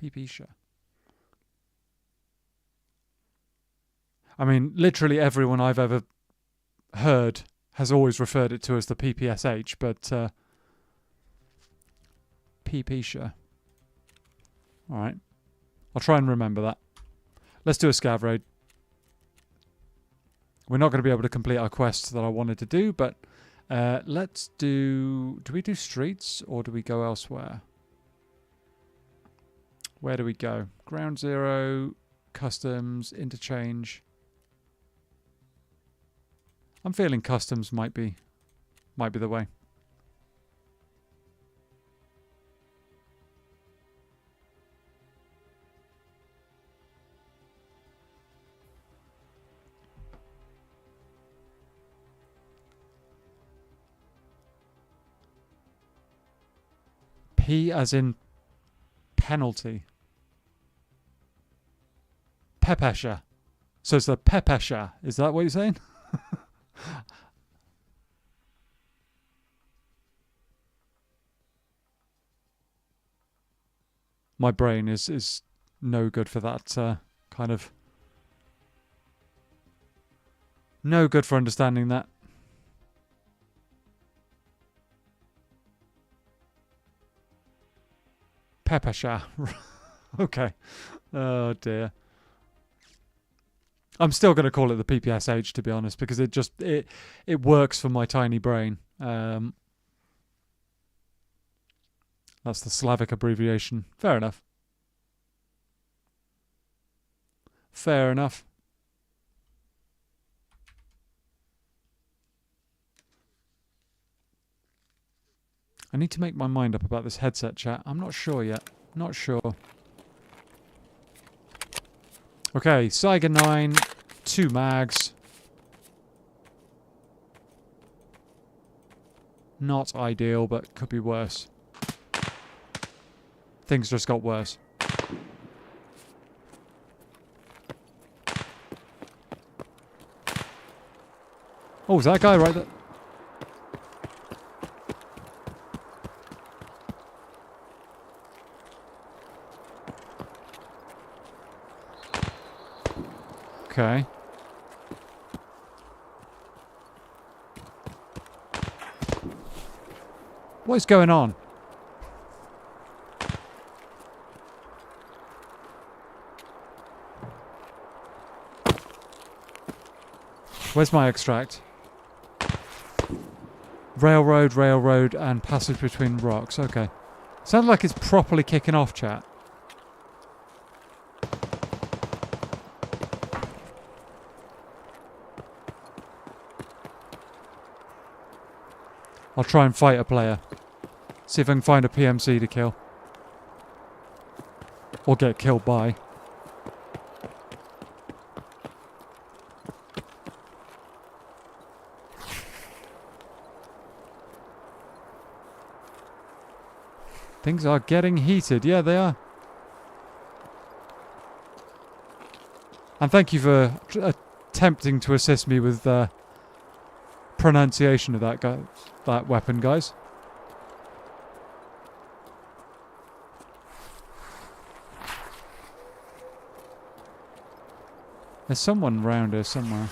PP-sha. I mean, literally everyone I've ever heard has always referred it to as the PPSH, but PP-sha. Alright. I'll try and remember that. Let's do a scav raid. We're not going to be able to complete our quests that I wanted to do, but let's do... Do we do streets or do we go elsewhere? Where do we go? Ground Zero, customs, interchange. I'm feeling customs might be the way. P as in penalty. Pepesha. So it's the Pepesha. Is that what you're saying? My brain is no good for that kind of... No good for understanding that. Pepesha. Okay. Oh dear. I'm still going to call it the PPSH, to be honest, because it works for my tiny brain. That's the Slavic abbreviation. Fair enough. Fair enough. I need to make my mind up about this headset chat. I'm not sure yet. Not sure. Okay, Saiga 9, 2 mags. Not ideal, but could be worse. Things just got worse. Oh, is that guy right there? Okay. What is going on? Where's my extract? Railroad, and passage between rocks. Okay. Sounds like it's properly kicking off, chat. I'll try and fight a player. See if I can find a PMC to kill. Or get killed by. Things are getting heated. Yeah, they are. And thank you for attempting to assist me with pronunciation of that weapon, guys. There's someone around here somewhere.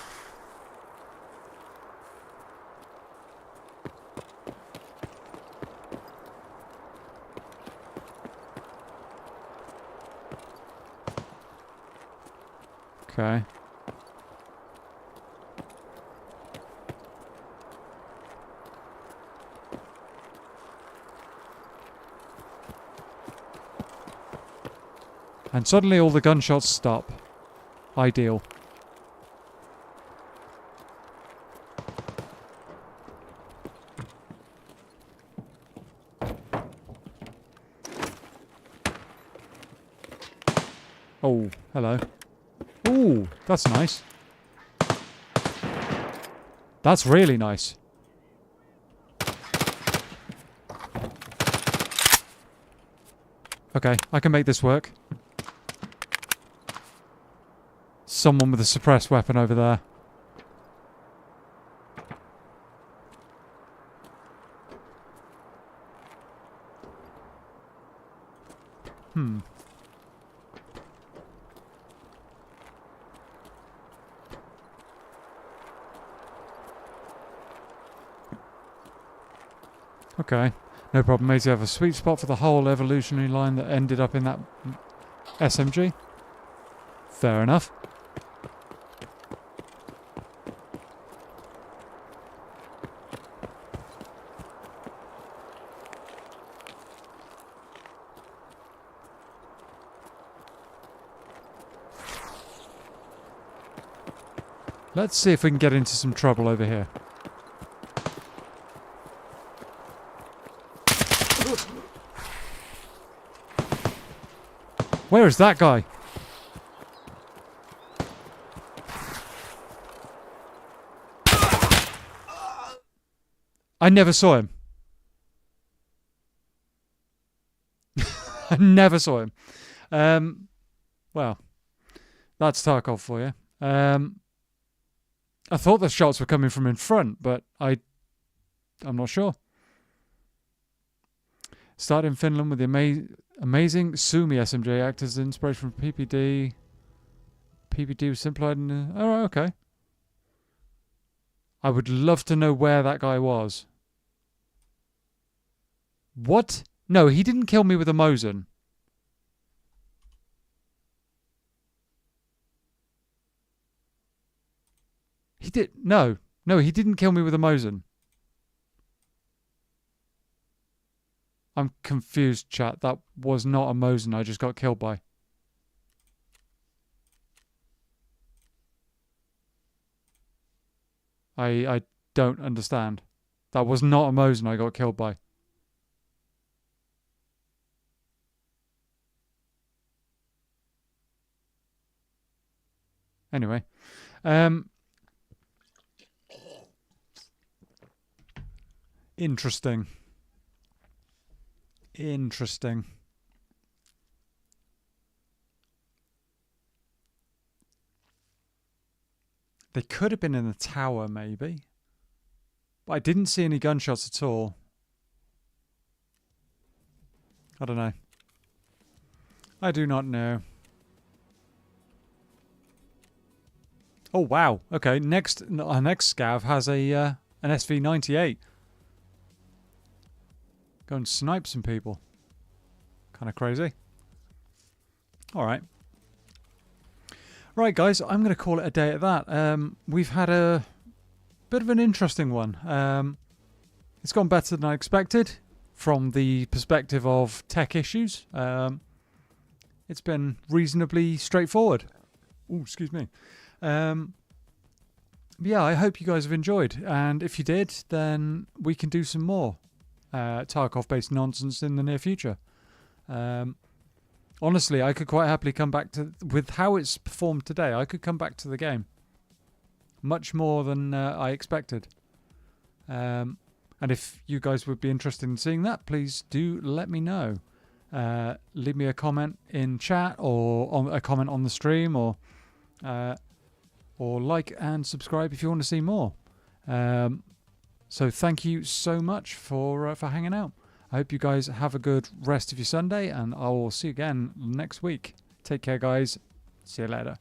Okay. And suddenly all the gunshots stop. Ideal. Oh, hello. Ooh, that's nice. That's really nice. Okay, I can make this work. Someone with a suppressed weapon over there. Okay, no problem, mate. You have a sweet spot for the whole evolutionary line that ended up in that SMG. Fair enough. Let's see if we can get into some trouble over here. Where is that guy? I never saw him. I never saw him. Well, that's Tarkov for you. I thought the shots were coming from in front, but I'm not sure. Started in Finland with the amazing Sumi SMJ act as inspiration from PPD. PPD was simplified in... Oh, okay. I would love to know where that guy was. What? No, he didn't kill me with a Mosin. He did... No, he didn't kill me with a Mosin. I'm confused, chat. That was not a Mosin I just got killed by. I don't understand. That was not a Mosin I got killed by. Anyway. Interesting. Interesting. They could have been in the tower, maybe. But I didn't see any gunshots at all. I don't know. I do not know. Oh, wow. Okay, our next scav has an SV98. Go and snipe some people. Kind of crazy. Alright. Right, guys, I'm going to call it a day at that. We've had a bit of an interesting one. It's gone better than I expected from the perspective of tech issues. It's been reasonably straightforward. Oh, excuse me. Yeah, I hope you guys have enjoyed. And if you did, then we can do some more Tarkov-based nonsense in the near future. Honestly, I could quite happily come back to... With how it's performed today, I could come back to the game. Much more than I expected. And if you guys would be interested in seeing that, please do let me know. Leave me a comment in chat or a comment on the stream or like and subscribe if you want to see more. So thank you so much for hanging out. I hope you guys have a good rest of your Sunday, and I will see you again next week. Take care, guys. See you later.